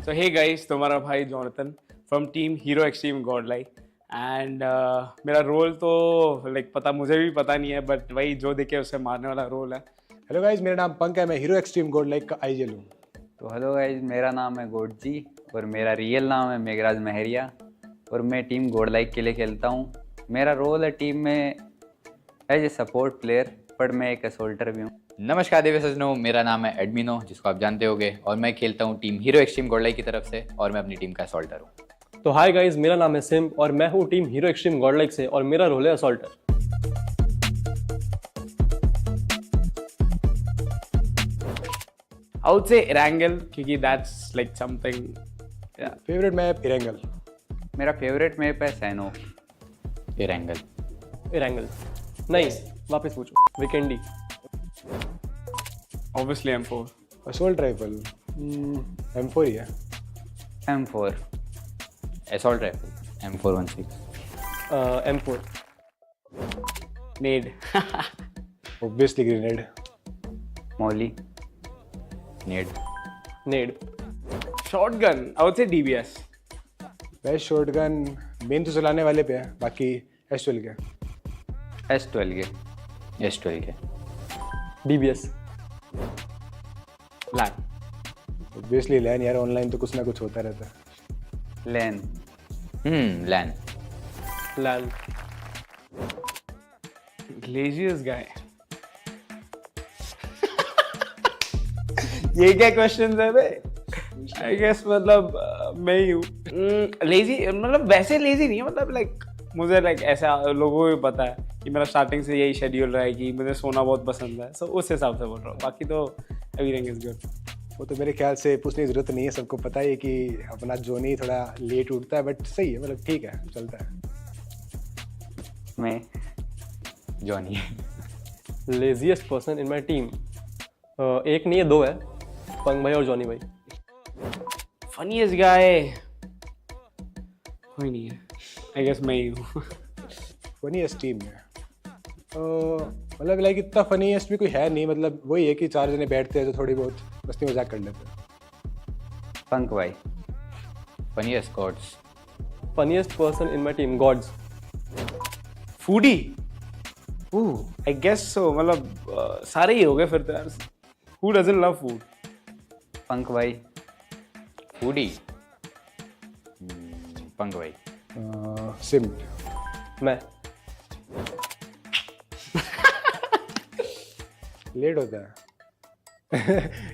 So hey guys, तुम्हारा भाई Jonathan from team hero extreme Godlike and मेरा role तो पता मुझे भी पता नहीं है, बट वही जो देखे उसे मारने वाला रोल है। हेलो गाइज, मेरा नाम पंक है, मैं हीरो एक्सट्रीम गॉडलाइक का आईजेल हूँ। तो हेलो गाइज, मेरा नाम है गोडजी और मेरा रियल नाम है मेघराज महरिया और मैं टीम गॉडलाइक के लिए खेलता हूँ। मेरा रोल है टीम में as a support player, but मैं एक असोल्टर भी हूँ। नमस्कार देवी सजनों, मेरा नाम है एडमिनो, जिसको आप जानते होंगे, और मैं खेलता हूँ टीम हीरो एक्सट्रीम गॉडलाइक की तरफ से और मैं अपनी टीम का असॉल्टर हूँ। तो हाय गाइस, मेरा नाम है सिम और मैं हूँ टीम हीरो एक्सट्रीम गॉडलाइक से और मेरा रोल है assaulter. I would say Erangel क्योंकि that's like something favourite map Erangel. मेरा फेवरेट मैप है सैनो। इरेंगल नहीं, वापस पूछो। Vikendi. obviously M4। Assault rifle M4 ही है। M4 assault rifle M416। M4। Nade. Obviously grenade. Molly. Nade. Shotgun I would say DBS। Best shotgun मेन तो चलाने वाले पे है, बाकी S12 के। S12 के। DBS। लैन। ऑब्वियसली लैन यार, ऑनलाइन तो कुछ ना कुछ होता रहता है। लैन। लैन। Laziest guy। ये क्या क्वेश्चन है बे? I guess मतलब मैं ही हूँ। लेजी मतलब वैसे लेजी नहीं है, मतलब मुझे ऐसा लोगों को भी पता है कि मेरा स्टार्टिंग से यही शेड्यूल रहा है कि मुझे सोना बहुत पसंद है, सो उस हिसाब से बोल रहा हूँ। बाकी तो एवरीथिंग इज गुड। वो तो मेरे ख्याल से पूछने की जरूरत नहीं है, सबको पता है कि अपना जोनी थोड़ा लेट उठता है, बट सही है, मतलब ठीक है, चलता है। मैं Johnny. Laziest person in my team एक नहीं है, दो है, पंग भाई और जॉनी भाई। फनीएस्ट गाय कोई नहीं है, आई गेस मैं ही हूँ। फनीएस्ट टीम में मतलब इतना फनीएस्ट भी कोई है नहीं, मतलब वही है कि चार जने बैठते हैं तो थोड़ी बहुत मस्ती मजाक कर लेते हैं। पंक भाई। Funniest gods. Funniest person in my team gods. Foodie I guess so, मतलब सारे ही हो गए फिर तो यार। Who doesn't love food? Punk भाई। फूडी। पंक भाई। सिम। मैं। लेट होता है।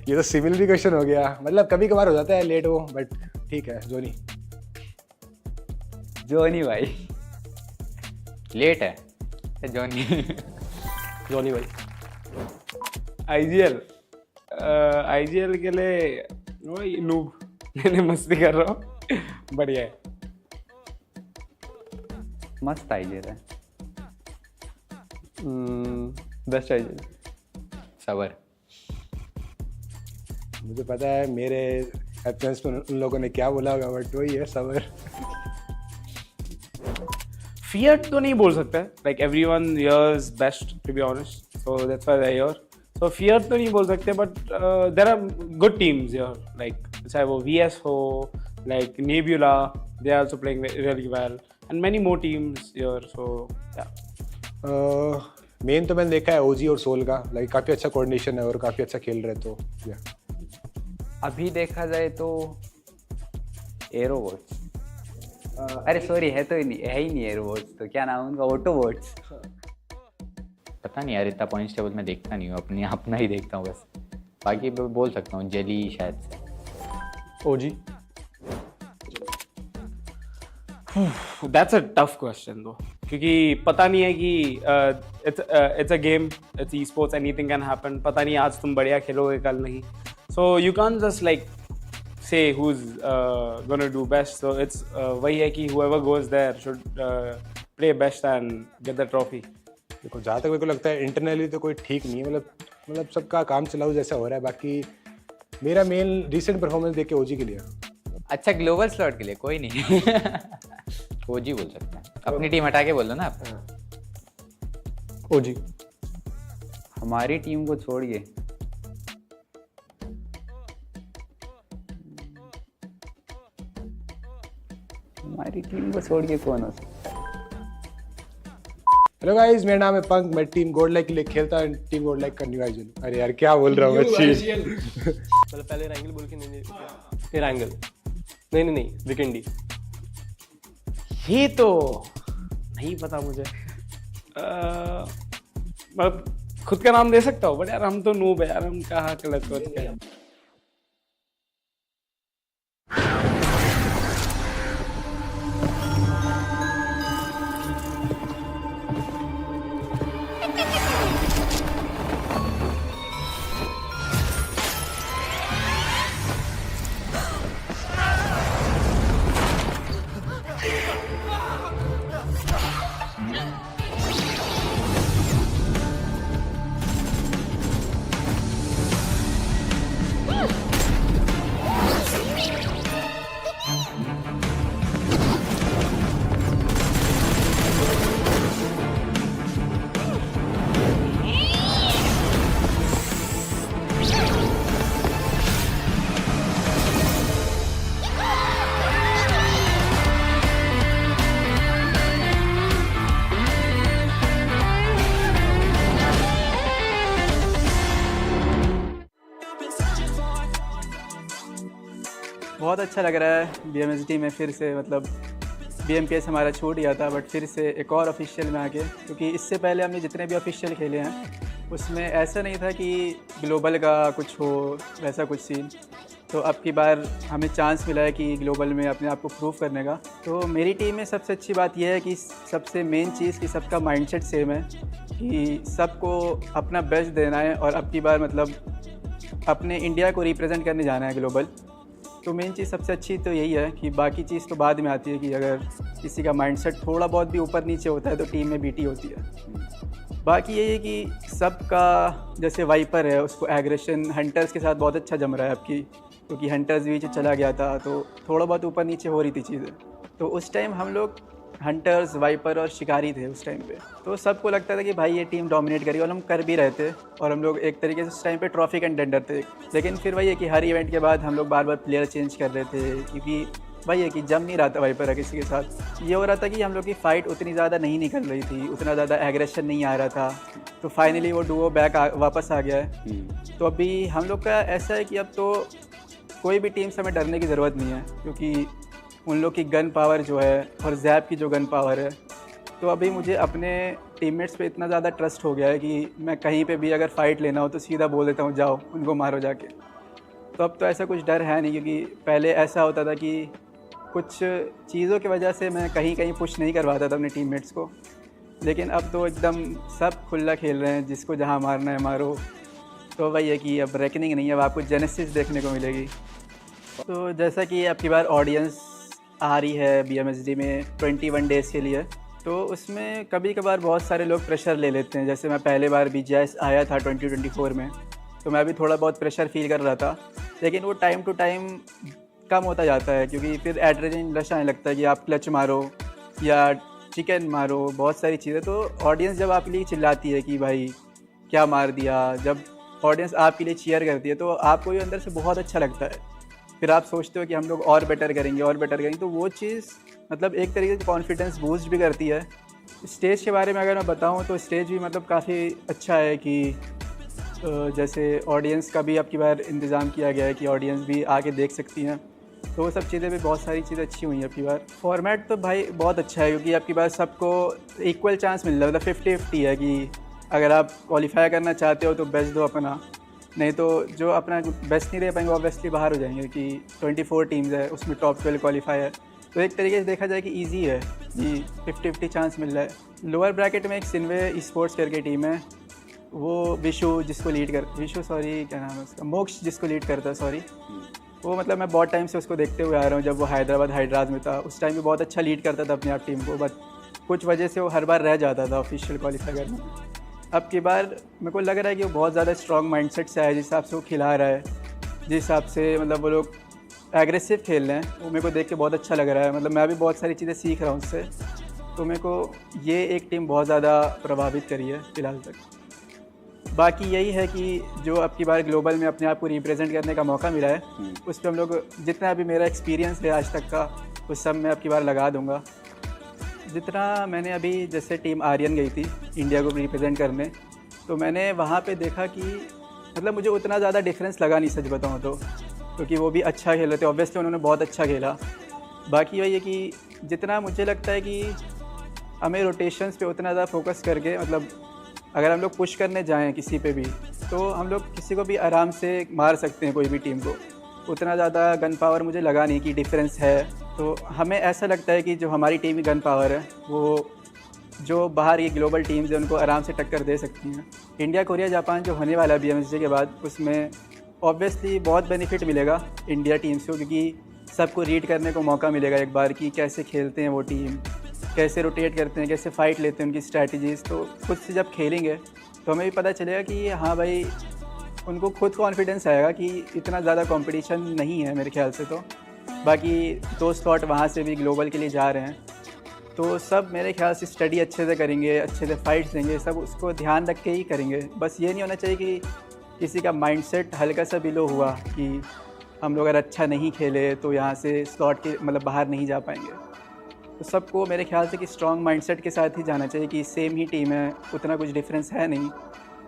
ये तो सिमिलर क्वेश्चन हो गया, मतलब कभी कभार हो जाता है लेट हो, बट ठीक है। जॉनी भाई। लेट है जॉनी। जॉनी भाई। आईजीएल के लिए वही नूब। मैंने मस्ती कर रहा हूँ, बढ़िया है। मस्त आइडिया है। Best idea. सबर। मुझे पता है मेरे एब्सेंस में उन लोगों ने क्या बोला होगा, बट वही है, सबर। फियर्ड तो नहीं बोल सकता, like everyone here's best to be honest, so that's why they are here. So feared तो नहीं बोल सकते, but there are good teams here, like चाहे वो वीएस हो, like Nebula, they are also playing really well, and many more teams here, so yeah. मेन तो मैंने देखा है ओजी और सोल का, लाइक काफ़ी अच्छा कोऑर्डिनेशन है और काफ़ी अच्छा खेल रहे, तो या अभी देखा जाए तो एरोबॉट्स, अरे सॉरी है तो ही नहीं, है ही नहीं एरोबॉट्स, तो क्या नाम है उनका, ऑटोबॉट्स। पता नहीं यार, इतना पॉइंट्स टेबल में देखता नहीं हूँ, अपना ही देखता हूँ बस। बाकी बोल सकता हूँ जेली शायद से। ओजी। दैट्स अ टफ क्वेश्चन दो, क्योंकि पता नहीं है कि it's a game, it's e sports, anything can happen. पता नहीं आज तुम बढ़िया खेलोगे कल नहीं, so you can just like say who's gonna do best. So it's वही है कि whoever goes there should play best and get the trophy. देखो जहाँ तक मेरे को लगता है इंटरनली तो कोई ठीक नहीं है, मतलब सबका काम चलाओ जैसा हो रहा है। बाकी मेरा मेन रिसेंट परफॉर्मेंस देख के ओजी के लिए। अच्छा ग्लोबल स्लॉट के लिए कोई नहीं ओजी बोल सकते हैं, अपनी टीम हटा के बोल दो ना आप। ओजी। हमारी टीम को छोड़िए कौन हो सकता है? हेलो गाइस, मेरा नाम है पंक, मैं टीम गॉडलाइक के लिए खेलता हूं, टीम गॉडलाइक का न्यू आइजन। अरे यार क्या बोल रहा हूँ अच्छी मतलब पहले रैंगल बोल के नहीं, फिर एंगल, नहीं वीकेंडी। ये तो नहीं पता मुझे, मतलब खुद का नाम दे सकता हूँ, बट यार हम तो नूब है यार, हम कहाँ गलत करते हैं। बहुत अच्छा लग रहा है BMSD में फिर से, मतलब BMPS हमारा छूट गया था, बट फिर से एक और ऑफिशियल में आके, क्योंकि इससे पहले हमने जितने भी ऑफिशियल खेले हैं उसमें ऐसा नहीं था कि ग्लोबल का कुछ हो वैसा कुछ सीन। तो अब की बार हमें चांस मिला है कि ग्लोबल में अपने आप को प्रूव करने का। तो मेरी टीम में सबसे अच्छी बात यह है कि सबसे मेन चीज़ कि सबका माइंडसेट सेम है, कि सबको अपना बेस्ट देना है और अब की बार मतलब अपने इंडिया को रिप्रेजेंट करने जाना है ग्लोबल। तो मेन चीज़ सबसे अच्छी तो यही है कि बाकी चीज़ तो बाद में आती है, कि अगर किसी का माइंडसेट थोड़ा बहुत भी ऊपर नीचे होता है तो टीम में बीटी होती है। बाकी यही है कि सबका जैसे वाइपर है उसको एग्रेशन हंटर्स के साथ बहुत अच्छा जम रहा है आपकी, क्योंकि हंटर्स बीच चला गया था तो थोड़ा बहुत ऊपर नीचे हो रही थी चीज़ें। तो उस टाइम हम लोग हंटर्स, वाइपर और शिकारी थे उस टाइम पे। तो सबको लगता था कि भाई ये टीम डोमिनेट करेगी, और हम कर भी रहे थे, और हम लोग एक तरीके से उस टाइम पे ट्रॉफी कंटेंडर थे। लेकिन फिर वही है कि हर इवेंट के बाद हम लोग बार बार प्लेयर चेंज कर रहे थे, क्योंकि वही है कि जम नहीं रहा था वाइपर किसी के साथ। ये हो रहा था कि हम लोग की फ़ाइट उतनी ज़्यादा नहीं निकल रही थी, उतना ज़्यादा एग्रेशन नहीं आ रहा था। तो फाइनली वो डुओ बैक वापस आ गया है। तो अभी हम लोग का ऐसा है कि अब तो कोई भी टीम से हमें डरने की ज़रूरत नहीं है, क्योंकि उन लोग की गन पावर जो है और जैप की जो गन पावर है, तो अभी मुझे अपने टीममेट्स पे इतना ज़्यादा ट्रस्ट हो गया है कि मैं कहीं पे भी अगर फ़ाइट लेना हो तो सीधा बोल देता हूँ जाओ उनको मारो जाके। तो अब तो ऐसा कुछ डर है नहीं, क्योंकि पहले ऐसा होता था कि कुछ चीज़ों की वजह से मैं कहीं कहीं पुश नहीं करवाता था अपने टीममेट्स को। लेकिन अब तो एकदम सब खुला खेल रहे हैं, जिसको जहाँ मारना है मारो। तो वही है कि अब रेकनिंग नहीं है, अब आपको जेनेसिस देखने को मिलेगी। तो जैसा कि आपकी बार ऑडियंस आ रही है BMSD में 21 डेज़ के लिए, तो उसमें कभी कभार बहुत सारे लोग प्रेशर ले लेते हैं। जैसे मैं पहले बार BGS आया था 2024 में, तो मैं भी थोड़ा बहुत प्रेशर फील कर रहा था, लेकिन वो टाइम टू टाइम कम होता जाता है, क्योंकि फिर एड्रेनलिन रश आने लगता है कि आप क्लच मारो या चिकन मारो, बहुत सारी चीज़ें। तो ऑडियंस जब आपके लिए चिल्लाती है कि भाई क्या मार दिया, जब ऑडियंस आपके लिए चीयर करती है तो आपको ये अंदर से बहुत अच्छा लगता है। फिर आप सोचते हो कि हम लोग और बेटर करेंगे और बेटर करेंगे, तो वो चीज़ मतलब एक तरीके से कॉन्फिडेंस बूस्ट भी करती है। स्टेज के बारे में अगर मैं बताऊं तो स्टेज भी मतलब काफ़ी अच्छा है कि जैसे ऑडियंस का भी आपकी बार इंतज़ाम किया गया है कि ऑडियंस भी आके देख सकती हैं, तो वो सब चीज़ें भी बहुत सारी चीज़ें अच्छी हुई हैं आपकी बार। फॉर्मेट तो भाई बहुत अच्छा है क्योंकि आपकी बार सबको इक्वल चांस मिल रहा है, मतलब 50-50 है कि अगर आप क्वालिफाई करना चाहते हो तो बेस्ट दो अपना, नहीं तो जो अपना बेस्ट नहीं दे पाएंगे ऑब्वियसली बाहर हो जाएंगे कि 24 टीम्स है उसमें टॉप 12 क्वालिफाई है, तो एक तरीके से देखा जाए कि ईजी है कि 50-50 चांस मिल रहा है। लोअर ब्रैकेट में एक सिन्वे स्पोर्ट्स करके टीम है, वो विशु जिसको लीड कर क्या नाम है उसका, मोक्ष जिसको लीड करता है वो मतलब मैं बहुत टाइम से उसको देखते हुए आ रहा हूँ, जब वो हैदराबाद हाइड्राज में था उस टाइम भी बहुत अच्छा लीड करता था अपनी आप टीम को, बट कुछ वजह से वो हर बार रह जाता था ऑफिशियल क्वालिफाई करने में। अब की बार मेरे को लग रहा है कि वो बहुत ज़्यादा स्ट्रॉन्ग माइंडसेट से है, जिस हिसाब से वो खिला रहा है, जिस हिसाब से मतलब वो लोग एग्रेसिव खेल रहे हैं, वो मेरे को देख के बहुत अच्छा लग रहा है। मतलब मैं भी बहुत सारी चीज़ें सीख रहा हूँ उससे, तो मेरे को ये एक टीम बहुत ज़्यादा प्रभावित करी है फ़िलहाल तक। बाकी यही है कि जो अब की बार ग्लोबल में अपने आप को रिप्रेजेंट करने का मौका मिला है, उस पर हम लोग जितना भी मेरा एक्सपीरियंस है आज तक का उस सब मैं अब की बार लगा दूँगा। जितना मैंने अभी जैसे टीम आर्यन गई थी इंडिया को रिप्रेजेंट करने, तो मैंने वहाँ पे देखा कि मतलब मुझे उतना ज़्यादा डिफरेंस लगा नहीं, सच बताऊँ तो, क्योंकि वो भी अच्छा खेल रहे थे, ऑब्वियसली उन्होंने बहुत अच्छा खेला। बाकी वही है कि जितना मुझे लगता है कि हमें रोटेशंस पे उतना ज़्यादा फोकस करके, मतलब अगर हम लोग पुश करने जाएँ किसी पे भी, तो हम लोग किसी को भी आराम से मार सकते हैं, कोई भी टीम को। उतना ज़्यादा गन पावर मुझे लगा नहीं कि डिफरेंस है, तो हमें ऐसा लगता है कि जो हमारी टीम की गन पावर है वो जो बाहर ये ग्लोबल टीम्स हैं उनको आराम से टक्कर दे सकती हैं। इंडिया कोरिया जापान जो होने वाला है BMSD के बाद, उसमें ऑब्वियसली बहुत बेनिफिट मिलेगा इंडिया टीम्स को, क्योंकि सबको रीड करने को मौका मिलेगा एक बार कि कैसे खेलते हैं वो टीम, कैसे रोटेट करते हैं, कैसे फ़ाइट लेते हैं, उनकी स्ट्रैटेजीज़। तो खुद से जब खेलेंगे तो हमें भी पता चलेगा कि हाँ भाई, उनको खुद कॉन्फिडेंस आएगा कि इतना ज़्यादा कंपटीशन नहीं है मेरे ख्याल से। तो बाकी 2 स्लॉट वहाँ से भी ग्लोबल के लिए जा रहे हैं, तो सब मेरे ख्याल से स्टडी अच्छे से करेंगे, अच्छे से फाइट्स देंगे, सब उसको ध्यान रख के ही करेंगे। बस ये नहीं होना चाहिए कि किसी का माइंडसेट हल्का सा भी लो हुआ कि हम लोग अगर अच्छा नहीं खेले तो यहाँ से स्लॉट के मतलब बाहर नहीं जा पाएंगे। तो सबको मेरे ख्याल से कि स्ट्रॉन्ग माइंडसेट के साथ ही जाना चाहिए कि सेम ही टीम है, उतना कुछ डिफरेंस है नहीं,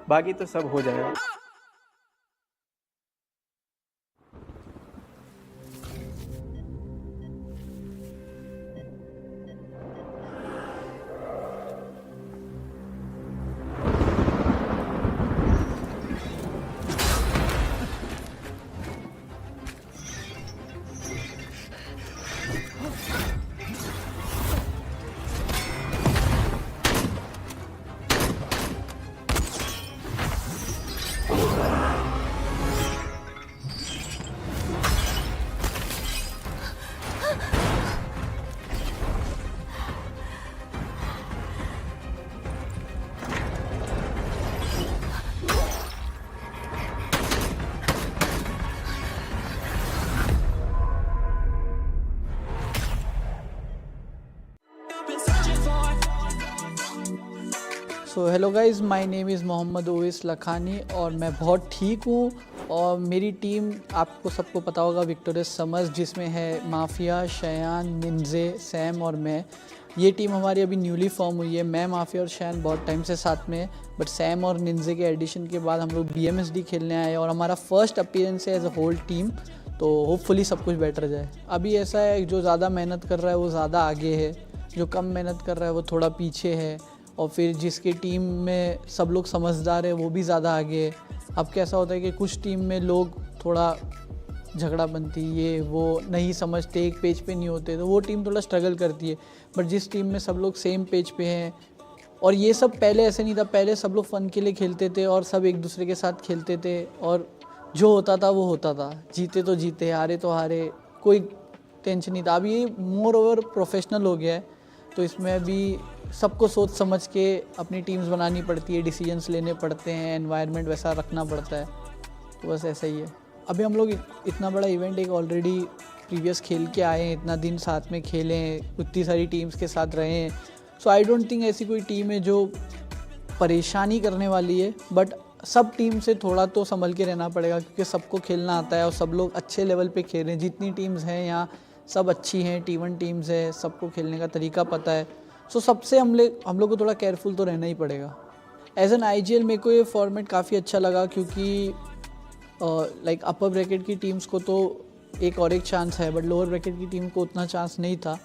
बाकी तो सब हो जाएगा। So hello guys, my name is Mohammad Owais Lakhani और मैं बहुत ठीक हूँ। और मेरी टीम आपको सबको पता होगा विक्टोरियस समर्स, जिसमें है माफिया, शयान, निंजे, सैम और मैं। ये टीम हमारी अभी न्यूली फॉर्म हुई है। मैं, माफिया और शयान बहुत टाइम से साथ में है, बट सैम और निंजे के एडिशन के बाद हम लोग BMSD खेलने आए और हमारा फर्स्ट अपीयरेंस है एज अ होल टीम, तो होपफुली सब कुछ बेटर जाए। अभी ऐसा है, जो ज़्यादा मेहनत कर रहा है वो ज़्यादा आगे है, जो कम मेहनत कर रहा है वो थोड़ा पीछे है, और फिर जिसकी टीम में सब लोग समझदार है वो भी ज़्यादा आगे है। अब कैसा होता है कि कुछ टीम में लोग थोड़ा झगड़ा बनती, ये वो नहीं समझते, एक पेज पे नहीं होते, तो वो टीम थोड़ा स्ट्रगल करती है। बट जिस टीम में सब लोग सेम पेज पे हैं, और ये सब पहले ऐसे नहीं था, पहले सब लोग फ़न के लिए खेलते थे और सब एक दूसरे के साथ खेलते थे, और जो होता था वो होता था, जीते तो जीते, हारे तो हारे, कोई टेंशन नहीं था। अब ये मोर ओवर प्रोफेशनल हो गया है, तो इसमें अभी सबको सोच समझ के अपनी टीम्स बनानी पड़ती है, डिसीजंस लेने पड़ते हैं, एनवायरनमेंट वैसा रखना पड़ता है, तो बस ऐसा ही है। अभी हम लोग इतना बड़ा इवेंट एक ऑलरेडी प्रीवियस खेल के आए हैं, इतना दिन साथ में खेले हैं, उतनी सारी टीम्स के साथ रहे हैं, सो आई डोंट थिंक ऐसी कोई टीम है जो परेशानी करने वाली है। बट सब टीम से थोड़ा तो संभल के रहना पड़ेगा, क्योंकि सबको खेलना आता है और सब लोग अच्छे लेवल पे खेल रहे हैं। जितनी टीम्स हैं यहाँ सब अच्छी हैं, T1 टीम्स है, सबको खेलने का तरीका पता है, सो सबसे हम लोग को थोड़ा केयरफुल तो रहना ही पड़ेगा। एज एन IGL मेरे को ये फॉर्मेट काफ़ी अच्छा लगा, क्योंकि लाइक अपर ब्रैकेट की टीम्स को तो एक चांस है, बट लोअर ब्रैकेट की टीम को उतना चांस नहीं था,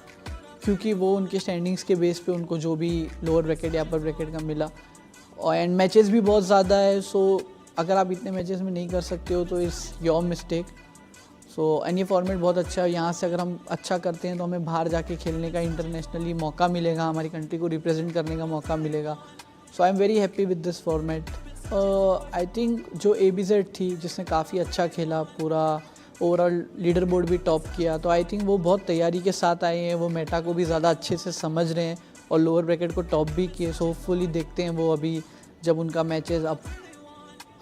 क्योंकि वो उनके स्टैंडिंग्स के बेस पे उनको जो भी लोअर ब्रैकेट या अपर ब्रैकेट का मिला, और एंड मैचेस भी बहुत ज़्यादा है। सो अगर आप इतने मैचेस में नहीं कर सकते हो तो it's your mistake. So and ये फॉर्मेट बहुत अच्छा है। यहाँ से अगर हम अच्छा करते हैं तो हमें बाहर जाके खेलने का इंटरनेशनली मौका मिलेगा, हमारी कंट्री को रिप्रेजेंट करने का मौका मिलेगा। So I am very happy with this format. I think जो ABZ थी जिसने काफ़ी अच्छा खेला, पूरा ओवरऑल लीडर बोर्ड भी टॉप किया, तो आई थिंक वो बहुत तैयारी के साथ आए हैं, वो मेटा को भी ज़्यादा अच्छे से समझ रहे हैं और लोअर ब्रैकेट को टॉप भी किए। सो होपफुली देखते हैं वो अभी जब उनका मैचेस अब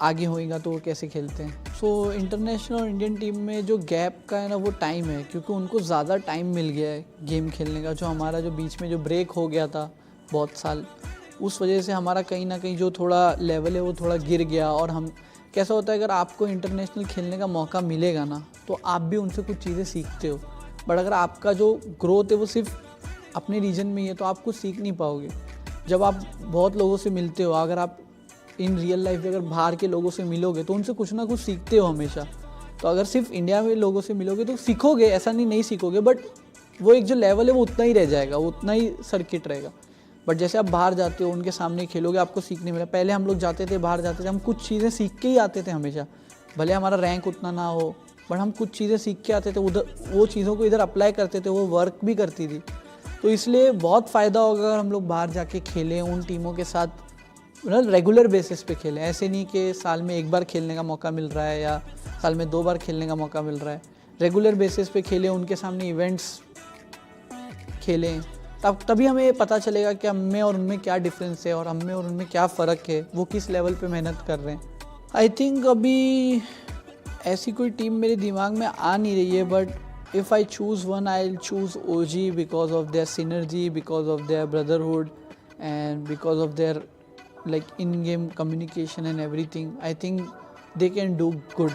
आगे होएगा तो वो कैसे खेलते हैं। सो इंटरनेशनल और इंडियन टीम में जो गैप का है ना, वो टाइम है, क्योंकि उनको ज़्यादा टाइम मिल गया है गेम खेलने का। जो हमारा जो बीच में जो ब्रेक हो गया था बहुत साल, उस वजह से हमारा कहीं ना कहीं जो थोड़ा लेवल है वो थोड़ा गिर गया। और हम कैसा होता है, अगर आपको इंटरनेशनल खेलने का मौका मिलेगा ना तो आप भी उनसे कुछ चीज़ें सीखते हो, बट अगर आपका जो ग्रोथ है वो सिर्फ अपने रीजन में ही है तो आप कुछ सीख नहीं पाओगे। जब आप बहुत लोगों से मिलते हो, अगर आप इन रियल लाइफ में अगर बाहर के लोगों से मिलोगे तो उनसे कुछ ना कुछ सीखते हो हमेशा। तो अगर सिर्फ इंडिया में लोगों से मिलोगे तो सीखोगे, ऐसा नहीं सीखोगे, बट वो एक जो लेवल है वो उतना ही रह जाएगा, वो उतना ही सर्किट रहेगा। बट जैसे आप बाहर जाते हो, उनके सामने खेलोगे, आपको सीखने मिला। पहले हम लोग जाते थे, बाहर जाते थे, हम कुछ चीज़ें सीख के ही आते थे हमेशा, भले हमारा रैंक उतना ना हो, बट हम कुछ चीज़ें सीख के आते थे, उधर वो चीज़ों को इधर अप्लाई करते थे, वो वर्क भी करती थी। तो इसलिए बहुत फ़ायदा होगा अगर हम लोग बाहर जाके खेलें, उन टीमों के साथ मतलब रेगुलर बेसिस पे खेलें। ऐसे नहीं कि साल में एक बार खेलने का मौका मिल रहा है या साल में 2 बार खेलने का मौका मिल रहा है। रेगुलर बेसिस पे खेलें, उनके सामने इवेंट्स खेलें, तभी हमें पता चलेगा कि हम में और उनमें क्या डिफरेंस है और हम में और उनमें क्या फ़र्क है, वो किस लेवल पे मेहनत कर रहे हैं। आई थिंक अभी ऐसी कोई टीम मेरे दिमाग में आ नहीं रही है, but if I choose one I will choose OG because of their synergy, because of their brotherhood and because of their like in-game communication and everything. I think they can do good.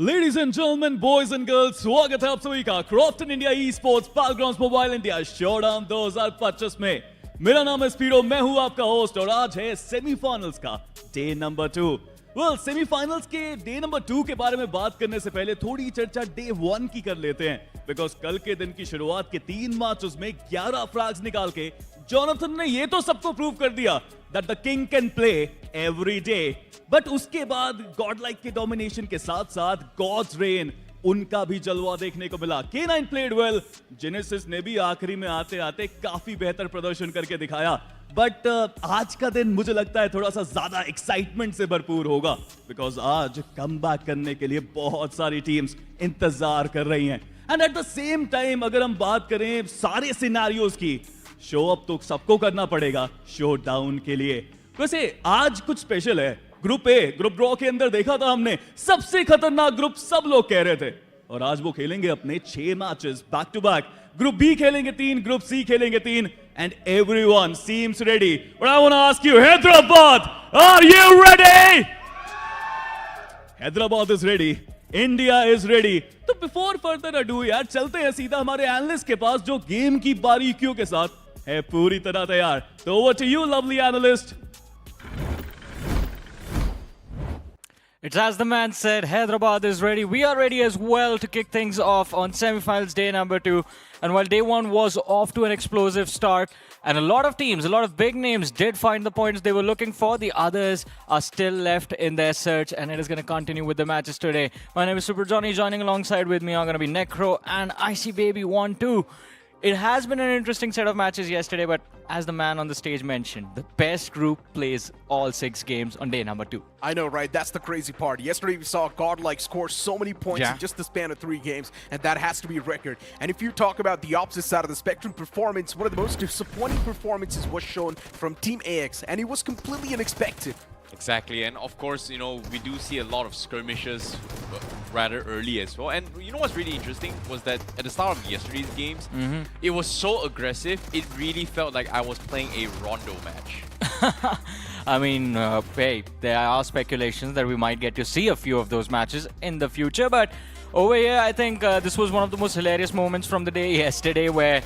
Ladies and gentlemen, boys and girls, स्वागत है आप सभी का Krafton India esports Battlegrounds mobile India showdown 2025 में। मेरा नाम है स्पीडो, मैं हूं आपका होस्ट और आज है सेमीफाइनल्स का डे नंबर 2। सेमीफाइनल्स के डे नंबर 2 के बारे में बात करने से पहले थोड़ी चर्चा डे 1 की कर लेते हैं, बिकॉज कल के दिन की शुरुआत के 3 मैचेस में 11 फ्रैग्स निकाल के जोनाथन ने ये तो सबको प्रूव कर दिया that the king can play every day. But उसके बाद गॉडलाइक के डोमिनेशन के साथ साथ गॉड्स रेन, उनका भी जलवा देखने को मिला। K9 प्लेड वेल, जेनेसिस ने भी आखिरी में आते आते काफी बेहतर प्रदर्शन करके दिखाया। बट आज का दिन मुझे लगता है थोड़ा सा ज्यादा एक्साइटमेंट से भरपूर होगा, बिकॉज आज कमबैक करने के लिए बहुत सारी टीम्स इंतजार कर रही हैं। And at the same time अगर हम बात करें सारे सिनेरियोज की, शो अप तो सबको करना पड़ेगा शो डाउन के लिए। वैसे आज कुछ स्पेशल है। ग्रुप ए, ग्रुप ड्रॉ के अंदर देखा था हमने, सबसे खतरनाक ग्रुप सब लोग कह रहे थे, और आज वो खेलेंगे अपने 6 matches back to back. Group B खेलेंगे 3, ग्रुप सी खेलेंगे 3, and everyone seems ready. But I want to ask you, Hyderabad, are you ready? Hyderabad is ready, India is ready. तो बिफोर फर्दर अडू यार, चलते हैं सीधा हमारे एनालिस्ट के पास जो गेम की बारीकियों के साथ है पूरी तरह तैयार। तो over to you lovely analyst. It's as the man said, Hyderabad is ready. We are ready as well to kick things off on semi-finals day number 2. And while day 1 was off to an explosive start, and a lot of teams, a lot of big names did find the points they were looking for, the others are still left in their search, and it is going to continue with the matches today. My name is Super Johnny. Joining alongside with me are going to be Necro and Icy Baby 1-2. It has been an interesting set of matches yesterday, but as the man on the stage mentioned, the best group plays all 6 games on day number 2. I know, right? That's the crazy part. Yesterday we saw Godlike score so many points in just the span of 3 games, and that has to be a record. And if you talk about the opposite side of the spectrum performance, one of the most disappointing performances was shown from Team AX, and it was completely unexpected. Exactly, and of course, you know, we do see a lot of skirmishes rather early as well. And you know what's really interesting was that at the start of yesterday's games, it was so aggressive, it really felt like I was playing a Rondo match. I mean, hey, there are speculations that we might get to see a few of those matches in the future, but over here, I think this was one of the most hilarious moments from the day yesterday, where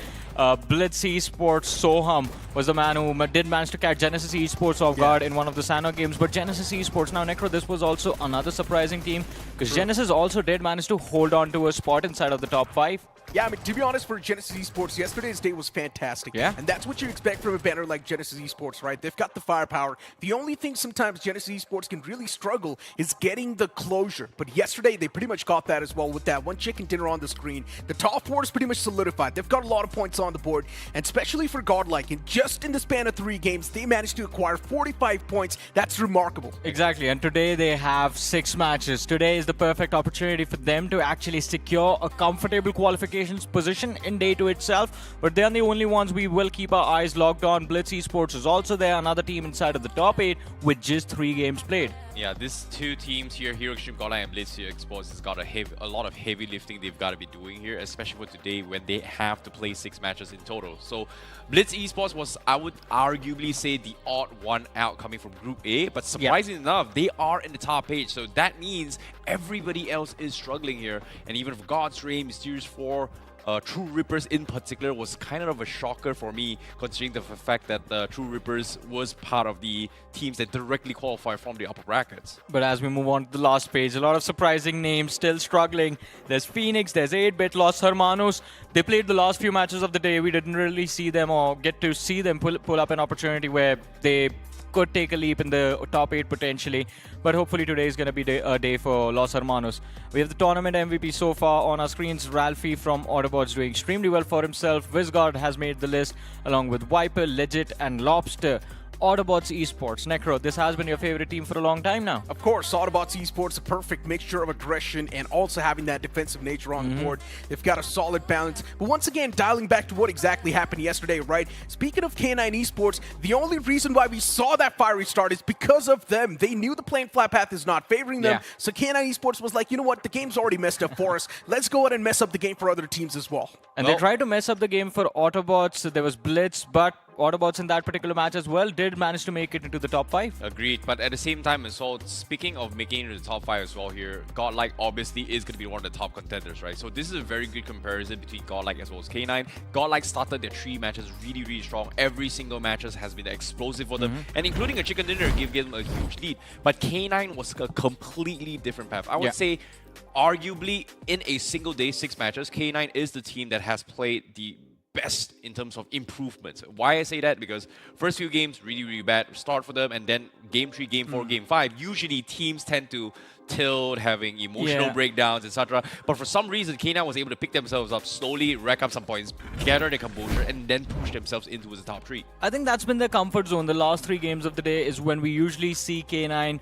Blitz Esports Soham was the man who did manage to catch Genesis Esports off guard in one of the Sano games. But Genesis Esports, now Necro, this was also another surprising team, because Genesis also did manage to hold on to a spot inside of the top 5. Yeah, I mean, to be honest, for Genesis Esports, yesterday's day was fantastic. Yeah. And that's what you expect from a banner like Genesis Esports, right? They've got the firepower. The only thing sometimes Genesis Esports can really struggle is getting the closure. But yesterday, they pretty much got that as well with that one chicken dinner on the screen. The top 4 is pretty much solidified. They've got a lot of points on the board. And especially for Godlike, and just in the span of 3 games, they managed to acquire 45 points. That's remarkable. Exactly. And today they have 6 matches. Today is the perfect opportunity for them to actually secure a comfortable qualifications position in day 2 itself. But they're the only ones we will keep our eyes locked on. Blitz Esports is also there, another team inside of the top 8 with just 3 games played. Yeah, these 2 teams here, Hero Extreme Godlike and Blitz Esports, has got a lot of heavy lifting they've got to be doing here, especially for today when they have to play 6 matches in total. So Blitz Esports was, I would arguably say, the odd one out coming from Group A, but surprisingly enough, they are in the top 8. So that means everybody else is struggling here. And even for Xtreme, Mysterious 4, TrueRippers in particular was kind of a shocker for me, considering the fact that TrueRippers was part of the teams that directly qualify from the upper brackets. But as we move on to the last page, a lot of surprising names still struggling. There's Phoenix, there's 8-Bit, Los Hermanos. They played the last few matches of the day. We didn't really see them or get to see them pull up an opportunity where they could take a leap in the top 8 potentially, but hopefully today is going to be a day for Los Hermanos. We have the tournament MVP so far on our screens. Ralphie from Autobotz doing extremely well for himself. Vizgard has made the list along with Viper, Legit and Lobster. Autobotz Esports. Necro, this has been your favorite team for a long time now. Of course, Autobotz Esports, a perfect mixture of aggression and also having that defensive nature on the board. They've got a solid balance. But once again, dialing back to what exactly happened yesterday, right? Speaking of K9 Esports, the only reason why we saw that fiery start is because of them. They knew the playing flat path is not favoring them. So K9 Esports was like, you know what? The game's already messed up for us. Let's go ahead and mess up the game for other teams as well. And they tried to mess up the game for Autobots. There was Blitz, but Autobotz in that particular match as well did manage to make it into the top 5. Agreed, but at the same time as well, speaking of making it into the top 5 as well here, Godlike obviously is going to be one of the top contenders, right? So this is a very good comparison between Godlike as well as K9. Godlike started their 3 matches really, really strong. Every single matches has been explosive for them, and including a chicken dinner gave them a huge lead. But K9 was a completely different path. I would say, arguably, in a single day, 6 matches, K9 is the team that has played the best in terms of improvements. Why I say that? Because first few games, really, really bad start for them, and then game 3, game 4, game 5, usually teams tend to tilt, having emotional breakdowns, etc. But for some reason, K9 was able to pick themselves up slowly, rack up some points, gather their composure, and then push themselves into the top 3. I think that's been their comfort zone. The last 3 games of the day is when we usually see K9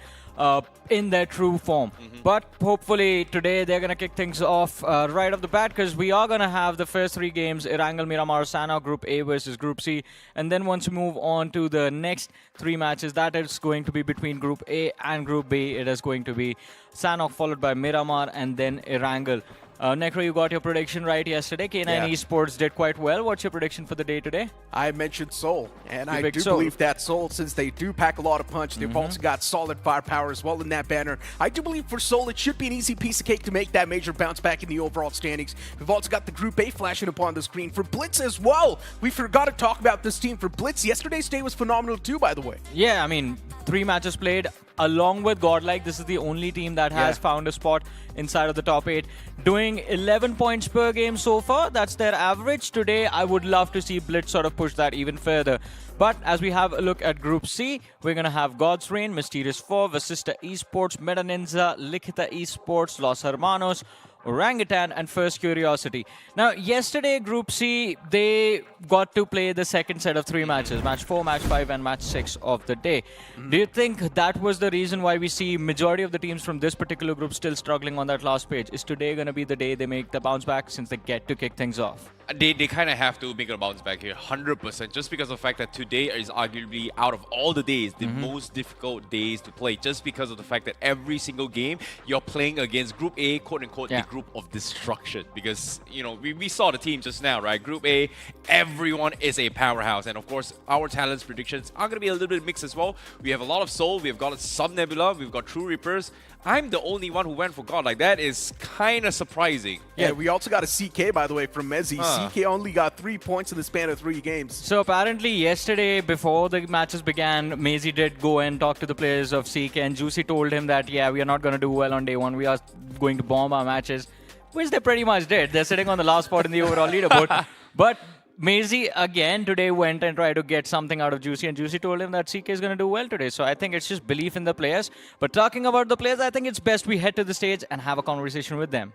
in their true form. But hopefully today they're going to kick things off right off the bat, because we are going to have the first 3 games, Erangel, Miramar, Sanok, Group A versus Group C. And then once we move on to the next 3 matches, that is going to be between Group A and Group B. It is going to be Sanok followed by Miramar and then Erangel. Necro, you got your prediction right yesterday. K9 Esports did quite well. What's your prediction for the day today? I mentioned Seoul, and I do believe that Seoul, since they do pack a lot of punch, they've also got solid firepower as well in that banner. I do believe for Seoul, it should be an easy piece of cake to make that major bounce back in the overall standings. We've also got the Group A flashing upon the screen. For Blitz as well, we forgot to talk about this team. For Blitz, yesterday's day was phenomenal too, by the way. Yeah, I mean, 3 matches played. Along with Godlike, this is the only team that has found a spot inside of the top 8. Doing 11 points per game so far, that's their average. Today, I would love to see Blitz sort of push that even further. But as we have a look at Group C, we're going to have God's Reign, Mysterious 4, Vasista Esports, NINZA, Likitha Esports, Los Hermanos, Orangutan, and First Curiosity. Now, yesterday, Group C, they got to play the second set of 3 matches, Match 4, Match 5, and Match 6 of the day. Do you think that was the reason why we see majority of the teams from this particular group still struggling on that last page? Is today going to be the day they make the bounce back, since they get to kick things off? They kind of have to make a bounce back here, 100%, just because of the fact that today is arguably, out of all the days, the most difficult days to play, just because of the fact that every single game you're playing against Group A, quote-unquote, the group of destruction. Because, you know, we saw the team just now, right? Group A, everyone is a powerhouse. And of course, our talents predictions are going to be a little bit mixed as well. We have a lot of Soul, we've got some Nebula, we've got TrueRippers. I'm the only one who went for God. Like, that is kind of surprising. Yeah, we also got a CK, by the way, from Mezzi. CK only got 3 points in the span of 3 games. So apparently yesterday, before the matches began, Maisie did go and talk to the players of CK, and Juicy told him that, yeah, we are not going to do well on day 1. We are going to bomb our matches, which they pretty much did. They're sitting on the last spot in the overall leaderboard. But Maisie again today went and tried to get something out of Juicy, and Juicy told him that CK is going to do well today. So I think it's just belief in the players. But talking about the players, I think it's best we head to the stage and have a conversation with them.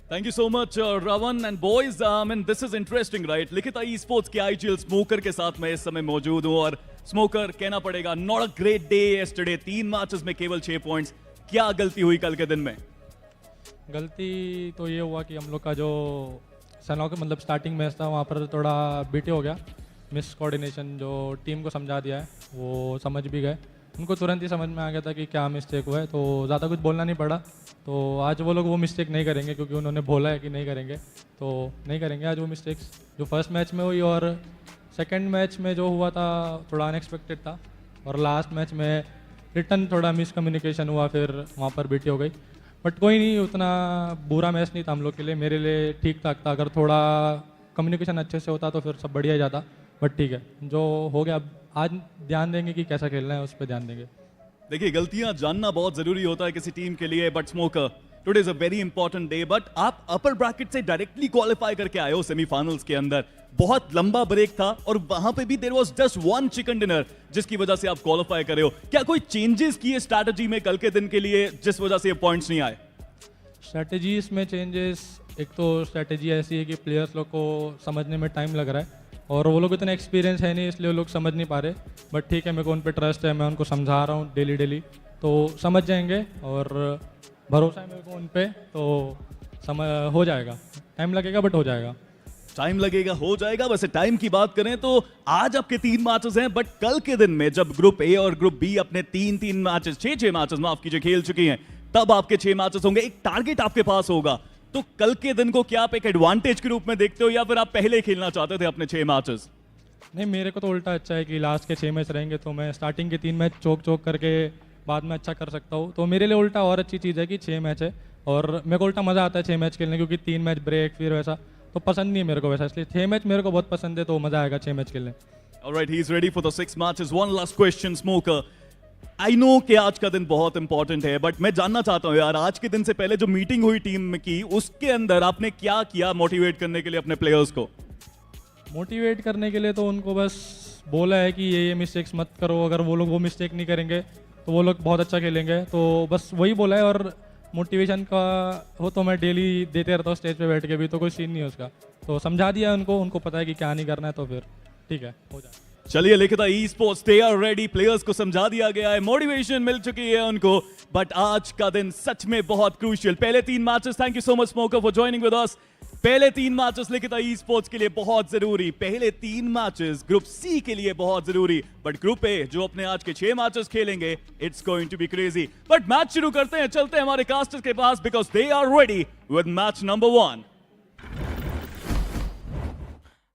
Thank you so much, Ravan and boys. And this is interesting, right? Likitha Esports के IGL Smoker के साथ मैं इस समय मौजूद हूँ, और Smoker कहना पड़ेगा, not a great day yesterday. 3 matches में केवल 6 पॉइंट्स. क्या गलती हुई कल के दिन में? गलती तो ये हुआ कि हम लोग का जो सनॉक मतलब स्टार्टिंग मैच था वहाँ पर थोड़ा बीटे हो गया. मिस कोऑर्डिनेशन जो टीम को समझा दिया है वो समझ भी गए. उनको तुरंत ही समझ में आ गया था कि क्या मिस्टेक हुआ है, तो ज़्यादा कुछ बोलना नहीं पड़ा. तो आज वो लोग वो मिस्टेक नहीं करेंगे, क्योंकि उन्होंने बोला है कि नहीं करेंगे, तो नहीं करेंगे आज वो मिस्टेक्स जो फर्स्ट मैच में हुई. और सेकंड मैच में जो हुआ था थोड़ा अनएक्सपेक्टेड था, और लास्ट मैच में रिटर्न थोड़ा मिसकम्युनिकेशन हुआ, फिर वहाँ पर बीटी हो गई. बट कोई नहीं, उतना बुरा मैच नहीं था हम लोग के लिए. मेरे लिए ठीक ठाक था. अगर थोड़ा कम्युनिकेशन अच्छे से होता तो फिर सब बढ़िया जाता. बट ठीक है, जो हो गया. आज ध्यान देंगे कि कैसा खेलना है, उस पर ध्यान देंगे. देखिए, गलतियां जानना बहुत जरूरी होता है किसी टीम के लिए. But smoker, today is a very important day. But आप अपर ब्रैकेट से डायरेक्टली क्वालिफाई करके आए हो सेमीफाइनल्स के अंदर. बहुत लंबा ब्रेक था, और वहां पे भी there was just 1 chicken dinner, जिसकी वजह से आप क्वालिफाई करे हो. क्या कोई चेंजेस किए स्ट्रैटेजी में कल के दिन के लिए, जिस वजह से ये पॉइंट्स नहीं आए? स्ट्रैटेजीज में चेंजेस, एक तो स्ट्रैटेजी ऐसी है कि प्लेयर्स लोग को समझने में टाइम लग रहा है, और वो लोग इतना एक्सपीरियंस है नहीं, इसलिए वो लोग समझ नहीं पा रहे. बट ठीक है, मेरे को उन पर ट्रस्ट है, मैं उनको समझा रहा हूँ डेली, तो समझ जाएंगे. और भरोसा है मेरे को उन पर, तो हो जाएगा. टाइम लगेगा बट हो जाएगा. टाइम लगेगा, हो जाएगा. वैसे टाइम की बात करें तो आज आपके 3 मैचेस हैं, बट कल के दिन में जब ग्रुप ए और ग्रुप बी अपने 3 मैचेस 6 मैचेस माफ कीजिए खेल चुकी हैं, तब आपके 6 मैचेस होंगे. एक टारगेट आपके पास होगा. तो कल के दिन को क्या आप एक एडवांटेज के रूप में देखते हो या फिर आप पहले खेलना चाहते थे अपने 6 मैचेस? नहीं, मेरे को तो उल्टा अच्छा है कि लास्ट के 6 मैच रहेंगे तो मैं स्टार्टिंग के 3 मैच चोक करके बाद में अच्छा कर सकता हूँ। तो मेरे लिए उल्टा और अच्छी चीज़ है कि 6 मैच है और मेरे को उल्टा मज़ा आता है 6 मैच खेलने, क्योंकि 3 मैच ब्रेक फिर वैसा तो पसंद नहीं है मेरे को वैसा, इसलिए 6 मैच मेरे को बहुत पसंद है, तो मज़ा आएगा 6 मैच खेलने। Alright, he's ready for the 6 matches. One last question, Smoker. I know कि आज का दिन बहुत इंपॉर्टेंट है, बट मैं जानना चाहता हूँ यार, आज के दिन से पहले जो मीटिंग हुई टीम में की, उसके अंदर आपने क्या किया मोटिवेट करने के लिए अपने प्लेयर्स को? मोटिवेट करने के लिए तो उनको बस बोला है कि ये मिस्टेक्स मत करो, अगर वो लोग वो मिस्टेक नहीं करेंगे तो वो लोग बहुत अच्छा खेलेंगे, तो बस वही बोला है। और मोटिवेशन का हो तो मैं डेली देते रहता हूँ स्टेज पे बैठ के भी, तो कोई सीन नहीं है उसका, तो समझा दिया उनको, उनको पता है कि क्या नहीं करना है, तो फिर ठीक है, हो जाए। चलिए, Likhita esports they are ready, players को समझा दिया गया है, मोटिवेशन मिल चुकी है उनको, बट आज का दिन सच में बहुत क्रूशियल। पहले 3 matches, thank you so much smoker for joining with us. पहले 3 मैचेस लिखिता ई-स्पोर्ट्स के लिए बहुत जरूरी, पहले 3 मैचेस ग्रुप सी के लिए बहुत जरूरी, बट ग्रुप ए जो अपने आज के 6 मैचेस खेलेंगे, it's going to be crazy. But match शुरू करते हैं, चलते हैं हमारे कास्टर्स के पास, because they are ready with match number 1।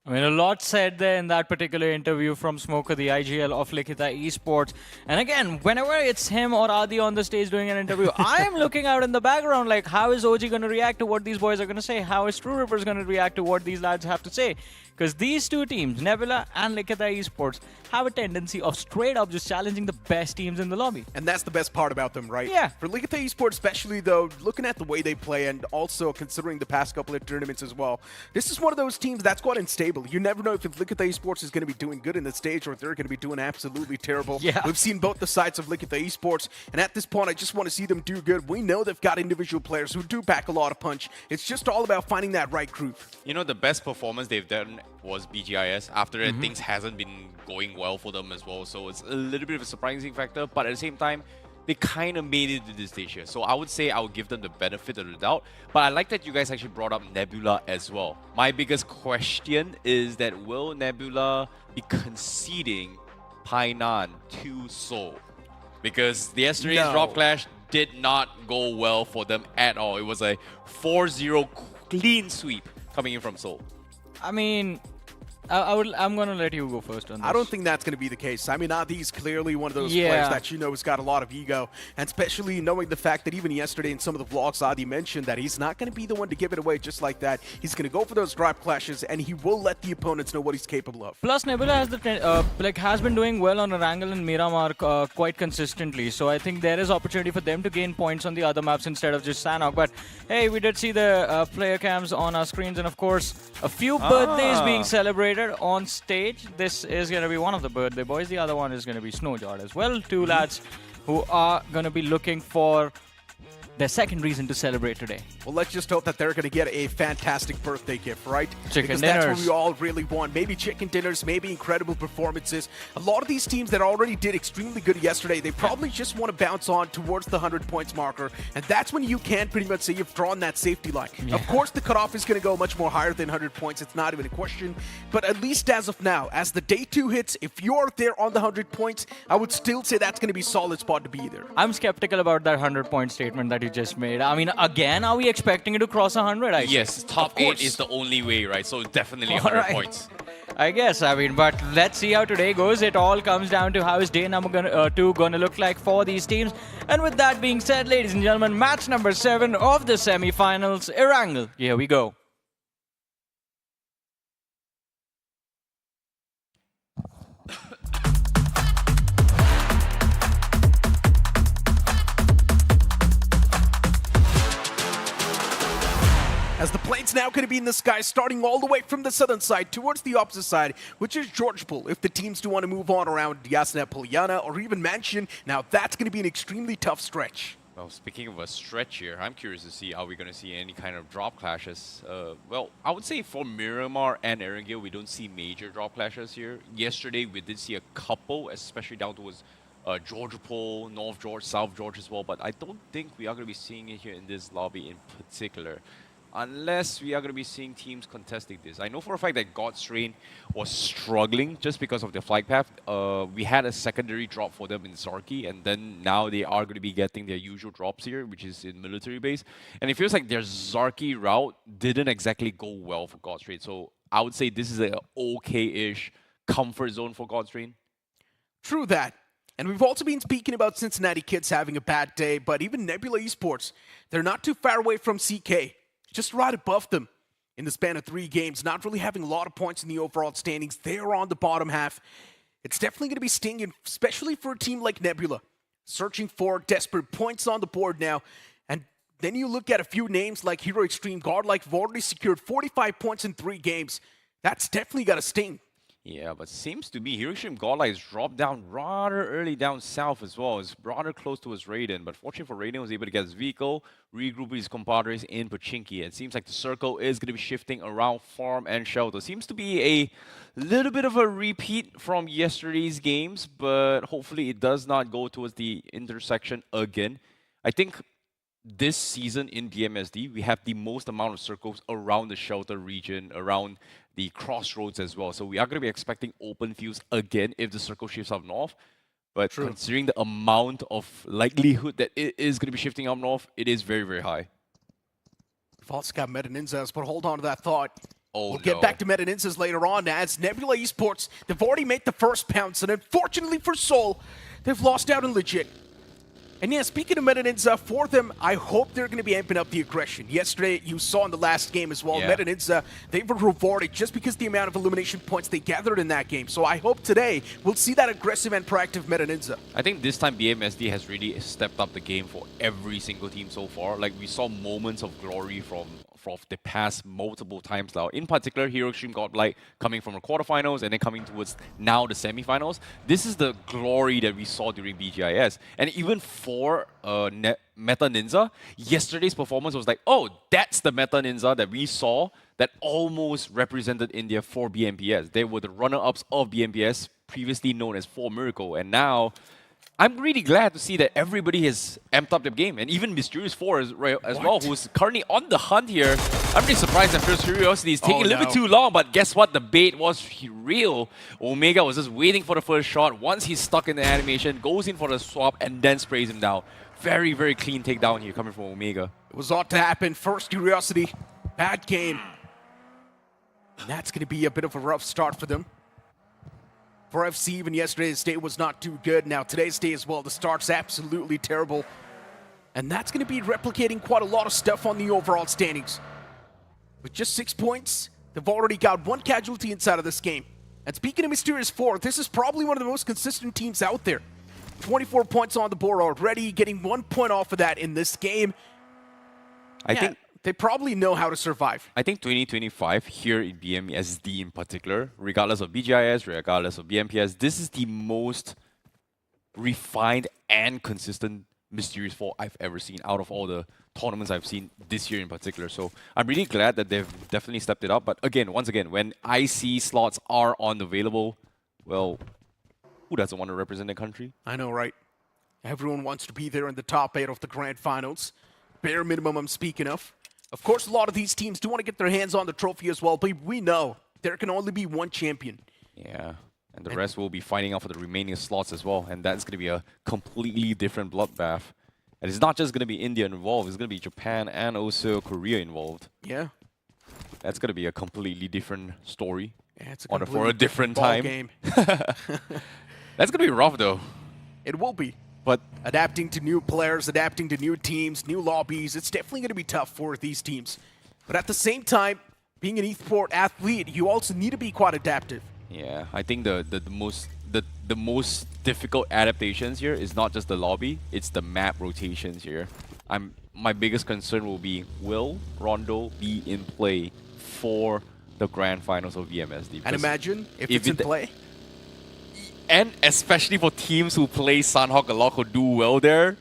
I mean, a lot said there in that particular interview from Smoker, the IGL of Likitha Esports. And again, whenever it's him or Adi on the stage doing an interview, I am looking out in the background like, how is OG going to react to what these boys are going to say? How is TrueRippers going to react to what these lads have to say? Because these two teams, Nebula and Likitha Esports, have a tendency of straight up just challenging the best teams in the lobby. And that's the best part about them, right? Yeah. For Likitha Esports especially, though, looking at the way they play and also considering the past couple of tournaments as well, this is one of those teams that's quite unstable. You never know if Likitha Esports is going to be doing good in the stage or if they're going to be doing absolutely terrible. Yeah. We've seen both the sides of Likitha Esports, and at this point, I just want to see them do good. We know they've got individual players who do pack a lot of punch. It's just all about finding that right groove. You know, the best performance they've done was BGIS. After that, things hasn't been going well for them as well. So it's a little bit of a surprising factor. But at the same time, they kind of made it to this stage here. So I would say I would give them the benefit of the doubt. But I like that you guys actually brought up Nebula as well. My biggest question is that will Nebula be conceding Painan to Seoul? Because yesterday's drop clash did not go well for them at all. It was a 4-0 clean sweep coming in from Seoul. I mean, I'm going to let you go first on this. I don't think that's going to be the case. I mean, Adi's clearly one of those Yeah. players that you know has got a lot of ego, and especially knowing the fact that even yesterday in some of the vlogs, Adi mentioned that he's not going to be the one to give it away just like that. He's going to go for those drop clashes, and he will let the opponents know what he's capable of. Plus, Nebula has has been doing well on Orangle and Miramar quite consistently. So I think there is opportunity for them to gain points on the other maps instead of just Sanhok. But hey, we did see the player cams on our screens, and of course, a few birthdays being celebrated on stage. This is going to be one of the birthday boys. The other one is going to be Snowjord as well. 2 lads who are going to be looking for their second reason to celebrate today. Well, let's just hope that they're going to get a fantastic birthday gift, right? Chicken because dinners. That's what we all really want. Maybe chicken dinners, maybe incredible performances. A lot of these teams that already did extremely good yesterday, they probably just want to bounce on towards the 100 points marker. And that's when you can pretty much say you've drawn that safety line. Yeah. Of course, the cutoff is going to go much more higher than 100 points. It's not even a question. But at least as of now, as the day 2 hits, if you're there on the 100 points, I would still say that's going to be a solid spot to be there. I'm skeptical about that 100-point statement that you just made. I mean, again, are we expecting it to cross 100? Yes, top 8 is the only way, right? So definitely 100 Alright. points. I guess, I mean, but let's see how today goes. It all comes down to how is day number 2 going to look like for these teams. And with that being said, ladies and gentlemen, match number 7 of the semi-finals, Orangle. Here we go. As the plane's now going to be in the sky, starting all the way from the southern side towards the opposite side, which is Georgepol. If the teams do want to move on around Yasna, Polyana, or even Mansion, now that's going to be an extremely tough stretch. Well, speaking of a stretch here, I'm curious to see, are we going to see any kind of drop clashes? Well, I would say for Miramar and Erangel, we don't see major drop clashes here. Yesterday, we did see a couple, especially down towards Georgepol, North George, South George as well, but I don't think we are going to be seeing it here in this lobby in particular. unless we are going to be seeing teams contesting this. I know for a fact that Godstrain was struggling just because of their flight path. We had a secondary drop for them in Zarki, and then now they are going to be getting their usual drops here, which is in military base. And it feels like their Zarki route didn't exactly go well for Godstrain. So I would say this is an okay-ish comfort zone for Godstrain. True that. And we've also been speaking about Cincinnati kids having a bad day, but even Nebula Esports, they're not too far away from CK. Just right above them in the span of 3 games, not really having a lot of points in the overall standings. They're on the bottom half. It's definitely going to be stinging, especially for a team like Nebula, searching for desperate points on the board now. And then you look at a few names like Hero Xtreme, Godlike, have already secured 45 points in 3 games. That's definitely got to sting. Yeah, but seems to be Hiroshima Godlike has dropped down rather early down south as well. It's rather close to his Raiden, but fortunately for Raiden, was able to get his vehicle, regroup with his compadres in Pochinki. It seems like the circle is going to be shifting around farm and shelter. Seems to be a little bit of a repeat from yesterday's games, but hopefully it does not go towards the intersection again. I think this season in BMSD, we have the most amount of circles around the shelter region, around the crossroads as well. So we are going to be expecting open fields again if the circle shifts up north. But considering the amount of likelihood that it is going to be shifting up north, it is very, very high. We've also got Meta Ninjas, but hold on to that thought. We'll get back to Meta Ninjas later on as Nebula Esports, they've already made the first pounce, and unfortunately for Seoul, they've lost out in Legit. And yeah, speaking of Meta Ninja, for them, I hope they're going to be amping up the aggression. Yesterday, you saw in the last game as well, Meta Ninja, they were rewarded just because the amount of elimination points they gathered in that game. So I hope today we'll see that aggressive and proactive Meta Ninja. I think this time BMSD has really stepped up the game for every single team so far. Like, we saw moments of glory from the past multiple times now. In particular, Hero Xtreme Godlike coming from the quarterfinals and then coming towards now the semifinals. This is the glory that we saw during BGIS. And even for Meta Ninja, yesterday's performance was like, oh, that's the Meta Ninja that we saw that almost represented India for BMPS. They were the runner-ups of BMPS, previously known as 4 Miracle. And now, I'm really glad to see that everybody has amped up the game, and even Mysterious 4 as well, who's currently on the hunt here. I'm really surprised that First Curiosity is taking a little bit too long, but guess what? The bait was real. Omega was just waiting for the first shot. Once he's stuck in the animation, goes in for the swap, and then sprays him down. Very, very clean takedown here coming from Omega. It was ought to happen. First Curiosity, bad game. And that's going to be a bit of a rough start for them. For FC, even yesterday's day was not too good. Now today's day as well, the start's absolutely terrible. And that's going to be replicating quite a lot of stuff on the overall standings. With just 6 points, they've already got 1 casualty inside of this game. And speaking of Mysterious 4, this is probably one of the most consistent teams out there. 24 points on the board already, getting 1 point off of that in this game. I think they probably know how to survive. I think 2025 here in BMSD in particular, regardless of BGIS, regardless of BMPS, this is the most refined and consistent Mysterious 4 I've ever seen out of all the tournaments I've seen this year in particular. So I'm really glad that they've definitely stepped it up. But again, once again, when IC slots are unavailable, well, who doesn't want to represent their country? I know, right? Everyone wants to be there in the top 8 of the grand finals. Bare minimum I'm speaking of. Of course, a lot of these teams do want to get their hands on the trophy as well, but we know there can only be 1 champion. Yeah, and the rest will be fighting out for the remaining slots as well, and that's going to be a completely different bloodbath. And it's not just going to be India involved, it's going to be Japan and also Korea involved. Yeah. That's going to be a completely different story. Yeah, it's for a different time. Game. That's going to be rough, though. It will be. But adapting to new players, adapting to new teams, new lobbies, it's definitely going to be tough for these teams. But at the same time, being an eSport athlete, you also need to be quite adaptive. Yeah, I think the most difficult adaptations here is not just the lobby, it's the map rotations here. My biggest concern will be, will Rondo be in play for the grand finals of BMSD? And imagine if it's in play. And especially for teams who play Sunhawk a lot, who do well there,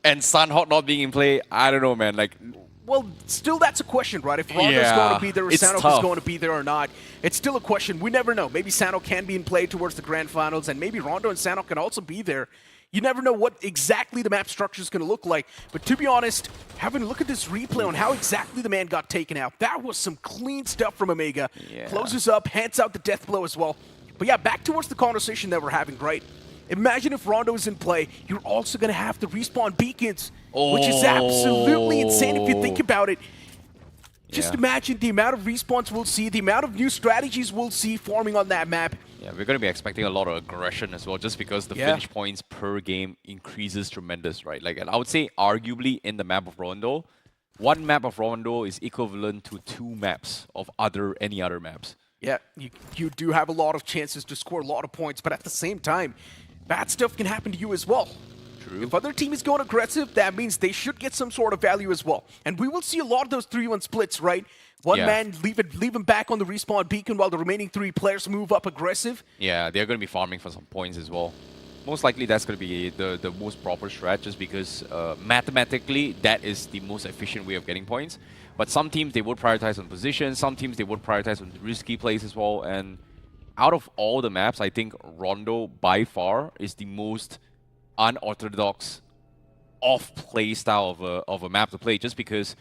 and Sunhawk not being in play, I don't know, man. Like, well, still that's a question, right? If Rondo's going to be there or Sunhawk is going to be there or not, it's still a question. We never know. Maybe Sunhawk can be in play towards the grand finals, and maybe Rondo and Sunhawk can also be there You never know what exactly the map structure is going to look like. But to be honest, having a look at this replay on how exactly the man got taken out, that was some clean stuff from Omega. Yeah. Closes up, hands out the death blow as well. But yeah, back towards the conversation that we're having, right? Imagine if Rondo is in play, you're also going to have to respawn beacons, which is absolutely insane if you think about it. Just imagine the amount of respawns we'll see, the amount of new strategies we'll see forming on that map. Yeah, we're going to be expecting a lot of aggression as well, just because the finish points per game increases tremendous, right? Like, and I would say arguably in the map of Rondo, one map of Rondo is equivalent to 2 maps of any other maps. Yeah, you do have a lot of chances to score a lot of points, but at the same time, bad stuff can happen to you as well. True. If other team is going aggressive, that means they should get some sort of value as well. And we will see a lot of those 3-1 splits, right? One man leave him back on the respawn beacon while the remaining 3 players move up aggressive. Yeah, they're going to be farming for some points as well. Most likely that's going to be the most proper strat, just because mathematically that is the most efficient way of getting points. But some teams, they would prioritize on position. Some teams, they would prioritize on risky plays as well. And out of all the maps, I think Rondo by far is the most unorthodox off-play style of a map to play, just because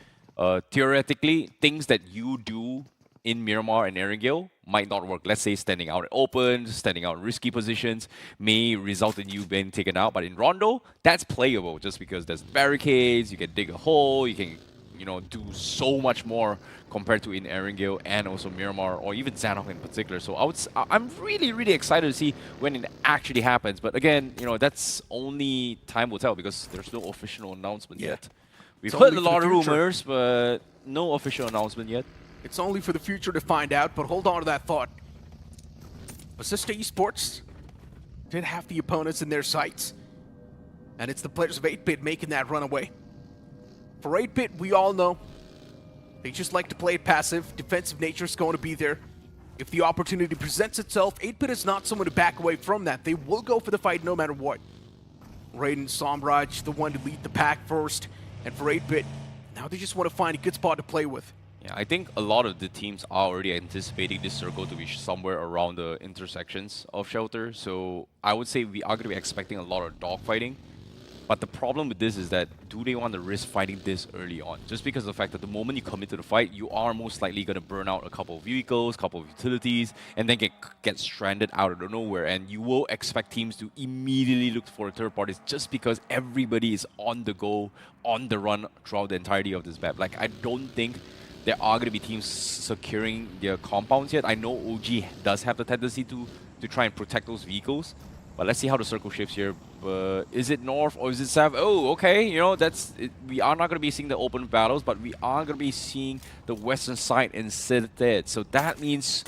theoretically things that you do in Miramar and Erangel might not work. Let's say standing out in open, standing out in risky positions may result in you being taken out, but in Rondo, that's playable just because there's barricades, you can dig a hole, you can do so much more compared to in Erangel and also Miramar, or even Xanok in particular. So I'm really, really excited to see when it actually happens. But again, that's only time will tell, because there's no official announcement yet. We've heard a lot of rumors, but no official announcement yet. It's only for the future to find out, but hold on to that thought. Vasista Esports did have the opponents in their sights, and it's the players of 8-Bit making that run away. For 8-Bit, we all know they just like to play it passive. Defensive nature is going to be there. If the opportunity presents itself, 8-Bit is not someone to back away from that. They will go for the fight no matter what. Raiden, Somraj, the one to lead the pack first. And for 8-Bit, now they just want to find a good spot to play with. Yeah, I think a lot of the teams are already anticipating this circle to be somewhere around the intersections of Shelter. So I would say we are going to be expecting a lot of dogfighting. But the problem with this is that, do they want to risk fighting this early on? Just because of the fact that the moment you commit to the fight, you are most likely going to burn out a couple of vehicles, a couple of utilities, and then get stranded out of nowhere. And you will expect teams to immediately look for third parties just because everybody is on the go, on the run throughout the entirety of this map. Like, I don't think there are going to be teams securing their compounds yet. I know OG does have the tendency to try and protect those vehicles. But let's see how the circle shifts here. Is it north or is it south? Oh, okay. We are not going to be seeing the open battles, but we are going to be seeing the western side instead. So that means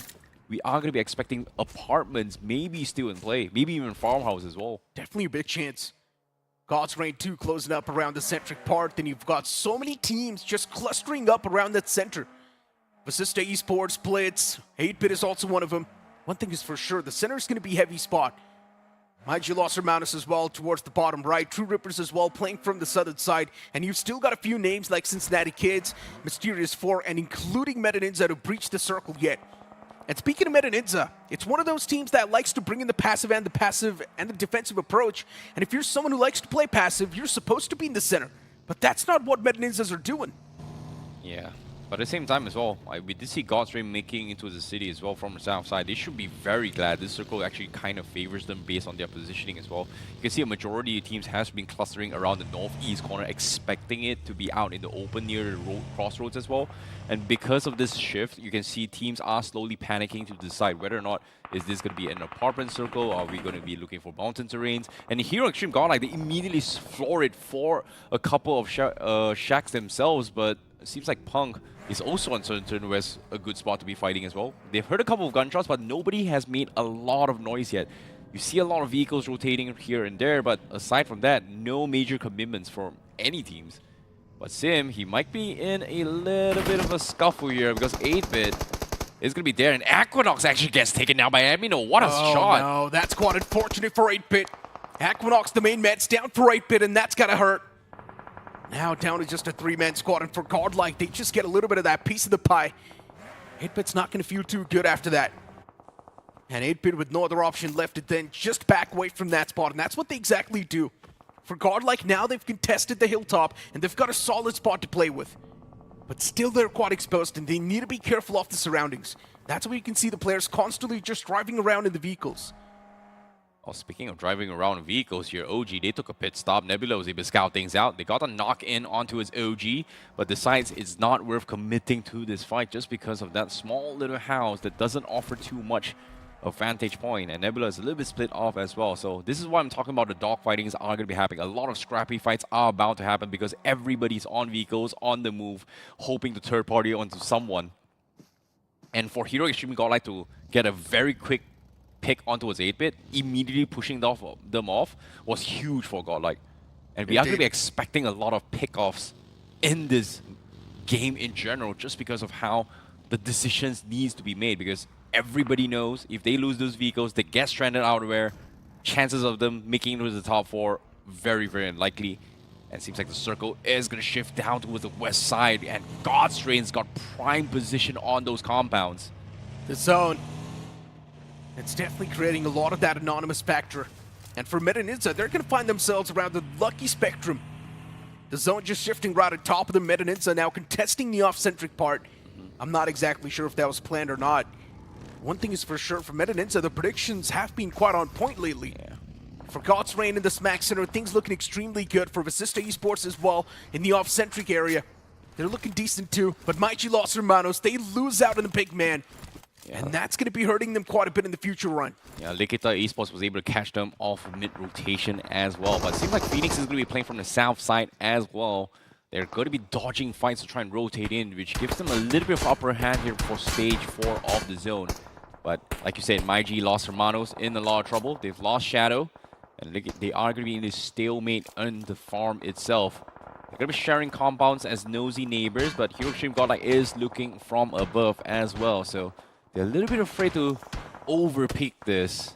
we are going to be expecting apartments maybe still in play. Maybe even farmhouse as well. Definitely a big chance. God's Reign 2 closing up around the centric part. Then you've got so many teams just clustering up around that center. Vasista Esports, Blitz, 8-Bit is also one of them. One thing is for sure, the center is going to be heavy spot. Mind you, Los Hermanos as well towards the bottom right. TrueRippers as well playing from the southern side. And you've still got a few names like Cincinnati Kids, Mysterious 4, and including NINZA to breach the circle yet. And speaking of NINZA, it's one of those teams that likes to bring in the passive and the defensive approach. And if you're someone who likes to play passive, you're supposed to be in the center. But that's not what NINZAs are doing. Yeah. But at the same time as well, we did see Xtreme making into the city as well from the south side. They should be very glad this circle actually kind of favors them based on their positioning as well. You can see a majority of teams has been clustering around the northeast corner, expecting it to be out in the open near the crossroads as well. And because of this shift, you can see teams are slowly panicking to decide whether or not is this going to be an apartment circle, or are we going to be looking for mountain terrains. And here on Xtreme Godlike, they immediately floor it for a couple of shacks themselves, but it seems like Punk is also uncertain where's a good spot to be fighting as well. They've heard a couple of gunshots, but nobody has made a lot of noise yet. You see a lot of vehicles rotating here and there, but aside from that, no major commitments from any teams. But Sim, he might be in a little bit of a scuffle here because 8-Bit is going to be there, and Equinox actually gets taken down by Amino. What a shot! No, that's quite unfortunate for 8-Bit. Equinox, the main man's down for 8-Bit, and that's gotta hurt. Now down to just a 3-man squad, and for Godlike, they just get a little bit of that piece of the pie. 8-Bit's not going to feel too good after that. And 8-Bit with no other option left to then just back away from that spot, and that's what they exactly do. For Godlike now, they've contested the hilltop, and they've got a solid spot to play with. But still they're quite exposed, and they need to be careful of the surroundings. That's where you can see the players constantly just driving around in the vehicles. Oh, speaking of driving around vehicles here, OG, they took a pit stop. Nebula was able to scout things out. They got a knock in onto his OG, but decides it's not worth committing to this fight just because of that small little house that doesn't offer too much of vantage point. And Nebula is a little bit split off as well. So this is why I'm talking about the dogfightings are going to be happening. A lot of scrappy fights are about to happen because everybody's on vehicles, on the move, hoping to third party onto someone. And for Hero Xtreme Godlike to get a very quick pick onto his 8-Bit, immediately pushing them off was huge for Godlike. And we are going to be expecting a lot of pickoffs in this game in general just because of how the decisions needs to be made, because everybody knows if they lose those vehicles, they get stranded out of there, chances of them making it to the top 4 very, very unlikely. And it seems like the circle is going to shift down towards the west side, and Godstrain's got prime position on those compounds. The zone. It's definitely creating a lot of that anonymous factor. And for NINZA, they're going to find themselves around the lucky spectrum. The zone just shifting right on top of the NINZA, now contesting the off-centric part. I'm not exactly sure if that was planned or not. One thing is for sure, for NINZA, the predictions have been quite on point lately. Yeah. For God's Reign in the Smack Center, things looking extremely good. For Vasista Esports as well, in the off-centric area, they're looking decent too. But Los Hermanos, they lose out on the big man. Yeah. And that's going to be hurting them quite a bit in the future run. Yeah, Likitha Esports was able to catch them off mid-rotation as well. But it seems like Phoenix is going to be playing from the south side as well. They're going to be dodging fights to try and rotate in, which gives them a little bit of upper hand here for stage 4 of the zone. But like you said, Los Hermanos in a lot of trouble. They've lost Shadow, and they are going to be in this stalemate on the farm itself. They're going to be sharing compounds as nosy neighbors, but Hero Xtreme Godlike is looking from above as well. So they're a little bit afraid to overpeak this.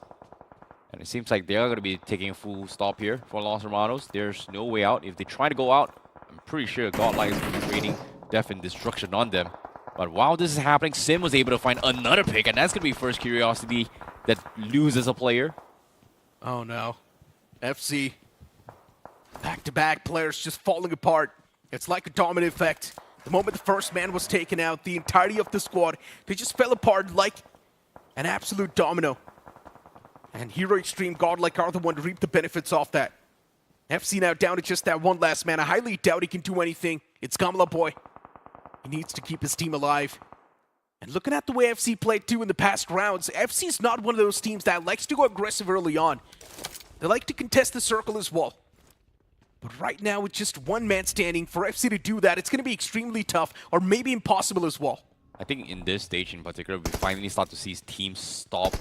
And it seems like they are going to be taking a full stop here for Los Hermanos. There's no way out. If they try to go out, I'm pretty sure Godlike is going to be raining death and destruction on them. But while this is happening, Sim was able to find another pick, and that's going to be first Curiosity that loses a player. Oh no. FC. Back-to-back players just falling apart. It's like a domino effect. The moment the first man was taken out, the entirety of the squad, they just fell apart like an absolute domino. And Hero Xtreme Godlike are the one to reap the benefits off that. FC now down to just that one last man. I highly doubt he can do anything. It's Gamla Boy. He needs to keep his team alive. And looking at the way FC played too in the past rounds, FC is not one of those teams that likes to go aggressive early on. They like to contest the circle as well. But right now, with just one man standing, for FC to do that, it's going to be extremely tough, or maybe impossible as well. I think in this stage in particular, we finally start to see teams stop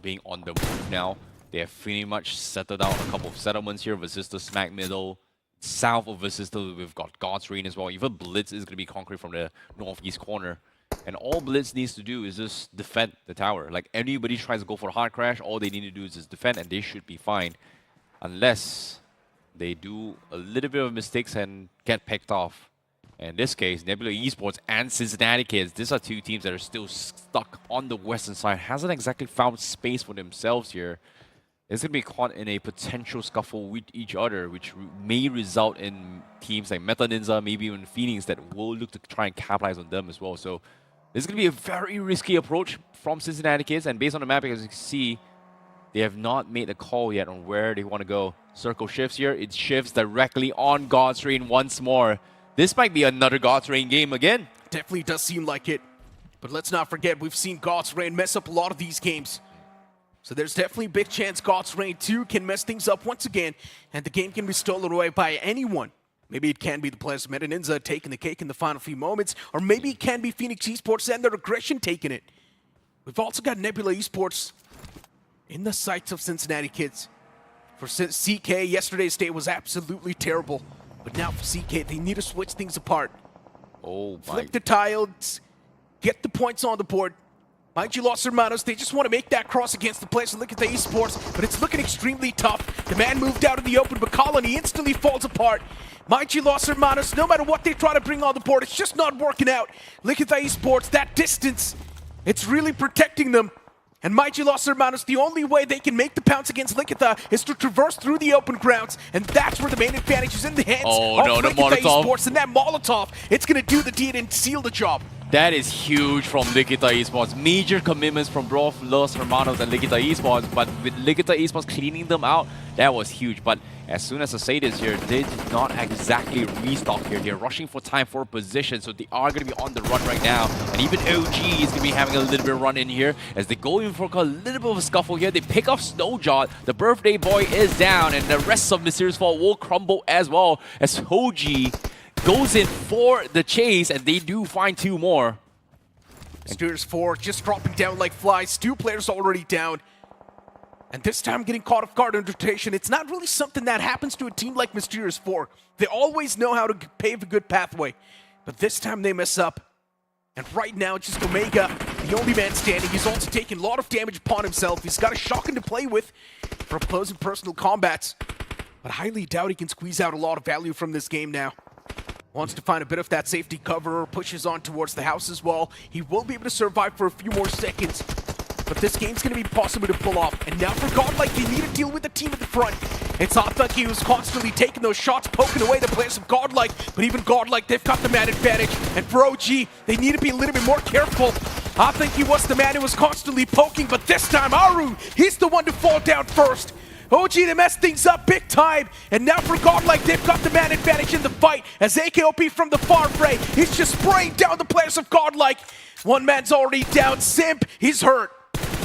being on the move now. They have pretty much settled down a couple of settlements here. Vasista smack middle. South of Vasista, we've got God's Reign as well. Even Blitz is going to be conquered from the northeast corner. And all Blitz needs to do is just defend the tower. Like, anybody tries to go for a hard crash, all they need to do is just defend, and they should be fine. Unless they do a little bit of mistakes and get picked off. In this case, Nebula Esports and Cincinnati Kids, these are two teams that are still stuck on the western side. Hasn't exactly found space for themselves here. It's going to be caught in a potential scuffle with each other, which may result in teams like NINZA, maybe even Phoenix, that will look to try and capitalize on them as well. So this is going to be a very risky approach from Cincinnati Kids, and based on the map, as you can see, they have not made a call yet on where they want to go. Circle shifts here. It shifts directly on God's Reign once more. This might be another God's Reign game again. Definitely does seem like it. But let's not forget, we've seen God's Reign mess up a lot of these games. So there's definitely a big chance God's Reign 2 can mess things up once again, and the game can be stolen away by anyone. Maybe it can be the players of NINZA taking the cake in the final few moments, or maybe it can be Infinix Esports and their aggression taking it. We've also got Nebula Esports in the sights of Cincinnati Kids. For CK, yesterday's day was absolutely terrible. But now for CK, they need to switch things apart. Oh my. Flip the tiles, get the points on the board. Mind you, Los Hermanos, they just want to make that cross against the players and look at the esports, but it's looking extremely tough. The man moved out in the open, but Colony instantly falls apart. Mind you, Los Hermanos, no matter what they try to bring on the board, it's just not working out. Likitha Esports, that distance, it's really protecting them. And mind you, Los Hermanos, the only way they can make the pounce against Likitha is to traverse through the open grounds, and that's where the main advantage is in the hands of Likitha Esports. And that Molotov, it's going to do the deed and seal the job. That is huge from Likitha Esports. Major commitments from both Los Hermanos and Likitha Esports, but with Likitha Esports cleaning them out, that was huge. But as soon as I say this here, they did not exactly restock here. They're rushing for time for position, so they are going to be on the run right now. And even OG is going to be having a little bit of run in here as they go in for a little bit of a scuffle here. They pick up Snowjaw. The birthday boy is down, and the rest of Mysterious Fall will crumble as well as OG goes in for the chase, and they do find two more. Mysterious 4 just dropping down like flies. 2 players already down. And this time getting caught off guard under rotation. It's not really something that happens to a team like Mysterious 4. They always know how to pave a good pathway. But this time they mess up. And right now, just Omega, the only man standing. He's also taking a lot of damage upon himself. He's got a shotgun to play with for opposing personal combats. But I highly doubt he can squeeze out a lot of value from this game now. Wants to find a bit of that safety cover, pushes on towards the house as well. He will be able to survive for a few more seconds. But this game's going to be possible to pull off. And now for Godlike, they need to deal with the team at the front. It's Autobotz who's constantly taking those shots, poking away the players of Godlike. But even Godlike, they've got the man advantage. And for OG, they need to be a little bit more careful. Autobotz was the man who was constantly poking, but this time Aru, he's the one to fall down first. OG, they messed things up big time. And now for Godlike, they've got the man advantage in the fight. As AKOP from the far fray, he's just spraying down the players of Godlike. One man's already down. Simp, he's hurt.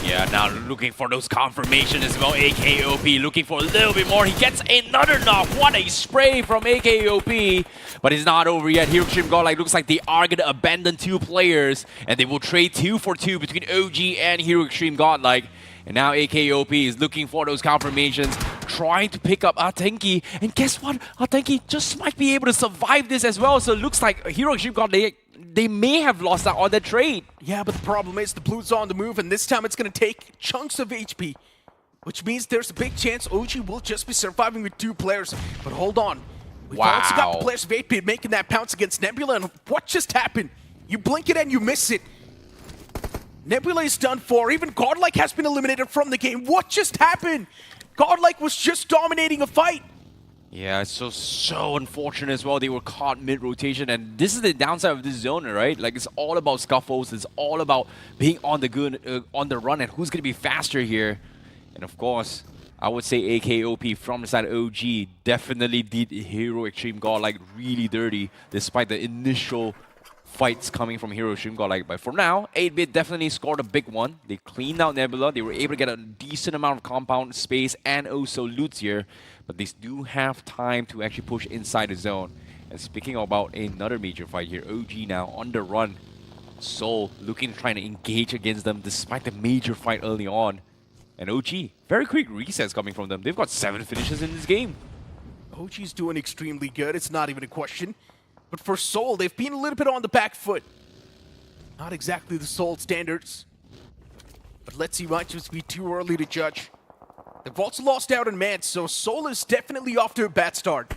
Yeah, now looking for those confirmations as well. AKOP looking for a little bit more. He gets another knock. What a spray from AKOP. But it's not over yet. Here, Xtreme Godlike looks like they are going to abandon 2 players. And they will trade 2 for 2 between OG and Hero Xtreme Godlike. And now AKOP is looking for those confirmations, trying to pick up Atenki. And guess what? Atenki just might be able to survive this as well. So it looks like Hero Xtreme Godlike, they may have lost out on that trade. Yeah, but the problem is the Blues are on the move, and this time it's going to take chunks of HP. Which means there's a big chance OG will just be surviving with 2 players. But hold on. We've also got the players of 8-Bit making that pounce against Nebula, and what just happened? You blink it and you miss it. Nebula is done for. Even Godlike has been eliminated from the game. What just happened? Godlike was just dominating a fight. Yeah, it's so unfortunate as well. They were caught mid-rotation, and this is the downside of this zone, right? Like, it's all about scuffles. It's all about being on the run, and who's going to be faster here. And of course, I would say AKOP from the side of OG definitely did Hero Xtreme Godlike really dirty, despite the initial fights coming from Hero Xtreme Godlike. But for now, 8-Bit definitely scored a big one. They cleaned out Nebula. They were able to get a decent amount of compound space and also loot here. But they do have time to actually push inside the zone. And speaking about another major fight here, OG now on the run. Soul looking to try to engage against them despite the major fight early on. And OG, very quick resets coming from them. They've got 7 finishes in this game. OG's doing extremely good. It's not even a question. But for Soul, they've been a little bit on the back foot. Not exactly the Soul standards. But let's see, might just be too early to judge. They've also lost out on man, so Soul is definitely off to a bad start.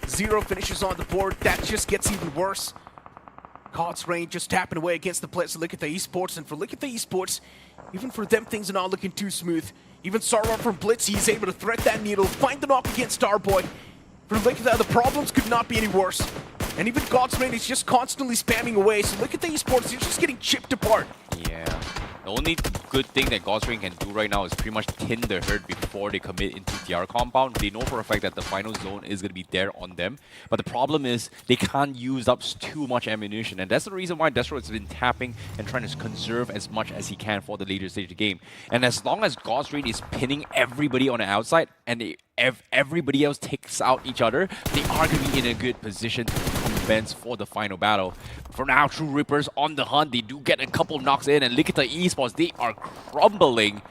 0 finishes on the board. That just gets even worse. God's Reign just tapping away against the players of Likitha Esports. And for Likitha Esports, even for them, things are not looking too smooth. Even Sarwar from Blitz, he's able to thread that needle, find the knock against Starboy. For Likitha, the problems could not be any worse. And even God's Reign is just constantly spamming away, so Likitha Esports, they're just getting chipped apart. Yeah. The only good thing that God's Reign can do right now is pretty much thin the herd before they commit into DR compound. They know for a fact that the final zone is going to be there on them. But the problem is they can't use up too much ammunition. And that's the reason why Destro has been tapping and trying to conserve as much as he can for the later stage of the game. And as long as God's Reign is pinning everybody on the outside and everybody else takes out each other, they are going to be in a good position to advance for the final battle. For now, TrueRippers on the hunt. They do get a couple knocks in, and Likitha Esports, they are crumbling.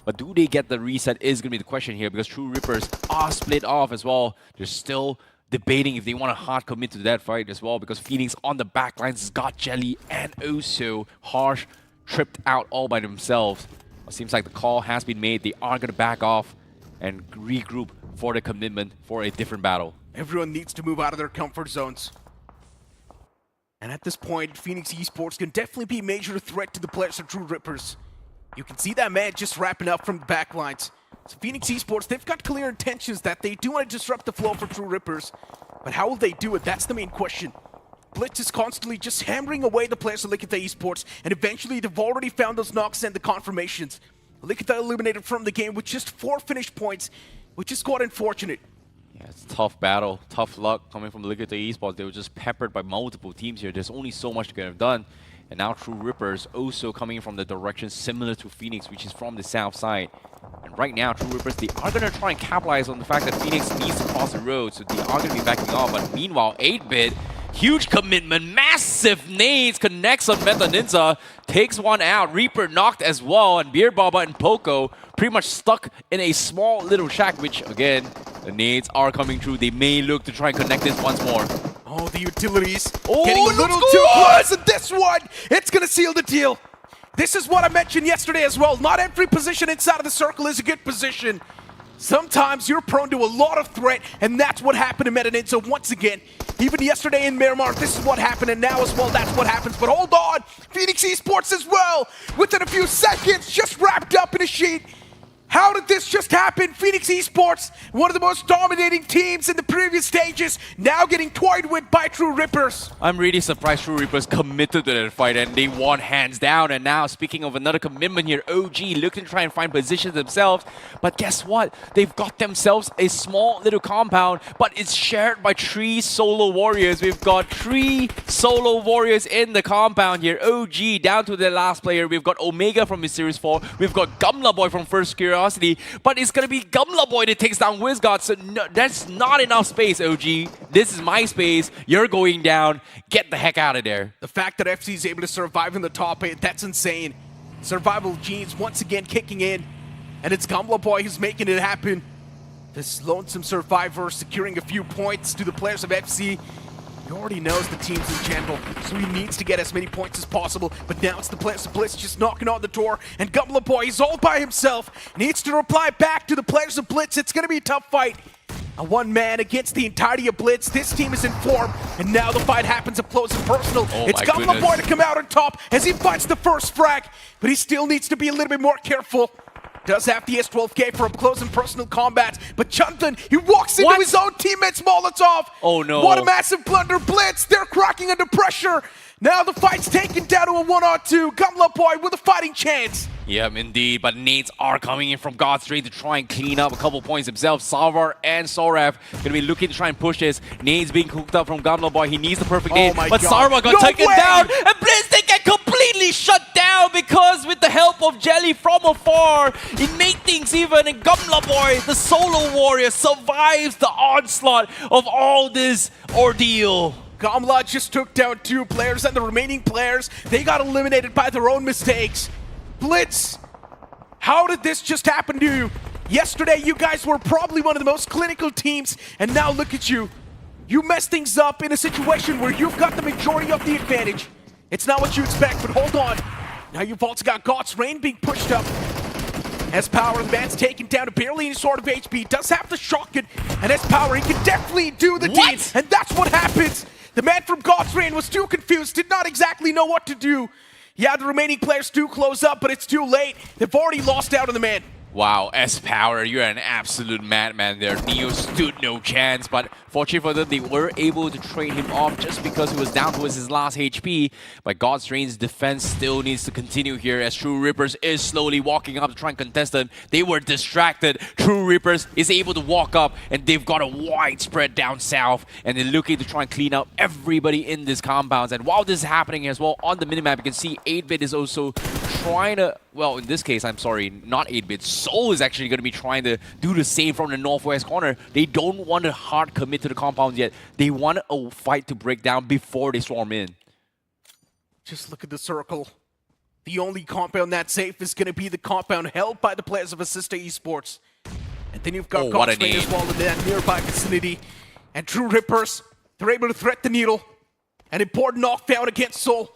But do they get the reset is going to be the question here, because TrueRippers are split off as well. They're still debating if they want to hard commit to that fight as well, because Phoenix on the backlines has got Jelly and also Harsh tripped out all by themselves. It seems like the call has been made. They are going to back off and regroup for the commitment for a different battle. Everyone needs to move out of their comfort zones. And at this point, Infinix Esports can definitely be a major threat to the players of TrueRippers. You can see that man just wrapping up from the back lines. So Infinix Esports, they've got clear intentions that they do want to disrupt the flow for TrueRippers. But how will they do it? That's the main question. Blitz is constantly just hammering away the players of Likitha Esports, and eventually they've already found those knocks and the confirmations. Likitha eliminated from the game with just 4 finished points, which is quite unfortunate. Yeah, it's a tough battle, tough luck coming from Likitha Esports. They were just peppered by multiple teams here. There's only so much to get them done. And now TrueRippers also coming from the direction similar to Phoenix, which is from the south side. And right now, TrueRippers, they are going to try and capitalize on the fact that Phoenix needs to cross the road, so they are going to be backing off. But meanwhile, 8-Bit, huge commitment, massive nades, connects on NINZA, takes one out. Reaper knocked as well, and Beer Baba and Poco pretty much stuck in a small little shack, which again, the nades are coming through. They may look to try and connect this once more. Oh, the utilities getting a little too close, and this one, it's going to seal the deal. This is what I mentioned yesterday as well. Not every position inside of the circle is a good position. Sometimes you're prone to a lot of threat, and that's what happened to NINZA once again. Even yesterday in Miramar, this is what happened, and now as well, that's what happens. But hold on, Infinix Esports as well, within a few seconds, just wrapped up in a sheet. How did this just happen? Infinix Esports, one of the most dominating teams in the previous stages, now getting toyed with by TrueRippers. I'm really surprised TrueRippers committed to that fight and they won hands down. And now, speaking of another commitment here, OG looking to try and find positions themselves. But guess what? They've got themselves a small little compound, but it's shared by 3 solo warriors. We've got 3 solo warriors in the compound here. OG down to the last player. We've got Omega from Mysterious 4. We've got Gamla Boy from First Curiosity. But it's going to be Gamla Boy that takes down WizGod, so no, that's not enough space, OG. This is my space. You're going down. Get the heck out of there. The fact that FC is able to survive in the top 8, that's insane. Survival genes once again kicking in, and it's Gamla Boy who's making it happen. This lonesome survivor securing a few points to the players of FC. He already knows the teams in general, so he needs to get as many points as possible. But now it's the players of Blitz just knocking on the door, and Gamla Boy is all by himself. Needs to reply back to the players of Blitz. It's going to be a tough fight. A one man against the entirety of Blitz. This team is in form, and now the fight happens up close and personal. It's Gamla Boy to come out on top as he fights the first frag, but he still needs to be a little bit more careful. Does have the S12K for up close and personal combat, but Chuntan, he walks into his own teammate's Molotov. Oh no. What a massive blunder. Blitz, they're cracking under pressure. Now the fight's taken down to a 1-on-2. Gamla Boy with a fighting chance. Yep, indeed, but nades are coming in from Godstraight to try and clean up a couple points himself. Salvar and Soraf going to be looking to try and push this. Nades being cooked up from Gamla Boy. He needs the perfect nade, but Sarva got taken down, and Blitz, they get completely shut down because with the help of Jelly from afar, it made things even, and Gamla Boy, the solo warrior, survives the onslaught of all this ordeal. Gamla just took down 2 players, and the remaining players, they got eliminated by their own mistakes. Blitz, how did this just happen to you? Yesterday, you guys were probably one of the most clinical teams, and now look at you. You messed things up in a situation where you've got the majority of the advantage. It's not what you expect, but hold on. Now you've also got God's Reign being pushed up. S-Power, the man's taken down to barely any sort of HP. Does have the shotgun, and S-Power, he can definitely do the deed, and that's what happens. The man from God's Reign was too confused, did not exactly know what to do. Yeah, the remaining players do close up, but it's too late. They've already lost out on the man. Wow, S-Power, you're an absolute madman there. Neo stood no chance, but fortunately for them, they were able to trade him off just because he was down towards his last HP. But God's Reign's defense still needs to continue here as TrueRippers is slowly walking up to try and contest them. They were distracted. TrueRippers is able to walk up, and they've got a wide spread down south, and they're looking to try and clean up everybody in this compounds. And while this is happening as well, on the minimap, you can see 8-Bit is also trying to, well, in this case, I'm sorry, not 8-Bit. Soul is actually going to be trying to do the same from the northwest corner. They don't want to hard commit to the compound yet. They want a fight to break down before they swarm in. Just look at the circle. The only compound that's safe is going to be the compound held by the players of Vasista Esports. And then you've got God's Reign as well in that nearby vicinity. And TrueRippers, they're able to thread the needle. An important knockdown against Soul.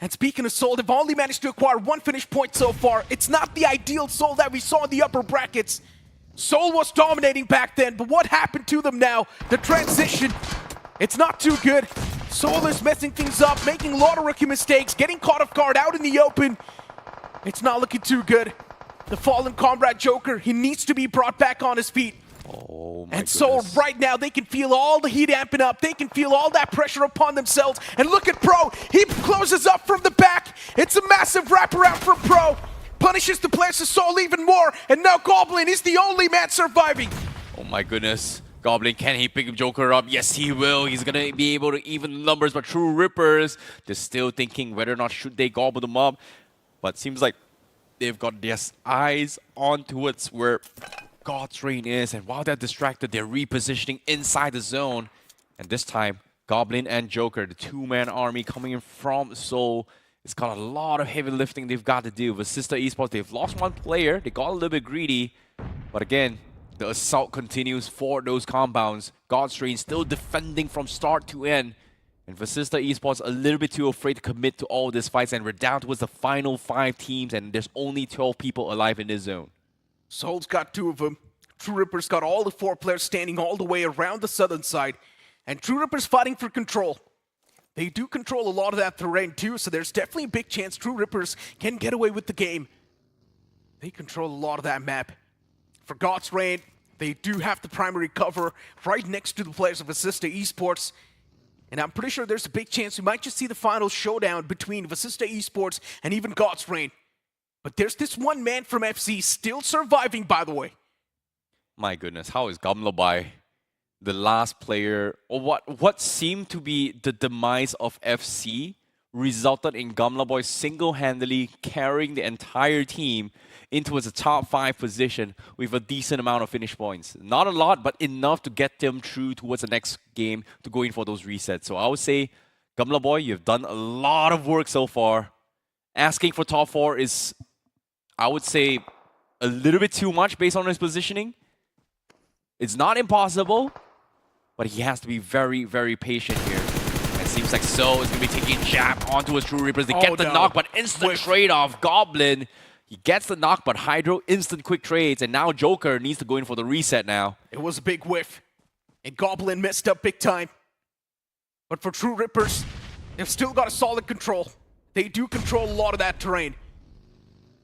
And speaking of Soul, they've only managed to acquire 1 finished point so far. It's not the ideal Soul that we saw in the upper brackets. Soul was dominating back then, but what happened to them now? The transition, it's not too good. Soul is messing things up, making a lot of rookie mistakes, getting caught off guard out in the open. It's not looking too good. The fallen comrade Joker, he needs to be brought back on his feet. Oh my And so goodness. right now they can feel all the heat amping up. They can feel all that pressure upon themselves. And look at Pro. He closes up from the back. It's a massive wraparound for Pro. Punishes the players of Soul even more. And now Goblin is the only man surviving. Oh my goodness. Goblin, can he pick Joker up? Yes, he will. He's going to be able to even numbers, but TrueRippers, they're still thinking whether or not should they gobble them up. But seems like they've got their eyes on towards where God's Reign is. And while they're distracted, they're repositioning inside the zone. And this time, Goblin and Joker, the two-man army coming in from Seoul, it's got a lot of heavy lifting they've got to do. Vasista Esports, they've lost one player. They got a little bit greedy. But again, the assault continues for those compounds. God's Reign still defending from start to end. And Vasista Esports a little bit too afraid to commit to all these fights. And we're down towards the final 5 teams. And there's only 12 people alive in this zone. Soul's got 2 of them. TrueRippers got all the 4 players standing all the way around the southern side. And TrueRippers fighting for control. They do control a lot of that terrain too, so there's definitely a big chance TrueRippers can get away with the game. They control a lot of that map. For God's Reign, they do have the primary cover right next to the players of Vasista Esports. And I'm pretty sure there's a big chance we might just see the final showdown between Vasista Esports and even God's Reign. But there's this one man from FC still surviving, by the way. My goodness, how is Gamlabai, the last player, or what seemed to be the demise of FC, resulted in Gamlaboy single-handedly carrying the entire team into a top 5 position with a decent amount of finish points. Not a lot, but enough to get them through towards the next game to go in for those resets. So I would say, Gamlaboy, you've done a lot of work so far. Asking for top 4 is, I would say, a little bit too much based on his positioning. It's not impossible, but he has to be very, very patient here. It seems like So is going to be taking a jab onto his TrueRippers. They get the knock, but instant trade-off. Goblin, he gets the knock, but Hydro, instant quick trades. And now Joker needs to go in for the reset now. It was a big whiff. And Goblin messed up big time. But for TrueRippers, they've still got a solid control. They do control a lot of that terrain.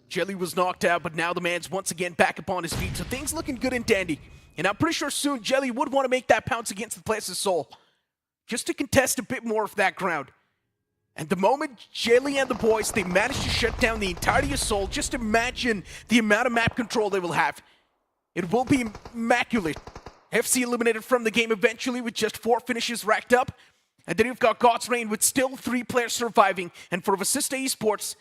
Jelly was knocked out, but now the man's once again back upon his feet. So things looking good and dandy. And I'm pretty sure soon Jelly would want to make that pounce against the players of Soul, just to contest a bit more of that ground. And the moment Jelly and the boys, they manage to shut down the entirety of Soul, just imagine the amount of map control they will have. It will be immaculate. FC eliminated from the game eventually with just 4 finishes racked up. And then you've got God's Reign with still 3 players surviving. And for Vasista Esports,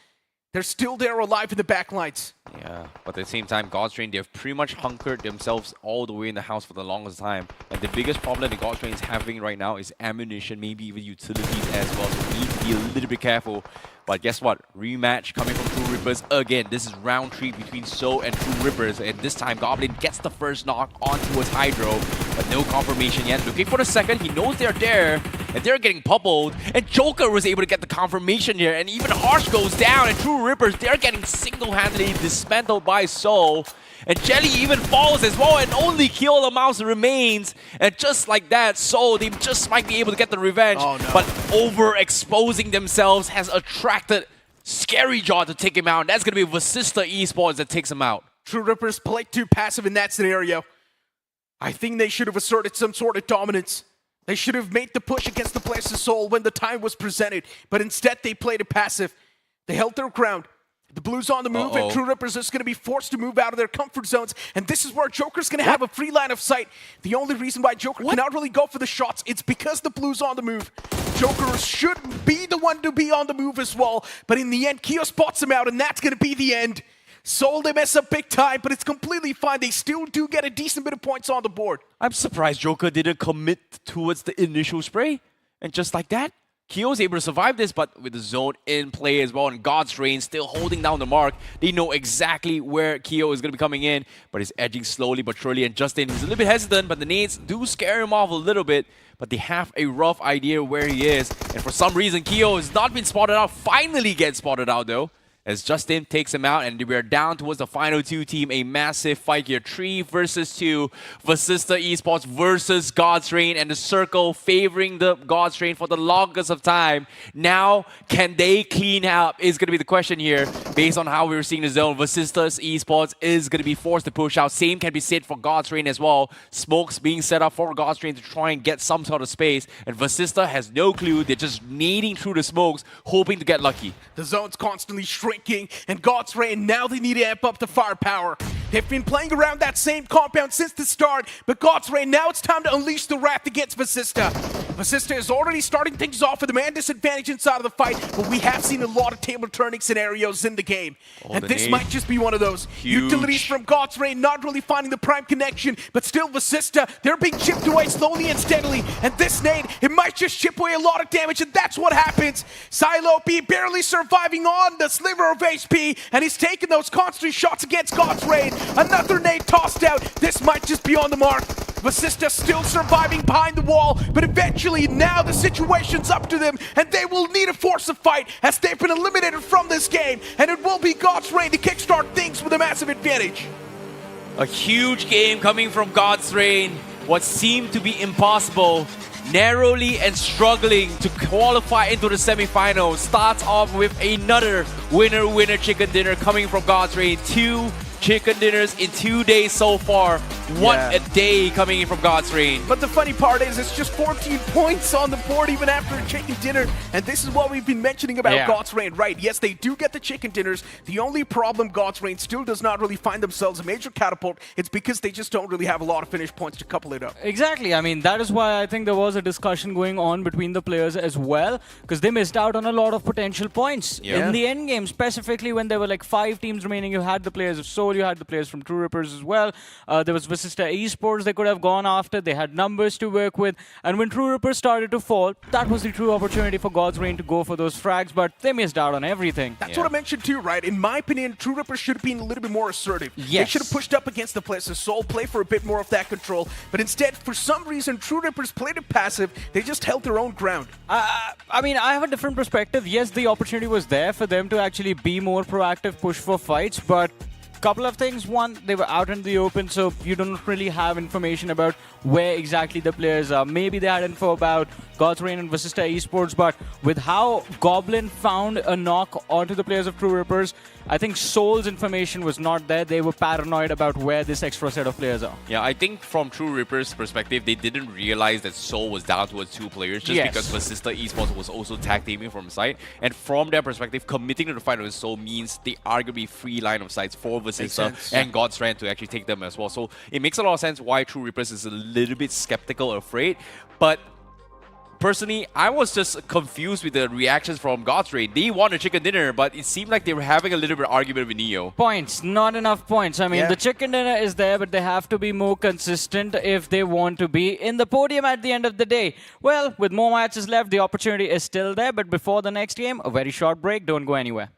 they're still there alive in the backlines. Yeah, but at the same time, God's Reign, they've pretty much hunkered themselves all the way in the house for the longest time. And the biggest problem that God's Reign is having right now is ammunition, maybe even utilities as well. So we need to be a little bit careful. But guess what? Rematch coming from TrueRippers again. This is round 3 between So and TrueRippers. And this time, Goblin gets the first knock on towards Hydro. But no confirmation yet. Looking for the second. He knows they're there. And they're getting pummeled. And Joker was able to get the confirmation here. And even Harsh goes down. And TrueRippers, they're getting single-handedly dismantled by So. And Jelly even falls as well. And only Kill the Mouse remains. And just like that, So, they just might be able to get the revenge. Oh, no. But overexposing themselves has attracted Scary Jaw to take him out. And that's going to be Vasista Esports that takes him out. TrueRippers played too passive in that scenario. I think they should have asserted some sort of dominance. They should have made the push against the players of Soul when the time was presented. But instead, they played it passive. They held their ground. The Blues on the move, and TrueRippers is going to be forced to move out of their comfort zones. And this is where Joker's going to have a free line of sight. The only reason why Joker cannot really go for the shots, it's because the Blues on the move. Joker should be the one to be on the move as well. But in the end, iQOO spots him out, and that's going to be the end. Soul, they mess up big time, but it's completely fine. They still do get a decent bit of points on the board. I'm surprised Joker didn't commit towards the initial spray. And just like that, iQOO's able to survive this, but with the zone in play as well, and God's Reign still holding down the mark. They know exactly where iQOO is going to be coming in, but he's edging slowly but surely, and Justin, he's a little bit hesitant, but the nades do scare him off a little bit, but they have a rough idea where he is, and for some reason, iQOO has not been spotted out, finally gets spotted out though. as Justin takes him out, and we are down towards the final two team. A massive fight here, 3 versus 2. Vasista Esports versus God's Reign, and the circle favoring the God's Reign for the longest of time. Now, can they clean up is going to be the question here. Based on how we're seeing the zone, Vasista Esports is going to be forced to push out. Same can be said for God's Reign as well. Smokes being set up for God's Reign to try and get some sort of space, and Vasista has no clue. They're just nading through the smokes, hoping to get lucky. The zone's constantly shrinking, and God's Reign, now they need to amp up the firepower. They've been playing around that same compound since the start, but God's Reign, now it's time to unleash the wrath against Vasista. Vasista is already starting things off with a man disadvantage inside of the fight, but we have seen a lot of table-turning scenarios in the game. And this might just be one of those. Huge. Utilities from God's Reign not really finding the prime connection, but still Vasista, they're being chipped away slowly and steadily, and this nade, it might just chip away a lot of damage, and that's what happens. Silope barely surviving on the sliver of HP, and he's taking those constant shots against God's Reign. Another nade tossed out. This might just be on the mark. Vasista still surviving behind the wall, but eventually now the situation's up to them, and they will need to force a fight as they've been eliminated from this game, and it will be God's Reign to kickstart things with a massive advantage. A huge game coming from God's Reign. What seemed to be impossible, narrowly and struggling to qualify into the semifinals, starts off with another winner chicken dinner coming from God's Reign. 2 chicken dinners in 2 days so far. What a day coming in from God's Reign. But the funny part is it's just 14 points on the board even after a chicken dinner, and this is what we've been mentioning about God's Reign, right? Yes, they do get the chicken dinners. The only problem, God's Reign still does not really find themselves a major catapult. It's because they just don't really have a lot of finish points to couple it up. Exactly. I mean, that is why I think there was a discussion going on between the players as well, because they missed out on a lot of potential points. In the end game, specifically when there were like 5 teams remaining, you had the players of Seoul, you had the players from TrueRippers as well. There was Vasista Esports they could have gone after. They had numbers to work with. And when TrueRippers started to fall, that was the true opportunity for God's Reign to go for those frags, but they missed out on everything. That's what I mentioned too, right? In my opinion, TrueRippers should have been a little bit more assertive. Yes. They should have pushed up against the players of Seoul, play for a bit more of that control. But instead, for some reason, TrueRippers played it passive. They just held their own ground. I mean, I have a different perspective. Yes, the opportunity was there for them to actually be more proactive, push for fights, but couple of things. One, they were out in the open, so you don't really have information about where exactly the players are. Maybe they had info about God's Reign and Vasista Esports, but with how Goblin found a knock onto the players of TrueRippers, I think Seoul's information was not there. They were paranoid about where this extra set of players are. Yeah, I think from TrueRippers' perspective, they didn't realize that Seoul was down towards 2 players just because Vasista Esports was also tag teaming from side. And from their perspective, committing to the fight with Seoul means they are going to be free line of sights for Vasista and God's Reign to actually take them as well. So it makes a lot of sense why TrueRippers is a little bit skeptical or afraid. But personally, I was just confused with the reactions from God's Reign. They won a chicken dinner, but it seemed like they were having a little bit of argument with Neo. Points, not enough points. I mean, the chicken dinner is there, but they have to be more consistent if they want to be in the podium at the end of the day. Well, with more matches left, the opportunity is still there, but before the next game, a very short break. Don't go anywhere.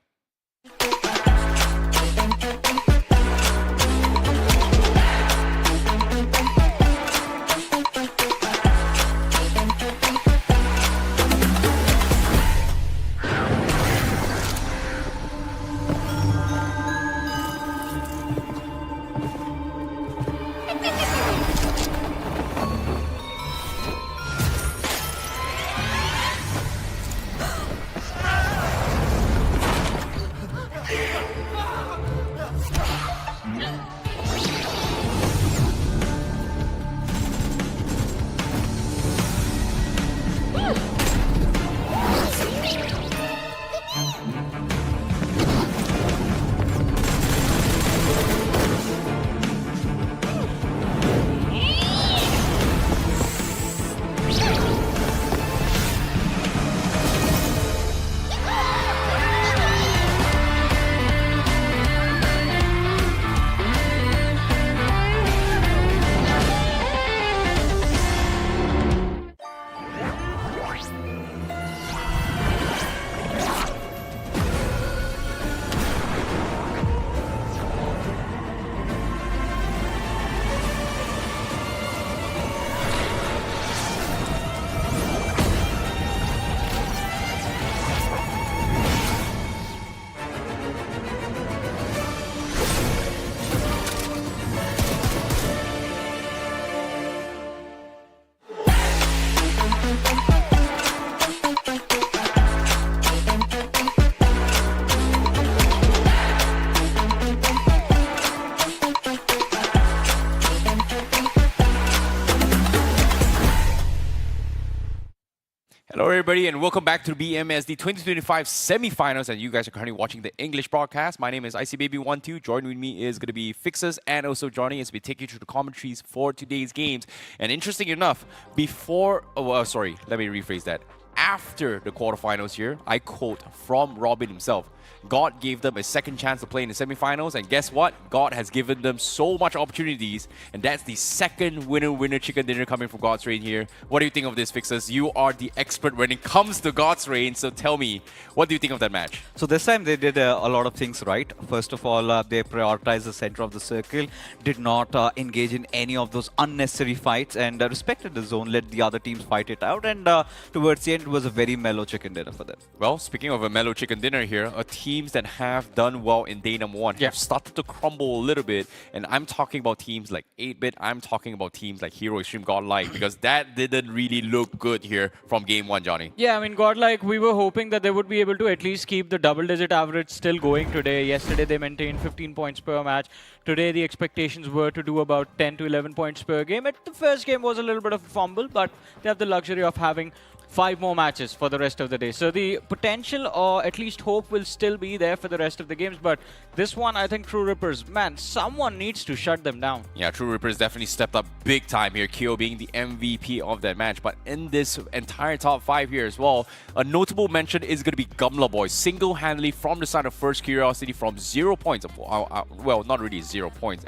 Hello, everybody, and welcome back to BMSD 2025 semi-finals. And you guys are currently watching the English broadcast. My name is ICBaby12. Joining with me is going to be Fixers, and also joining us, we take you through the commentaries for today's games. And interesting enough, let me rephrase that. After the quarterfinals here, I quote from Robin himself, God gave them a second chance to play in the semifinals, and guess what? God has given them so much opportunities, and that's the second winner chicken dinner coming from God's Reign here. What do you think of this, Fixers? You are the expert when it comes to God's Reign, so tell me, what do you think of that match? So this time they did a lot of things right. First of all, they prioritized the center of the circle, did not engage in any of those unnecessary fights, and respected the zone, let the other teams fight it out, and towards the end it was a very mellow chicken dinner for them. Well, speaking of a mellow chicken dinner here, teams that have done well in day number one have started to crumble a little bit, and I'm talking about teams like 8-Bit, I'm talking about teams like Hero, Xtreme, Godlike, because that didn't really look good here from game one, Johnny. Yeah, I mean, Godlike, we were hoping that they would be able to at least keep the double-digit average still going today. Yesterday, they maintained 15 points per match. Today, the expectations were to do about 10 to 11 points per game. The first game was a little bit of a fumble, but they have the luxury of having 5 more matches for the rest of the day. So the potential, or at least hope, will still be there for the rest of the games. But this one, I think TrueRippers, man, someone needs to shut them down. Yeah, TrueRippers definitely stepped up big time here. Kyo being the MVP of that match. But in this entire top 5 here as well, a notable mention is going to be Gumla Boys. Single-handedly from the side of First Curiosity from 0 points. Well, not really 0 points.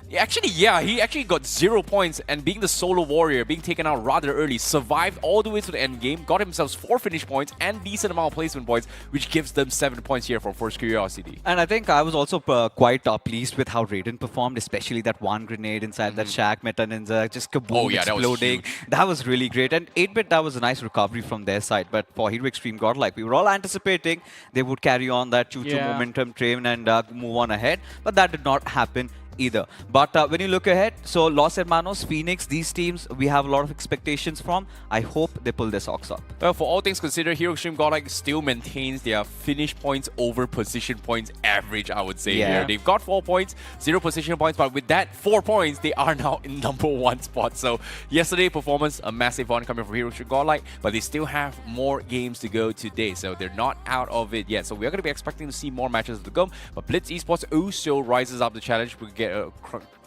He actually got 0 points, and being the solo warrior, being taken out rather early, survived all the way to the end game, got himself 4 finish points and decent amount of placement points, which gives them 7 points here from First Curiosity. And I think I was also quite pleased with how Raiden performed, especially that one grenade inside that shack, Meta Ninja, just kaboom, exploding. That was really great. And 8-Bit, that was a nice recovery from their side. But for Hero, Xtreme, Godlike, we were all anticipating they would carry on that choo-choo momentum train and move on ahead. But that did not happen either. But when you look ahead, so Los Hermanos, Phoenix, these teams we have a lot of expectations from. I hope they pull their socks up. Well, for all things considered, Hero, Xtreme, Godlike still maintains their finish points over position points average, I would say here. They've got 4 points, 0 position points, but with that 4 points, they are now in #1 spot. So yesterday performance, a massive one coming from Hero, Xtreme, Godlike, but they still have more games to go today, so they're not out of it yet. So we're going to be expecting to see more matches to come, but Blitz Esports also rises up the challenge. We get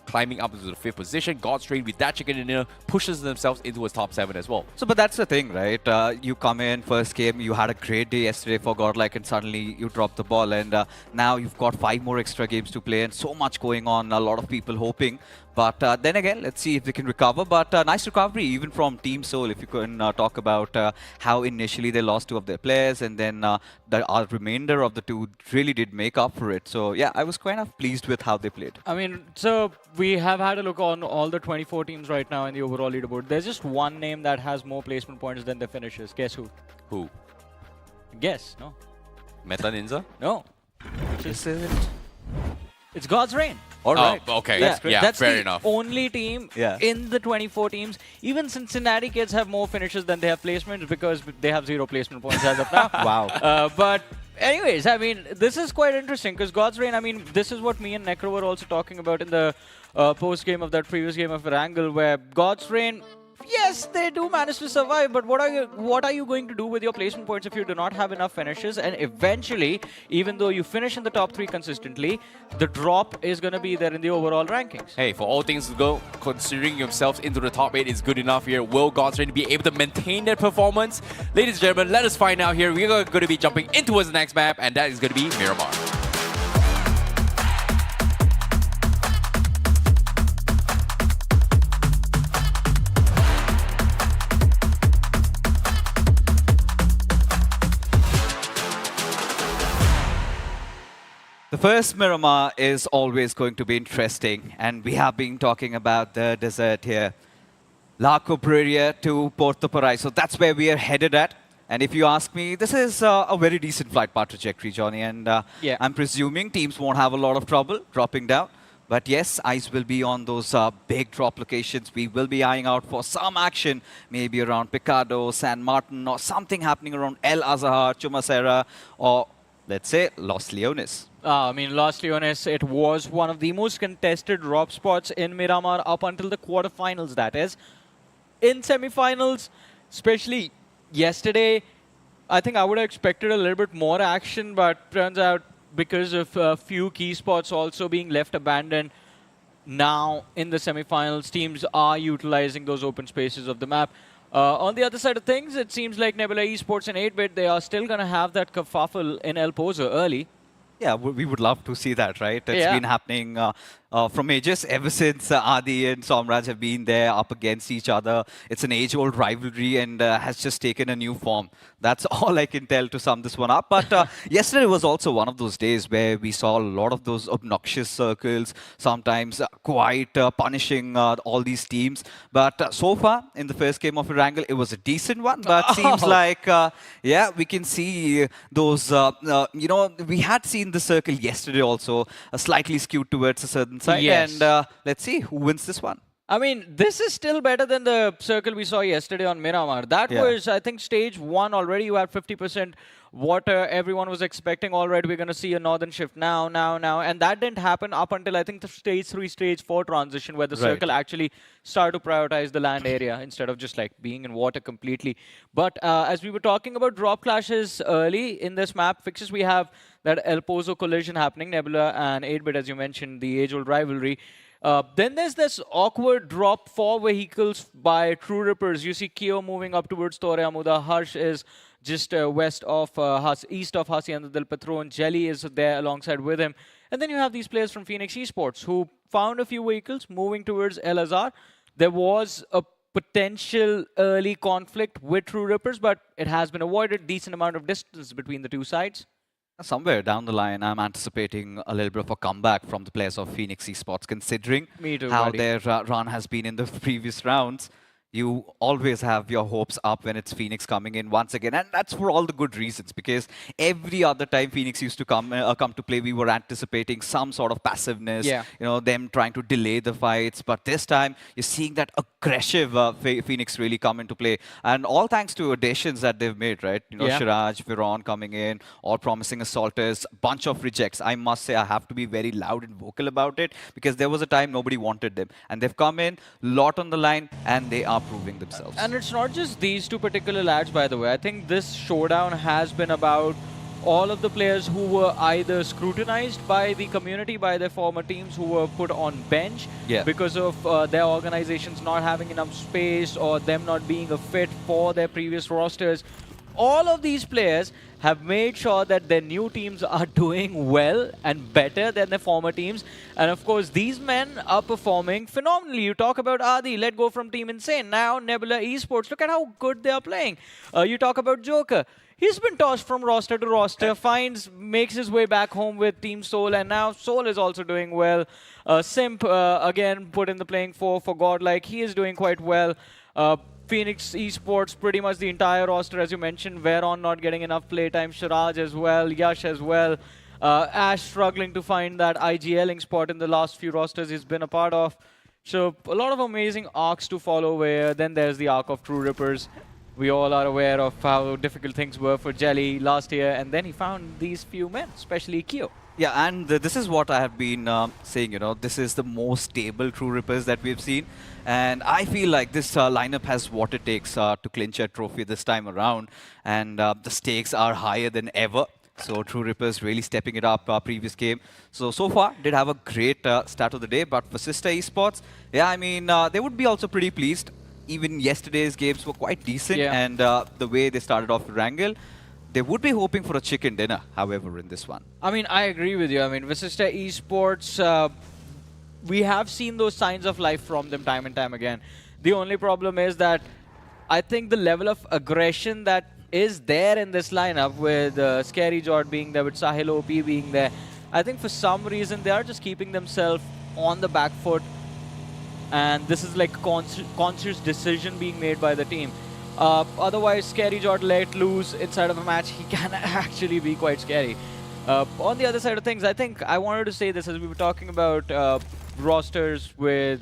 climbing up into the 5th position. God's Reign with that chicken dinner pushes themselves into a top 7 as well. So, but that's the thing, right? You come in first game, you had a great day yesterday for Godlike, and suddenly you drop the ball, and now you've got 5 more extra games to play, and so much going on. A lot of people hoping. But then again, let's see if they can recover. But nice recovery, even from Team Soul, if you can talk about how initially they lost 2 of their players, and then the remainder of the 2 really did make up for it. So yeah, I was kind of pleased with how they played. I mean, so we have had a look on all the 24 teams right now in the overall leaderboard. There's just one name that has more placement points than the finishers. Guess who? Who? Guess, no? Meta Ninja? No. This isn't. It's God's Reign. All right. Oh, okay. Yeah, That's fair enough. Only team in the 24 teams. Even Cincinnati kids have more finishes than they have placements because they have 0 placement points as of now. Wow. But anyways, I mean, this is quite interesting because God's Reign, I mean, this is what me and Necro were also talking about in the post-game of that previous game of Wrangle, where God's Reign, yes, they do manage to survive, but what are you going to do with your placement points if you do not have enough finishes? And eventually, even though you finish in the top 3 consistently, the drop is going to be there in the overall rankings. Hey, for all things to go, considering yourselves into the top 8 is good enough here. Will God's Reign be able to maintain their performance? Ladies and gentlemen, let us find out here. We're going to be jumping into the next map, and that is going to be Miramar. The first Miramar is always going to be interesting, and we have been talking about the desert here. La Cobraria to Puerto Paraiso, that's where we are headed at. And if you ask me, this is a very decent flight path trajectory, Johnny, and I'm presuming teams won't have a lot of trouble dropping down. But yes, eyes will be on those big drop locations. We will be eyeing out for some action, maybe around Picado, San Martin, or something happening around El Azahar, Chumacera, or let's say Los Leones. I mean, Los Leones, it was one of the most contested drop spots in Miramar up until the quarterfinals, that is. In semifinals, especially yesterday, I think I would have expected a little bit more action, but turns out because of a few key spots also being left abandoned, now in the semifinals, teams are utilizing those open spaces of the map. On the other side of things, it seems like Nebula Esports and 8-bit, they are still going to have that kerfuffle in El Pozo early. Yeah, we would love to see that, right? It's Yeah. been happening from ages, ever since Adi and Somraj have been there up against each other. It's an age-old rivalry and has just taken a new form. That's all I can tell to sum this one up. But yesterday was also one of those days where we saw a lot of those obnoxious circles, sometimes quite punishing all these teams. But so far, in the first game of Erangel, it was a decent one. But seems like, yeah, we can see those, you know, we had seen the circle yesterday also, slightly skewed towards a certain side. Yes. And let's see who wins this one. I mean, this is still better than the circle we saw yesterday on Miramar. That was, I think, stage 1 already. You had 50% water. Everyone was expecting, all right, we're going to see a northern shift now. And that didn't happen up until, I think, the stage 3, stage 4 transition, where the circle actually started to prioritize the land area instead of just like being in water completely. But as we were talking about drop clashes early in this map fixes, we have that El Pozo collision happening, Nebula and 8-bit, as you mentioned, the age-old rivalry. Then there's this awkward drop for vehicles by TrueRippers. You see iQOO moving up towards Torre Amuda. Harsh is just west of, east of Hacienda del Patron. Jelly is there alongside with him. And then you have these players from Infinix Esports who found a few vehicles moving towards El Azhar. There was a potential early conflict with TrueRippers, but it has been avoided. Decent amount of distance between the two sides. Somewhere down the line, I'm anticipating a little bit of a comeback from the players of Infinix Esports, considering Me too, how buddy. their run has been in the previous rounds. You always have your hopes up when it's Phoenix coming in once again, and that's for all the good reasons, because every other time Phoenix used to come to play, we were anticipating some sort of passiveness, you know, them trying to delay the fights. But this time, you're seeing that aggressive Phoenix really come into play, and all thanks to additions that they've made, right? You know, Shiraj, Viron coming in, all promising assaulters, bunch of rejects. I must say, I have to be very loud and vocal about it, because there was a time nobody wanted them, and they've come in, lot on the line, and they are proving themselves. And it's not just these two particular lads, by the way. I think this showdown has been about all of the players who were either scrutinized by the community, by their former teams, who were put on bench because of their organizations not having enough space or them not being a fit for their previous rosters. All of these players have made sure that their new teams are doing well and better than their former teams. And of course, these men are performing phenomenally. You talk about Adi, let go from Team Insane. Now Nebula Esports, look at how good they are playing. You talk about Joker. He's been tossed from roster to roster, makes his way back home with Team Soul, and now Soul is also doing well. Simp, again, put in the playing for Godlike. He is doing quite well. Infinix Esports, pretty much the entire roster, as you mentioned. Veron not getting enough playtime. Shiraj as well. Yash as well. Ash struggling to find that IGLing spot in the last few rosters he's been a part of. So a lot of amazing arcs to follow. Where then there's the arc of TrueRippers. We all are aware of how difficult things were for Jelly last year, and then he found these few men, especially iQOO. Yeah, and this is what I have been saying, you know, this is the most stable TrueRippers that we've seen. And I feel like this lineup has what it takes to clinch a trophy this time around. And the stakes are higher than ever. So TrueRippers really stepping it up previous game. So far, did have a great start of the day. But Vasista Esports, yeah, I mean, they would be also pretty pleased. Even yesterday's games were quite decent. And the way they started off Wrangle, they would be hoping for a chicken dinner, however, in this one. I mean, I agree with you. I mean, Vasista Esports, we have seen those signs of life from them time and time again. The only problem is that I think the level of aggression that is there in this lineup, with Scary Jord being there, with Sahil OP being there, I think for some reason they are just keeping themselves on the back foot. And this is like conscious decision being made by the team. Otherwise, Scary Jord let loose inside of a match, he can actually be quite scary. On the other side of things, I think I wanted to say this as we were talking about rosters with,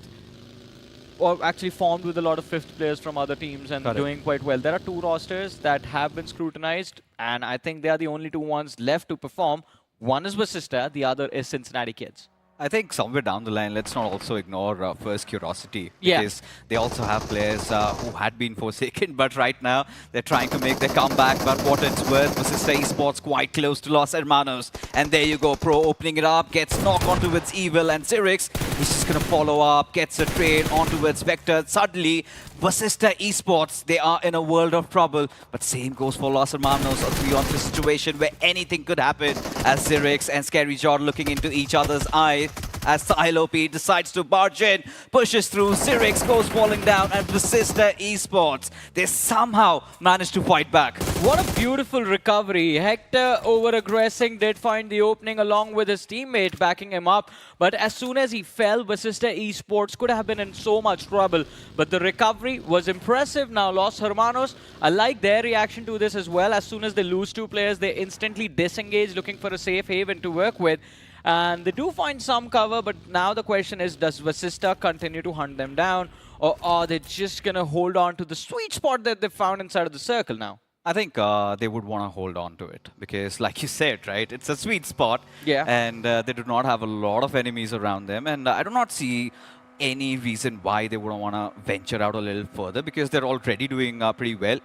or actually formed with a lot of fifth players from other teams and doing quite well. There are two rosters that have been scrutinized, and I think they are the only two ones left to perform. One is Vasista, the other is Cincinnati Kids. I think somewhere down the line, let's not also ignore First Curiosity. Yeah. Because they also have players who had been forsaken, but right now they're trying to make their comeback. But what it's worth, Vasista Esports quite close to Los Hermanos. And there you go, Pro opening it up, gets knocked onto its Evil, and Zyrix, he's just going to follow up, gets a trade onto its Vector. Suddenly, Vasista Esports, they are in a world of trouble. But same goes for Los Hermanos, a 3-on-3 situation where anything could happen as Zyrix and Scary Jordan looking into each other's eyes. As Silope decides to barge in, pushes through, Zyrix goes falling down, and Vasista Esports, they somehow managed to fight back. What a beautiful recovery. Hector, over-aggressing, did find the opening along with his teammate backing him up. But as soon as he fell, Vasista Esports could have been in so much trouble. But the recovery was impressive. Now, Los Hermanos, I like their reaction to this as well. As soon as they lose 2 players, they instantly disengage, looking for a safe haven to work with. And they do find some cover, but now the question is, does Vasista continue to hunt them down? Or are they just going to hold on to the sweet spot that they found inside of the circle now? I think they would want to hold on to it because, like you said, right, it's a sweet spot. Yeah. And they do not have a lot of enemies around them. And I do not see any reason why they wouldn't want to venture out a little further because they're already doing pretty well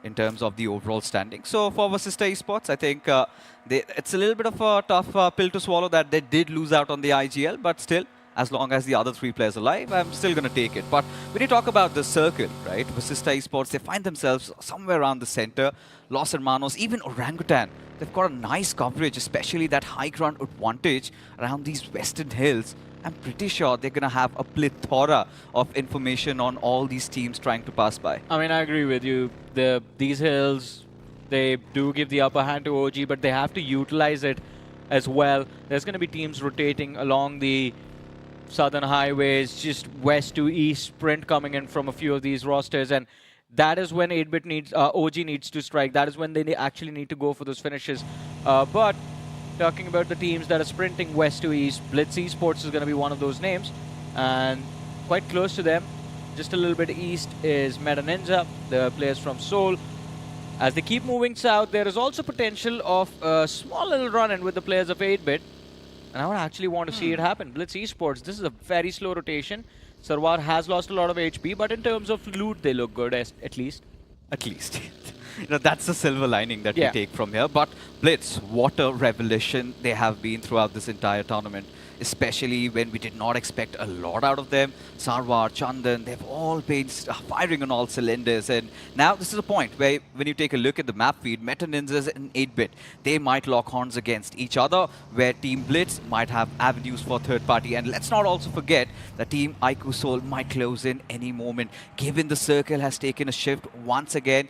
in terms of the overall standing. So for Vasista Esports, I think it's a little bit of a tough pill to swallow that they did lose out on the IGL, but still, as long as the other 3 players are alive, I'm still going to take it. But when you talk about the circle, right, Vasista Esports, they find themselves somewhere around the center. Los Hermanos, even Orangutan, they've got a nice coverage, especially that high ground advantage around these western hills. I'm pretty sure they're going to have a plethora of information on all these teams trying to pass by. I mean, I agree with you. These hills, they do give the upper hand to OG, but they have to utilize it as well. There's going to be teams rotating along the southern highways, just west to east sprint coming in from a few of these rosters, and that is when 8-bit needs, OG needs to strike. That is when they actually need to go for those finishes. But talking about the teams that are sprinting west to east, Blitz Esports is going to be one of those names, and quite close to them, just a little bit east, is Meta NINZA, the players from Seoul. As they keep moving south, there is also potential of a small little run-in with the players of 8-bit. And I would actually want to see it happen. Blitz Esports, this is a very slow rotation. Sarwar has lost a lot of HP, but in terms of loot, they look good, at least. At least. That's the silver lining that we take from here. But Blitz, what a revelation they have been throughout this entire tournament, especially when we did not expect a lot out of them. Sarwar, Chandan, they've all been firing on all cylinders. And now this is a point where when you take a look at the map feed, Meta NINZAs and 8-bit, they might lock horns against each other, where Team Blitz might have avenues for third party. And let's not also forget that Team iQOO Seoul might close in any moment, given the circle has taken a shift once again.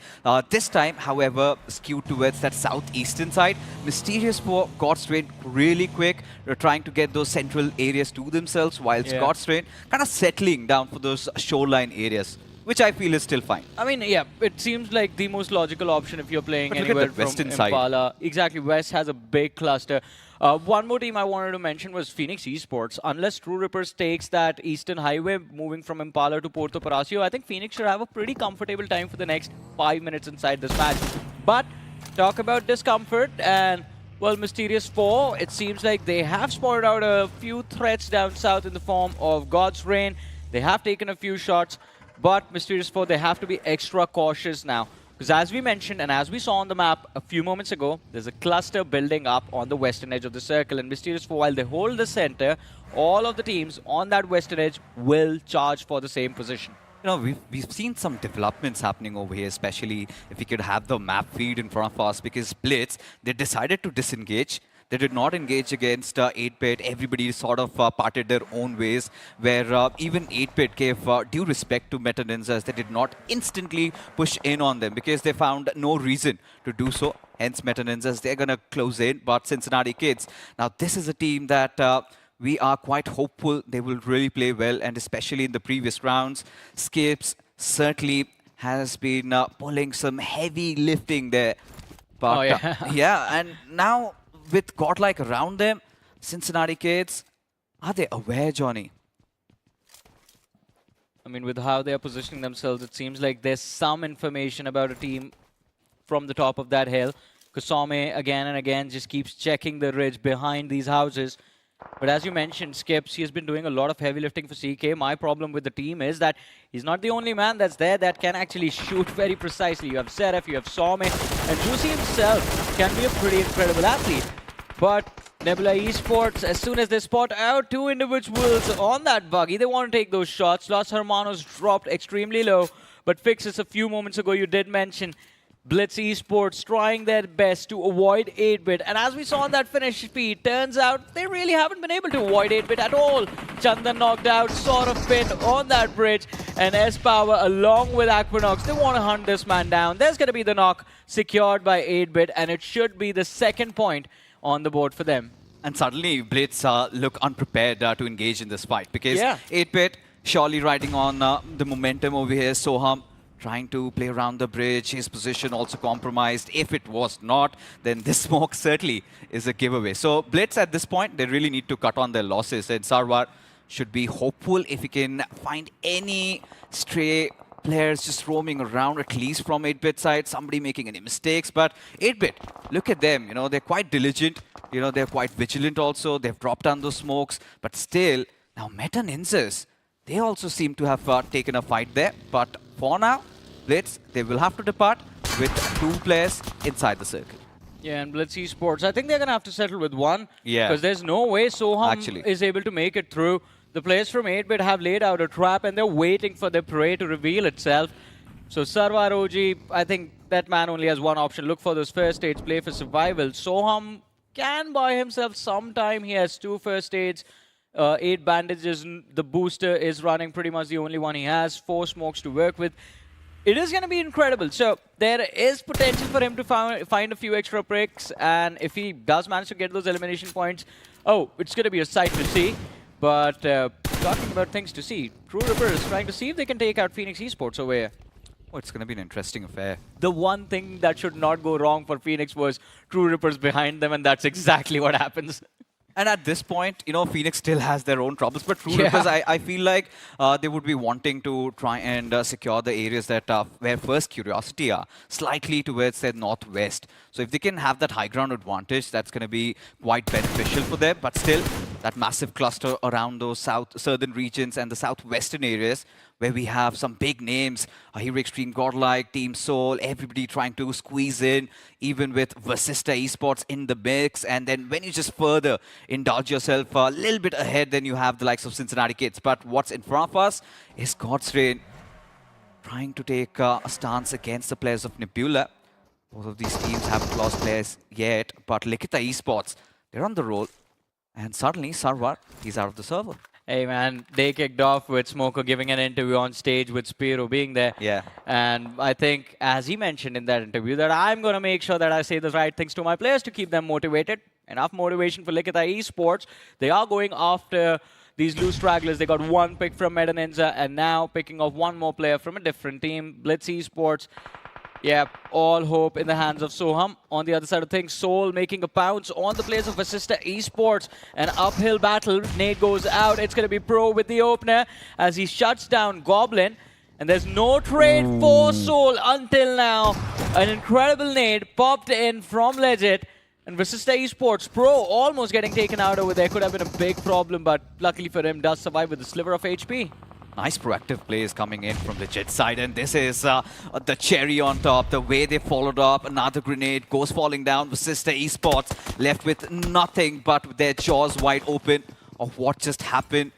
This time, however, skewed towards that southeastern side. Mysterious for Godstrain really quick. They're trying to get those central areas to themselves, whilst Godstrain kind of settling down for those shoreline areas, which I feel is still fine. I mean, yeah, it seems like the most logical option if you're playing anywhere from Impala. Exactly, West has a big cluster. One more team I wanted to mention was Infinix Esports. Unless TrueRippers takes that eastern highway moving from Impala to Puerto Paraíso, I think Phoenix should have a pretty comfortable time for the next 5 minutes inside this match. But talk about discomfort and, well, Mysterious 4, it seems like they have spotted out a few threats down south in the form of God's Rain. They have taken a few shots, but Mysterious 4, they have to be extra cautious now. Because as we mentioned, and as we saw on the map a few moments ago, there's a cluster building up on the western edge of the circle. And Mysterious 4, while they hold the center, all of the teams on that western edge will charge for the same position. You know, we've seen some developments happening over here, especially if we could have the map feed in front of us, because Blitz, they decided to disengage. They did not engage against 8-bit. Everybody sort of parted their own ways, where even 8-bit gave due respect to Meta NINZAs. They did not instantly push in on them because they found no reason to do so. Hence, Meta NINZAs, they're going to close in. But Cincinnati Kids, now this is a team that we are quite hopeful they will really play well, and especially in the previous rounds. Skips certainly has been pulling some heavy lifting there. But yeah, and now with Godlike around them, Cincinnati Kids, are they aware, Johnny? I mean, with how they are positioning themselves, it seems like there's some information about a team from the top of that hill. Kusame again and again just keeps checking the ridge behind these houses. But as you mentioned, Skips, he has been doing a lot of heavy lifting for CK. My problem with the team is that he's not the only man that's there that can actually shoot very precisely. You have Seraph, you have Somme, and Juicy himself can be a pretty incredible athlete. But Nebula Esports, as soon as they spot out two individuals on that buggy, they want to take those shots. Los Hermanos dropped extremely low, but Fixes a few moments ago, you did mention Blitz Esports trying their best to avoid 8-bit. And as we saw on that finish feed, turns out they really haven't been able to avoid 8-bit at all. Chandan knocked out, sort of pinned on that bridge. And S-Power, along with Aquinox, they want to hunt this man down. There's going to be the knock secured by 8-bit, and it should be the second point on the board for them. And suddenly, Blitz look unprepared to engage in this fight because 8-bit surely riding on the momentum over here. Soham trying to play around the bridge, his position also compromised. If it was not, then this smoke certainly is a giveaway. So Blitz at this point, they really need to cut on their losses, and Sarwar should be hopeful if he can find any stray players just roaming around, at least from 8-bit side, somebody making any mistakes. But 8-bit, look at them, you know, they're quite diligent, you know, they're quite vigilant also, they've dropped down those smokes, but still, now Meta NINZAs, they also seem to have taken a fight there, but for now, Blitz, they will have to depart with 2 players inside the circle. Yeah, and Blitz Esports, I think they're going to have to settle with 1. Yeah. Because there's no way Soham is able to make it through. The players from 8-bit have laid out a trap and they're waiting for their prey to reveal itself. So Sarwar OG, I think that man only has one option. Look for those first aids, play for survival. Soham can buy himself some time. He has 2 first aids. 8 bandages, the booster is running pretty much the only one he has, 4 smokes to work with. It is going to be incredible. So there is potential for him to find a few extra pricks, and if he does manage to get those elimination points, it's going to be a sight to see. But talking about things to see, TrueRippers is trying to see if they can take out Infinix Esports over here. Oh, it's going to be an interesting affair. The one thing that should not go wrong for Phoenix was TrueRippers behind them, and that's exactly what happens. And at this point, you know, Phoenix still has their own troubles, but TrueRippers, I feel like they would be wanting to try and secure the areas that where First Curiosity are, slightly towards the northwest. So if they can have that high ground advantage, that's going to be quite beneficial for them. But still, that massive cluster around those southern regions and the southwestern areas, where we have some big names, Hero Xtreme, Godlike, Team Soul, everybody trying to squeeze in, even with Vasista Esports in the mix. And then when you just further indulge yourself a little bit ahead, then you have the likes of Cincinnati kids. But what's in front of us is God's Reign trying to take a stance against the players of Nebula. Both of these teams haven't lost players yet, but Likitha Esports, they're on the roll. And suddenly, Sarwar, he's out of the server. Hey man, they kicked off with Smoker giving an interview on stage with Spiro being there. Yeah. And I think, as he mentioned in that interview, that I'm going to make sure that I say the right things to my players to keep them motivated. Enough motivation for Likitha Esports. They are going after these loose stragglers. They got 1 pick from Meta NINZA and now picking off 1 more player from a different team, Blitz Esports. Yeah, all hope in the hands of Soham. On the other side of things, Soul making a pounce on the players of Vasista Esports. An uphill battle. Nade goes out. It's going to be Pro with the opener as he shuts down Goblin. And there's no trade for Soul until now. An incredible nade popped in from Legit. And Vasista Esports Pro almost getting taken out over there. Could have been a big problem, but luckily for him, does survive with a sliver of HP. Nice proactive plays coming in from the Jet side, and this is the cherry on top. The way they followed up, another grenade goes falling down. Vasista Esports left with nothing but their jaws wide open of what just happened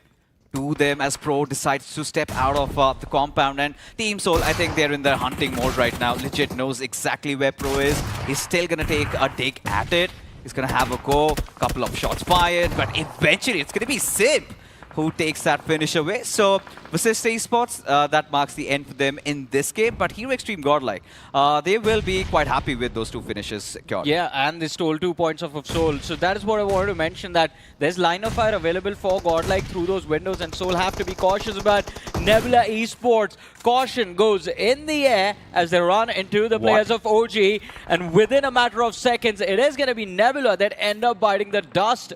to them as Pro decides to step out of the compound. And Team Soul, I think they're in their hunting mode right now. Legit knows exactly where Pro is. He's still going to take a dig at it. He's going to have a go, couple of shots fired, but eventually it's going to be Sim who takes that finish away. So Vasista Esports, that marks the end for them in this game. But Hero Xtreme Godlike, they will be quite happy with those 2 finishes secured. Yeah, and they stole 2 points off of Soul. So that is what I wanted to mention, that there's line of fire available for Godlike through those windows, and Soul have to be cautious about Nebula Esports. Caution goes in the air as they run into the players of OG. And within a matter of seconds, it is going to be Nebula that end up biting the dust.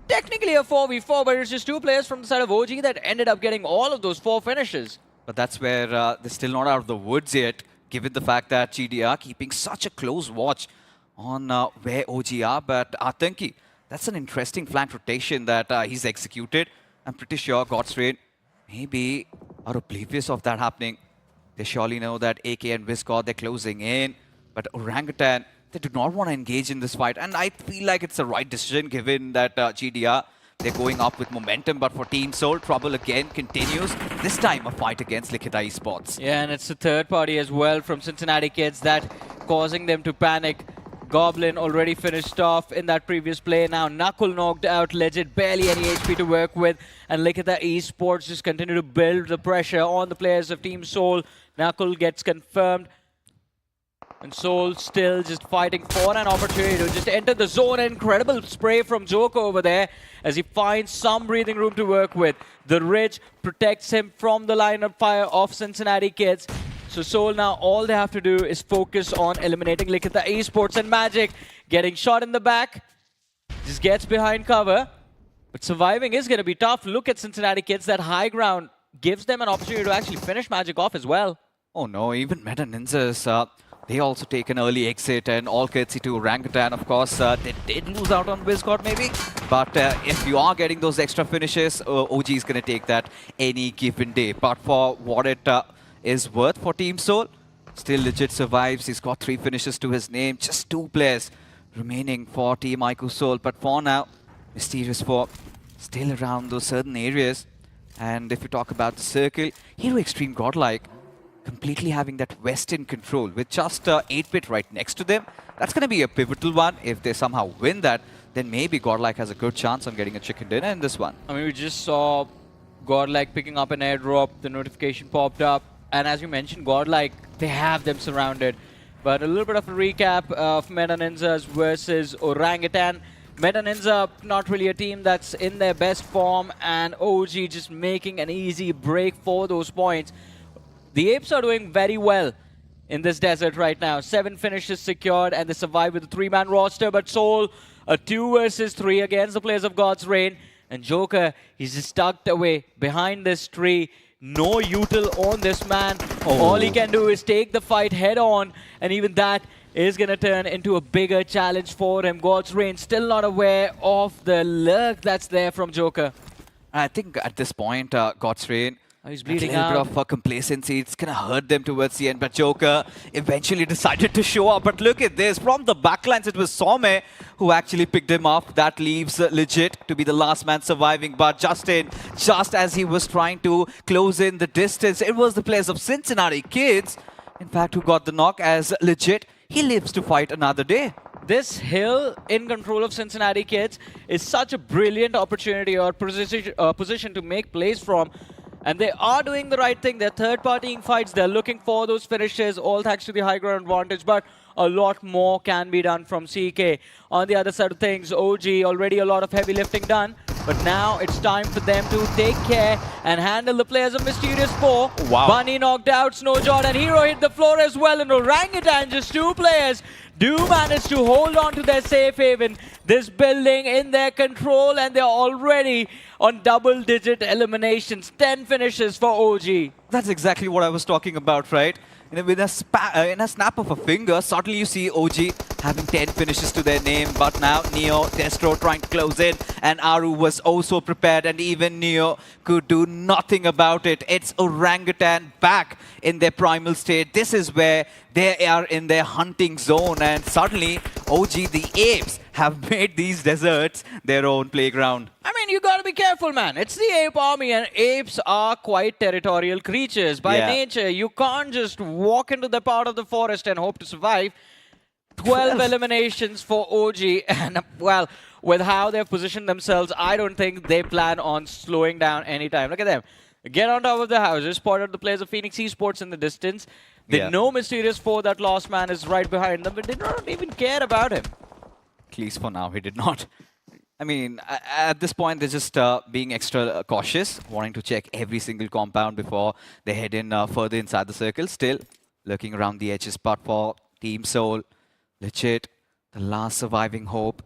Technically a 4v4, but it's just 2 players from the side of OG that ended up getting all of those 4 finishes. But that's where they're still not out of the woods yet, given the fact that GD are keeping such a close watch on where OG are. But Atanki, That's an interesting flank rotation that he's executed. I'm pretty sure Godstrain maybe are oblivious of that happening. They surely know that AK and Viscor, they're closing in. But Orangutan, they do not want to engage in this fight. And I feel like it's the right decision given that GDR, they're going up with momentum. But for Team Soul, trouble again continues. This time a fight against Likitha Esports. Yeah, and it's the third party as well from Cincinnati kids that causing them to panic. Goblin already finished off in that previous play. Now Knuckle knocked out Legit, barely any HP to work with. And Likitha Esports just continue to build the pressure on the players of Team Soul. Knuckle gets confirmed. And Soul still just fighting for an opportunity to just enter the zone. Incredible spray from Joker over there as he finds some breathing room to work with. The Ridge protects him from the line of fire of Cincinnati kids. So Soul now, all they have to do is focus on eliminating Likitha Esports. And Magic getting shot in the back. Just gets behind cover. But surviving is going to be tough. Look at Cincinnati kids. That high ground gives them an opportunity to actually finish Magic off as well. Oh no, even Meta Ninjas, they also take an early exit, and all courtesy to Orangutan, of course. They did lose out on Viscor maybe, but if you are getting those extra finishes, OG is going to take that any given day. But for what it is worth for Team Soul, still Legit survives. He's got 3 finishes to his name, just 2 players remaining for Team iQOO Soul. But for now, Mysterious 4 still around those certain areas. And if you talk about the circle, Hero Xtreme Godlike completely having that Western control with just 8-bit right next to them. That's going to be a pivotal one. If they somehow win that, then maybe Godlike has a good chance on getting a chicken dinner in this one. I mean, we just saw Godlike picking up an airdrop. The notification popped up. And as you mentioned, Godlike, they have them surrounded. But a little bit of a recap of Meta Ninjas versus Orangutan. Meta Ninja, not really a team that's in their best form. And OG just making an easy break for those points. The Apes are doing very well in this desert right now. 7 finishes secured, and they survive with a 3-man roster. But Soul, a 2 versus 3 against the players of God's Reign. And Joker, he's just tucked away behind this tree. No util on this man. All he can do is take the fight head on, and even that is going to turn into a bigger challenge for him. God's Reign still not aware of the lurk that's there from Joker. I think at this point, God's Reign, he's bleeding a little bit of complacency. It's going to hurt them towards the end. But Joker eventually decided to show up. But look at this. From the backlines, it was Some who actually picked him up. That leaves Legit to be the last man surviving. But just as he was trying to close in the distance, it was the players of Cincinnati kids, in fact, who got the knock, as Legit, he lives to fight another day. This hill in control of Cincinnati kids is such a brilliant opportunity or position to make plays from. And they are doing the right thing. They're third-partying fights. They're looking for those finishes, all thanks to the high ground advantage. But a lot more can be done from CK. On the other side of things, OG, already a lot of heavy lifting done. But now it's time for them to take care and handle the players of Mysterious 4. Wow. Bunny knocked out, Snowjord, and Hero hit the floor as well. And Orangutan, just 2 players, do manage to hold on to their safe haven. This building in their control, and they're already on double-digit eliminations. 10 finishes for OG. That's exactly what I was talking about, right? In a snap of a finger, suddenly you see OG having 10 finishes to their name. But now Neo, Destro trying to close in, and Aru was also prepared, and even Neo could do nothing about it. It's Orangutan back in their primal state. This is where they are in their hunting zone, and suddenly OG, the Apes, have made these deserts their own playground. I mean, you gotta be careful, man. It's the ape army, and apes are quite territorial creatures by nature. You can't just walk into the part of the forest and hope to survive. 12 eliminations for OG, and well, with how they've positioned themselves, I don't think they plan on slowing down anytime. Look at them. Get on top of the houses, spotted the players of Infinix Esports in the distance. They know Mysterious 4, that lost man, is right behind them, but they don't even care about him. At least for now, he did not. I mean, at this point, they're just being extra cautious, wanting to check every single compound before they head in further inside the circle. Still looking around the edges, but for Team Soul, Legit, the last surviving hope.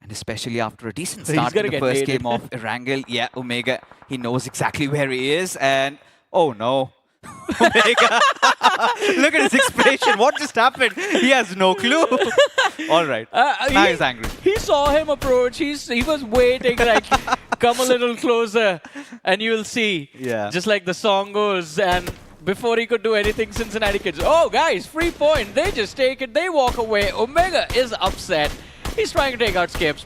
And especially after a decent start in the first game of Erangel. Yeah, Omega, he knows exactly where he is. And, oh no, Omega. Look at his expression. What just happened? He has no clue. All right. Now he's angry. He saw him approach. He was waiting, like, come a little closer, and you'll see. Yeah. Just like the song goes, and before he could do anything, Cincinnati kids, oh, guys, free point. They just take it. They walk away. Omega is upset. He's trying to take out Skips,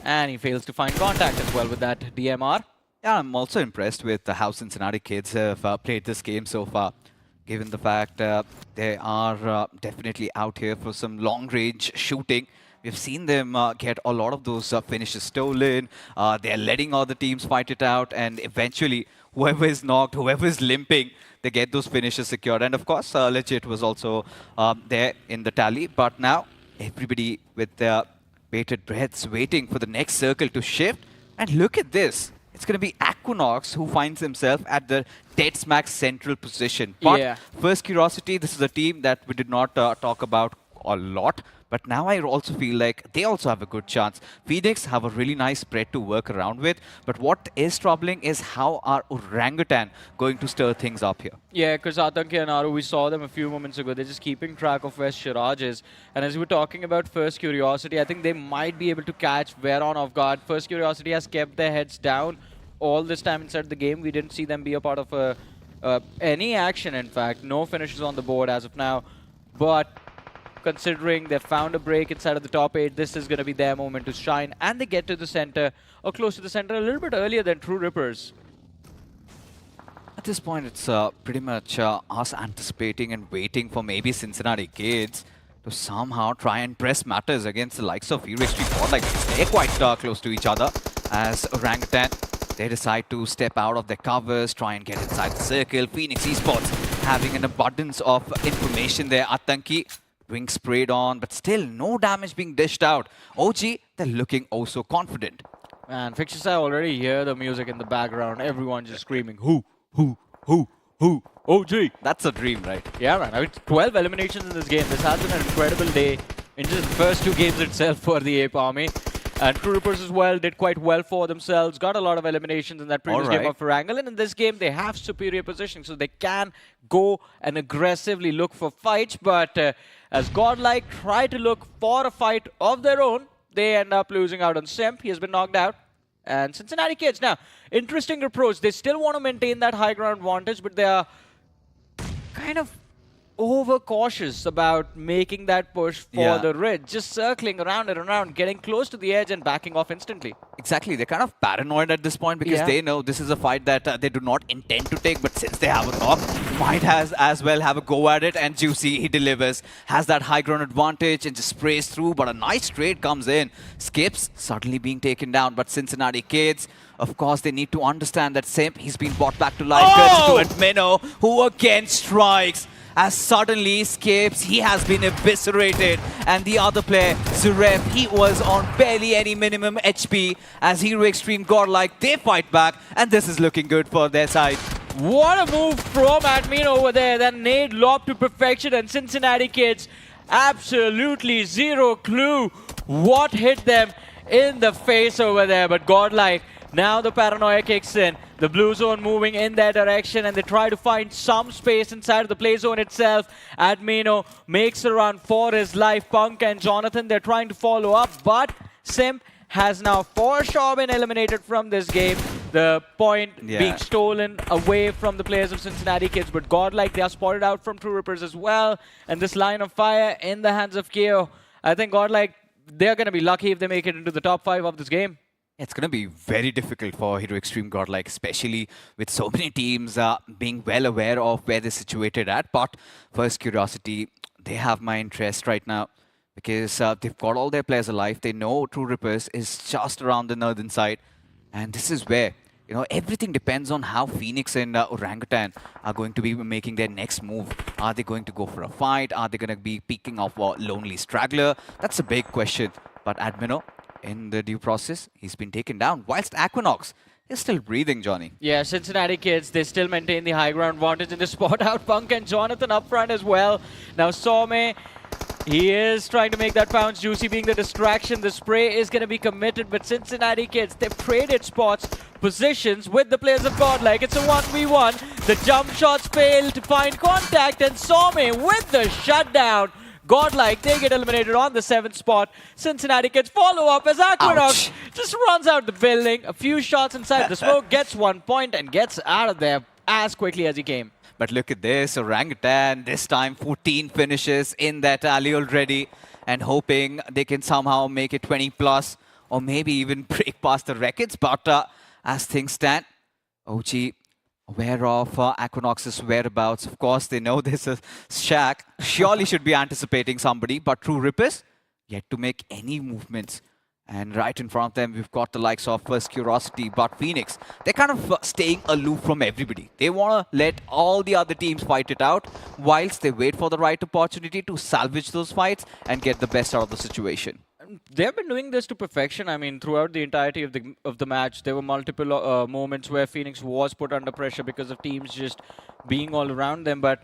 and he fails to find contact as well with that DMR. Yeah, I'm also impressed with how Cincinnati kids have played this game so far, given the fact they are definitely out here for some long-range shooting. We've seen them get a lot of those finishes stolen. They're letting other teams fight it out, and eventually, whoever is knocked, whoever is limping, they get those finishes secured. And of course, Legit was also there in the tally. But now, everybody with their bated breaths waiting for the next circle to shift. And look at this. It's going to be Aquinox who finds himself at the dead smack central position. But First Curiosity, this is a team that we did not talk about a lot. But now I also feel like they also have a good chance. Phoenix have a really nice spread to work around with. But what is troubling is how are Orangutan going to stir things up here? Yeah, because Atanki and Aru, we saw them a few moments ago. They're just keeping track of where Shiraj is. And as we were talking about First Curiosity, I think they might be able to catch Veron off guard. First Curiosity has kept their heads down all this time inside the game. We didn't see them be a part of any action, in fact. No finishes on the board as of now. But considering they found a break inside of the top 8, this is going to be their moment to shine. And they get to the center, or close to the center, a little bit earlier than TrueRippers. At this point, it's pretty much us anticipating and waiting for maybe Cincinnati kids to somehow try and press matters against the likes of Hero Extreme Godlike. They're quite close to each other as Orangutan. They decide to step out of their covers, try and get inside the circle. Infinix Esports having an abundance of information there. Atanki being sprayed on, but still no damage being dished out. OG, they're looking oh so confident. And Fixtures, I already hear the music in the background. Everyone just screaming, who, OG. That's a dream, right? Yeah, man. I mean, 12 eliminations in this game. This has been an incredible day in just the first 2 games itself for the Ape Army. And TrueRippers as well did quite well for themselves. Got a lot of eliminations in that previous game of Wrangle. And in this game, they have superior positioning, so they can go and aggressively look for fights. But as Godlike try to look for a fight of their own, they end up losing out on Simp. He has been knocked out. And Cincinnati kids, now, interesting approach. They still want to maintain that high ground advantage, but they are kind of overcautious about making that push for the ridge. Just circling around and around, getting close to the edge and backing off instantly. Exactly. They're kind of paranoid at this point because they know this is a fight that they do not intend to take, but since they have a knock, might as well have a go at it. And Juicy, he delivers, has that high ground advantage and just sprays through, but a nice trade comes in. Skips suddenly being taken down, but Cincinnati kids, of course, they need to understand that Simp, he's been brought back to life. Courtesy to Admino, who again strikes. As suddenly Skips, he has been eviscerated. And the other player, Zuref, he was on barely any minimum HP. As Hero Extreme Godlike, they fight back. And this is looking good for their side. What a move from Admin over there. That nade lobbed to perfection. And Cincinnati kids, absolutely zero clue what hit them in the face over there. But Godlike, now the paranoia kicks in. The blue zone moving in their direction, and they try to find some space inside of the play zone itself. Admino makes a run for his life. Punk and Jonathan, they're trying to follow up, but Simp has now for sure been eliminated from this game. The point being stolen away from the players of Cincinnati kids, but Godlike, they are spotted out from TrueRippers as well. And this line of fire in the hands of KO, I think Godlike, they're going to be lucky if they make it into the top 5 of this game. It's going to be very difficult for Hero Extreme Godlike, especially with so many teams being well aware of where they're situated at. But First Curiosity, they have my interest right now because they've got all their players alive. They know TrueRippers is just around the northern side. And this is where, you know, everything depends on how Phoenix and Orangutan are going to be making their next move. Are they going to go for a fight? Are they going to be peeking off a lonely straggler? That's a big question. But Admino, in the due process, he's been taken down, whilst Aquinox is still breathing, Johnny. Yeah, Cincinnati kids, they still maintain the high ground advantage in the spot out. Punk and Jonathan up front as well. Now Some, he is trying to make that bounce. Juicy being the distraction. The spray is going to be committed, but Cincinnati kids, they've traded spots positions with the players of Godlike. It's a 1v1. The jump shots fail to find contact, and Some with the shutdown. Godlike, they get eliminated on the 7th spot. Cincinnati gets follow-up as Aquinox just runs out the building. A few shots inside the smoke, gets 1 point, and gets out of there as quickly as he came. But look at this, Orangutan, this time 14 finishes in that alley already, and hoping they can somehow make it 20 plus, or maybe even break past the records. But as things stand, OG aware of Aquinox's whereabouts. Of course, they know this is Shaq. Surely should be anticipating somebody, but TrueRippers yet to make any movements. And right in front of them, we've got the likes of First Curiosity, but Phoenix, they're kind of staying aloof from everybody. They want to let all the other teams fight it out, whilst they wait for the right opportunity to salvage those fights and get the best out of the situation. They've been doing this to perfection. I mean, throughout the entirety of the match, there were multiple moments where Phoenix was put under pressure because of teams just being all around them. But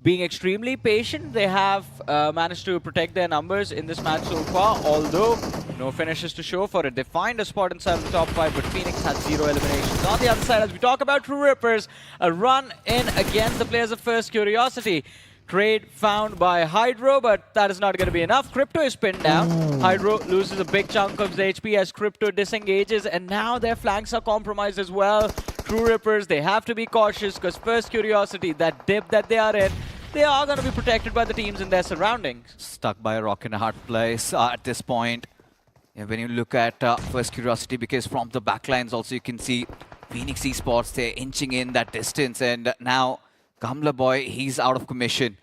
being extremely patient, they have managed to protect their numbers in this match so far, although no finishes to show for it. They find a spot inside the top 5, but Phoenix had 0 eliminations. On the other side, as we talk about TrueRippers, a run in against the players of First Curiosity. Trade found by Hydro, but that is not going to be enough. Crypto is pinned down. Hydro loses a big chunk of his HP as Crypto disengages, and now their flanks are compromised as well. TrueRippers, they have to be cautious because First Curiosity, that dip that they are in, they are going to be protected by the teams in their surroundings. Stuck by a rock and a hard place at this point. Yeah, when you look at First Curiosity, because from the backlines also you can see Infinix Esports, they're inching in that distance, and now Gamla Boy, he's out of commission.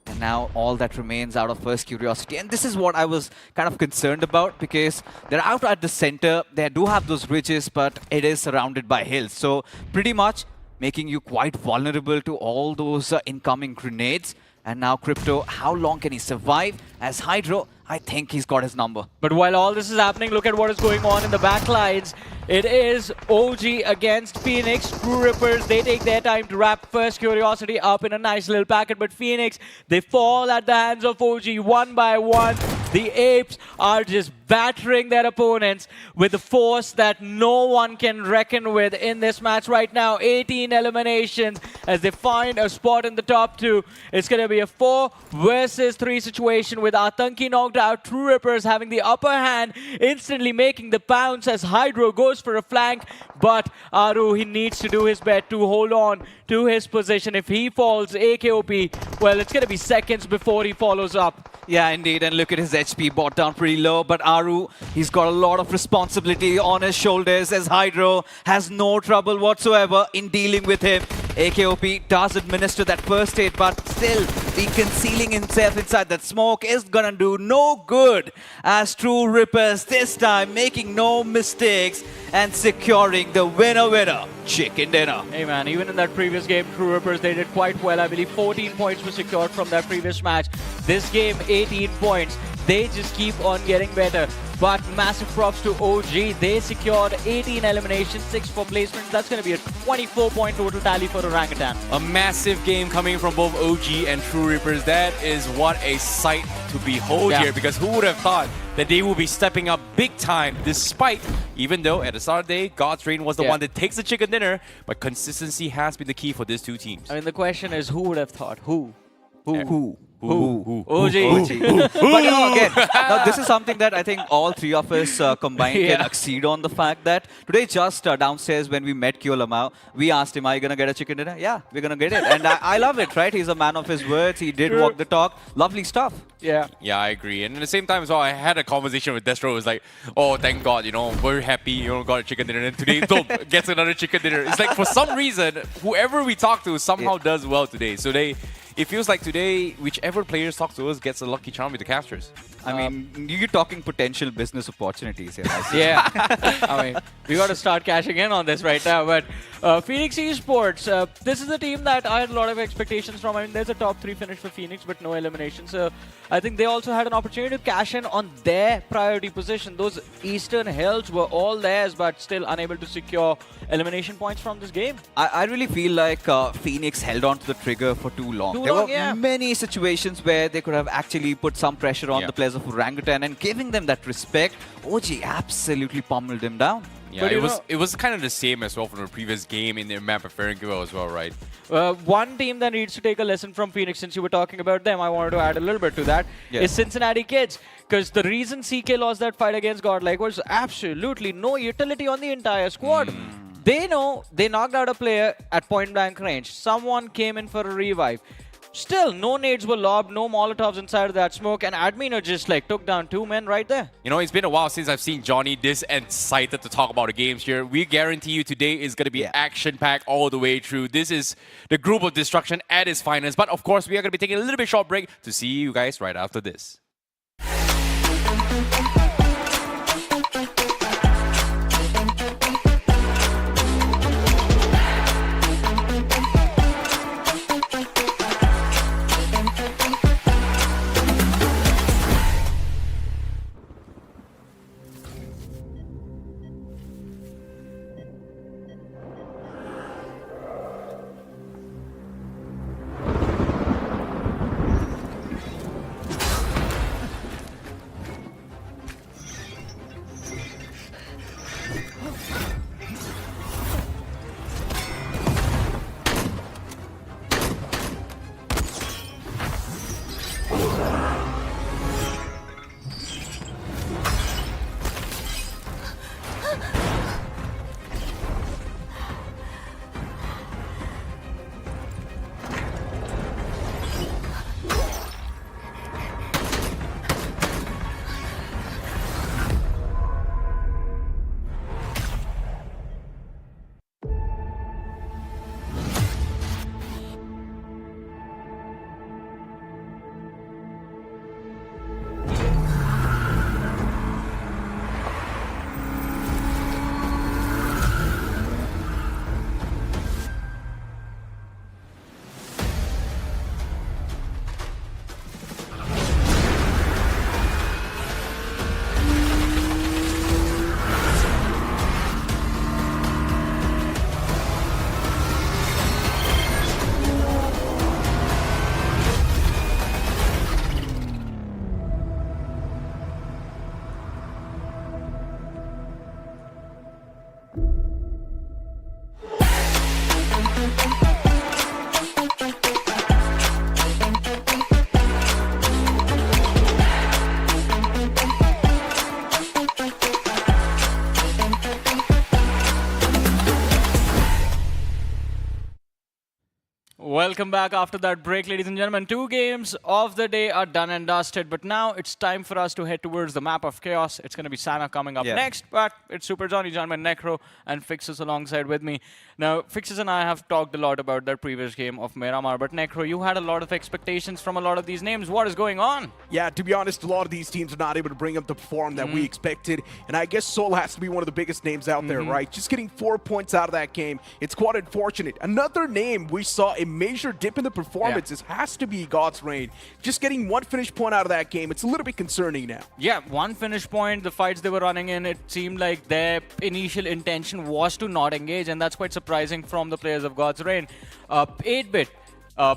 And now all that remains out of First Curiosity. And this is what I was kind of concerned about, because they're out at the center. They do have those ridges, but it is surrounded by hills. So pretty much making you quite vulnerable to all those incoming grenades. And now Crypto, how long can he survive? As Hydro, I think he's got his number. But while all this is happening, look at what is going on in the backlines. It is OG against Phoenix. TrueRippers, they take their time to wrap First Curiosity up in a nice little packet. But Phoenix, they fall at the hands of OG one by one. The Apes are just battering their opponents with the force that no one can reckon with in this match right now. 18 eliminations as they find a spot in the top 2. It's going to be a 4 versus 3 situation with Atanki knocked out. TrueRippers having the upper hand, instantly making the pounce as Hydro goes for a flank. But Aru, he needs to do his best to hold on to his position. If he falls, AKOP, well, it's going to be seconds before he follows up. Yeah, indeed. And look at his HP brought down pretty low. But Aru, he's got a lot of responsibility on his shoulders as Hydro has no trouble whatsoever in dealing with him. AKOP does administer that first aid, but still, the concealing himself inside that smoke is gonna do no good. As TrueRippers this time making no mistakes and securing the winner chicken dinner. Hey man, even in that previous game, TrueRippers, they did quite well. I believe 14 points were secured from that previous match. This game, 18 points. They just keep on getting better. But massive props to OG. They secured 18 eliminations, 6 for placements. That's going to be a 24-point total tally for Orangutan. A massive game coming from both OG and TrueRippers. That is what a sight to behold here, because who would have thought that they will be stepping up big time, despite, even though at the start of the day, God's Reign was the one that takes the chicken dinner, but consistency has been the key for these two teams. I mean, the question is, who would have thought? Who? OG. But you know, again, now this is something that I think all three of us combined can exceed on the fact that today just downstairs when we met Kyo Lamau, we asked him, are you going to get a chicken dinner? Yeah, we're going to get it. And I love it, right? He's a man of his words. He did walk the talk. Lovely stuff. Yeah. Yeah, I agree. And at the same time as well, I had a conversation with Destro. It was like, oh, thank God, you know, we're happy, you know, got a chicken dinner. And today, Dope gets another chicken dinner. It's like, for some reason, whoever we talk to somehow does well today. So it feels like today, whichever players talk to us gets a lucky charm with the casters. I mean, you're talking potential business opportunities here. Yeah. I mean, we got to start cashing in on this right now. But Infinix Esports, this is a team that I had a lot of expectations from. I mean, there's a top 3 finish for Phoenix, but no elimination. So I think they also had an opportunity to cash in on their priority position. Those Eastern Hills were all theirs, but still unable to secure elimination points from this game. I really feel like Phoenix held on to the trigger for too long. There long, were yeah. many situations where they could have actually put some pressure on the players of Orangutan and giving them that respect. OG absolutely pummeled him down. Yeah, but it was kind of the same as well from the previous game in the map of Faringivo as well, right? One team that needs to take a lesson from Phoenix, since you were talking about them, I wanted to add a little bit to that, is Cincinnati Kids. Because the reason CK lost that fight against Godlike was absolutely no utility on the entire squad. They know they knocked out a player at point blank range. Someone came in for a revive. Still, no nades were lobbed, no Molotovs inside of that smoke, and Admino just like took down 2 men right there. You know, it's been a while since I've seen Johnny this excited to talk about the games here. We guarantee you today is going to be action-packed all the way through. This is the Group of Destruction at its finest. But of course, we are going to be taking a little bit short break to see you guys right after this. Welcome back after that break, ladies and gentlemen. 2 games of the day are done and dusted, but now it's time for us to head towards the map of chaos. It's going to be Sana coming up next, but it's Super Johnny, Janman, Necro, and Fixes alongside with me. Now, Fixes and I have talked a lot about that previous game of Miramar, but Necro, you had a lot of expectations from a lot of these names. What is going on? Yeah, to be honest, a lot of these teams are not able to bring up the form that we expected, and I guess Seoul has to be one of the biggest names out there, right? Just getting 4 points out of that game, it's quite unfortunate. Another name we saw a major dip in the performances has to be God's Reign. Just getting 1 finish point out of that game, it's a little bit concerning now. Yeah, 1 finish point, the fights they were running in, it seemed like their initial intention was to not engage, and that's quite surprising from the players of God's Reign. 8-bit.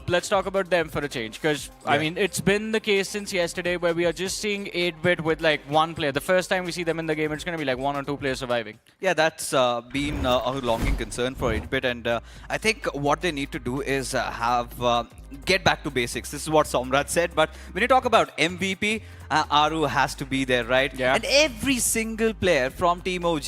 Let's talk about them for a change, because I mean, it's been the case since yesterday where we are just seeing 8-bit with like 1 player. The first time we see them in the game, it's going to be like 1 or 2 players surviving. Yeah, that's been a longing concern for 8-bit, and I think what they need to do is get back to basics. This is what Somrat said, but when you talk about MVP, Aru has to be there, right? Yeah. And every single player from Team OG,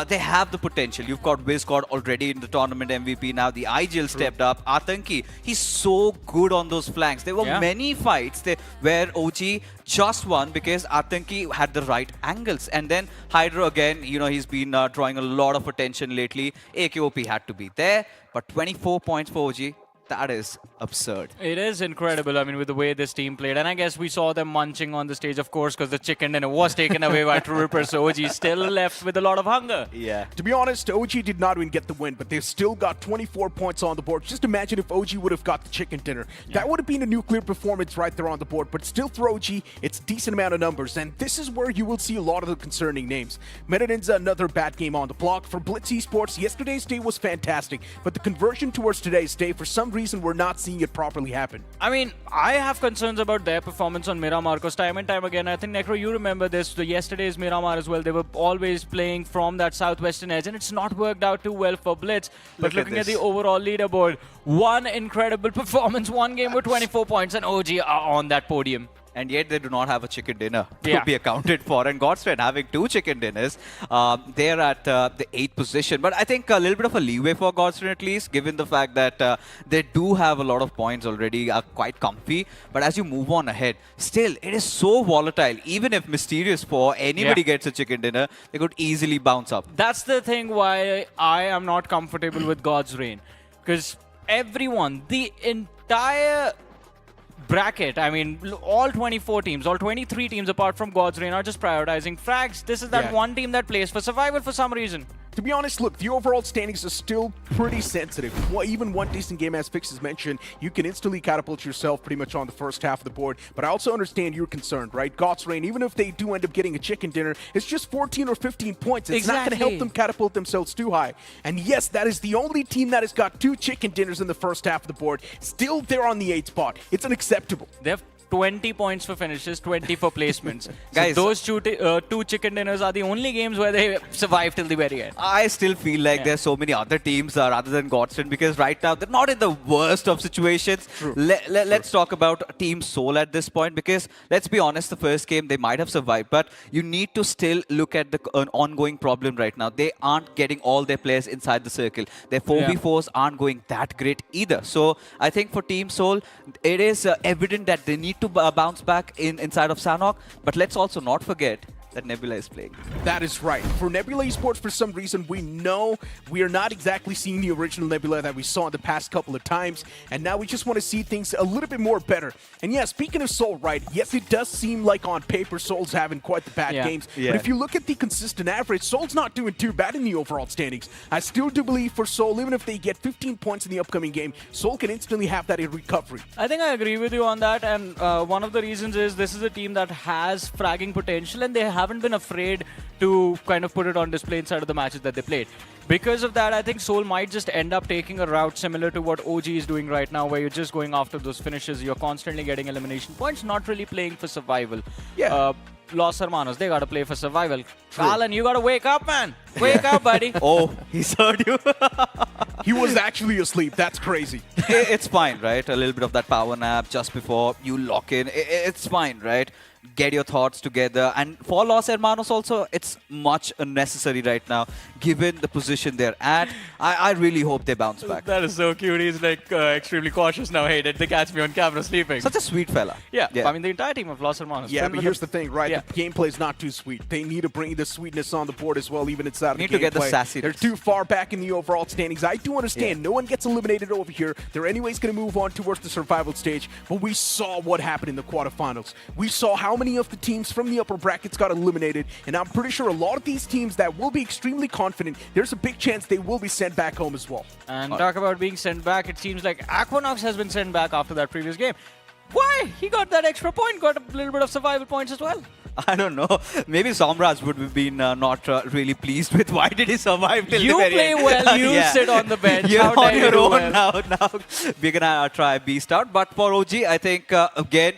they have the potential. You've got WizCod already in the tournament MVP. Now the IGL stepped up. Atanki, he's so good on those flanks. There were many fights where OG just won because Atanki had the right angles. And then Hydra again, you know, he's been drawing a lot of attention lately. AKOP had to be there, but 24 points for OG. That is absurd. It is incredible, I mean, with the way this team played. And I guess we saw them munching on the stage, of course, because the chicken dinner was taken away by TrueRippers, so OG still left with a lot of hunger. Yeah. To be honest, OG did not even get the win, but they've still got 24 points on the board. Just imagine if OG would have got the chicken dinner. That would have been a nuclear performance right there on the board, but still for OG, it's a decent amount of numbers, and this is where you will see a lot of the concerning names. NINZA, another bad game on the block. For Blitz Esports, yesterday's day was fantastic, but the conversion towards today's day, for some reason, reason we're not seeing it properly happen. I mean, I have concerns about their performance on Miramar because time and time again, I think, Necro, you remember this, yesterday's Miramar as well, they were always playing from that southwestern edge and it's not worked out too well for Blitz. But looking at the overall leaderboard, one incredible performance, one game with 24 points and OG are on that podium. And yet they do not have a chicken dinner to be accounted for. And Godstrand having 2 chicken dinners, they're at the 8th position. But I think a little bit of a leeway for Godstrand at least, given the fact that they do have a lot of points already, are quite comfy. But as you move on ahead, still, it is so volatile. Even if Mysterious 4, anybody gets a chicken dinner, they could easily bounce up. That's the thing why I am not comfortable with God's Reign. Because everyone, the entire bracket, I mean, all 24 teams, all 23 teams apart from God's Reign are just prioritizing frags. This is that one team that plays for survival for some reason. To be honest, look, the overall standings are still pretty sensitive. Well, even one decent game, as Fix has mentioned, you can instantly catapult yourself pretty much on the first half of the board. But I also understand you're concerned, right? God's Reign, even if they do end up getting a chicken dinner, it's just 14 or 15 points. It's not going to help them catapult themselves too high. And yes, that is the only team that has got 2 chicken dinners in the first half of the board. Still, they're on the 8th spot. It's unacceptable. They have 20 points for finishes, 20 for placements. Guys, so those 2 chicken dinners are the only games where they survive till the very end. I still feel like there's so many other teams rather than Godstrand because right now they're not in the worst of situations. Let's talk about Team Soul at this point because let's be honest, the first game they might have survived, but you need to still look at the ongoing problem right now. They aren't getting all their players inside the circle. Their 4v4s aren't going that great either. So I think for Team Soul, it is evident that they need to bounce back inside of Sanhok, but let's also not forget that Nebula is playing. That is right. For Nebula Esports, for some reason, we know we are not exactly seeing the original Nebula that we saw in the past couple of times, and now we just want to see things a little bit more better. And yeah, speaking of Soul, right, yes, it does seem like on paper Soul's having quite the bad games, but if you look at the consistent average, Soul's not doing too bad in the overall standings. I still do believe for Soul, even if they get 15 points in the upcoming game, Soul can instantly have that in recovery. I think I agree with you on that, and one of the reasons is this is a team that has fragging potential and they haven't been afraid to kind of put it on display inside of the matches that they played. Because of that, I think Soul might just end up taking a route similar to what OG is doing right now, where you're just going after those finishes, you're constantly getting elimination points, not really playing for survival. Los Hermanos, they gotta play for survival. Alan, you gotta wake up, man. Wake up, buddy. Oh, he's heard you. He was actually asleep. That's crazy. It's fine, right? A little bit of that power nap just before you lock in. It's fine, right? Get your thoughts together. And for Los Hermanos also, it's much unnecessary right now, given the position they're at. I really hope they bounce back. That is so cute. He's like extremely cautious now. Hey, did they catch me on camera sleeping? Such a sweet fella. Yeah. I mean, the entire team of Los Hermanos. Yeah, but here's the thing, right? The gameplay's not too sweet. They need to bring the sweetness on the board as well, even inside of the gameplay. Need to get the sassiness. They're too far back in the overall standings. I do understand. No one gets eliminated over here. They're anyways going to move on towards the survival stage. But we saw what happened in the quarterfinals. We saw how many of the teams from the upper brackets got eliminated, and I'm pretty sure a lot of these teams that will be extremely confident, there's a big chance they will be sent back home as well. And talk about being sent back, it seems like Aquanox has been sent back after that previous game. Why? He got that extra point, got a little bit of survival points as well. I don't know. Maybe Somraj would have been not really pleased with why did he survive till the very end. You play well, you sit on the bench. You're on your own now. Now we're going to try beast out. But for OG, I think, again,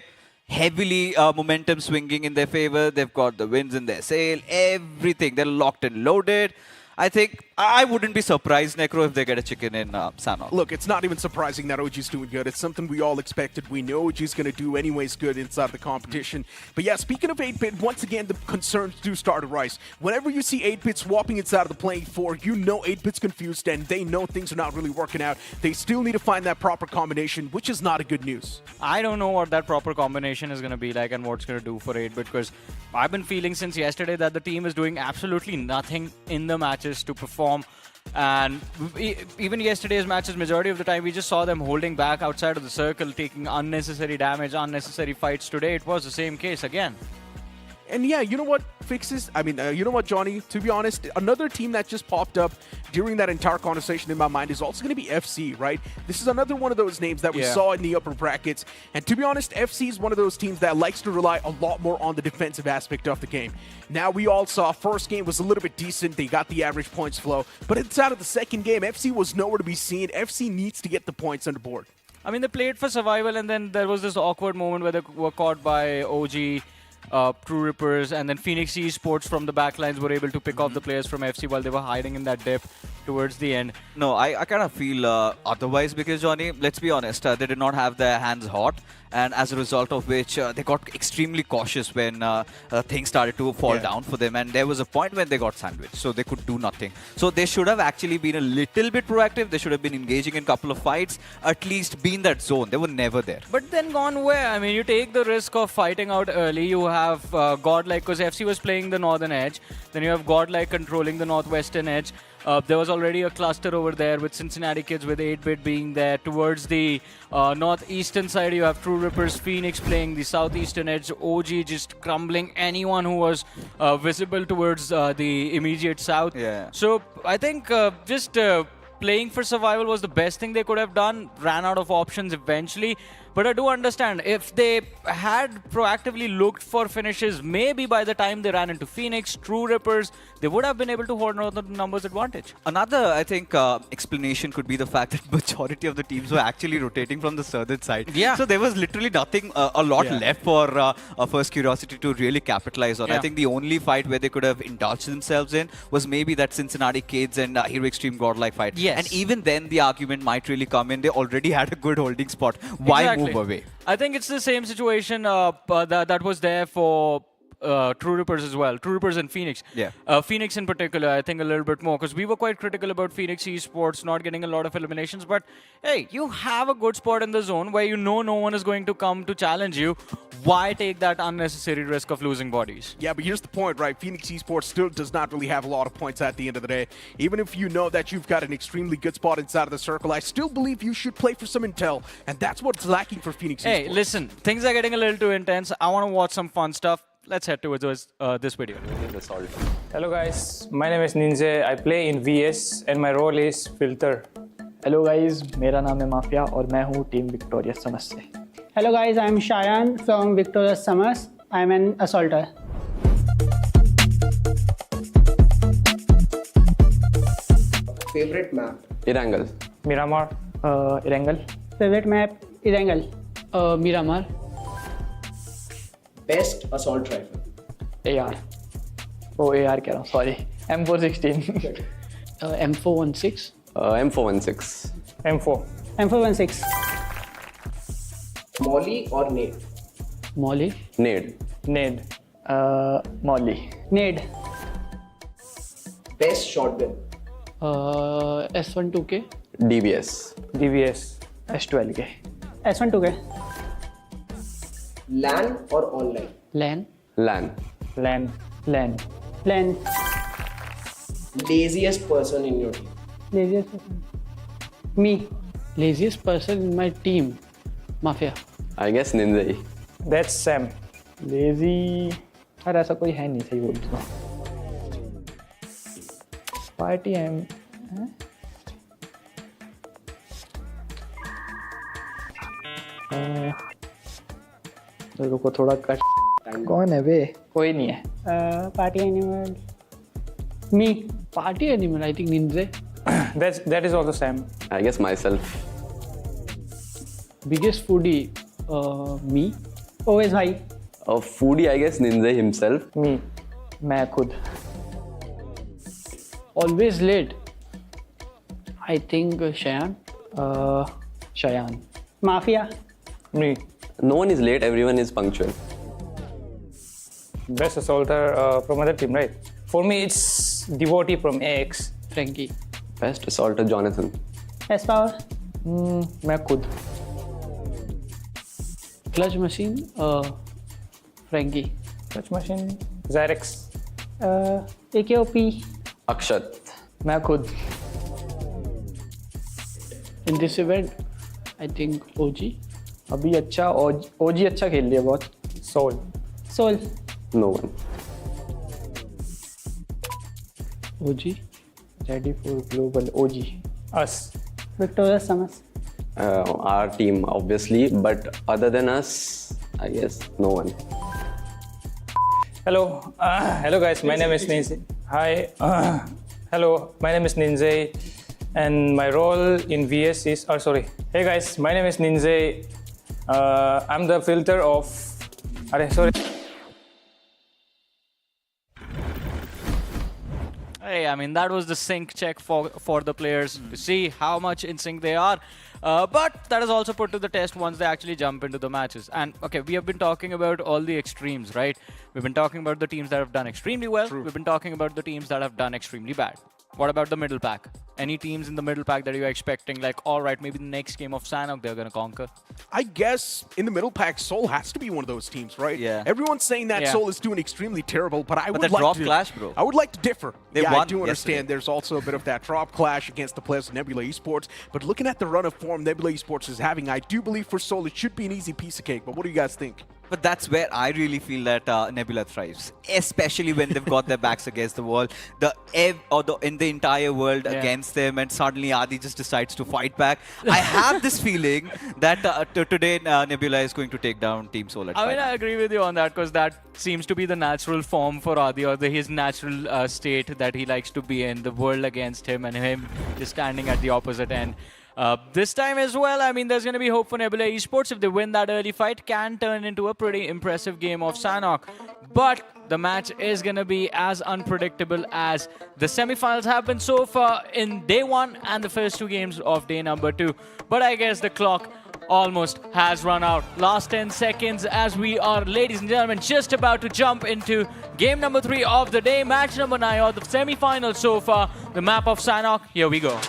heavily momentum swinging in their favor. They've got the wins in their sail, everything. They're locked and loaded. I think I wouldn't be surprised, Necro, if they get a chicken in Sanhok. Look, it's not even surprising that OG's doing good. It's something we all expected. We know OG's going to do anyways good inside the competition. But yeah, speaking of 8-Bit, once again, the concerns do start to rise. Whenever you see 8-Bit swapping inside of the playing floor, you know 8-Bit's confused and they know things are not really working out. They still need to find that proper combination, which is not a good news. I don't know what that proper combination is going to be like and what it's going to do for 8-Bit, because I've been feeling since yesterday that the team is doing absolutely nothing in the matches to perform. And even yesterday's matches, majority of the time, we just saw them holding back outside of the circle, taking unnecessary damage, unnecessary fights. Today, it was the same case again. And yeah, you know what fixes? I mean, you know what, Johnny? To be honest, another team that just popped up during that entire conversation in my mind is also going to be FC, right? This is another one of those names that we saw in the upper brackets. And to be honest, FC is one of those teams that likes to rely a lot more on the defensive aspect of the game. Now, we all saw first game was a little bit decent. They got the average points flow. But inside of the second game, FC was nowhere to be seen. FC needs to get the points on the board. I mean, they played for survival, and then there was this awkward moment where they were caught by OG, TrueRippers, and then Infinix Esports from the backlines were able to pick off the players from FC while they were hiding in that dip towards the end. No, I kind of feel otherwise because, Johnny, let's be honest, they did not have their hands hot, and as a result of which they got extremely cautious when things started to fall down for them, and there was a point when they got sandwiched, so they could do nothing. So they should have actually been a little bit proactive. They should have been engaging in a couple of fights, at least be in that zone. They were never there. But then gone where? I mean, you take the risk of fighting out early. You have Godlike, because FC was playing the northern edge. Then you have Godlike controlling the northwestern edge. There was already a cluster over there with Cincinnati kids with 8-bit being there. Towards the northeastern side, you have TrueRippers, Phoenix playing the southeastern edge. OG just crumbling anyone who was visible towards the immediate south. Yeah. So I think just playing for survival was the best thing they could have done. Ran out of options eventually. But I do understand, if they had proactively looked for finishes, maybe by the time they ran into Phoenix, TrueRippers, they would have been able to hold on the numbers advantage. Another, I think, explanation could be the fact that majority of the teams were actually rotating from the southern side. Yeah. So there was literally nothing, a lot left for First Curiosity to really capitalize on. I think the only fight where they could have indulged themselves in was maybe that Cincinnati kids and Hero Xtreme Godlike fight. Yes. And even then, the argument might really come in. They already had a good holding spot. Why move away? I think it's the same situation that was there for TrueRippers as well. TrueRippers and Phoenix. Yeah. Phoenix in particular, I think a little bit more, because we were quite critical about Phoenix Esports not getting a lot of eliminations. But hey, you have a good spot in the zone where you know no one is going to come to challenge you. Why take that unnecessary risk of losing bodies? Yeah, but here's the point, right? Phoenix Esports still does not really have a lot of points at the end of the day. Even if you know that you've got an extremely good spot inside of the circle, I still believe you should play for some intel, and that's what's lacking for Phoenix Esports. Hey, listen, things are getting a little too intense. I want to watch some fun stuff. Let's head towards this video. Hello guys, my name is NINZA. I play in VS and my role is filter. Hello guys, मेरा नाम है mafia और मैं हूँ team Victoria समस से. Hello guys, I am Shayan from Victoria Sumus. I am an assaulter. Favorite map? Irangal. Miramar. Irangal. Favorite map? Irangal. Miramar. Best assault rifle? AR. Oh, AR कह रहा हूँ, sorry. M416. M416. M416. M4. M416. Molly or nade? Molly. Nade. Nade. Molly. Nade. Best shotgun? S12K. DBS. DBS. S12K. S12K. LAN or online? LAN. LAN. LAN. LAN. LAN. Laziest person in your team? Laziest person? Me. Laziest person in my team? Mafia. I guess NINZA. That's Sam. Lazy. यार ऐसा कोई है नहीं सही बोल तो. Party M. रुको थोड़ा कट. कौन है बे? कोई नहीं है. Party animal. Me. Party animal, I think NINZA. That is also Sam. I guess myself. Biggest foodie? Me. Always high. A foodie, I guess NINZA himself. Me. मैं खुद. Always late. I think Shayan. Shayan. Mafia. Me. No one is late, everyone is punctual. Best assaulter from other team, right? For me, it's Devotee from AX. Frankie. Best assaulter Jonathan. S-Power. मैं खुद. Clutch machine. Frankie. Clutch machine. Zyrex. AKOP. Akshat. मैं खुद. In this event, I think OG. अभी अच्छा OG अच्छा खेल लिया बहुत. Soul. Soul. No one. OG. Ready for global OG. Us. Victoria Sumus. Our team, obviously, but other than us, I guess no one. Hello. Hello guys, my name is NINZA. Hi. Hello, my name is NINZA, and my role in VS is, Hey guys, my name is NINZA. I'm the filter of. Sorry. Hey, I mean, that was the sync check for the players to see how much in sync they are. But that is also put to the test once they actually jump into the matches. And okay, we have been talking about all the extremes, right? We've been talking about the teams that have done extremely well. We've been talking about the teams that have done extremely bad. What about the middle pack? Any teams in the middle pack that you're expecting, like, all right, maybe the next game of Sanok, they're going to conquer? I guess in the middle pack, Seoul has to be one of those teams, right? Yeah. Everyone's saying that Yeah. Seoul is doing extremely terrible, but I would the like drop to... clash, bro. I would like to differ. They yeah, won I do understand yesterday. there's also a bit of that drop clash against the players of Nebula Esports, but looking at the run of form Nebula Esports is having, I do believe for Seoul it should be an easy piece of cake, but what do you guys think? But that's where I really feel that Nebula thrives, especially when they've got their backs against the wall, in the entire world against them, and suddenly Adi just decides to fight back. I have this feeling that today Nebula is going to take down Team Seoul at I mean, fight. I agree with you on that because that seems to be the natural form for Adi, or his natural state that he likes to be in, the world against him and him just standing at the opposite end. This time as well, I mean, there's going to be hope for Nebula Esports. If they win that early fight, can turn into a pretty impressive game of Sanok. But the match is going to be as unpredictable as the semifinals have been so far in day one and the first two games of day number 2. But I guess the clock almost has run out. Last 10 seconds as we are, ladies and gentlemen, just about to jump into game number 3 of the day, match number 9 of the semifinals so far, the map of Sanok. Here we go.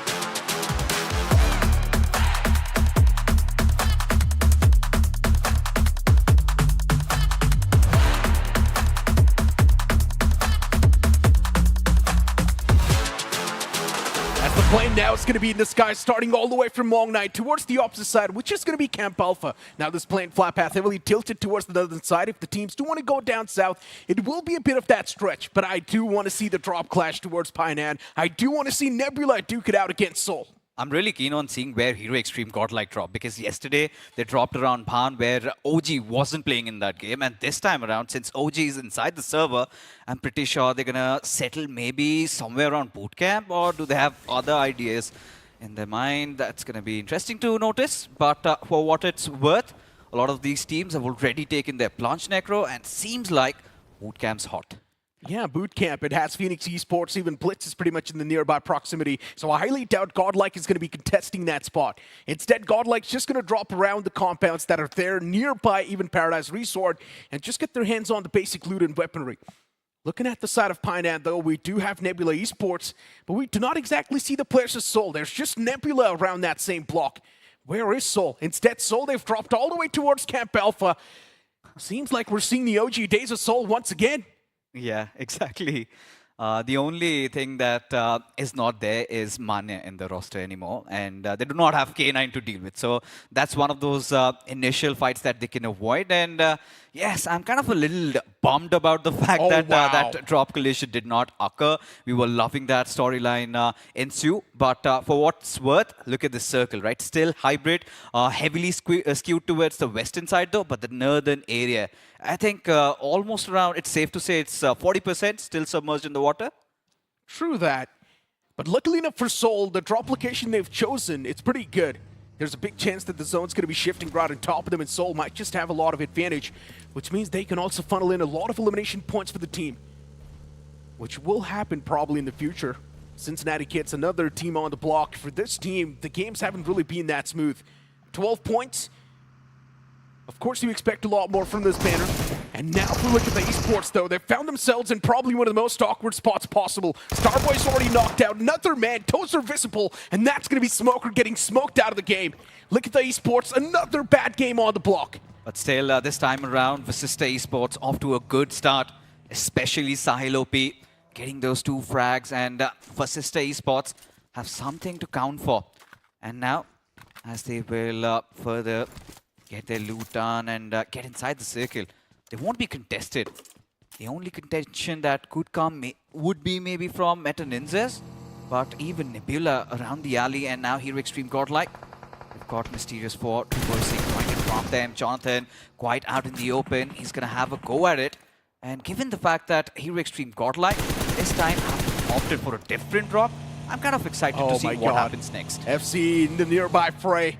Plane now is going to be in the sky, starting all the way from Long Night towards the opposite side, which is going to be Camp Alpha. Now this plane flat path heavily tilted towards the northern side. If the teams do want to go down south, it will be a bit of that stretch, but I do want to see the drop clash towards Painan. I do want to see Nebula duke it out against Seoul. I'm really keen on seeing where Hero Xtreme Godlike dropped, because yesterday they dropped around Pan where OG wasn't playing in that game, and this time around, since OG is inside the server, I'm pretty sure they're gonna settle maybe somewhere around bootcamp, or do they have other ideas in their mind? That's gonna be interesting to notice, but for what it's worth, a lot of these teams have already taken their plunge necro, and seems like bootcamp's hot. Yeah, boot camp. It has Infinix Esports. Even Blitz is pretty much in the nearby proximity. So I highly doubt Godlike is going to be contesting that spot. Instead, Godlike's just going to drop around the compounds that are there nearby even Paradise Resort and just get their hands on the basic loot and weaponry. Looking at the side of Painan, though, we do have Nebula Esports, but we do not exactly see the players of Seoul. There's just Nebula around that same block. Where is Seoul? Instead, Seoul, they've dropped all the way towards Camp Alpha. Seems like we're seeing the OG days of Seoul once again. Yeah, exactly. The only thing that is not there is Manya in the roster anymore, and they do not have K9 to deal with. So that's one of those initial fights that they can avoid. And yes, I'm kind of a little bummed about the fact that that drop collision did not occur. We were loving that storyline ensue. But for what's worth, look at this circle, right? Still hybrid, heavily skewed towards the western side though, but the northern area, I think almost around, it's safe to say it's 40% still submerged in the water. True that. But luckily enough for Seoul, the drop location they've chosen, it's pretty good. There's a big chance that the zone's going to be shifting right on top of them, and Seoul might just have a lot of advantage, which means they can also funnel in a lot of elimination points for the team, which will happen probably in the future. Cincinnati gets another team on the block. For this team, the games haven't really been that smooth. 12 points. Of course, you expect a lot more from this banner. And now for Likitha Esports, though, they've found themselves in probably one of the most awkward spots possible. Starboy's already knocked out. Another man, toes are visible, and that's going to be Smoker getting smoked out of the game. Likitha Esports, another bad game on the block. But still, this time around, Vasista Esports off to a good start, especially Sahil OP getting those 2 frags, and Vasista Esports have something to count for. And now, as they will further get their loot done and get inside the circle, they won't be contested. The only contention that could come would be maybe from Meta NINZAs, but even Nebula around the alley, and now Hero Xtreme Godlike. They've got Mysterious 4 reversing right in front of them. Jonathan quite out in the open. He's going to have a go at it. And given the fact that Hero Xtreme Godlike this time have opted for a different drop, I'm kind of excited to see what happens next. FC in the nearby fray.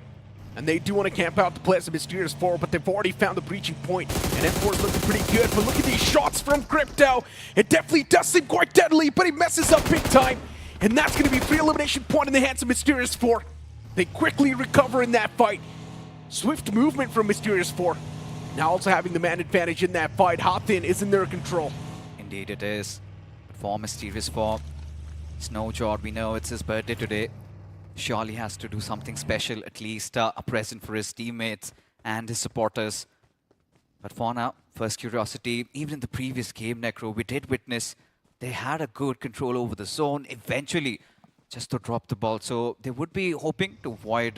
And they do want to camp out the players of Mysterious 4, but they've already found the breaching point. And M4's looking pretty good, but look at these shots from Crypto. It definitely does seem quite deadly, but he messes up big time. And that's going to be free elimination point in the hands of Mysterious 4. They quickly recover in that fight. Swift movement from Mysterious 4. Now also having the man advantage in that fight. Hothin is in their control. Indeed it is. But for Mysterious 4, Snowjord, we know it's his birthday today. Surely has to do something special, at least a present for his teammates and his supporters. But for now, first curiosity, even in the previous game, Necro, we did witness they had a good control over the zone, eventually just to drop the ball. So they would be hoping to avoid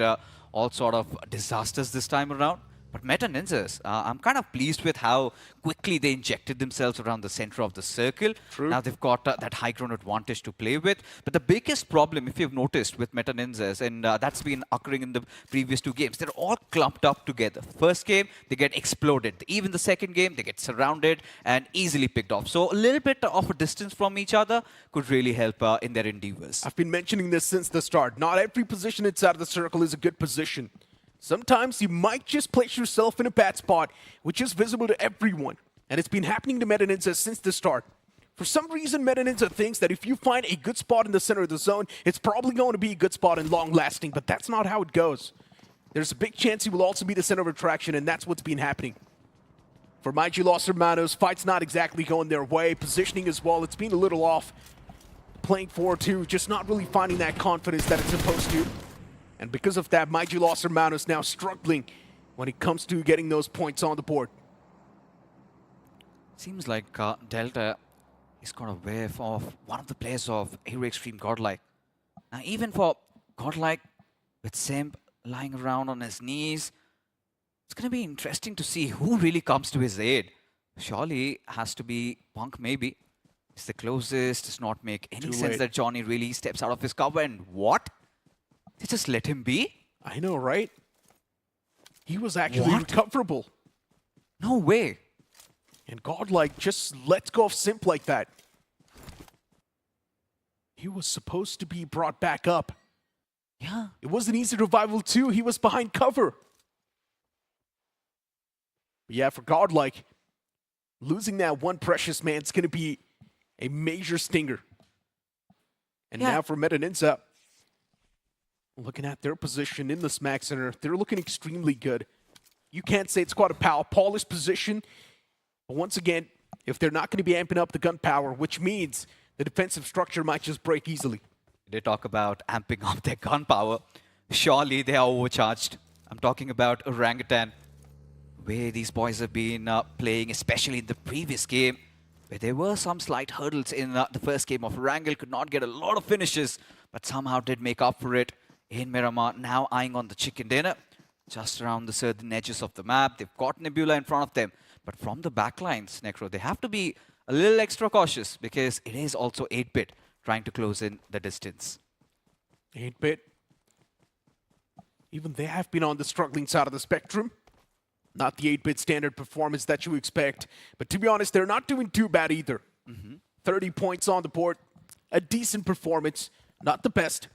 all sort of disasters this time around. But Meta Ninjas, I'm kind of pleased with how quickly they injected themselves around the center of the circle. True. Now they've got that high ground advantage to play with. But the biggest problem, if you've noticed with Meta Ninjas, and that's been occurring in the previous two games, they're all clumped up together. First game, they get exploded. Even the second game, they get surrounded and easily picked off. So a little bit of a distance from each other could really help in their endeavors. I've been mentioning this since the start. Not every position inside of the circle is a good position. Sometimes you might just place yourself in a bad spot, which is visible to everyone. And it's been happening to Meta Ninja since the start. For some reason, Meta Ninja thinks that if you find a good spot in the center of the zone, it's probably going to be a good spot and long-lasting, but that's not how it goes. There's a big chance he will also be the center of attraction, and that's what's been happening. For Los Hermanos, fight's not exactly going their way. Positioning as well, it's been a little off. Playing 4-2, just not really finding that confidence that it's supposed to. And because of that, Los Hermanos now struggling when it comes to getting those points on the board. Seems like Delta is got a whiff of one of the players of Hero Xtreme Godlike. Now, even for Godlike, with Simp lying around on his knees, it's going to be interesting to see who really comes to his aid. Surely has to be Punk, maybe. It's the closest. Does not make any sense that Johnny really steps out of his cover. And what? They just let him be? I know, right? He was actually recoverable. No way. And Godlike just lets go of Simp like that. He was supposed to be brought back up. Yeah. It was an easy revival too. He was behind cover. But yeah, for Godlike, losing that one precious man is going to be a major stinger. And now for Meta Ninja, looking at their position in the Smack Center, they're looking extremely good. You can't say it's quite a polished position, but once again, if they're not going to be amping up the gun power, which means the defensive structure might just break easily. They talk about amping up their gun power. Surely they are overcharged. I'm talking about Orangutan, where these boys have been playing, especially in the previous game, where there were some slight hurdles in the first game of Wrangle, could not get a lot of finishes, but somehow did make up for it. In Miramar, now eyeing on the chicken dinner, just around the southern edges of the map. They've got Nebula in front of them. But from the backlines, Necro, they have to be a little extra cautious because it is also 8-bit trying to close in the distance. 8-bit. Even they have been on the struggling side of the spectrum. Not the 8-bit standard performance that you expect. But to be honest, they're not doing too bad either. 30 points on the board. A decent performance. Not the best.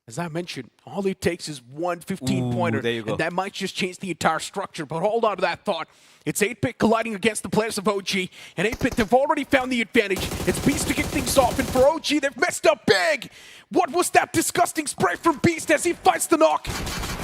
As I mentioned, all it takes is one 15-pointer, and that might just change the entire structure. But hold on to that thought. It's 8-bit colliding against the players of OG, and 8-bit, they've already found the advantage. It's Beast to kick things off, and for OG, they've messed up big! What was that disgusting spray from Beast as he fights the knock?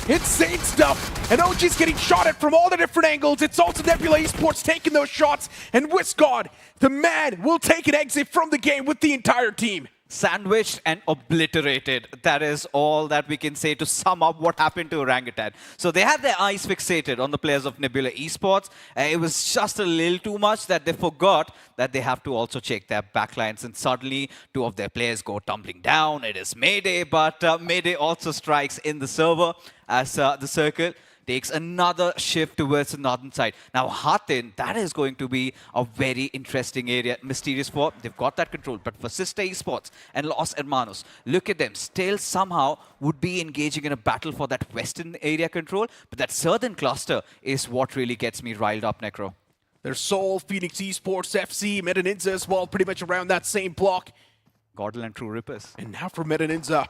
Insane stuff, and OG's getting shot at from all the different angles. It's also Nebula Esports taking those shots, and WizGod, the man, will take an exit from the game with the entire team. Sandwiched and obliterated. That is all that we can say to sum up what happened to Orangutan. So they had their eyes fixated on the players of Nebula Esports. It was just a little too much that they forgot that they have to also check their backlines, and suddenly two of their players go tumbling down. It is Mayday, but Mayday also strikes in the server as the circle takes another shift towards the northern side. Now, Hatin, that is going to be a very interesting area. Mysterious 4, they've got that control. But Vasista Esports and Los Hermanos, look at them, still somehow would be engaging in a battle for that western area control. But that southern cluster is what really gets me riled up, Necro. There's Seoul, Infinix Esports, FC, Meta NINZA as well, pretty much around that same block. Godlike and TrueRippers. And now for Meta NINZA.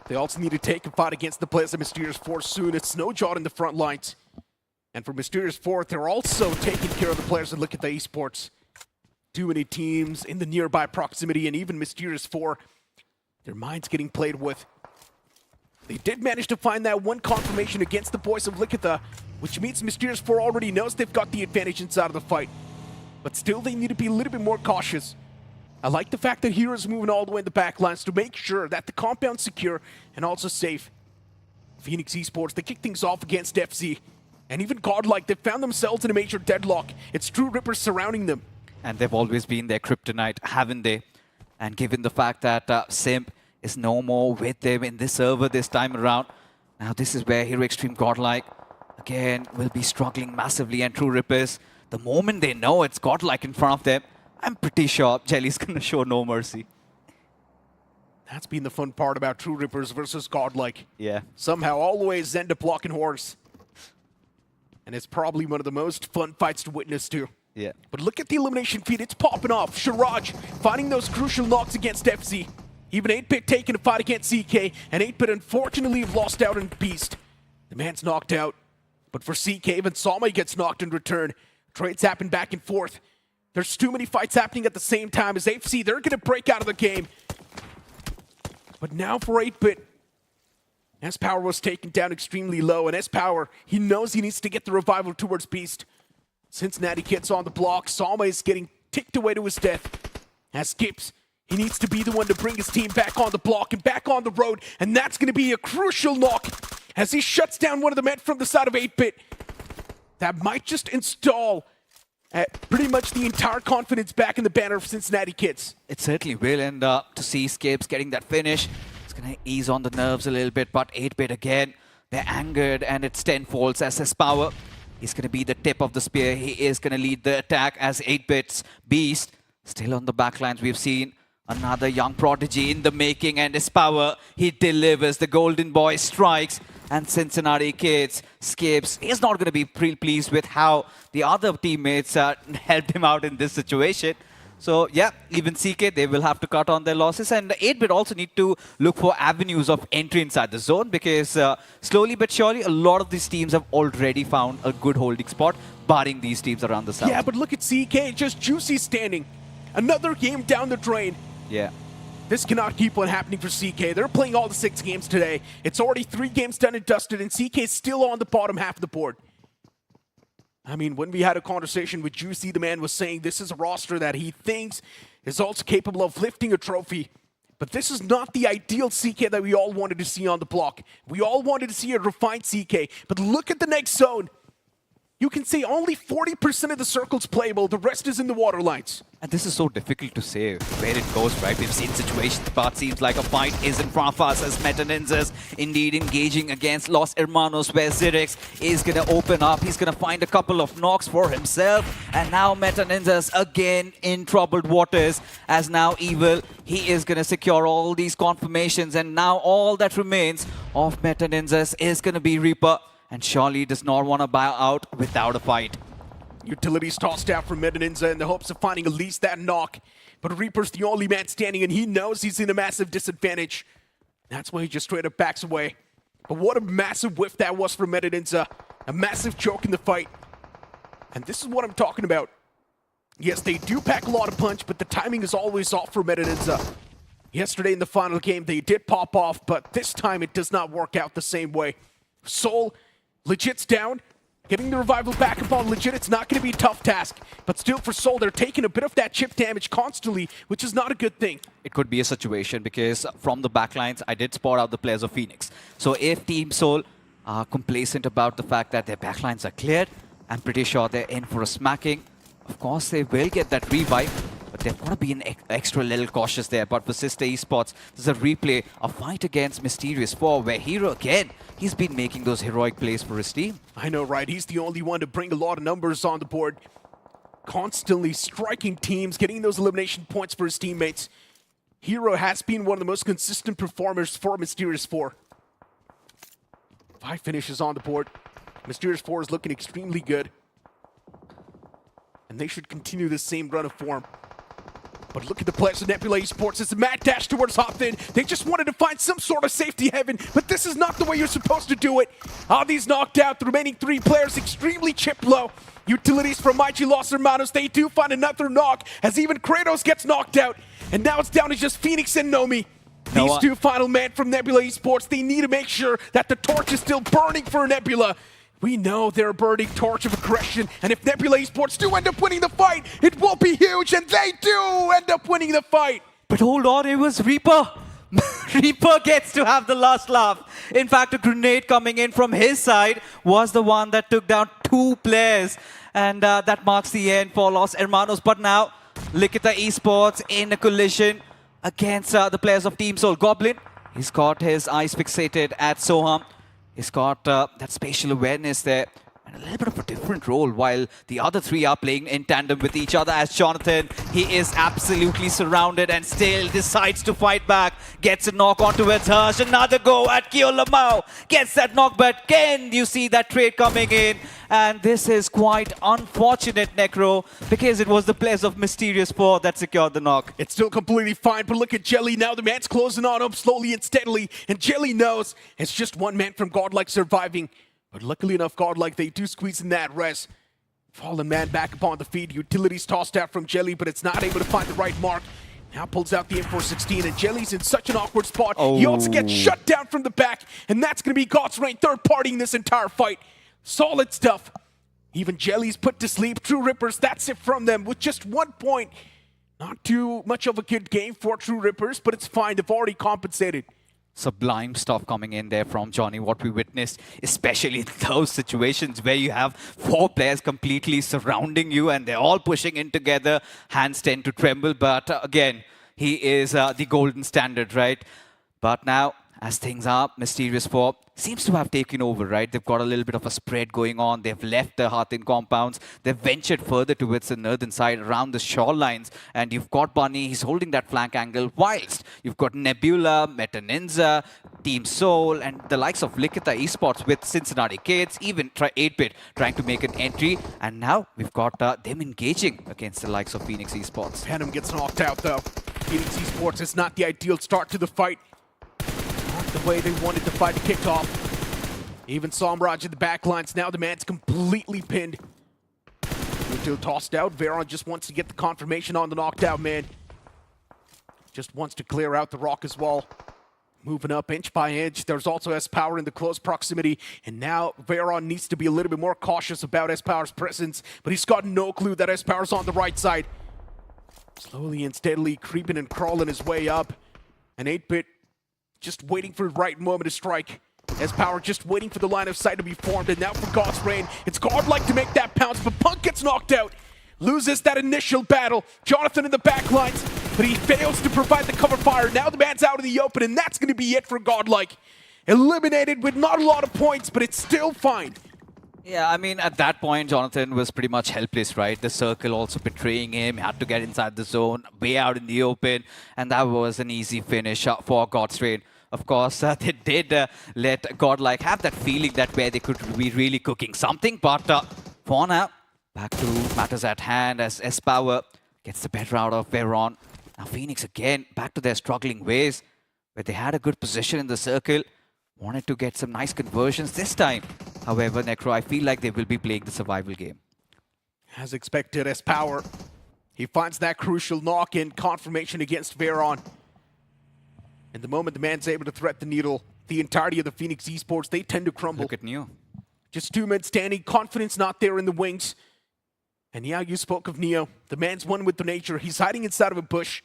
They also need to take a fight against the players of Mysterious 4 soon. It's Snowjaw in the front lines. And for Mysterious 4, they're also taking care of the players of Likitha Esports. Too many teams in the nearby proximity, and even Mysterious 4, their minds getting played with. They did manage to find that one confirmation against the boys of Likitha, which means Mysterious 4 already knows they've got the advantage inside of the fight. But still, they need to be a little bit more cautious. I like the fact that Hero's moving all the way in the backlines to make sure that the compound's secure and also safe. Infinix Esports, they kick things off against FC. And even Godlike, they found themselves in a major deadlock. It's TrueRippers surrounding them. And they've always been their kryptonite, haven't they? And given the fact that Simp is no more with them in this server this time around, now this is where Hero Xtreme Godlike, again, will be struggling massively. And TrueRippers, the moment they know it's Godlike in front of them, I'm pretty sure Jelly's going to show no mercy. That's been the fun part about TrueRippers versus Godlike. Yeah. Somehow always end up blocking horse. And it's probably one of the most fun fights to witness too. Yeah. But look at the elimination feed, it's popping off. Sharaj finding those crucial knocks against FC. Even 8-Bit taking a fight against CK, and 8-Bit unfortunately lost out on Beast. The man's knocked out. But for CK, even Sama gets knocked in return. Trades happen back and forth. There's too many fights happening at the same time as AFC, they're gonna break out of the game. But now for 8-Bit, S-Power was taken down extremely low, and S-Power, he knows he needs to get the revival towards Beast. Cincinnati Kid's on the block, Sama is getting ticked away to his death. As Skips, he needs to be the one to bring his team back on the block and back on the road, and that's gonna be a crucial knock as he shuts down one of the men from the side of 8-Bit. That might just install pretty much the entire confidence back in the banner of Cincinnati Kids. It certainly will, and to see Skips getting that finish, it's going to ease on the nerves a little bit, but 8-Bit again, they're angered, and it's tenfolds as his power. He's going to be the tip of the spear. He is going to lead the attack as 8-Bit's Beast. Still on the backlines, we've seen another young prodigy in the making, and his power, he delivers. The Golden Boy strikes, and Cincinnati Kids skips. He's not going to be pleased with how the other teammates helped him out in this situation. So yeah, even CK, they will have to cut on their losses, and 8-Bit also need to look for avenues of entry inside the zone, because slowly but surely a lot of these teams have already found a good holding spot, barring these teams around the south. Yeah, but look at CK, just Juicy standing. Another game down the drain. Yeah. This cannot keep on happening for CK. They're playing all the 6 games today. It's already 3 games done and dusted, and CK is still on the bottom half of the board. I mean, when we had a conversation with Juicy, the man was saying this is a roster that he thinks is also capable of lifting a trophy. But this is not the ideal CK that we all wanted to see on the block. We all wanted to see a refined CK. But look at the next zone. You can see only 40% of the circle's playable, the rest is in the water lines. And this is so difficult to say where it goes, right? We've seen situations, but seems like a fight is in front of us as NINZA's indeed engaging against Los Hermanos, where Zirix is going to open up. He's going to find a couple of knocks for himself. And now NINZA's again in troubled waters, as now Evil, he is going to secure all these confirmations. And now all that remains of NINZA's is going to be Reaper. And surely does not want to buy out without a fight. Utilities tossed out from NINZA in the hopes of finding at least that knock. But Reaper's the only man standing, and he knows he's in a massive disadvantage. That's why he just straight up backs away. But what a massive whiff that was from NINZA. A massive choke in the fight. And this is what I'm talking about. Yes, they do pack a lot of punch, but the timing is always off for NINZA. Yesterday in the final game, they did pop off, but this time it does not work out the same way. Soul, Legit's down. Getting the revival back upon Legit, it's not going to be a tough task. But still for Soul, they're taking a bit of that chip damage constantly, which is not a good thing. It could be a situation because from the backlines, I did spot out the players of Phoenix. So if Team Soul are complacent about the fact that their backlines are cleared, I'm pretty sure they're in for a smacking. Of course, they will get that revive, but they've got to be an extra little cautious there. But Vasista Esports, there's a replay, a fight against Mysterious 4, where Hero again, he's been making those heroic plays for his team. I know, right? He's the only one to bring a lot of numbers on the board. Constantly striking teams, getting those elimination points for his teammates. Hero has been one of the most consistent performers for Mysterious 4. 5 finishes on the board. Mysterious 4 is looking extremely good. And they should continue the same run of form. But look at the players of Nebula Esports. It's a mad dash towards Hopton. They just wanted to find some sort of safety haven, but this is not the way you're supposed to do it. Audi's knocked out. The remaining 3 players extremely chip low. Utilities from IG Los Hermanos. They do find another knock as even Kratos gets knocked out. And now it's down to just Phoenix and Nomi. These 2 final men from Nebula Esports, they need to make sure that the torch is still burning for Nebula. We know they're a burning torch of aggression, and if Nebula Esports do end up winning the fight, it will be huge, and they do end up winning the fight. But hold on, it was Reaper. Reaper gets to have the last laugh. In fact, a grenade coming in from his side was the one that took down 2 players, and that marks the end for Los Hermanos. But now, Likitha Esports in a collision against the players of Team Soul. Goblin, he's got his eyes fixated at Soham. He's got that spatial awareness there and a little bit of a different role while the other 3 are playing in tandem with each other as Jonathan. He is absolutely surrounded and still decides to fight back. Gets a knock onto it. Harsh, another go at Kyo Lamau. Gets that knock, but can you see that trade coming in? And this is quite unfortunate, Necro, because it was the players of Mysterious 4 that secured the knock. It's still completely fine, but look at Jelly now. The man's closing on him slowly and steadily, and Jelly knows it's just 1 man from Godlike surviving. But luckily enough, Godlike, they do squeeze in that res. Fallen man back upon the feed. Utilities tossed out from Jelly, but it's not able to find the right mark. Now pulls out the M416, and Jelly's in such an awkward spot. He also gets shut down from the back, and that's going to be God's Reign third party in this entire fight. Solid stuff. Even Jelly's put to sleep. TrueRippers, that's it from them with just 1 point. Not too much of a good game for TrueRippers, but it's fine. They've already compensated. Sublime stuff coming in there from Johnny, what we witnessed, especially in those situations where you have 4 players completely surrounding you and they're all pushing in together. Hands tend to tremble, but again, he is the golden standard, right? But now, as things are, Mysterious 4 seems to have taken over, right? They've got a little bit of a spread going on. They've left the Hathin compounds. They've ventured further towards the northern side around the shorelines. And you've got Bunny, he's holding that flank angle, whilst you've got Nebula, Meta NINZA, Team Soul, and the likes of Likitha Esports with Cincinnati Kids, even 8-Bit trying to make an entry. And now we've got them engaging against the likes of Infinix Esports. Venom gets knocked out though. Infinix Esports is not the ideal start to the fight. The way they wanted the fight to kick off. Even Somraj in the backlines. Now the man's completely pinned. Util tossed out. Veron just wants to get the confirmation on the knocked out man. Just wants to clear out the rock as well. Moving up inch by inch. There's also S-Power in the close proximity. And now Veron needs to be a little bit more cautious about S-Power's presence. But he's got no clue that S-Power's on the right side. Slowly and steadily creeping and crawling his way up. And 8-Bit just waiting for the right moment to strike. S-Power just waiting for the line of sight to be formed, and now for God's Reign, it's Godlike to make that pounce, but Punk gets knocked out. Loses that initial battle. Jonathan in the back lines, but he fails to provide the cover fire. Now the man's out in the open, and that's going to be it for Godlike. Eliminated with not a lot of points, but it's still fine. Yeah, I mean, at that point, Jonathan was pretty much helpless, right? The circle also betraying him. He had to get inside the zone, way out in the open, and that was an easy finish for God's Reign. Of course, they did let Godlike have that feeling that where they could be really cooking something. But for now, back to matters at hand as S-Power gets the better out of Veron. Now Phoenix again back to their struggling ways where they had a good position in the circle. Wanted to get some nice conversions this time. However, Necro, I feel like they will be playing the survival game. As expected, S-Power. He finds that crucial knock-in confirmation against Veron. And the moment the man's able to thread the needle, the entirety of the Infinix Esports, they tend to crumble. Look at Neo. Just 2 men standing, confidence not there in the wings. And yeah, you spoke of Neo. The man's one with the nature. He's hiding inside of a bush.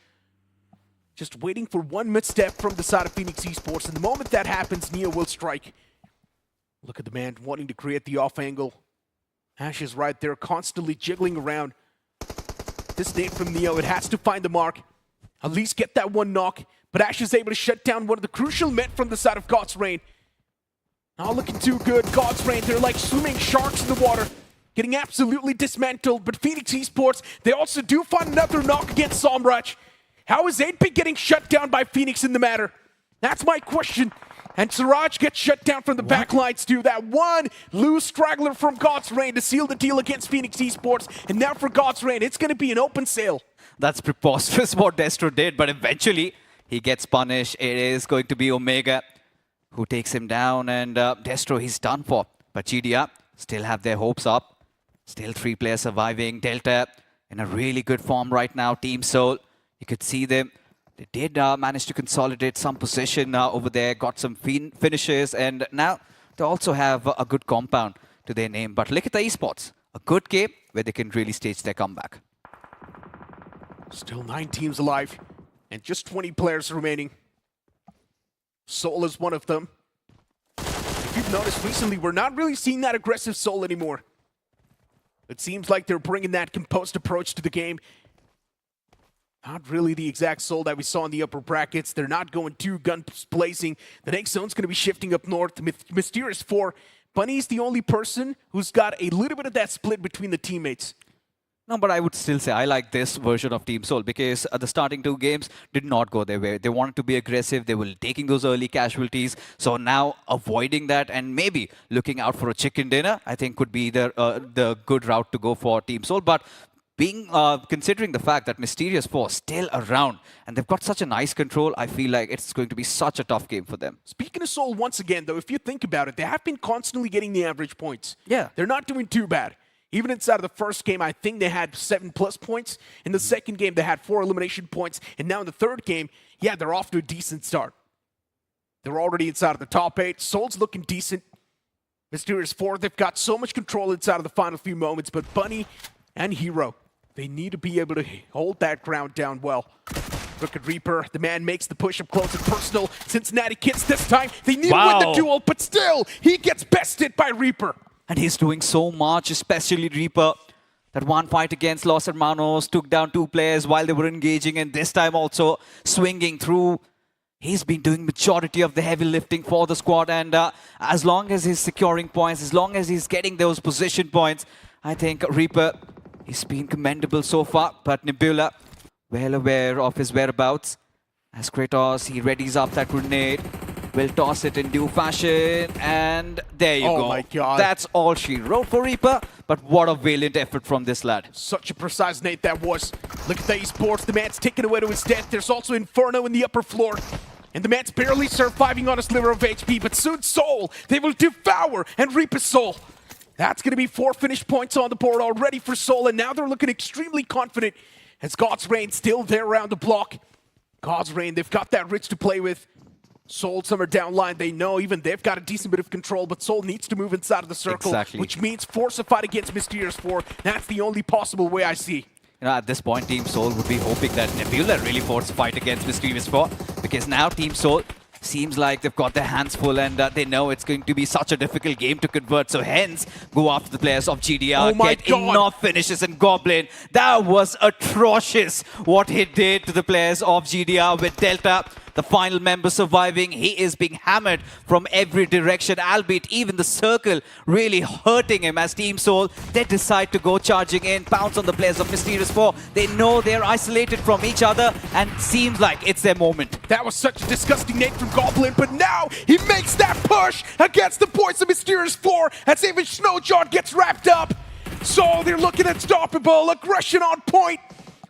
Just waiting for 1 misstep from the side of Infinix Esports. And the moment that happens, Neo will strike. Look at the man wanting to create the off angle. Ash is right there, constantly jiggling around. This nade from Neo, it has to find the mark. At least get that 1 knock. But Ash is able to shut down one of the crucial men from the side of God's Reign. Not looking too good. God's Reign, they're like swimming sharks in the water. Getting absolutely dismantled. But Infinix Esports, they also do find another knock against Somraj. How is 8-Bit getting shut down by Phoenix in the matter? That's my question. And Siraj gets shut down from the backlines too. That 1 loose straggler from God's Reign to seal the deal against Infinix Esports. And now for God's Reign, it's going to be an open sale. That's preposterous what Destro did, but eventually he gets punished. It is going to be Omega who takes him down, and Destro, he's done for. But GDR still have their hopes up. Still 3 players surviving. Delta in a really good form right now. Team Soul, you could see them. They did manage to consolidate some position over there, got some finishes, and now they also have a good compound to their name. But Likitha Esports, a good game where they can really stage their comeback. Still 9 teams alive, and just 20 players remaining. Soul is one of them. If you've noticed recently, we're not really seeing that aggressive Soul anymore. It seems like they're bringing that composed approach to the game. Not really the exact Soul that we saw in the upper brackets. They're not going too guns blazing. The next zone's going to be shifting up north. Mysterious 4. Bunny's the only person who's got a little bit of that split between the teammates. No, but I would still say I like this version of Team Soul because the starting 2 games did not go their way. They wanted to be aggressive. They were taking those early casualties. So now avoiding that and maybe looking out for a chicken dinner, I think could be the good route to go for Team Soul. But considering the fact that Mysterious 4 still around and they've got such a nice control, I feel like it's going to be such a tough game for them. Speaking of Soul, once again, though, if you think about it, they have been constantly getting the average points. Yeah. They're not doing too bad. Even inside of the first game, I think they had 7+ points. In the second game, they had 4 elimination points. And now in the third game, yeah, they're off to a decent start. They're already inside of the top 8. Soul's looking decent. Mysterious 4, they've got so much control inside of the final few moments. But Bunny and Hero, they need to be able to hold that ground down well. Crooked Reaper, the man makes the push up close and personal. Cincinnati Kids this time, they need to win the duel, but still, he gets bested by Reaper. And he's doing so much, especially Reaper. That one fight against Los Hermanos took down 2 players while they were engaging, and this time also swinging through. He's been doing majority of the heavy lifting for the squad, and as long as he's securing points, as long as he's getting those position points, I think Reaper, he's been commendable so far. But Nebula, well aware of his whereabouts. As Kratos, he readies up that grenade. Will toss it in due fashion, and there you go. Oh my God. That's all she wrote for Reaper, but what a valiant effort from this lad. Such a precise nade that was. Look at the Esports, the man's taken away to his death. There's also Inferno in the upper floor. And the man's barely surviving on a sliver of HP, but soon Soul, they will devour and reap his soul. That's going to be 4 finished points on the board already for Soul, and now they're looking extremely confident as God's Reign still there around the block. God's Reign, they've got that Rich to play with. Soul somewhere down line, they know even they've got a decent bit of control, but Soul needs to move inside of the circle, which means force a fight against Mysterious 4. That's the only possible way I see. You know, at this point, Team Soul would be hoping that Nebula really force a fight against Mysterious 4, because now Team Soul seems like they've got their hands full, and they know it's going to be such a difficult game to convert, so hence go after the players of GDR, get enough finishes. And Goblin, that was atrocious what he did to the players of GDR with Delta. The final member surviving, he is being hammered from every direction, albeit even the circle really hurting him as Team Soul, they decide to go charging in, pounce on the players of Mysterious 4. They know they're isolated from each other and seems like it's their moment. That was such a disgusting nade from Goblin, but now he makes that push against the boys of Mysterious 4 as even Snowjaw gets wrapped up. So they're looking unstoppable, aggression on point.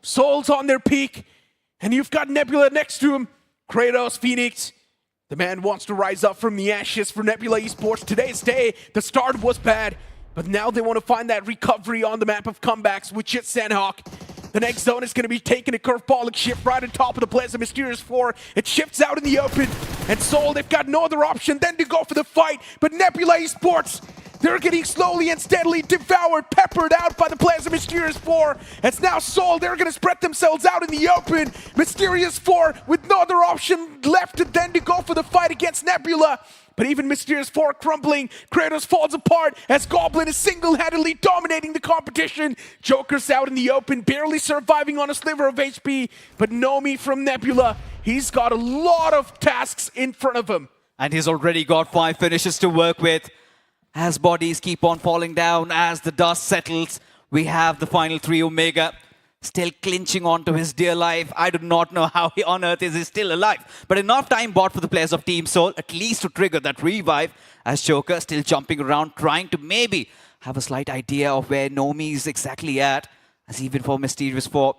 Soul's on their peak, and you've got Nebula next to him. Kratos, Phoenix, the man wants to rise up from the ashes for Nebula Esports. Today's day, the start was bad, but now they want to find that recovery on the map of comebacks with Chit Sandhawk. The next zone is going to be taking a curveballing shift right on top of the players of Mysterious 4. It shifts out in the open, and Soul, they've got no other option than to go for the fight. But Nebula Esports, they're getting slowly and steadily devoured, peppered out by the players of Mysterious 4. It's now Soul, they're going to spread themselves out in the open. Mysterious 4 with no other option left than to go for the fight against Nebula. But even Mysterious 4 crumbling, Kratos falls apart as Goblin is single-handedly dominating the competition. Joker's out in the open, barely surviving on a sliver of HP. But Nomi from Nebula, he's got a lot of tasks in front of him. And he's already got 5 finishes to work with. As bodies keep on falling down, as the dust settles, we have the final 3 Omega still clinching onto his dear life. I do not know how on earth is he still alive. But enough time bought for the players of Team Soul, at least to trigger that revive, as Joker still jumping around, trying to maybe have a slight idea of where Nomi is exactly at. As even for Mysterious 4,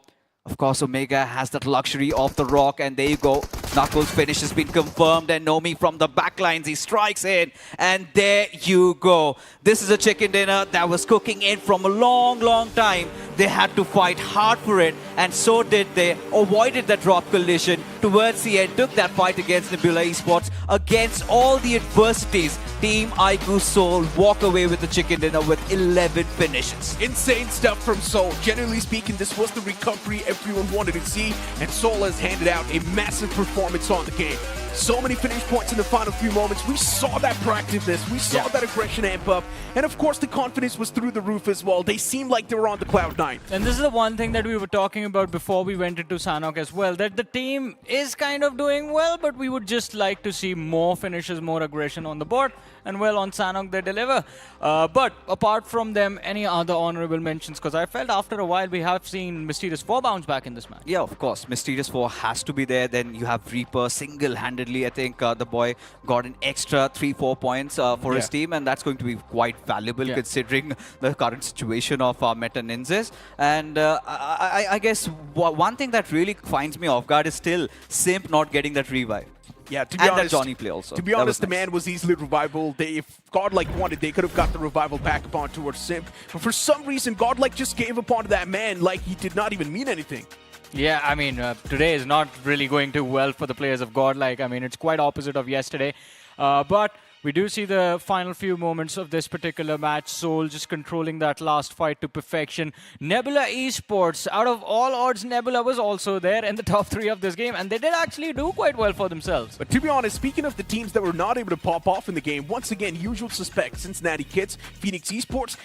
Of course, Omega has that luxury of the rock, and there you go. Knuckles' finish has been confirmed, and Nomi from the backlines, he strikes in, and there you go. This is a chicken dinner that was cooking in from a long, long time. They had to fight hard for it, and so did they. Avoided that drop collision towards the end, took that fight against Nebula Esports. Against all the adversities, Team iQOO Seoul walk away with the chicken dinner with 11 finishes. Insane stuff from Seoul. Generally speaking, this was the recovery everyone wanted to see, and Seoul has handed out a massive performance on the game. So many finish points in the final few moments. We saw that proactiveness, we saw that aggression amp up, and of course the confidence was through the roof as well. They seemed like they were on the cloud nine. And this is the one thing that we were talking about before we went into Sanhok as well, that the team is kind of doing well, but we would just like to see more finishes, more aggression on the board. And well, on Sanhok they deliver. But apart from them, any other honorable mentions? Because I felt after a while we have seen Mysterious 4 bounce back in this match. Yeah, of course. Mysterious 4 has to be there. Then you have Reaper single-handedly. I think the boy got an extra 3-4 points for his team, and that's going to be quite valuable considering the current situation of Meta NINZAs. And I guess one thing that really finds me off guard is still Simp not getting that revive. Yeah, to be honest, that Johnny play also. To be honest, the man was easily revivable. If Godlike wanted, they could have got the revival back upon towards Simp. But for some reason, Godlike just gave up on that man like he did not even mean anything. Yeah, I mean, today is not really going too well for the players of Godlike. I mean, it's quite opposite of yesterday. But we do see the final few moments of this particular match. Seoul just controlling that last fight to perfection. Nebula Esports, out of all odds, Nebula was also there in the top 3 of this game, and they did actually do quite well for themselves. But to be honest, speaking of the teams that were not able to pop off in the game, once again, usual suspects, Cincinnati Kids, Infinix Esports,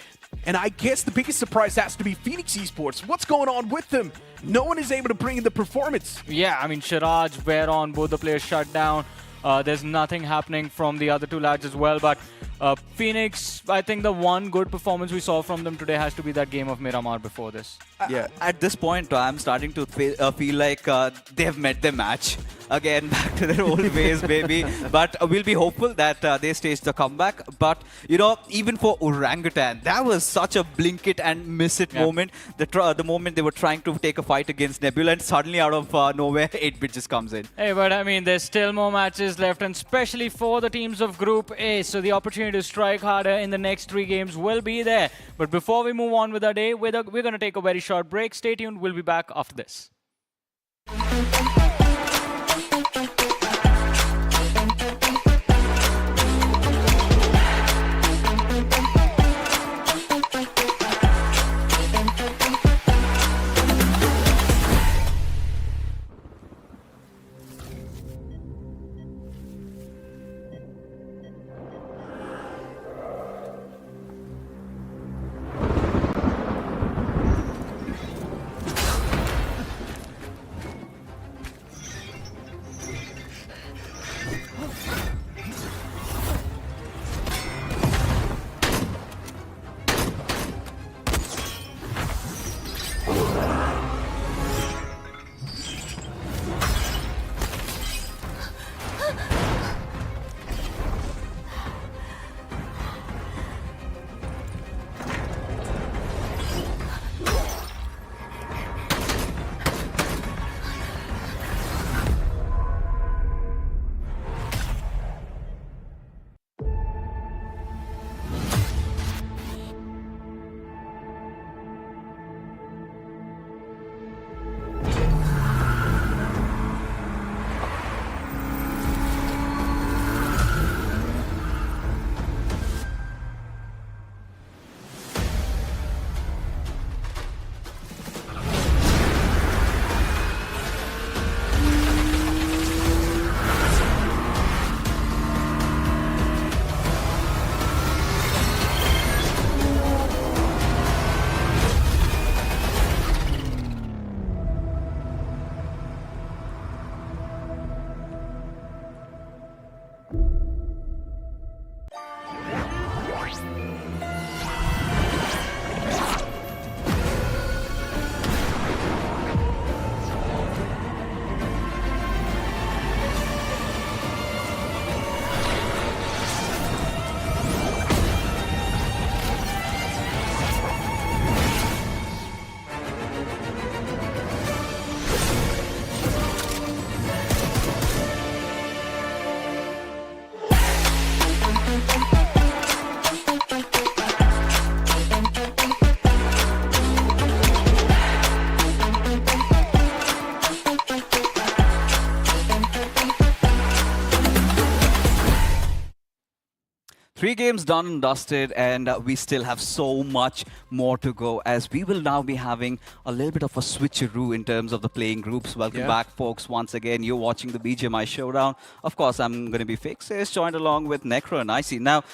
and I guess the biggest surprise has to be Infinix Esports. What's going on with them? No one is able to bring in the performance. Yeah, I mean, Shiraj, Veron, both the players shut down. There's nothing happening from the other 2 lads as well, but Phoenix, I think the one good performance we saw from them today has to be that game of Miramar before this. Yeah, at this point, I'm starting to feel like they have met their match. Again, back to their old ways, maybe. But we'll be hopeful that they stage the comeback. But, you know, even for Orangutan, that was such a blink it and miss it moment. The moment they were trying to take a fight against Nebula, and suddenly out of nowhere, 8-bit just comes in. Hey, but I mean, there's still more matches left, and especially for the teams of Group A. So the opportunity to strike harder in the next 3 games will be there. But before we move on with our day, we're going to take a very short break. Stay tuned. We'll be back after this. 3 games done and dusted, and we still have so much more to go, as we will now be having a little bit of a switcheroo in terms of the playing groups. Welcome back, folks, once again. You're watching the BGMI Showdown. Of course, I'm going to be Fixes, joined along with Necro and Icy. Now,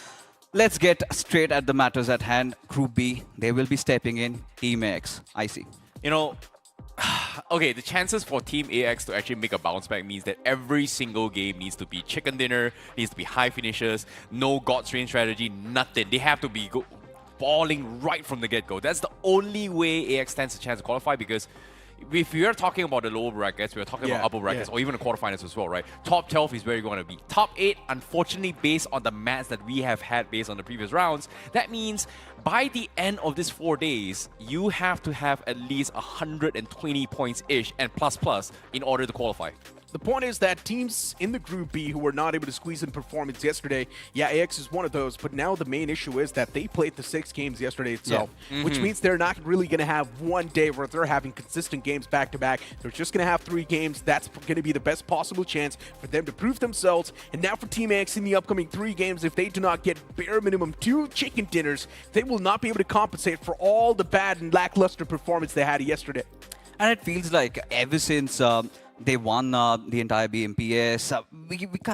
let's get straight at the matters at hand. Group B, they will be stepping in. Team X, Icy. You know, okay, the chances for Team AX to actually make a bounce back means that every single game needs to be chicken dinner, needs to be high finishes, no Godlike strategy, nothing. They have to be balling right from the get-go. That's the only way AX stands a chance to qualify, because if we are talking about the lower brackets, we are talking about upper brackets, or even the quarterfinals as well, right? Top 12 is where you're going to be. Top 8, unfortunately, based on the match that we have had based on the previous rounds, that means by the end of these 4 days, you have to have at least 120 points-ish and plus in order to qualify. The point is that teams in the Group B who were not able to squeeze in performance yesterday, AX is one of those, but now the main issue is that they played the 6 games yesterday itself, which means they're not really going to have one day where they're having consistent games back-to-back. They're just going to have 3 games. That's going to be the best possible chance for them to prove themselves. And now for Team AX in the upcoming 3 games, if they do not get bare minimum 2 chicken dinners, they will not be able to compensate for all the bad and lackluster performance they had yesterday. And it feels like ever since they won the entire BMPS,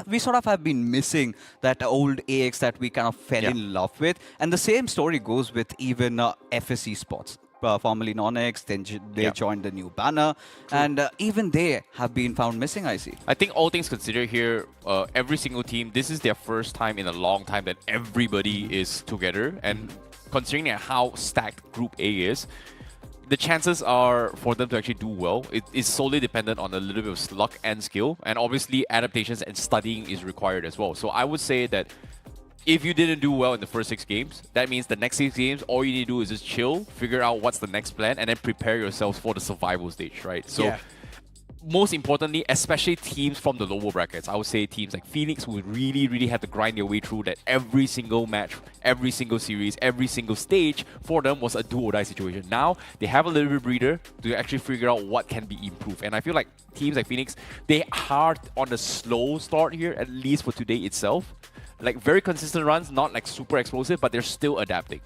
we sort of have been missing that old AX that we kind of fell in love with. And the same story goes with even FS Esports, formerly non-X, then they joined the new banner. And even they have been found missing, I see. I think all things considered here, every single team, this is their first time in a long time that everybody is together. And considering how stacked Group A is, the chances are for them to actually do well. It is solely dependent on a little bit of luck and skill, and obviously adaptations and studying is required as well. So I would say that if you didn't do well in the first 6 games, that means the next 6 games, all you need to do is just chill, figure out what's the next plan, and then prepare yourselves for the survival stage, right? So most importantly, especially teams from the lower brackets, I would say teams like Phoenix who really have to grind their way through that every single match, every single series, every single stage for them was a do-or-die situation. Now, they have a little bit of breather to actually figure out what can be improved. And I feel like teams like Phoenix, they are on the slow start here, at least for today itself. Like very consistent runs, not like super explosive, but they're still adapting.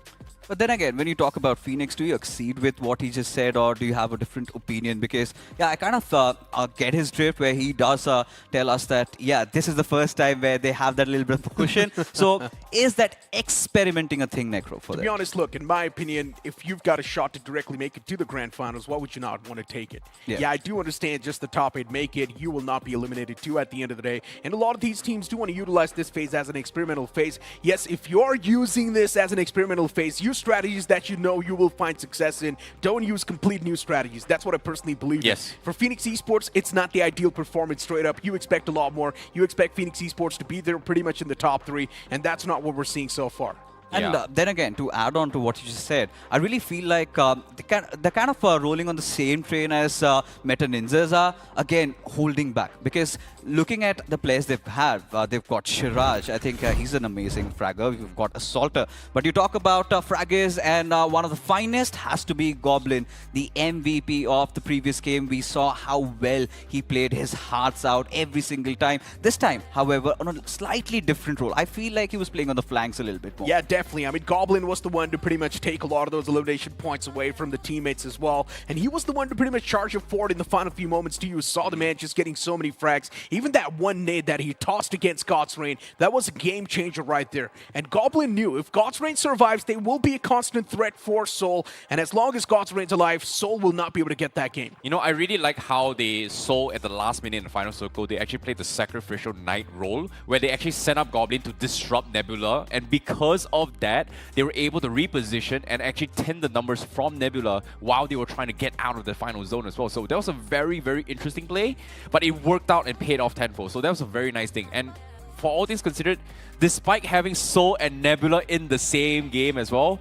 But then again, when you talk about Phoenix, do you accede with what he just said, or do you have a different opinion? Because, I kind of get his drift where he does tell us that, this is the first time where they have that little bit of a cushion. So is that experimenting a thing, Necro, for them? To be honest, look, in my opinion, if you've got a shot to directly make it to the Grand Finals, why would you not want to take it? Yeah, I do understand just the top 8 make it. You will not be eliminated too at the end of the day. And a lot of these teams do want to utilize this phase as an experimental phase. Yes, if you're using this as an experimental phase, use strategies that you know you will find success in. Don't use complete new strategies. That's what I personally believe in. For Phoenix Esports, it's not the ideal performance straight up. You expect a lot more. You expect Phoenix Esports to be there pretty much in the top 3, and that's not what we're seeing so far. And then again, to add on to what you just said, I really feel like they're kind of rolling on the same train as Meta NINZAs are, again, holding back. Because looking at the players they've had, they've got Shiraj. I think he's an amazing fragger. We've got Assaulter. But you talk about fraggers, and one of the finest has to be Goblin, the MVP of the previous game. We saw how well he played his hearts out every single time. This time, however, on a slightly different role. I feel like he was playing on the flanks a little bit more. Yeah, definitely. I mean, Goblin was the one to pretty much take a lot of those elimination points away from the teammates as well. And he was the one to pretty much charge it forward in the final few moments too. You saw the man just getting so many frags. Even that one nade that he tossed against God's Reign, that was a game changer right there. And Goblin knew if God's Reign survives, they will be a constant threat for Soul. And as long as God's Reign's alive, Soul will not be able to get that game. You know, I really like how they Soul at the last minute in the final circle, they actually played the sacrificial knight role, where they actually set up Goblin to disrupt Nebula. And because of that, they were able to reposition and actually 10 the numbers from Nebula while they were trying to get out of the final zone as well. So that was a very interesting play, but it worked out and paid off tenfold. So that was a very nice thing. And for all things considered, despite having Soul and Nebula in the same game as well,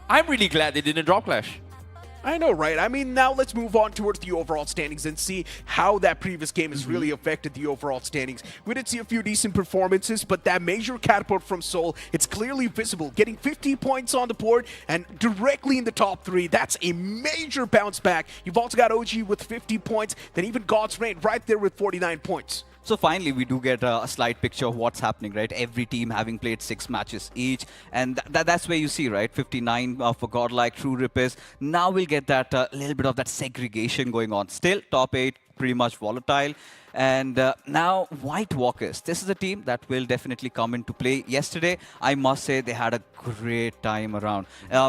I'm really glad they didn't drop clash. I know, right? I mean, now let's move on towards the overall standings and see how that previous game has really affected the overall standings. We did see a few decent performances, but that major catapult from Soul, it's clearly visible. Getting 50 points on the board and directly in the top 3, that's a major bounce back. You've also got OG with 50 points, then even God's Reign right there with 49 points. So finally, we do get a slight picture of what's happening, right? Every team having played 6 matches each. And that's where you see, right? 59 for Godlike, TrueRippers. Now we'll get that little bit of that segregation going on. Still, top 8, pretty much volatile. And now, White Walkers. This is a team that will definitely come into play. Yesterday, I must say, they had a great time around.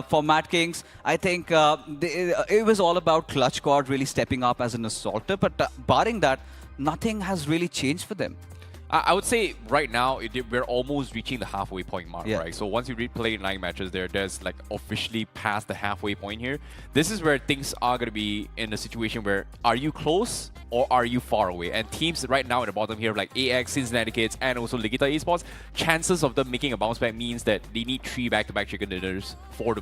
For Madkings, I think it was all about Clutch God really stepping up as an assaulter. But barring that, nothing has really changed for them. I would say right now we're almost reaching the halfway point mark, Yeah. right? So once you replay 9 matches there's like officially past the halfway point here. This is where things are going to be in a situation where are you close or are you far away? And teams right now at the bottom here like AX, Cincinnati Kids, and also Likitha Esports, chances of them making a bounce back means that they need 3 back-to-back chicken dinners, 4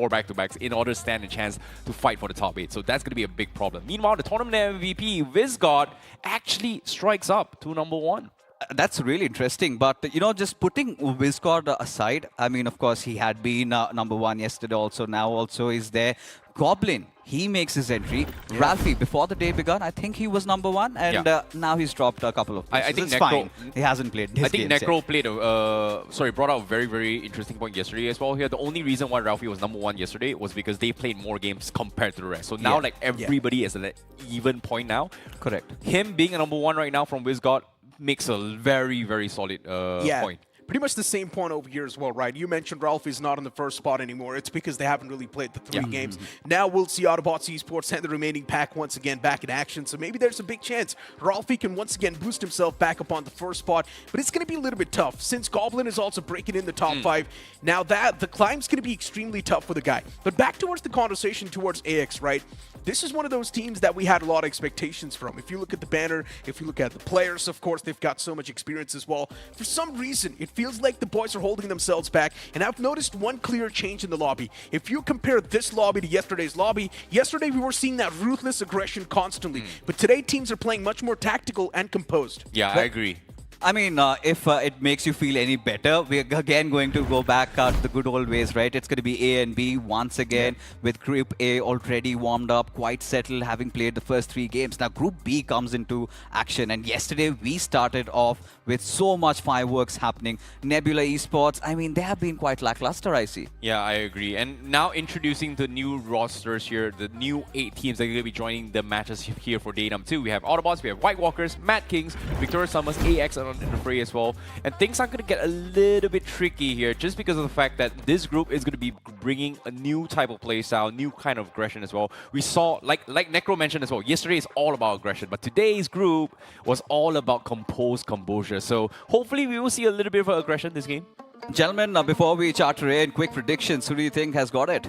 back-to-backs in order to stand a chance to fight for the top 8. So that's going to be a big problem. Meanwhile, the tournament MVP, Vizgod, actually strikes up to #1. That's really interesting. But, you know, just putting Vizgod aside, I mean, of course, he had been #1 yesterday also. Now also is there. Goblin, he makes his entry. Yeah. Ralphie, before the day began, I think he was #1. And now he's dropped a couple of places. I think it's Necro, fine. He hasn't played his I think games Necro yet. played brought out a very, very interesting point yesterday as well here. The only reason why Ralphie was #1 yesterday was because they played more games compared to the rest. So now Yeah. like everybody is at an even point now. Correct. Him being a #1 right now from Vizgod makes a very, very solid point. Pretty much the same point over here as well, right? You mentioned Ralphie's not in the first spot anymore. It's because they haven't really played the 3 games. Now we'll see Autobotz Esports and the remaining pack once again back in action. So maybe there's a big chance Ralphie can once again boost himself back up on the first spot. But it's going to be a little bit tough since Goblin is also breaking in the top 5. Now the climb's going to be extremely tough for the guy. But back towards the conversation towards AX, right? This is one of those teams that we had a lot of expectations from. If you look at the banner, if you look at the players, of course, they've got so much experience as well. For some reason, it feels like the boys are holding themselves back, and I've noticed one clear change in the lobby. If you compare this lobby to yesterday's lobby, yesterday we were seeing that ruthless aggression constantly, but today teams are playing much more tactical and composed. Yeah, I agree. I mean, if it makes you feel any better, we're again going to go back to the good old ways, right? It's going to be A and B once again, with Group A already warmed up, quite settled, having played the first 3 games. Now, Group B comes into action, and yesterday we started off with so much fireworks happening. Nebula Esports, I mean, they have been quite lackluster, I see. Yeah, I agree. And now introducing the new rosters here, the new 8 teams that are going to be joining the matches here for day #2. We have Autobotz, we have White Walkers, Madkings, Victoria Summers, AX, and in the fray as well. And things are going to get a little bit tricky here just because of the fact that this group is going to be bringing a new type of play style, new kind of aggression as well. We saw, like Necro mentioned as well, yesterday is all about aggression, but today's group was all about composure. So hopefully we will see a little bit of aggression this game. Gentlemen, before we charter in, quick predictions. Who do you think has got it?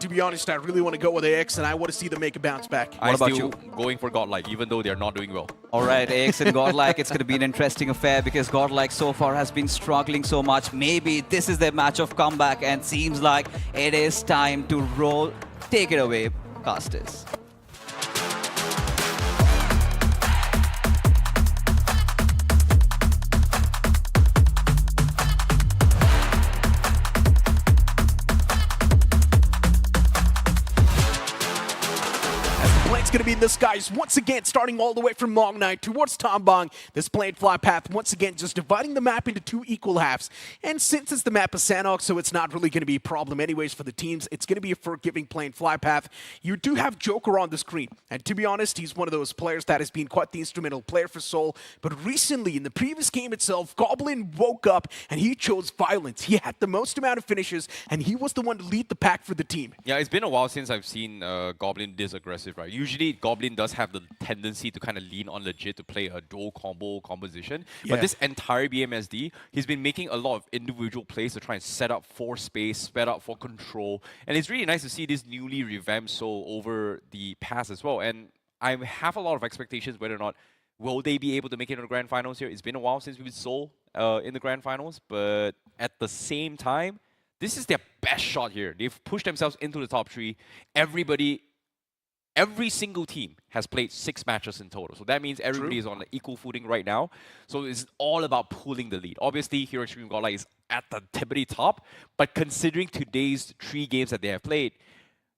To be honest, I really want to go with AX, and I want to see them make a bounce back. I'm still going for Godlike, even though they're not doing well. All right, AX and Godlike, it's going to be an interesting affair because Godlike so far has been struggling so much. Maybe this is their match of comeback, and seems like it is time to roll. Take it away, casters. Going to be in the skies once again, starting all the way from Long Night towards Tombong. This plane fly path once again just dividing the map into 2 equal halves. And since it's the map of Sanok, so it's not really going to be a problem anyways for the teams. It's going to be a forgiving plane fly path. You do have Joker on the screen, and to be honest, he's one of those players that has been quite the instrumental player for Seoul. But recently, in the previous game itself, Goblin woke up and he chose violence. He had the most amount of finishes, and he was the one to lead the pack for the team. Yeah, it's been a while since I've seen Goblin this aggressive, right? Usually Goblin does have the tendency to kind of lean on legit to play a dual combo composition. Yeah. But this entire BMSD, he's been making a lot of individual plays to try and set up for space, set up for control. And it's really nice to see this newly revamped Soul over the past as well. And I have a lot of expectations whether or not will they be able to make it in the Grand Finals here. It's been a while since we've Soul in the Grand Finals, but at the same time, this is their best shot here. They've pushed themselves into the top 3. Every single team has played 6 matches in total. So that means everybody is on an equal footing right now. So it's all about pulling the lead. Obviously, Hero Xtreme Godlike is at the tippity top, but considering today's 3 games that they have played,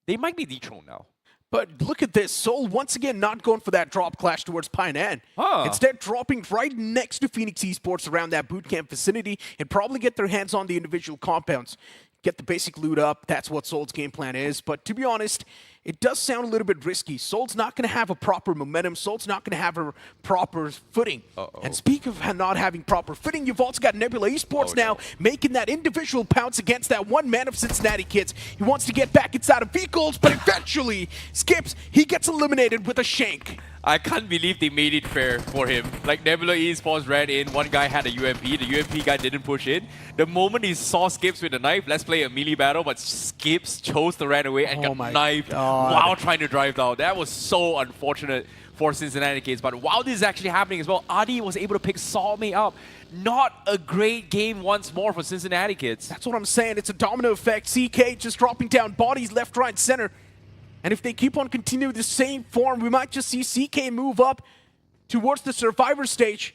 they might be dethroned now. But look at this. Seoul once again not going for that drop clash towards Painan. Instead dropping right next to Infinix Esports around that bootcamp vicinity and probably get their hands on the individual compounds. Get the basic loot up. That's what Seoul's game plan is. But to be honest, it does sound a little bit risky. Seoul's not going to have a proper momentum. Seoul's not going to have a proper footing. And speak of not having proper footing, you've also got Nebula Esports now making that individual pounce against that one man of Cincinnati kids. He wants to get back inside of vehicles, but eventually skips. He gets eliminated with a shank. I can't believe they made it fair for him. Like, Nebula Esports ran in, one guy had a UMP, the UMP guy didn't push in. The moment he saw Skips with a knife, let's play a melee battle, but Skips chose to run away and got knifed while trying to drive down. That was so unfortunate for Cincinnati kids. But while this is actually happening as well, Adi was able to pick Salme up. Not a great game once more for Cincinnati kids. That's what I'm saying. It's a domino effect. CK just dropping down bodies left, right, center. And if they keep on continuing the same form, we might just see CK move up towards the survivor stage,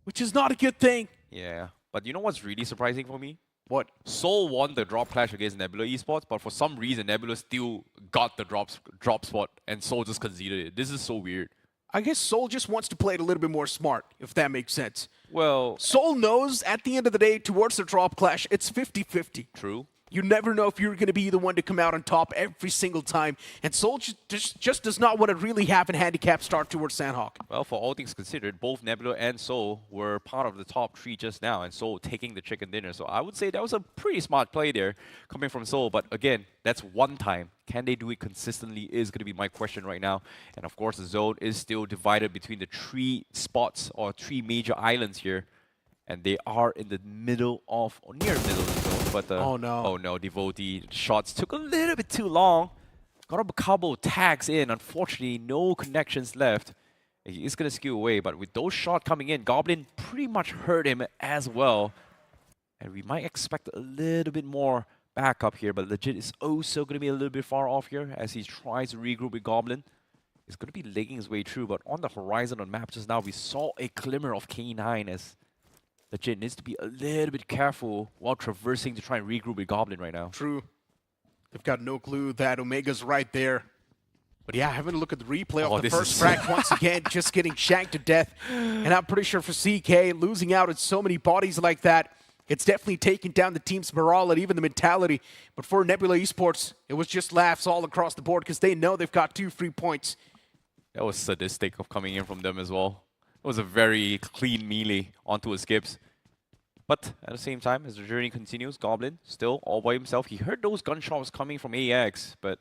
which is not a good thing. Yeah, but you know what's really surprising for me? What? Seoul won the drop clash against Nebula Esports, but for some reason, Nebula still got the drop spot, and Seoul just conceded it. This is so weird. I guess Seoul just wants to play it a little bit more smart, if that makes sense. Well, Seoul knows at the end of the day, towards the drop clash, it's 50-50. True. You never know if you're going to be the one to come out on top every single time. And Seoul just does not want to really have a handicap start towards Sandhawk. Well, for all things considered, both Nebula and Seoul were part of the top 3 just now, and Seoul taking the chicken dinner. So I would say that was a pretty smart play there coming from Seoul. But again, that's one time. Can they do it consistently is going to be my question right now. And of course, the zone is still divided between the 3 spots or 3 major islands here. And they are in the middle of, or near middle of the zone. But oh no, Devotee shots took a little bit too long. Got a couple of tags in. Unfortunately, no connections left. He's going to skew away, but with those shots coming in, Goblin pretty much hurt him as well. And we might expect a little bit more backup here, but Legit is also going to be a little bit far off here as he tries to regroup with Goblin. He's going to be legging his way through, but on the horizon on map just now, we saw a glimmer of K9 as Legit needs to be a little bit careful while traversing to try and regroup with Goblin right now. True. They've got no clue that Omega's right there. But yeah, having a look at the replay of the first frag once again, just getting shanked to death. And I'm pretty sure for CK, losing out on so many bodies like that, it's definitely taking down the team's morale and even the mentality. But for Nebula Esports, it was just laughs all across the board because they know they've got 2 free points. That was sadistic of coming in from them as well. It was a very clean melee onto his skips. But at the same time, as the journey continues, Goblin still all by himself. He heard those gunshots coming from AX, but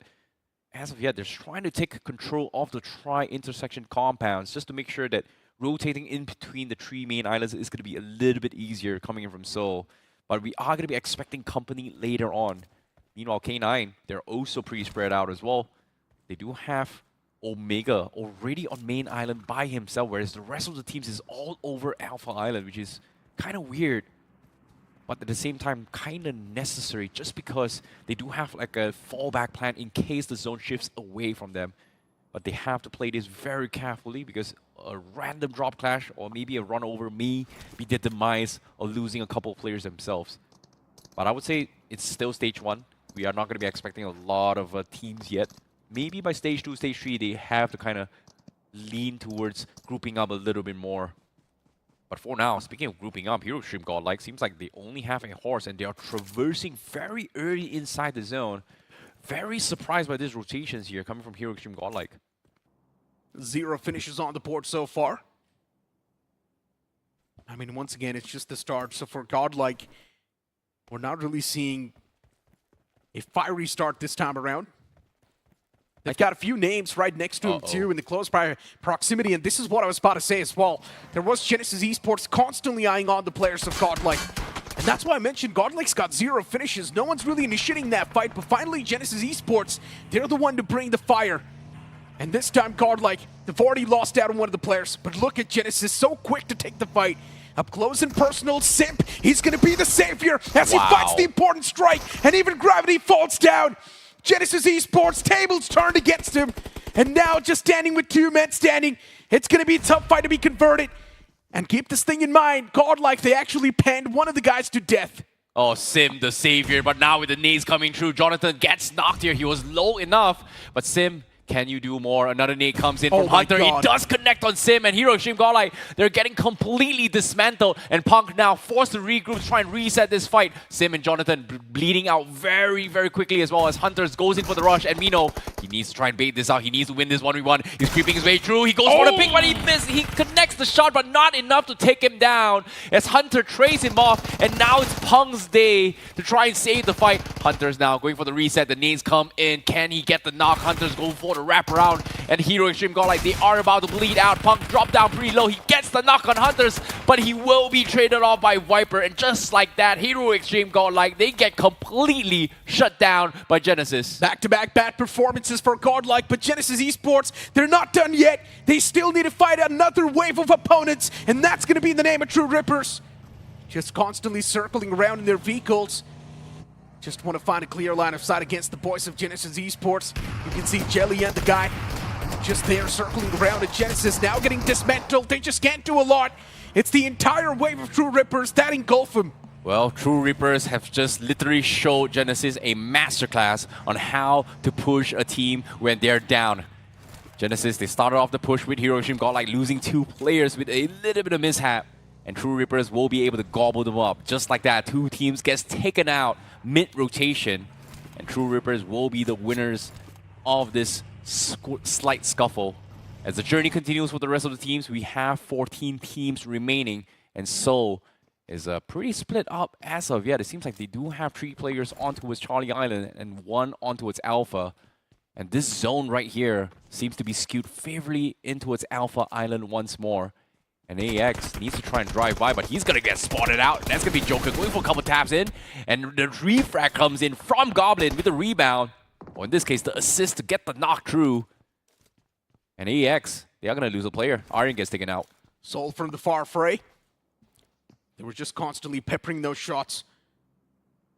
as of yet, they're trying to take control of the tri-intersection compounds just to make sure that rotating in between the 3 main islands is going to be a little bit easier coming in from Seoul. But we are going to be expecting company later on. Meanwhile, K9, they're also pretty spread out as well. They do have Omega already on main island by himself, whereas the rest of the teams is all over Alpha Island, which is kind of weird. But at the same time, kind of necessary just because they do have like a fallback plan in case the zone shifts away from them. But they have to play this very carefully because a random drop clash or maybe a run over may be the demise of losing a couple of players themselves. But I would say it's still stage 1. We are not going to be expecting a lot of teams yet. Maybe by stage 2, stage 3, they have to kind of lean towards grouping up a little bit more. But for now, speaking of grouping up, Xtreme Godlike seems like they only have a horse and they are traversing very early inside the zone. Very surprised by these rotations here coming from Xtreme Godlike. 0 finishes on the board so far. I mean, once again, it's just the start. So for Godlike, we're not really seeing a fiery start this time around. They've got a few names right next to him, too, in the close proximity, and this is what I was about to say as well. There was Genesis Esports constantly eyeing on the players of Godlike. And that's why I mentioned Godlike's got 0 finishes. No one's really initiating that fight, but finally Genesis Esports, they're the one to bring the fire. And this time Godlike, they've already lost out on one of the players, but look at Genesis, so quick to take the fight. Up close and personal, Simp, he's going to be the savior as he fights the important strike, and even Gravity falls down. Genesis Esports, tables turned against him. And now just standing with 2 men standing, it's going to be a tough fight to be converted. And keep this thing in mind, Godlike, they actually penned one of the guys to death. Oh, Sim, the savior, but now with the nades coming through, Jonathan gets knocked here. He was low enough, but Sim, can you do more? Another nade comes in from Hunter. He does connect on Sim, and Hero Xtreme Godlike, they're getting completely dismantled, and Punk now forced to regroup to try and reset this fight. Sim and Jonathan bleeding out very, very quickly, as well as Hunters goes in for the rush, and Mino, he needs to try and bait this out. He needs to win this 1v1. He's creeping his way through. He goes for the pick, but he missed. He connects the shot, but not enough to take him down, as Hunter trays him off, and now it's Punk's day to try and save the fight. Hunter's now going for the reset. The nades come in. Can he get the knock? Hunter's going for the wraparound, and Hero Xtreme Godlike, they are about to bleed out. Punk dropped down pretty low. He gets the knock on Hunters, but he will be traded off by Viper, and just like that, Hero Xtreme Godlike, they get completely shut down by Genesis. Back-to-back bad performances for Godlike, but Genesis Esports, they're not done yet. They still need to fight another wave of opponents, and that's going to be in the name of TrueRippers. Just constantly circling around in their vehicles. Just want to find a clear line of sight against the boys of Genesis Esports. You can see Jelly and the guy just there circling around at Genesis, now getting dismantled. They just can't do a lot. It's the entire wave of TrueRippers that engulf them. Well, TrueRippers have just literally showed Genesis a masterclass on how to push a team when they're down. Genesis, they started off the push with Hero Xtreme Godlike losing 2 players with a little bit of mishap, and TrueRippers will be able to gobble them up. Just like that, 2 teams gets taken out mid-rotation, and TrueRippers will be the winners of this slight scuffle. As the journey continues with the rest of the teams, we have 14 teams remaining, and Seoul is pretty split up as of yet. It seems like they do have 3 players on towards Charlie Island and 1 on towards Alpha. And this zone right here seems to be skewed favorably into its Alpha Island once more. And AX needs to try and drive by, but he's going to get spotted out. That's going to be Joker going for a couple taps in. And the refrag comes in from Goblin with the rebound. Or in this case, the assist to get the knock through. And AX, they are going to lose a player. Aryan gets taken out. Soul from the far fray. They were just constantly peppering those shots.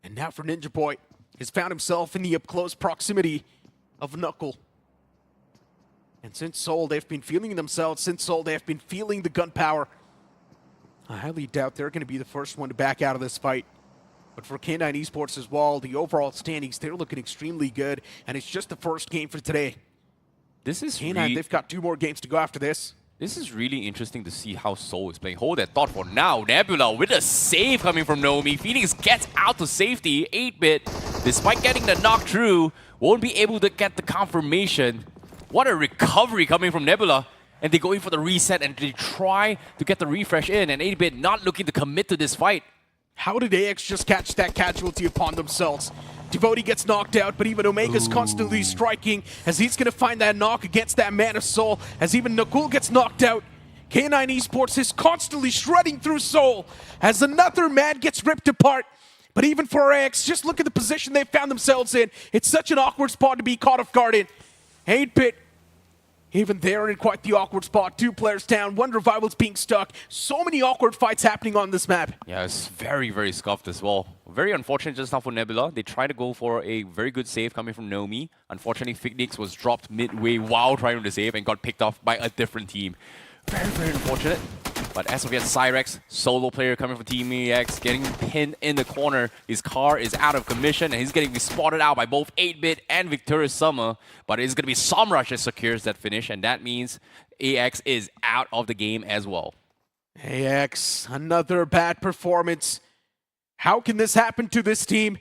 And now for Ninja Boy, he's found himself in the up-close proximity of Knuckle. And since Seoul, they've been feeling themselves. Since Seoul, they have been feeling the gunpowder. I highly doubt they're going to be the first one to back out of this fight. But for K9 Esports as well, the overall standings, they're looking extremely good. And it's just the first game for today. This is K9, they've got 2 more games to go after this. This is really interesting to see how Seoul is playing. Hold that thought for now. Nebula with a save coming from Nomi. Phoenix gets out to safety. 8-bit, despite getting the knock through, won't be able to get the confirmation. What a recovery coming from Nebula. And they go in for the reset and they try to get the refresh in. And 8-bit not looking to commit to this fight. How did AX just catch that casualty upon themselves? Devotee gets knocked out, but even Omega's constantly striking as he's going to find that knock against that Man of Soul. As even Nakul gets knocked out, K9 Esports is constantly shredding through Soul as another man gets ripped apart. But even for AX, just look at the position they found themselves in. It's such an awkward spot to be caught off guard in. 8-bit, even they're in quite the awkward spot. 2 players down, 1 revival's being stuck. So many awkward fights happening on this map. Yeah, it's very, very scuffed as well. Very unfortunate just now for Nebula. They tried to go for a very good save coming from Nomi. Unfortunately, Phoenix was dropped midway while trying to save and got picked off by a different team. Very, very unfortunate. But as of yet, Cyrex, solo player coming from Team EX, getting pinned in the corner. His car is out of commission, and he's getting spotted out by both 8-bit and Victorious Summer. But it's going to be Somrush that secures that finish, and that means AX is out of the game as well. AX, another bad performance. How can this happen to this team?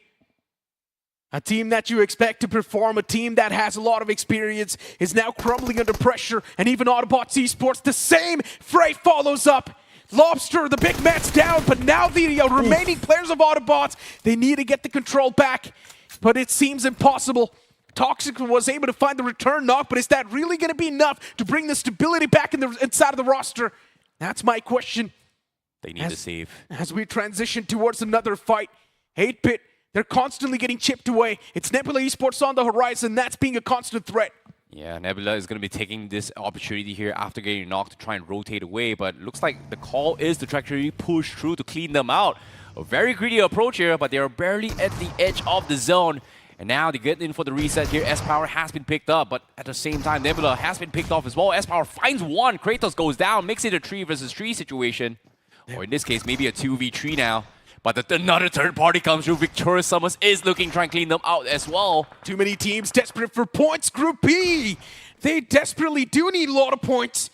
A team that you expect to perform, a team that has a lot of experience, is now crumbling under pressure, and even Autobotz Esports, the same fray follows up. Lobster, the big man's down, but now the remaining players of Autobotz, they need to get the control back, but it seems impossible. Toxic was able to find the return knock, but is that really going to be enough to bring the stability back inside of the roster? That's my question. They need to save. As we transition towards another fight, 8-bit, they're constantly getting chipped away. It's Nebula Esports on the horizon. That's being a constant threat. Yeah, Nebula is going to be taking this opportunity here after getting knocked to try and rotate away. But it looks like the call is to actually push through to clean them out. A very greedy approach here, but they are barely at the edge of the zone. And now they get in for the reset here. S-Power has been picked up, but at the same time, Nebula has been picked off as well. S-Power finds 1. Kratos goes down, makes it a 3 versus 3 situation. Or in this case, maybe a 2v3 now. But another third party comes through. Victorious Summers is looking, trying to clean them out as well. Too many teams desperate for points. Group B, they desperately do need a lot of points.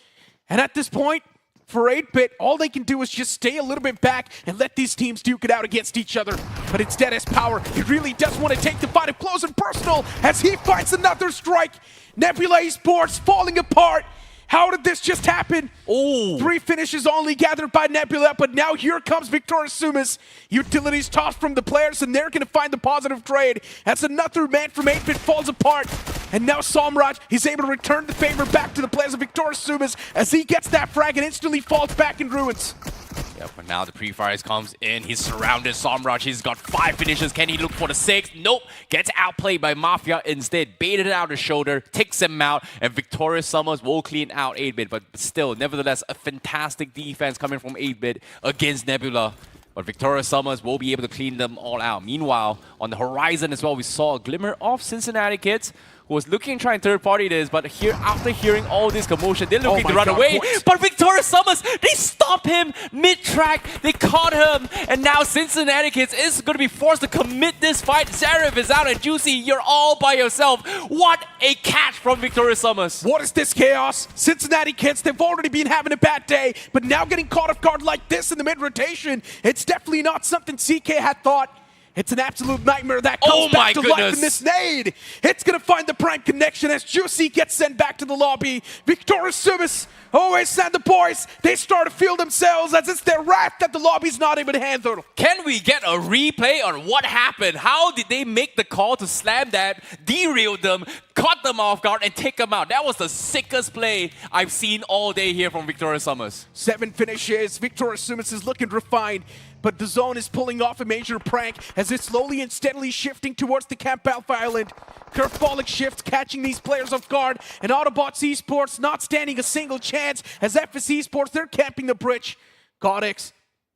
And at this point, for 8-Bit, all they can do is just stay a little bit back and let these teams duke it out against each other. But instead, as Power, he really does want to take the fight up close and personal as he finds another strike. Nebula Esports falling apart. How did this just happen? Oh, 3 finishes only gathered by Nebula, but now here comes Victorious Sumus. Utilities tossed from the players, and they're going to find the positive trade as another man from 8-Bit falls apart. And now Somraj, he's able to return the favor back to the players of Victorious Sumus as he gets that frag and instantly falls back in ruins. yeah, but now the pre-fires comes in. He's surrounded. Somraj, he's got 5 finishes. Can he look for the 6th? Nope. Gets outplayed by Mafia instead. Baited out the shoulder, takes him out, and Victorious Summers will clean out 8-Bit. But still, nevertheless, a fantastic defense coming from 8-Bit against Nebula. But Victorious Summers will be able to clean them all out. Meanwhile, on the horizon as well, we saw a glimmer of Cincinnati kids who was looking to try and third-party this, but here, after hearing all this commotion, they're looking to run away. Points. But Victorious Summers, they stop him mid-track, they caught him, and now Cincinnati kids is going to be forced to commit this fight. Zarif is out, and Juicy, you're all by yourself. What a catch from Victorious Summers. What is this chaos? Cincinnati kids, they've already been having a bad day, but now getting caught off guard like this in the mid-rotation, it's definitely not something CK had thought. It's an absolute nightmare that comes back to life in this nade. It's going to find the prime connection as Juicy gets sent back to the lobby. Victorious Sumus, always and the boys, they start to feel themselves as it's their wrath that the lobby's not able to handle. Can we get a replay on what happened? How did they make the call to slam that, derail them, caught them off guard, and take them out? That was the sickest play I've seen all day here from Victorious Summers. 7 finishes. Victorious Sumus is looking refined, but the zone is pulling off a major prank as it's slowly and steadily shifting towards the Camp Alpha Island. Curveball shift catching these players off guard, and Autobotz Esports not standing a single chance as FS Esports, they're camping the bridge. Godlike,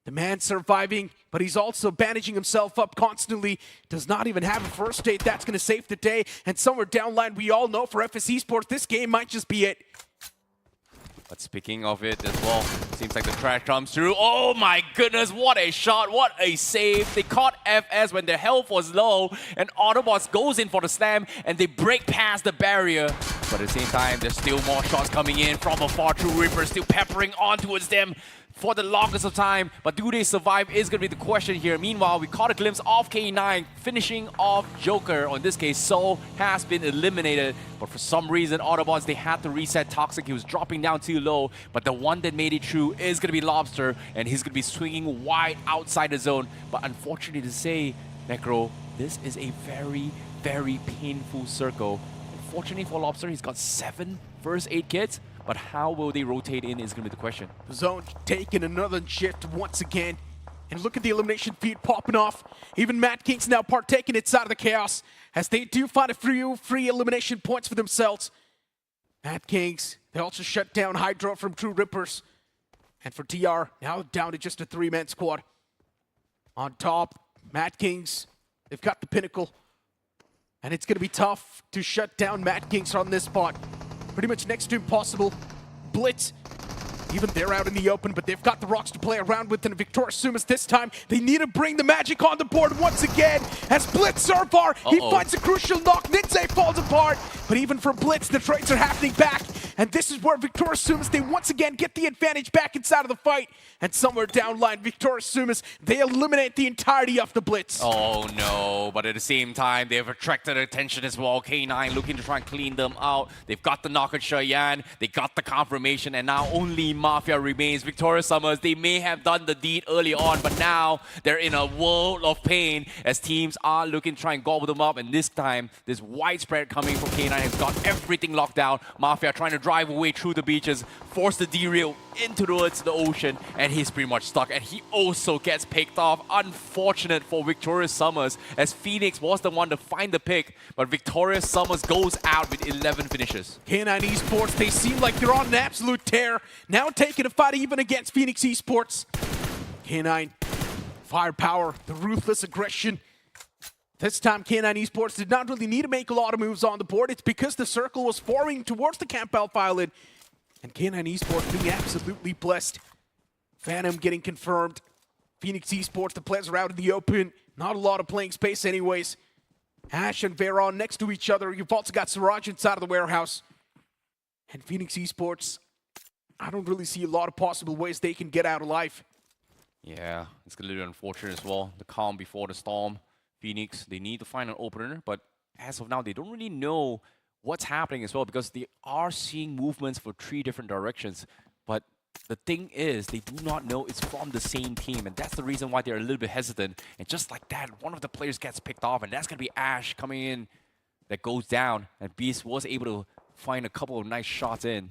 the man surviving, but he's also bandaging himself up constantly. Does not even have a first aid that's going to save the day. And somewhere down line, we all know for FS Esports, this game might just be it. But speaking of it as well, seems like the trash comes through. Oh my goodness, what a shot, what a save. They caught FS when their health was low, and Autobotz goes in for the slam, and they break past the barrier. But at the same time, there's still more shots coming in from afar. TrueRippers still peppering on towards them for the longest of time. But do they survive is going to be the question here. Meanwhile, we caught a glimpse of K9 finishing off Joker. Or in this case, Soul has been eliminated. But for some reason, Autobotz, they had to reset Toxic. He was dropping down too low. But the one that made it through is going to be Lobster. And he's going to be swinging wide outside the zone. But unfortunately to say, Necro, this is a very, very painful circle. Unfortunately for Lobster, he's got 7 first aid kits. But how will they rotate in is going to be the question. The zone taking another shift once again. And look at the elimination feed popping off. Even Madkings now partaking inside of the chaos as they do find a few free elimination points for themselves. Madkings, they also shut down Hydro from TrueRippers. And for TR, now down to just a 3-man squad. On top, Madkings, they've got the pinnacle. And it's going to be tough to shut down Madkings on this spot. Pretty much next to impossible. Blitz, even they're out in the open, but they've got the rocks to play around with. And Victorious Sumus this time, they need to bring the magic on the board once again. As Blitz Surfar, he finds a crucial knock. NINZA falls apart. But even for Blitz, the trades are happening back. And this is where Victorious Sumus, they once again get the advantage back inside of the fight. And somewhere down line, Victorious Sumus, they eliminate the entirety of the Blitz. Oh no, but at the same time, they've attracted attention as well. K9 looking to try and clean them out. They've got the knock at Cheyenne, they got the confirmation, and now only Mafia remains. Victorious Summers, they may have done the deed early on, but now they're in a world of pain as teams are looking to try and gobble them up. And this time, this widespread coming from K9 has got everything locked down. Mafia trying to drive away through the beaches, force the derail into towards the ocean, and he's pretty much stuck. And he also gets picked off. Unfortunate for Victorious Summers, as Phoenix was the one to find the pick, but Victorious Summers goes out with 11 finishes. K9 Esports, they seem like they're on an absolute tear. Now taking a fight even against Infinix Esports. K9, firepower, the ruthless aggression. This time, K9 Esports did not really need to make a lot of moves on the board. It's because the circle was forming towards the Camp Alpha Island. And K9 Esports being absolutely blessed. Phantom getting confirmed. Infinix Esports, the players are out in the open. Not a lot of playing space anyways. Ash and Veron next to each other. You've also got Siraj inside of the warehouse. And Infinix Esports, I don't really see a lot of possible ways they can get out alive. Yeah, it's a little unfortunate as well. The calm before the storm. Phoenix, they need to find an opener, but as of now, they don't really know what's happening as well because they are seeing movements for 3 different directions. But the thing is, they do not know it's from the same team, and that's the reason why they're a little bit hesitant. And just like that, one of the players gets picked off, and that's going to be Ash coming in that goes down. And Beast was able to find a couple of nice shots in.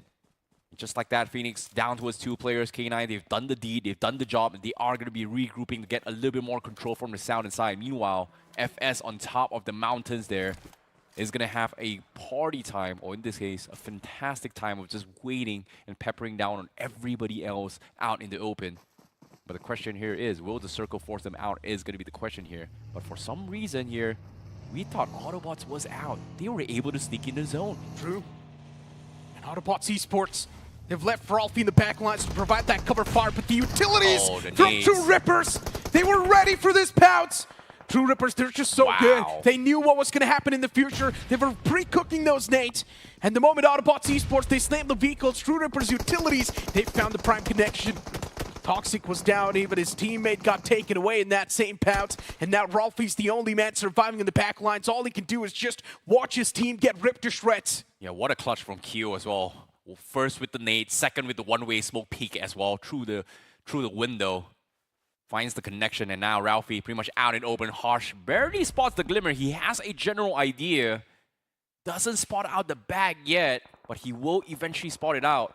And just like that, Phoenix down towards 2 players. K9, they've done the deed, they've done the job, and they are going to be regrouping to get a little bit more control from the sound inside. Meanwhile, FS on top of the mountains there is going to have a party time, or in this case, a fantastic time of just waiting and peppering down on everybody else out in the open. But the question here is, will the circle force them out is going to be the question here. But for some reason here, we thought Autobotz was out. They were able to sneak in the zone. True. And Autobotz Esports, they've left Ralphie in the back lines to provide that cover fire, but the utilities from TrueRippers, they were ready for this pounce. TrueRippers, they're just so good. They knew what was going to happen in the future. They were pre-cooking those nades. And the moment Autobotz Esports, they slammed the vehicles, TrueRippers utilities, they found the prime connection. Toxic was down, even his teammate got taken away in that same pounce. And now Ralphie's the only man surviving in the back lines. All he can do is just watch his team get ripped to shreds. Yeah, what a clutch from iQOO as well. First with the nade, second with the one-way smoke peek as well through the window. Finds the connection, and now Ralphie pretty much out in open. Harsh barely spots the glimmer. He has a general idea. Doesn't spot out the bag yet, but he will eventually spot it out.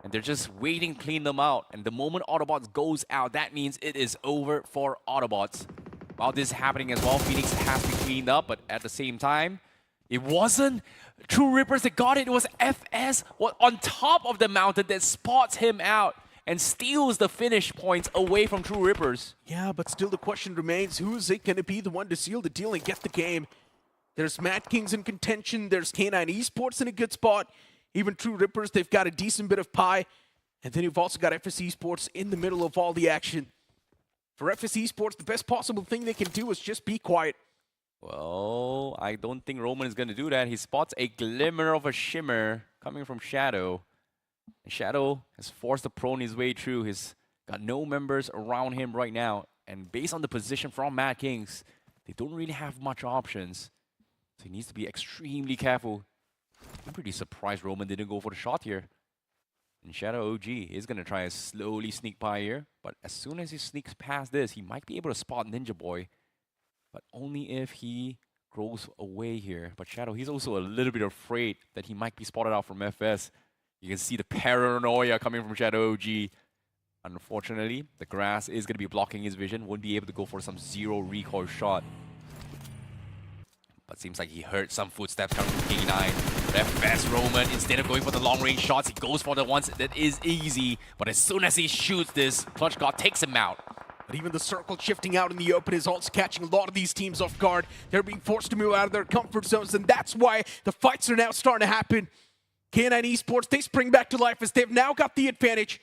And they're just waiting to clean them out. And the moment Autobotz goes out, that means it is over for Autobotz. While this is happening as well, Phoenix has to be cleaned up, but at the same time, it wasn't TrueRippers that got it. It was FS on top of the mountain that spots him out and steals the finish points away from TrueRippers. Yeah, but still the question remains, who's it going to be the one to seal the deal and get the game? There's Madkings in contention, there's K9 Esports in a good spot, even TrueRippers, they've got a decent bit of pie, and then you've also got FS Esports in the middle of all the action. For FS Esports, the best possible thing they can do is just be quiet. Well, I don't think Roman is going to do that. He spots a glimmer of a shimmer coming from Shadow. Shadow has forced the prone his way through. He's got no members around him right now. And based on the position from Madkings, they don't really have much options. So he needs to be extremely careful. I'm pretty surprised Roman didn't go for the shot here. And Shadow OG is going to try to slowly sneak by here. But as soon as he sneaks past this, he might be able to spot Ninja Boy. But only if he grows away here. But Shadow, he's also a little bit afraid that he might be spotted out from FS. You can see the paranoia coming from Shadow OG. Unfortunately, the grass is going to be blocking his vision. Won't be able to go for some zero recoil shot. But seems like he heard some footsteps coming from K9. FS Roman, instead of going for the long-range shots, he goes for the ones that is easy. But as soon as he shoots this, Clutch God takes him out. But even the circle shifting out in the open is also catching a lot of these teams off guard. They're being forced to move out of their comfort zones, and that's why the fights are now starting to happen. K9 Esports, they spring back to life as they've now got the advantage.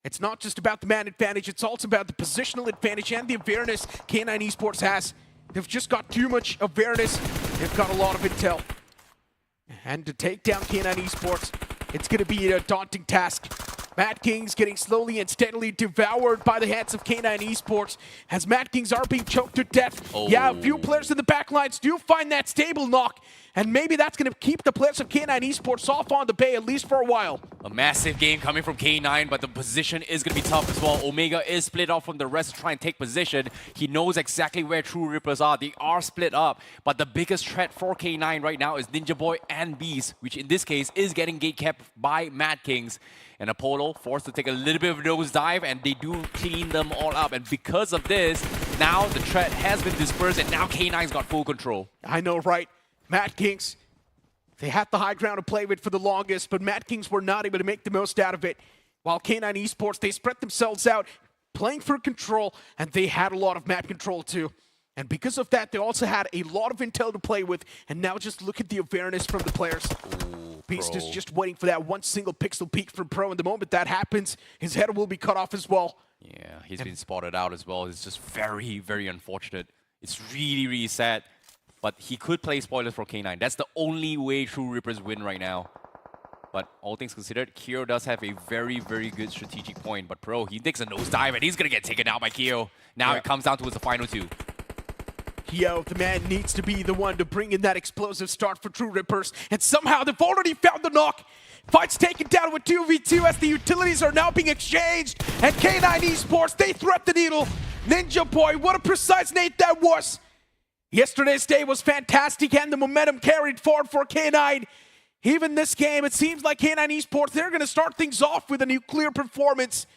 It's not just about the man advantage, it's also about the positional advantage and the awareness K9 Esports has. They've just got too much awareness. They've got a lot of intel. And to take down K9 Esports, it's going to be a daunting task. Madkings getting slowly and steadily devoured by the hands of K9 Esports as Madkings are being choked to death. Oh. Yeah, a few players in the back lines do find that stable knock, and maybe that's going to keep the players of K9 Esports off on the bay, at least for a while. A massive game coming from K9, but the position is going to be tough as well. Omega is split off from the rest to try and take position. He knows exactly where TrueRippers are. They are split up, but the biggest threat for K9 right now is Ninja Boy and Beast, which in this case is getting gatekept by Madkings. And Apollo forced to take a little bit of a nosedive, and they do clean them all up. And because of this, now the threat has been dispersed, and now K9's got full control. I know, right? Madkings, they had the high ground to play with for the longest, but Madkings were not able to make the most out of it. While K9 Esports, they spread themselves out, playing for control, and they had a lot of map control too. And because of that, they also had a lot of intel to play with, and now just look at the awareness from the players. Beast is just waiting for that one single pixel peek from Pro, and the moment that happens, his head will be cut off as well. Yeah, he's been spotted out as well. It's just very, very unfortunate. It's really, really sad. But he could play spoilers for K9. That's the only way TrueRippers win right now. But all things considered, Kyo does have a very, very good strategic point. But Pro, he takes a nosedive and he's going to get taken out by Kyo. Now it comes down to the final two. Kyo, the man, needs to be the one to bring in that explosive start for TrueRippers. And somehow they've already found the knock. Fight's taken down with 2v2 as the utilities are now being exchanged. And K9 Esports, they thread the needle. Ninja Boy, what a precise nade that was. Yesterday's day was fantastic and the momentum carried forward for K9. Even this game, it seems like K9 Esports, they're going to start things off with a nuclear performance.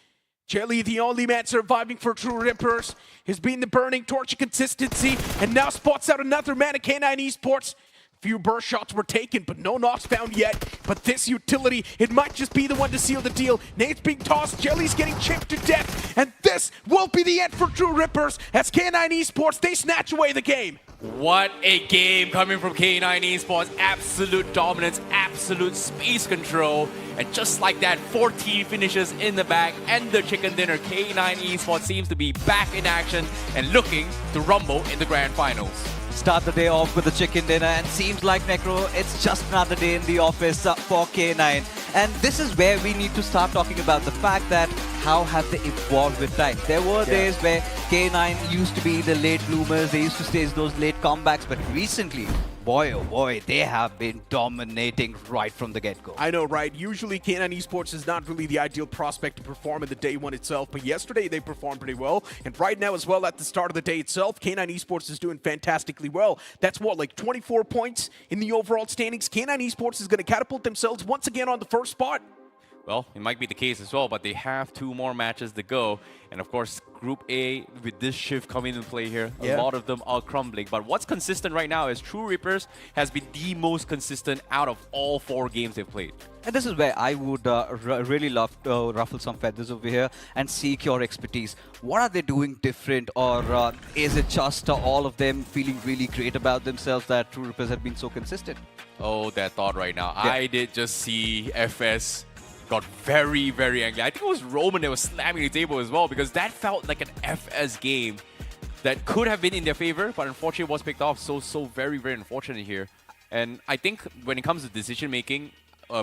Jelly, the only man surviving for TrueRippers, has been the burning torch of consistency and now spots out another man at K9 Esports. Few burst shots were taken, but no knocks found yet. But this utility, it might just be the one to seal the deal. Nate's being tossed, Jelly's getting chipped to death, and this will be the end for TrueRippers as K9 Esports, they snatch away the game. What a game coming from K9 Esports. Absolute dominance, absolute space control. And just like that, 14 finishes in the bag and the chicken dinner. K9 Esports seems to be back in action and looking to rumble in the grand finals. Start the day off with the chicken dinner and seems like Necro, it's just another day in the office for K9. And this is where we need to start talking about the fact that how have they evolved with time. There were days where K9 used to be the late bloomers, they used to stage those late comebacks, but recently, boy oh boy, they have been dominating right from the get-go. I know, right? Usually K9 Esports is not really the ideal prospect to perform in the day one itself, but yesterday they performed pretty well. And right now as well, at the start of the day itself, K9 Esports is doing fantastically well. That's what, like 24 points in the overall standings. K9 Esports is going to catapult themselves once again on the first spot. Well, it might be the case as well, but they have 2 more matches to go. And of course, Group A, with this shift coming into play here, a lot of them are crumbling. But what's consistent right now is TrueRippers has been the most consistent out of all 4 games they've played. And this is where I would really love to ruffle some feathers over here and seek your expertise. What are they doing different, or is it just all of them feeling really great about themselves that TrueRippers have been so consistent? Oh, that thought right now. Yeah. I did just see FS got very, very angry. I think it was Roman that was slamming the table as well, because that felt like an FS game that could have been in their favor, but unfortunately was picked off. So very, very unfortunate here. And I think when it comes to decision making,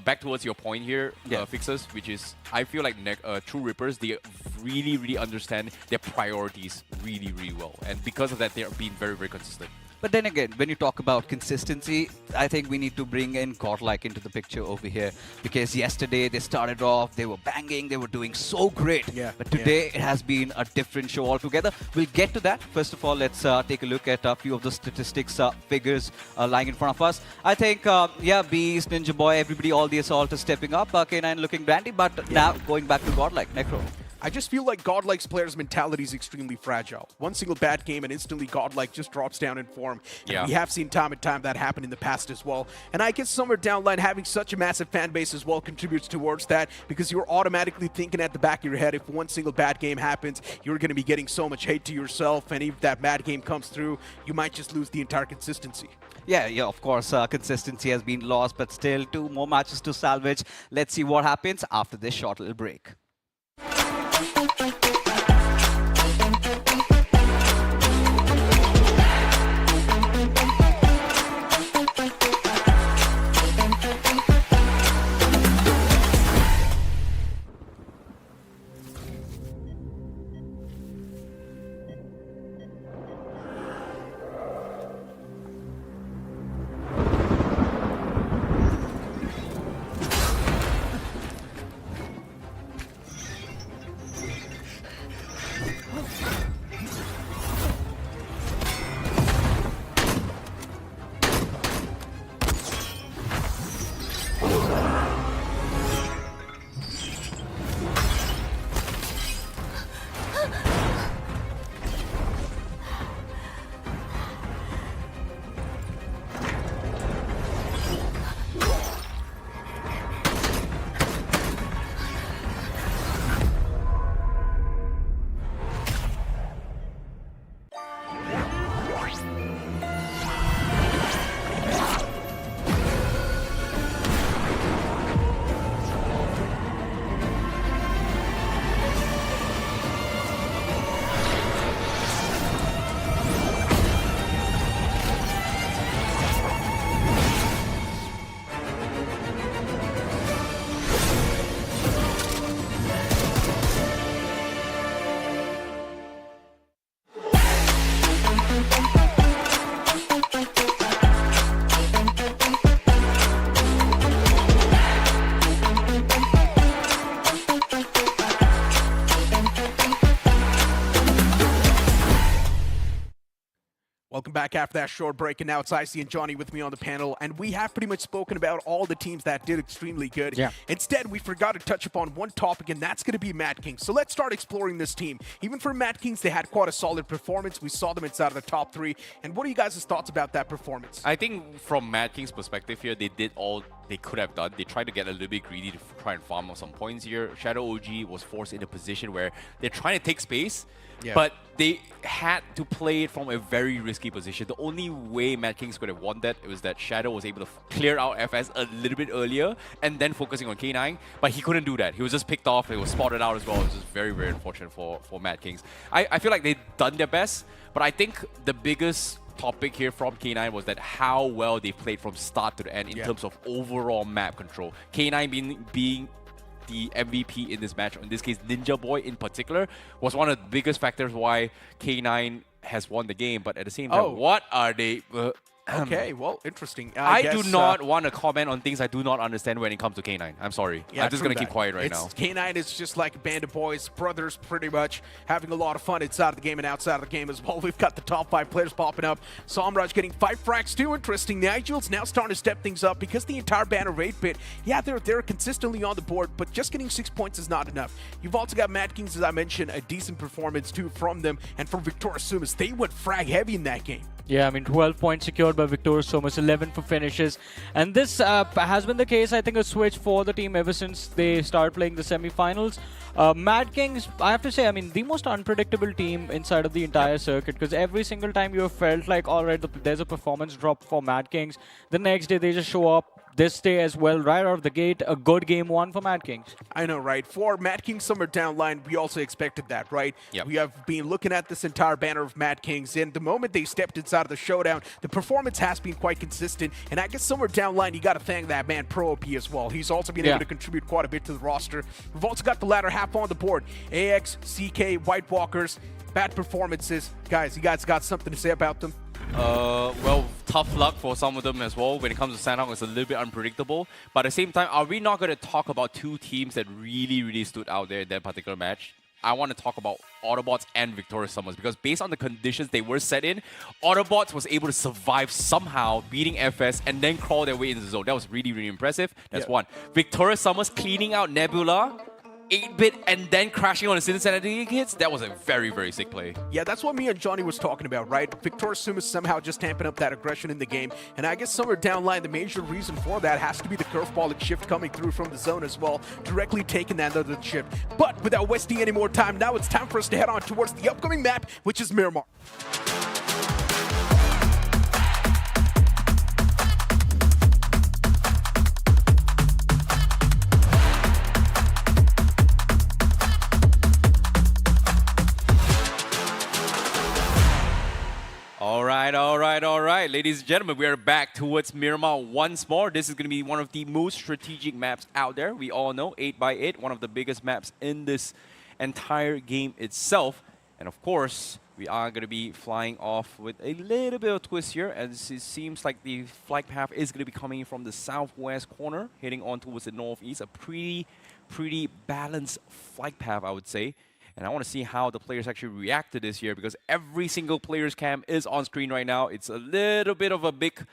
back towards your point here, Fixers, which is, I feel like TrueRippers, they really, really understand their priorities really, really well. And because of that, they are being very, very consistent. But then again, when you talk about consistency, I think we need to bring in Godlike into the picture over here. Because yesterday they started off, they were banging, they were doing so great. But today it has been a different show altogether. We'll get to that. First of all, let's take a look at a few of the statistics figures lying in front of us. I think, Beast, Ninja Boy, everybody, all the Assault is stepping up. K9 looking brandy, but now going back to Godlike. Necro. I just feel like Godlike's players' mentality is extremely fragile. One single bad game and instantly Godlike just drops down in form. And we have seen time and time that happen in the past as well. And I guess somewhere down the line, having such a massive fan base as well contributes towards that, because you're automatically thinking at the back of your head, if one single bad game happens, you're going to be getting so much hate to yourself. And if that bad game comes through, you might just lose the entire consistency. Yeah, of course, consistency has been lost, but still 2 more matches to salvage. Let's see what happens after this short little break. back after that short break, and now it's Icy and Johnny with me on the panel, and we have pretty much spoken about all the teams that did extremely good. Yeah. Instead, we forgot to touch upon one topic, and that's going to be Madkings. So let's start exploring this team. Even for Madkings, they had quite a solid performance. We saw them inside of the top 3. And what are you guys' thoughts about that performance? I think from Madkings' perspective here, they did all they could have done. They tried to get a little bit greedy to try and farm some points here. Shadow OG was forced in a position where they're trying to take space, but they had to play it from a very risky position. The only way Madkings could have won that was that Shadow was able to clear out FS a little bit earlier and then focusing on K9, but he couldn't do that. He was just picked off. He was spotted out as well. It was just very, very unfortunate for Madkings. I feel like they've done their best, but I think the biggest topic here from K9 was that how well they played from start to the end in terms of overall map control. K9 being the MVP in this match, in this case Ninja Boy in particular, was one of the biggest factors why K9 has won the game. But at the same time, what are they... Okay, well, interesting. I do not want to comment on things I do not understand when it comes to K9. I'm sorry. I'm just going to keep quiet right now. K9 is just like a band of boys, brothers, pretty much, having a lot of fun inside of the game and outside of the game as well. We've got the top 5 players popping up. Samraj getting 5 frags too. Interesting. Nigel's now starting to step things up because the entire banner 8-bit, they're consistently on the board, but just getting 6 points is not enough. You've also got Madkings, as I mentioned, a decent performance too from them, and from Victorious Sumus. They went frag heavy in that game. Yeah, I mean, 12 points secured by Victorious Sumus, 11 for finishes. And this has been the case, I think, a switch for the team ever since they started playing the semi-finals. Madkings, I have to say, I mean, the most unpredictable team inside of the entire circuit, because every single time you have felt like, all right, there's a performance drop for Madkings, the next day they just show up. This day as well, right out of the gate, a good game 1 for Madkings. I know, right? For Madkings somewhere down the line, we also expected that, right? Yep. We have been looking at this entire banner of Madkings, and the moment they stepped inside of the showdown, the performance has been quite consistent, and I guess somewhere down the line, you got to thank that man Pro OP as well. He's also been able to contribute quite a bit to the roster. We've also got the latter half on the board. AX, CK, White Walkers, bad performances. Guys, you guys got something to say about them? Well, tough luck for some of them as well. When it comes to Sanhok, it's a little bit unpredictable. But at the same time, are we not going to talk about 2 teams that really, really stood out there in that particular match? I want to talk about Autobotz and Victorious Summers, because based on the conditions they were set in, Autobotz was able to survive somehow, beating FS and then crawl their way into the zone. That was really, really impressive. That's one. Victorious Summers cleaning out Nebula, 8-bit, and then crashing on the Cincinnati hits. That was a very, very sick play. Yeah, that's what me and Johnny was talking about, right? Victorious Sumus somehow just tamping up that aggression in the game. And I guess somewhere down the line, the major reason for that has to be the curveballing shift coming through from the zone as well, directly taking that under the shift. But without wasting any more time, now it's time for us to head on towards the upcoming map, which is Miramar. All right, ladies and gentlemen, we are back towards Miramar once more. This is going to be one of the most strategic maps out there. We all know 8x8, one of the biggest maps in this entire game itself. And of course, we are going to be flying off with a little bit of a twist here, as it seems like the flight path is going to be coming from the southwest corner, heading on towards the northeast. A pretty balanced flight path, I would say. And I want to see how the players actually react to this here, because every single player's cam is on screen right now. It's a little bit of a big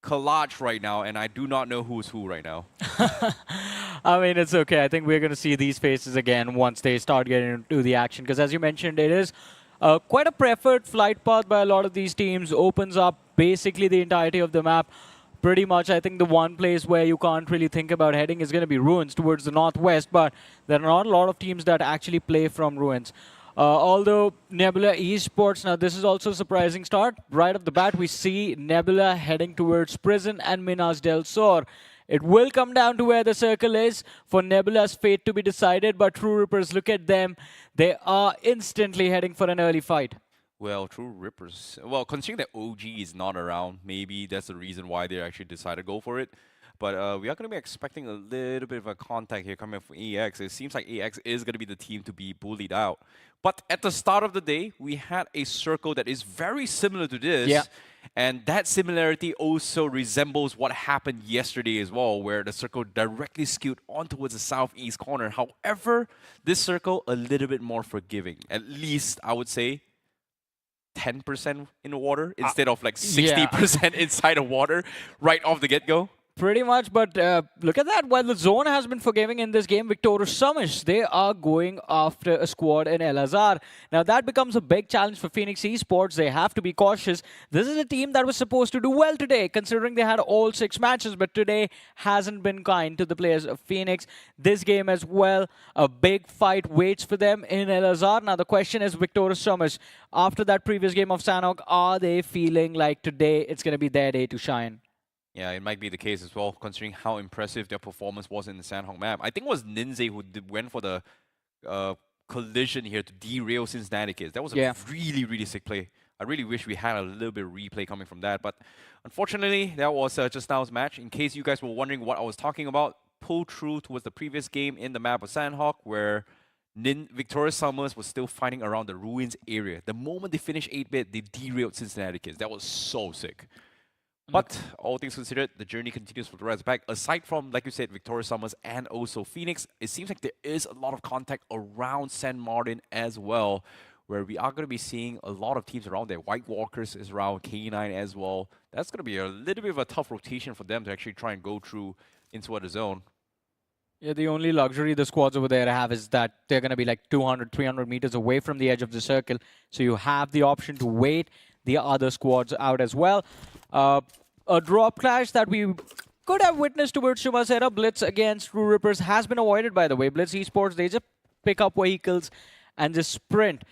collage right now, and I do not know who's who right now. I mean, it's okay. I think we're going to see these faces again once they start getting into the action, because as you mentioned, it is quite a preferred flight path by a lot of these teams. Opens up basically the entirety of the map. Pretty much, I think the one place where you can't really think about heading is going to be Ruins towards the northwest, but there are not a lot of teams that actually play from Ruins. Although Nebula Esports, now this is also a surprising start. Right off the bat, we see Nebula heading towards Prison and Minas del Sur. It will come down to where the circle is for Nebula's fate to be decided, but TrueRippers, look at them. They are instantly heading for an early fight. Well, TrueRippers. Well, considering that OG is not around, maybe that's the reason why they actually decided to go for it. But we are going to be expecting a little bit of a contact here coming from AX. It seems like AX is going to be the team to be bullied out. But at the start of the day, we had a circle that is very similar to this. Yeah. And that similarity also resembles what happened yesterday as well, where the circle directly skewed on towards the southeast corner. However, this circle a little bit more forgiving. At least, I would say, 10% in the water instead of like 60% inside the water right off the get-go. Pretty much, but look at that. While the zone has been forgiving in this game, Victorious Sumus, they are going after a squad in El Azhar. Now, that becomes a big challenge for Infinix Esports. They have to be cautious. This is a team that was supposed to do well today, considering they had all 6 matches, but today hasn't been kind to the players of Phoenix. This game as well, a big fight waits for them in El Azhar. Now, the question is, Victorious Sumus, after that previous game of Sanhok, are they feeling like today it's going to be their day to shine? Yeah, it might be the case as well, considering how impressive their performance was in the Sanhok map. I think it was NINZA who went for the collision here to derail Cincinnati Kids. That was a really, really sick play. I really wish we had a little bit of replay coming from that. But unfortunately, that was just now's match. In case you guys were wondering what I was talking about, pull through towards the previous game in the map of Sanhok, where Victorious Sumus was still fighting around the ruins area. The moment they finished 8-bit, they derailed Cincinnati Kids. That was so sick. But all things considered, the journey continues for the rest back. Aside from, like you said, Victorious Sumus and also Phoenix, it seems like there is a lot of contact around San Martin as well, where we are going to be seeing a lot of teams around there. White Walkers is around, K9 as well. That's going to be a little bit of a tough rotation for them to actually try and go through into the zone. Yeah, the only luxury the squads over there have is that they're going to be like 200, 300 meters away from the edge of the circle. So you have the option to wait the other squads out as well. A drop clash that we could have witnessed towards Shumasera. Blitz against TrueRippers has been avoided, by the way. Blitz Esports, they just pick up vehicles and just sprint,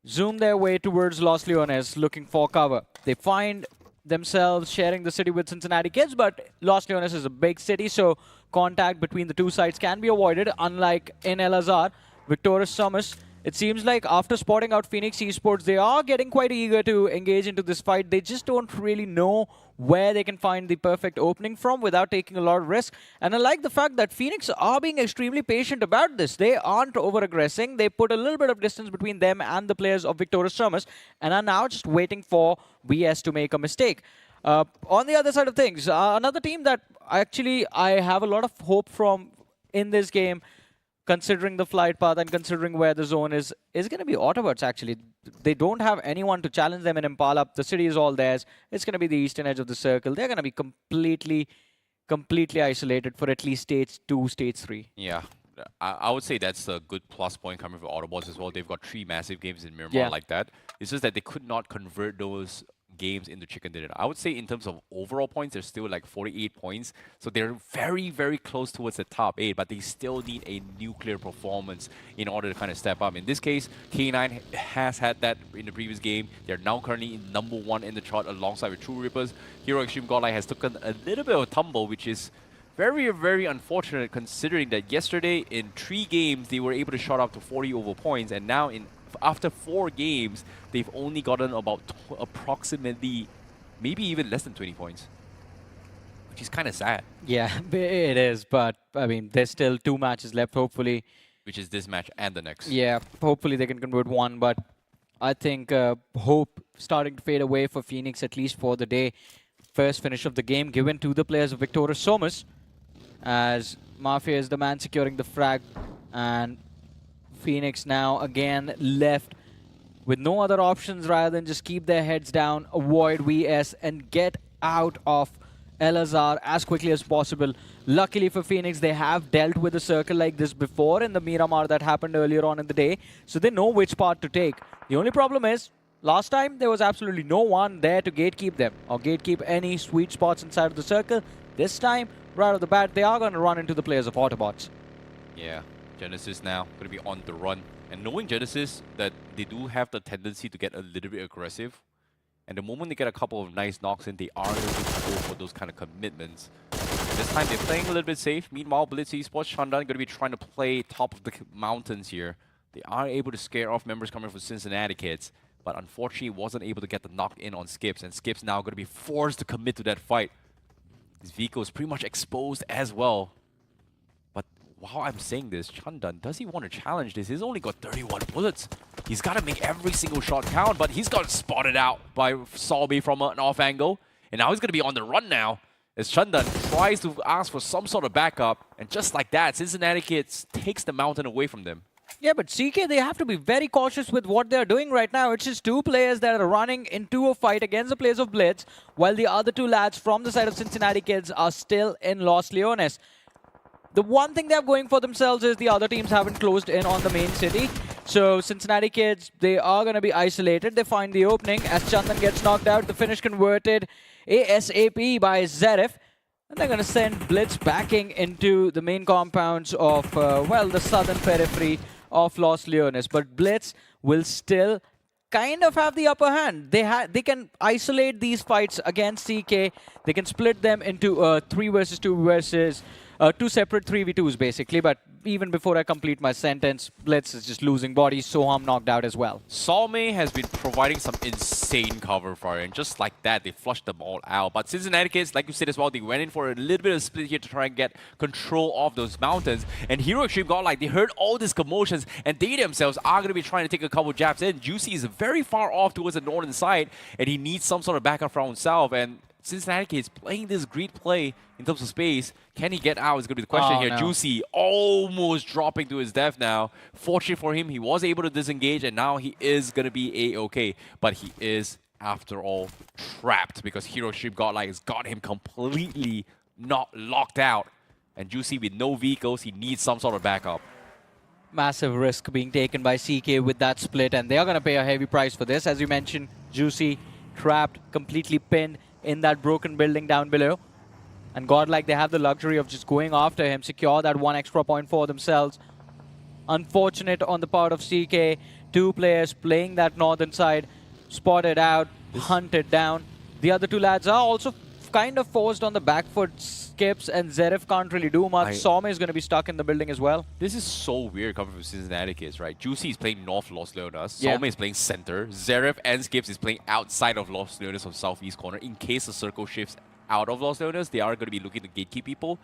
zoom their way towards Los Leones, looking for cover. They find themselves sharing the city with Cincinnati Kids, but Los Leones is a big city, so contact between the two sides can be avoided, unlike in El Azhar. Victorious Sumus, it seems like after spotting out Infinix Esports, they are getting quite eager to engage into this fight. They just don't really know where they can find the perfect opening from without taking a lot of risk. And I like the fact that Phoenix are being extremely patient about this. They aren't over-aggressing. They put a little bit of distance between them and the players of Victorious Sumus and are now just waiting for VS to make a mistake. On the other side of things, another team that actually I have a lot of hope from in this game, considering the flight path and considering where the zone is going to be Autobotz, actually. They don't have anyone to challenge them in Impala. The city is all theirs. It's going to be the eastern edge of the circle. They're going to be completely isolated for at least stage 2, stage 3. Yeah, I would say that's a good plus point coming from Autobotz as well. They've got 3 massive games in Miramar like that. It's just that they could not convert those games into chicken dinner. I would say in terms of overall points, they're still like 48 points. So they're very, very close towards the top 8, but they still need a nuclear performance in order to kind of step up. In this case, K9 has had that in the previous game. They're now currently #1 in the chart alongside with TrueRippers. Hero Xtreme Godlike has taken a little bit of a tumble, which is very, very unfortunate considering that yesterday in 3 games, they were able to shot up to 40 over points, and now after 4 games, they've only gotten about approximately, maybe even less than 20 points, which is kind of sad. Yeah, it is, but I mean, there's still 2 matches left, hopefully. Which is this match and the next. Yeah, hopefully they can convert 1, but I think hope starting to fade away for Phoenix, at least for the day. First finish of the game given to the players of Victorious Sumus, as Mafia is the man securing the frag, and Phoenix now again left with no other options rather than just keep their heads down, avoid VS, and get out of El Azhar as quickly as possible. Luckily for Phoenix, they have dealt with a circle like this before in the Miramar that happened earlier on in the day, so they know which part to take. The only problem is, last time there was absolutely no one there to gatekeep them or gatekeep any sweet spots inside of the circle. This time, right off the bat, they are going to run into the players of Autobotz. Yeah. Genesis now going to be on the run, and knowing Genesis that they do have the tendency to get a little bit aggressive, and the moment they get a couple of nice knocks in, they are going to go for those kind of commitments. And this time they're playing a little bit safe. Meanwhile, Blitz Esports, Shandan going to be trying to play top of the mountains here. They are able to scare off members coming from Cincinnati Kids, but unfortunately wasn't able to get the knock in on Skips, and Skips now going to be forced to commit to that fight. His vehicle is pretty much exposed as well. While I'm saying this, Chandan, does he want to challenge this? He's only got 31 bullets. He's got to make every single shot count, but he's got spotted out by Solby from an off angle. And now he's going to be on the run now as Chandan tries to ask for some sort of backup. And just like that, Cincinnati Kids takes the mountain away from them. Yeah, but CK, they have to be very cautious with what they're doing right now. It's just two players that are running into a fight against the players of Blitz, while the other two lads from the side of Cincinnati Kids are still in Los Leones. The one thing they have going for themselves is the other teams haven't closed in on the main city. So Cincinnati Kids, they are going to be isolated. They find the opening as Chandan gets knocked out. The finish converted ASAP by Zarif. And they're going to send Blitz backing into the main compounds of, well, the southern periphery of Los Leones. But Blitz will still kind of have the upper hand. They can isolate these fights against CK. They can split them into 3 versus 2 versus 2 separate 3v2s basically. But even before I complete my sentence, Blitz is just losing bodies. Soham knocked out as well. Salme has been providing some insane cover for it, and just like that, they flushed them all out. But Cincinnati Kids, like you said as well, they went in for a little bit of split here to try and get control of those mountains. And Hero Xtreme Godlike, they heard all these commotions, and they themselves are going to be trying to take a couple jabs in. Juicy is very far off towards the northern side, and he needs some sort of backup from himself. And Cincinnati Kids playing this great play in terms of space. Can he get out is going to be the question here. No. Juicy almost dropping to his death now. Fortunate for him, he was able to disengage, and now he is going to be A-okay. But he is, after all, trapped because Hero Xtreme Godlike has got him completely not locked out. And Juicy with no vehicles, he needs some sort of backup. Massive risk being taken by CK with that split, and they are going to pay a heavy price for this. As you mentioned, Juicy trapped, completely pinned in that broken building down below. And Godlike, they have the luxury of just going after him, secure that 1 extra point for themselves. Unfortunate on the part of CK. 2 players playing that northern side, spotted out, hunted down. The other 2 lads are also kind of forced on the back foot. Skips and Zarif can't really do much. Salme is going to be stuck in the building as well. This is so weird coming from Cincinnati Kids, right? Juicy is playing North Los Leonas. Yeah. Salme is playing center. Zarif and Skips is playing outside of Los Leonas from southeast corner. In case the circle shifts out of Los Leonas, they are going to be looking to gatekeep people.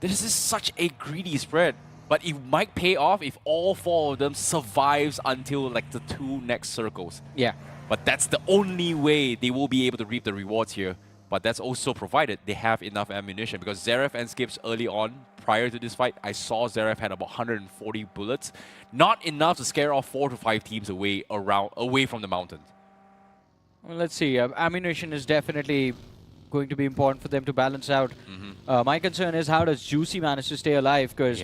This is such a greedy spread. But it might pay off if all 4 of them survives until like the 2 next circles. Yeah. But that's the only way they will be able to reap the rewards here. But that's also provided they have enough ammunition, because Zarif and Skips early on, prior to this fight, I saw Zarif had about 140 bullets. Not enough to scare off 4 to 5 teams away from the mountains. Well, let's see. Ammunition is definitely going to be important for them to balance out. My concern is how does Juicy manage to stay alive, because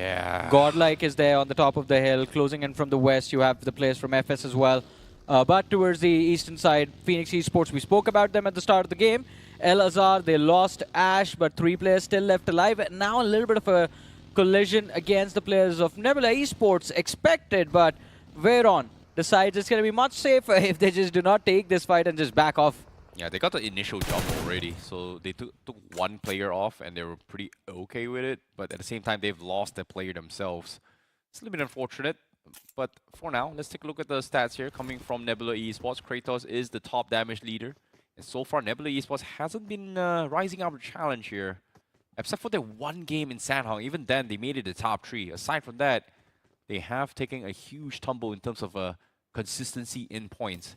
Godlike is there on the top of the hill, closing in from the west. You have the players from FS as well. But towards the eastern side, Infinix Esports, we spoke about them at the start of the game. El Azhar, they lost Ash, but 3 players still left alive. And now a little bit of a collision against the players of Nebula Esports expected, but Veyron decides it's going to be much safer if they just do not take this fight and just back off. Yeah, they got the initial jump already, so they took 1 player off, and they were pretty okay with it. But at the same time, they've lost their player themselves. It's a little bit unfortunate, but for now, let's take a look at the stats here coming from Nebula Esports. Kratos is the top damage leader. And so far, Nebula Esports hasn't been rising up a challenge here, except for their 1 game in Sanhong. Even then, they made it the top 3. Aside from that, they have taken a huge tumble in terms of consistency in points.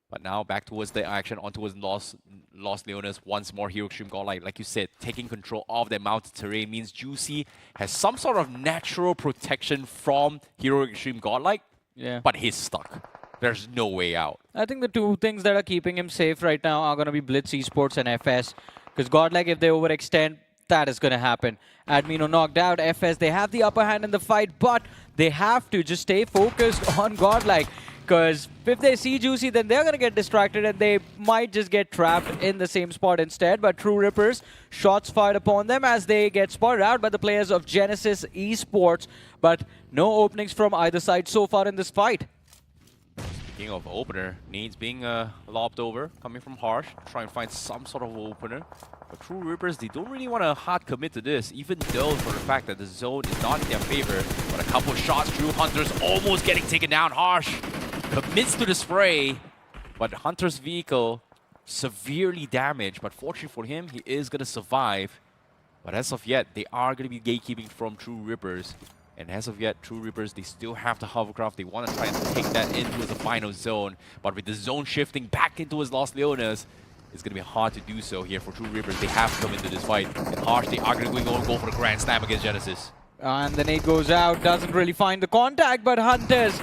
But now back towards the action, on towards Los Leonas. Once more, Hero Xtreme Godlike, like you said, taking control of their mountain terrain means Juicy has some sort of natural protection from Hero Xtreme Godlike. Yeah. But he's stuck. There's no way out. I think the 2 things that are keeping him safe right now are going to be Blitz Esports and FS. Because Godlike, if they overextend, that is going to happen. Admino knocked out. FS, they have the upper hand in the fight, but they have to just stay focused on Godlike. Because if they see Juicy, then they're going to get distracted and they might just get trapped in the same spot instead. But TrueRippers, shots fired upon them as they get spotted out by the players of Genesis Esports. But no openings from either side so far in this fight. Speaking of opener, needs being lobbed over, coming from Harsh, try and find some sort of opener. But TrueRippers, they don't really want to hard commit to this, even though for the fact that the zone is not in their favor. But a couple shots through, Hunter's almost getting taken down. Harsh commits to the spray, but Hunter's vehicle severely damaged. But fortunately for him, he is going to survive. But as of yet, they are going to be gatekeeping from TrueRippers. And as of yet, TrueRippers, they still have the hovercraft. They want to try and take that into the final zone. But with the zone shifting back into his Los Leonas, it's going to be hard to do so here for TrueRippers. They have to come into this fight. And Harsh, they are going to go for the Grand Slam against Genesis. And the nade goes out, doesn't really find the contact, but Hunters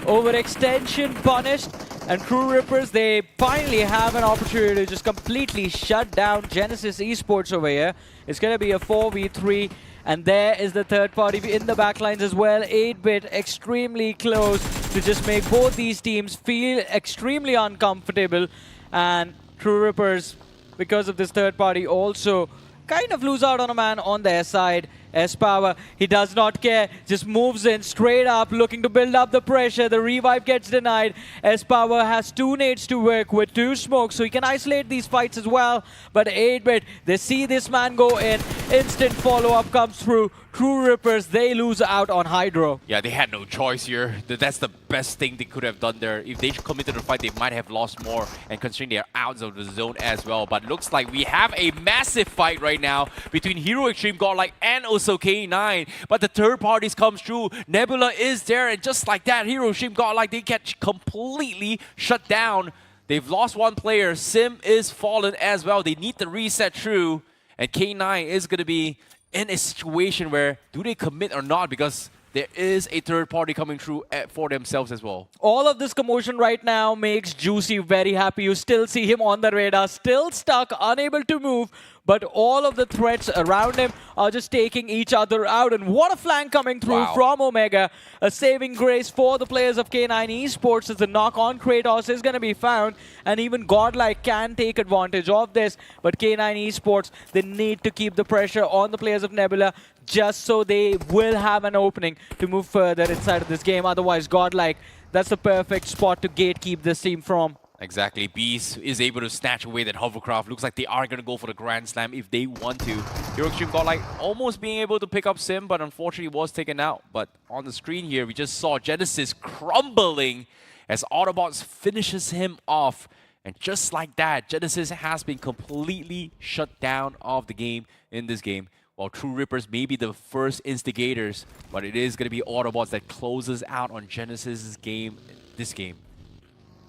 overextension punished. And TrueRippers, they finally have an opportunity to just completely shut down Genesis Esports over here. It's going to be a 4v3. And there is the third party in the backlines as well. 8-bit extremely close to just make both these teams feel extremely uncomfortable. And TrueRippers, because of this third party, also kind of lose out on a man on their side. S-Power, he does not care, just moves in straight up, looking to build up the pressure. The revive gets denied. S-Power has 2 nades to work with, 2 smokes, so he can isolate these fights as well. But 8-bit, they see this man go in, instant follow-up comes through. TrueRippers, they lose out on Hydro. Yeah, they had no choice here. That's the best thing they could have done there. If they committed the fight, they might have lost more, and considering they're out of the zone as well. But looks like we have a massive fight right now between Hero Xtreme, Godlike, and also K9. But the third parties comes through. Nebula is there, and just like that, Hero Xtreme, Godlike, they get completely shut down. They've lost one player. Sim is fallen as well. They need the reset through, and K9 is going to be in a situation where do they commit or not, because there is a third party coming through for themselves as well. All of this commotion right now makes Juicy very happy. You still see him on the radar, still stuck, unable to move, but all of the threats around him are just taking each other out. And what a flank coming through from Omega. A saving grace for the players of K9 Esports as the knock on Kratos is going to be found. And even Godlike can take advantage of this. But K9 Esports, they need to keep the pressure on the players of Nebula just so they will have an opening to move further inside of this game. Otherwise, Godlike, that's the perfect spot to gatekeep this team from. Exactly. Beast is able to snatch away that hovercraft. Looks like they are going to go for the Grand Slam if they want to. Hero Xtreme Godlike almost being able to pick up Sim, but unfortunately was taken out. But on the screen here, we just saw Genesis crumbling as Autobotz finishes him off. And just like that, Genesis has been completely shut down of the game in this game. While TrueRippers may be the first instigators, but it is going to be Autobotz that closes out on Genesis' game, this game.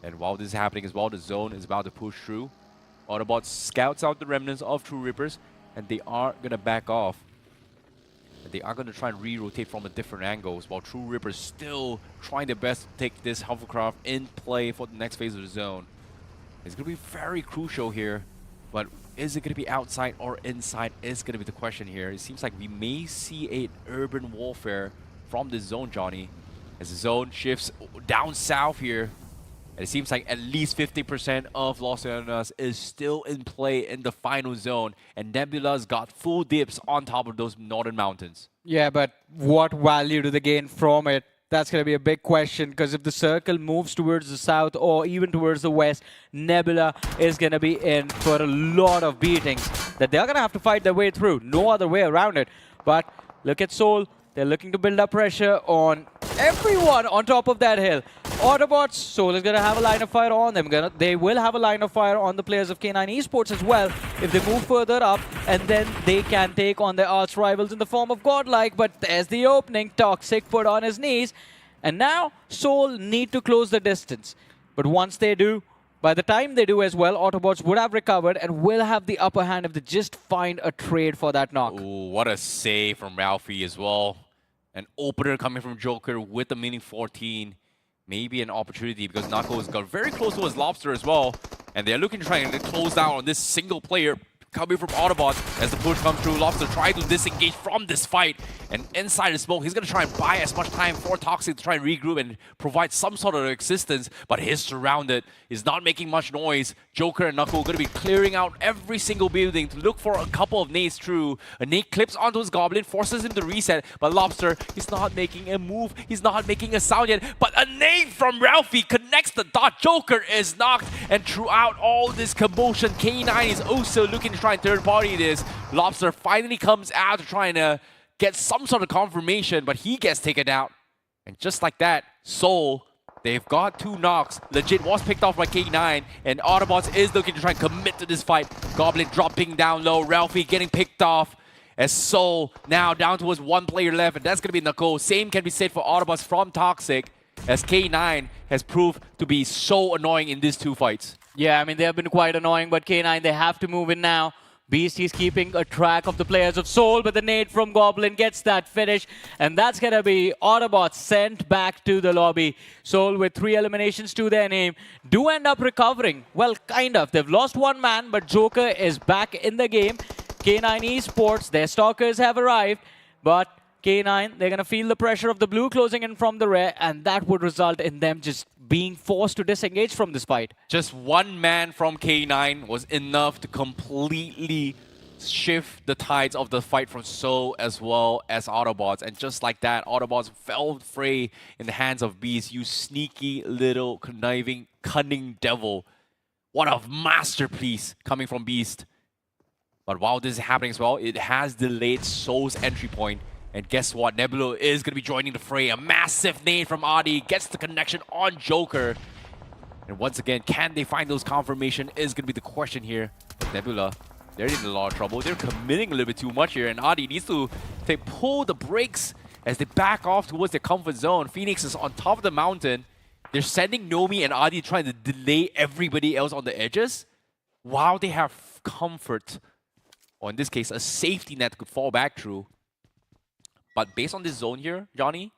And while this is happening as well, the zone is about to push through. Autobotz scouts out the remnants of TrueRippers, and they are going to back off. And they are going to try and re-rotate from a different angles, while TrueRippers still trying their best to take this hovercraft in play for the next phase of the zone. It's going to be very crucial here, but is it going to be outside or inside is going to be the question here. It seems like we may see an urban warfare from this zone, Johnny, as the zone shifts down south here. And it seems like at least 50% of Los Hermanos is still in play in the final zone. And Nebula's got full dips on top of those northern mountains. Yeah, but what value do they gain from it? That's going to be a big question, because if the circle moves towards the south or even towards the west, Nebula is going to be in for a lot of beatings that they're going to have to fight their way through. No other way around it. But look at Seoul. They're looking to build up pressure on everyone on top of that hill. Autobotz, Seoul is going to have a line of fire on them. They will have a line of fire on the players of K9 Esports as well if they move further up, and then they can take on their arch rivals in the form of Godlike. But there's the opening. Toxic put on his knees. And now Seoul need to close the distance. But once they do, by the time they do as well, Autobotz would have recovered and will have the upper hand if they just find a trade for that knock. Ooh, what a save from Ralphie as well. An opener coming from Joker with a mini 14. Maybe an opportunity, because Nako has got very close to his Lobster as well. And they're looking to try and close down on this single player coming from Autobotz as the push comes through. Lobster trying to disengage from this fight. And inside the smoke, he's going to try and buy as much time for Toxic to try and regroup and provide some sort of existence. But he's surrounded. He's not making much noise. Joker and Knuckle going to be clearing out every single building to look for a couple of nades through. A nade clips onto his Goblin, forces him to reset. But Lobster, he's not making a move. He's not making a sound yet. But a nade from Ralphie connects the dot. Joker is knocked. And throughout all this commotion, K9 is also looking to try and third party this. Lobster finally comes out to try and get some sort of confirmation, but he gets taken out. And just like that, Seoul, they've got 2 knocks. Legit was picked off by K9, and Autobotz is looking to try and commit to this fight. Goblin dropping down low, Ralphie getting picked off. As Seoul now down towards 1 player left, and that's going to be Nicole. Same can be said for Autobotz from Toxic, as K9 has proved to be so annoying in these 2 fights. Yeah, I mean, they have been quite annoying, but K9, they have to move in now. Beast, he's keeping a track of the players of Soul, but the nade from Goblin gets that finish, and that's going to be Autobotz sent back to the lobby. Soul with 3 eliminations to their name do end up recovering. Well, kind of. They've lost 1 man, but Joker is back in the game. K9 Esports, their stalkers have arrived, but K9, they're going to feel the pressure of the blue closing in from the rear, and that would result in them just being forced to disengage from this fight. Just 1 man from K9 was enough to completely shift the tides of the fight from Soul as well as Autobotz. And just like that, Autobotz fell prey in the hands of Beast. You sneaky little conniving, cunning devil. What a masterpiece coming from Beast. But while this is happening as well, it has delayed Soul's entry point. And guess what? Nebula is going to be joining the fray. A massive nade from Adi gets the connection on Joker. And once again, can they find those confirmation is going to be the question here. Nebula, they're in a lot of trouble. They're committing a little bit too much here. And Adi needs to pull the brakes as they back off towards their comfort zone. Phoenix is on top of the mountain. They're sending Nomi and Adi trying to delay everybody else on the edges while they have comfort. Or in this case, a safety net could fall back through. But based on this zone here, Johnny,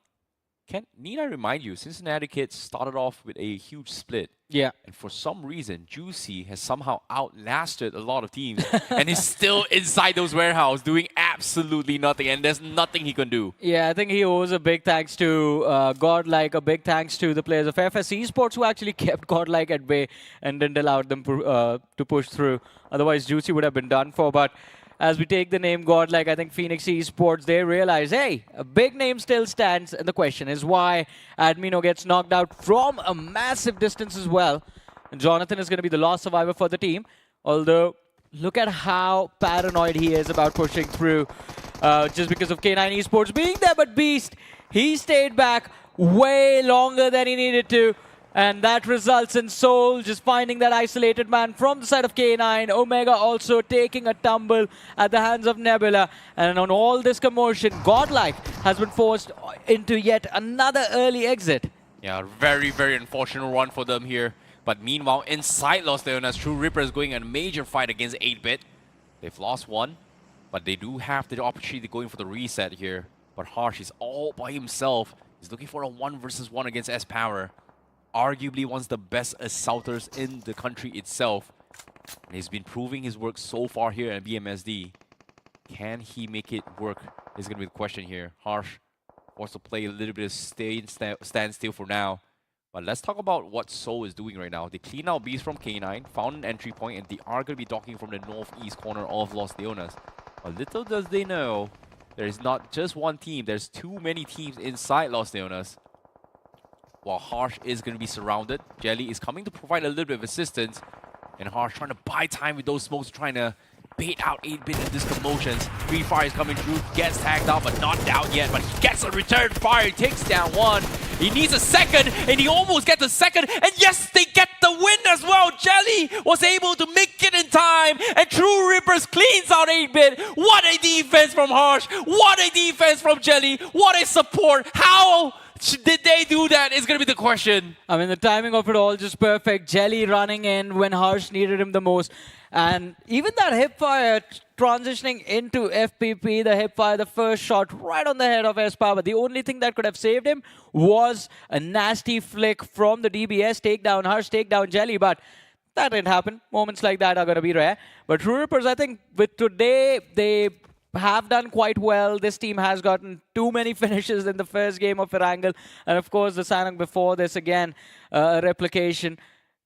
need I remind you, Cincinnati kids started off with a huge split. Yeah. And for some reason, Juicy has somehow outlasted a lot of teams and is still inside those warehouses doing absolutely nothing. And there's nothing he can do. Yeah, I think he owes a big thanks to Godlike, a big thanks to the players of FS Esports who actually kept Godlike at bay and didn't allow them to push through. Otherwise, Juicy would have been done for. But as we take the name Godlike, I think Infinix Esports, they realize, hey, a big name still stands. And the question is why Admino gets knocked out from a massive distance as well. And Jonathan is going to be the last survivor for the team. Although, look at how paranoid he is about pushing through just because of K9 Esports being there. But Beast, he stayed back way longer than he needed to. And that results in Soul just finding that isolated man from the side of K9. Omega also taking a tumble at the hands of Nebula. And on all this commotion, Godlike has been forced into yet another early exit. Yeah, very, very unfortunate run for them here. But meanwhile, inside Los Hermanos, TrueRippers is going in a major fight against 8-Bit. They've lost 1, but they do have the opportunity going for the reset here. But Harsh is all by himself. He's looking for a 1 versus 1 against S-Power. Arguably one of the best assaulters in the country itself. And he's been proving his work so far here at BMSD. Can he make it work is going to be the question here. Harsh wants to play a little bit of stand still for now. But let's talk about what Soul is doing right now. They clean out Beast from K9, found an entry point, and they are going to be docking from the northeast corner of Los Hermanos. But little does they know, there is not just one team, there's too many teams inside Los Hermanos. While Harsh is going to be surrounded, Jelly is coming to provide a little bit of assistance. And Harsh trying to buy time with those smokes, trying to bait out 8-Bit in this commotions. Free Fire is coming through, gets tagged out, but not down yet. But he gets a return fire, he takes down 1. He needs a second, and he almost gets a second. And yes, they get the win as well. Jelly was able to make it in time, and TrueRippers cleans out 8-Bit. What a defense from Harsh. What a defense from Jelly. What a support. How did they do that is going to be the question. I mean, the timing of it all just perfect. Jelly running in when Harsh needed him the most. And even that hipfire transitioning into FPP, the hipfire, the first shot right on the head of S-Power. The only thing that could have saved him was a nasty flick from the DBS takedown, Harsh takedown Jelly. But that didn't happen. Moments like that are going to be rare. But TrueRippers, I think, with today, they have done quite well. This team has gotten too many finishes in the first game of Erangel. And of course, the Sanok before this, again, a replication.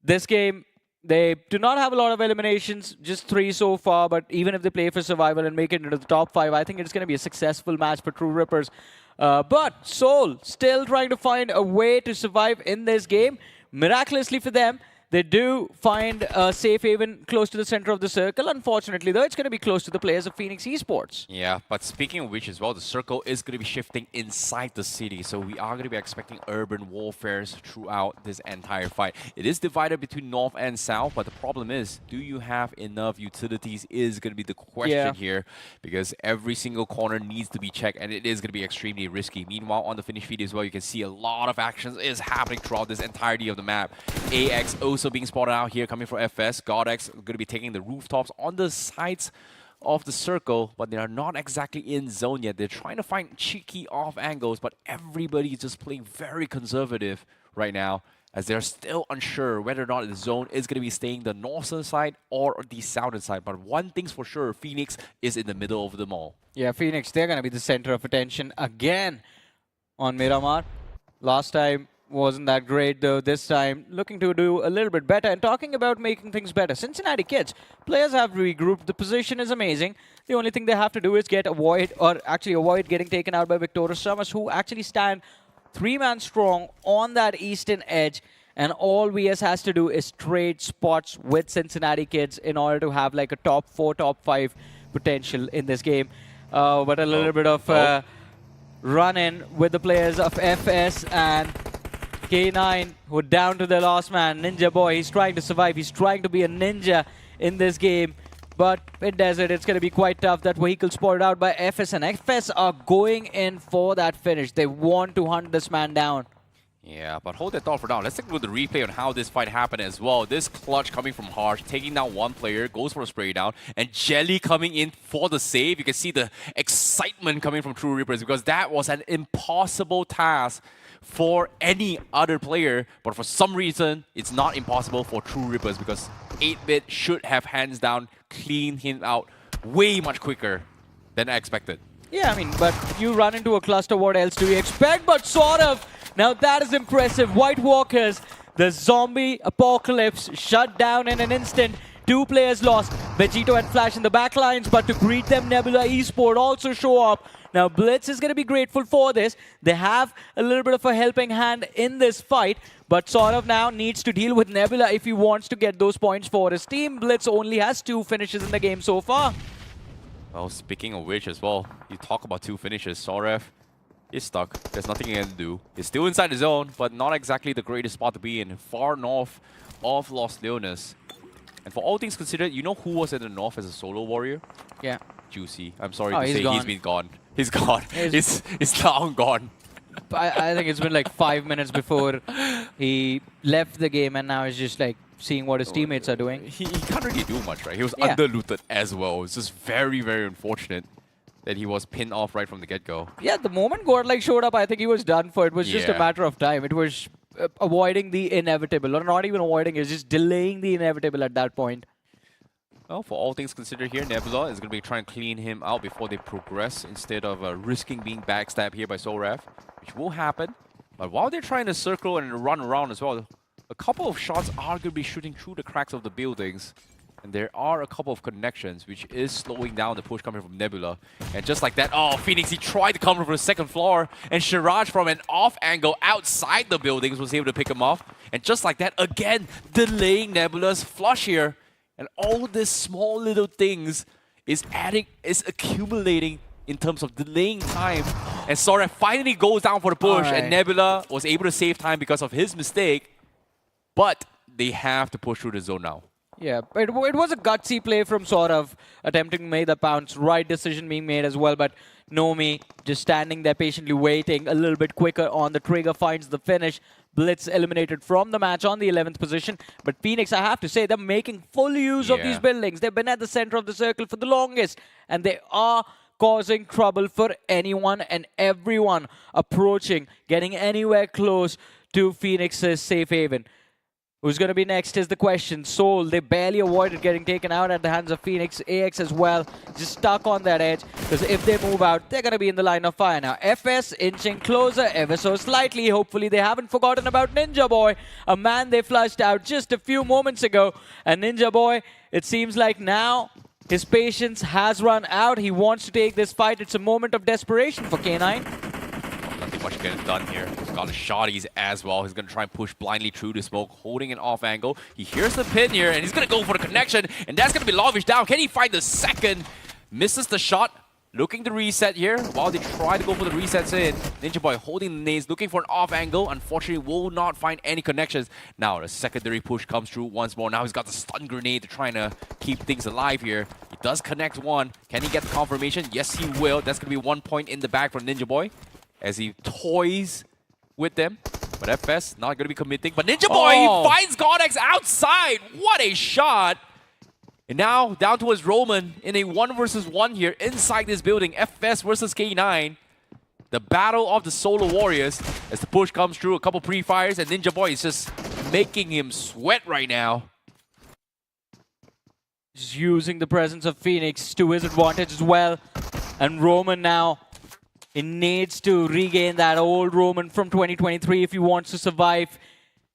This game, they do not have a lot of eliminations, just 3 so far. But even if they play for survival and make it into the top 5, I think it's going to be a successful match for TrueRippers. But Soul still trying to find a way to survive in this game. Miraculously for them, they do find a safe haven close to the center of the circle. Unfortunately, though, it's going to be close to the players of Infinix Esports. Yeah, but speaking of which as well, the circle is going to be shifting inside the city. So we are going to be expecting urban warfare throughout this entire fight. It is divided between north and south, but the problem is, do you have enough utilities is going to be the question here. Because every single corner needs to be checked, and it is going to be extremely risky. Meanwhile, on the finish feed as well, you can see a lot of actions is happening throughout this entirety of the map. AX also being spotted out here, coming from FS. GodX going to be taking the rooftops on the sides of the circle, but they are not exactly in zone yet. They're trying to find cheeky off angles, but everybody is just playing very conservative right now, as they're still unsure whether or not the zone is going to be staying the northern side or the southern side. But one thing's for sure, Phoenix is in the middle of them all. Yeah, Phoenix, they're going to be the center of attention again on Miramar. Last time wasn't that great, though. This time, looking to do a little bit better. And talking about making things better, Cincinnati kids, players have regrouped. The position is amazing. The only thing they have to do is avoid getting taken out by Victorious Summers, who actually stand 3-man strong on that eastern edge. And all VS has to do is trade spots with Cincinnati kids in order to have like a top 4, top 5 potential in this game. But a little bit of run-in with the players of FS and K9, who are down to their last man. Ninja Boy, he's trying to survive. He's trying to be a ninja in this game. But in Desert, it's going to be quite tough. That vehicle spotted out by FS, and FS are going in for that finish. They want to hunt this man down. Yeah, but hold that thought for now. Let's take a look at the replay on how this fight happened as well. This clutch coming from Harsh, taking down one player, goes for a spray down, and Jelly coming in for the save. You can see the excitement coming from TrueRippers, because that was an impossible task for any other player, but for some reason, it's not impossible for TrueRippers, because 8-Bit should have hands down cleaned him out way much quicker than I expected. Yeah, I mean, but you run into a cluster, what else do you expect? But sort of. Now that is impressive. White Walkers, the zombie apocalypse shut down in an instant. 2 players lost. Vegito and Flash in the back lines, but to greet them, Nebula Esports also show up. Now Blitz is going to be grateful for this. They have a little bit of a helping hand in this fight, but sort of now needs to deal with Nebula if he wants to get those points for his team. Blitz only has 2 finishes in the game so far. Well, speaking of which as well, you talk about 2 finishes. Sorev is stuck. There's nothing he can do. He's still inside the zone, but not exactly the greatest spot to be in. Far north of Los Leones. And for all things considered, you know who was in the north as a solo warrior? Yeah. Juicy. I'm sorry to say gone. he's been gone. He's gone. He's now gone. I think it's been like 5 minutes before he left the game, and now he's just like seeing what his teammates are doing. He can't really do much, right? He was under-looted as well. It's just very, very unfortunate that he was pinned off right from the get-go. Yeah, the moment Godlike showed up, I think he was done for. It was just a matter of time. It was avoiding the inevitable, or not even avoiding, it's just delaying the inevitable at that point. Well, for all things considered here, Nebula is going to be trying to clean him out before they progress, instead of risking being backstabbed here by Sorev, which will happen. But while they're trying to circle and run around as well, a couple of shots are going to be shooting through the cracks of the buildings. And there are a couple of connections, which is slowing down the push coming from Nebula. And just like that, oh, Phoenix, he tried to come from the second floor, and Shiraj from an off angle outside the buildings was able to pick him off. And just like that, again, delaying Nebula's flush here. And all these small little things is accumulating in terms of delaying time. And Sora finally goes down for the push, and Nebula was able to save time because of his mistake. But they have to push through the zone now. Yeah, it was a gutsy play from Saurav, attempting to make the bounce. Right decision being made as well, but Nomi just standing there patiently waiting, a little bit quicker on the trigger, finds the finish. Blitz eliminated from the match on the 11th position. But Phoenix, I have to say, they're making full use of these buildings. They've been at the center of the circle for the longest, and they are causing trouble for anyone and everyone approaching, getting anywhere close to Phoenix's safe haven. Who's going to be next is the question. Soul, they barely avoided getting taken out at the hands of Phoenix. AX as well, just stuck on that edge, because if they move out, they're going to be in the line of fire. Now, FS inching closer ever so slightly. Hopefully, they haven't forgotten about Ninja Boy, a man they flushed out just a few moments ago. And Ninja Boy, it seems like now his patience has run out. He wants to take this fight. It's a moment of desperation for K9. Nothing much getting done here. He's got his shotties as well. He's going to try and push blindly through the smoke, holding an off angle. He hears the pin here, and he's going to go for the connection, and that's going to be Lavish down. Can he find the second? Misses the shot. Looking to reset here. While they try to go for the resets in, Ninja Boy holding the nades, looking for an off angle. Unfortunately, will not find any connections. Now, the secondary push comes through once more. Now he's got the stun grenade to try to keep things alive here. He does connect one. Can he get the confirmation? Yes, he will. That's going to be 1 point in the bag for Ninja Boy, as he toys with them. But FS not going to be committing. But Ninja Boy, he finds Godex outside. What a shot. And now down towards Roman in a 1 versus 1 here inside this building. FS versus K9. The battle of the solo warriors as the push comes through. A couple pre-fires and Ninja Boy is just making him sweat right now. Just using the presence of Phoenix to his advantage as well. And Roman now, he needs to regain that old Roman from 2023 if he wants to survive.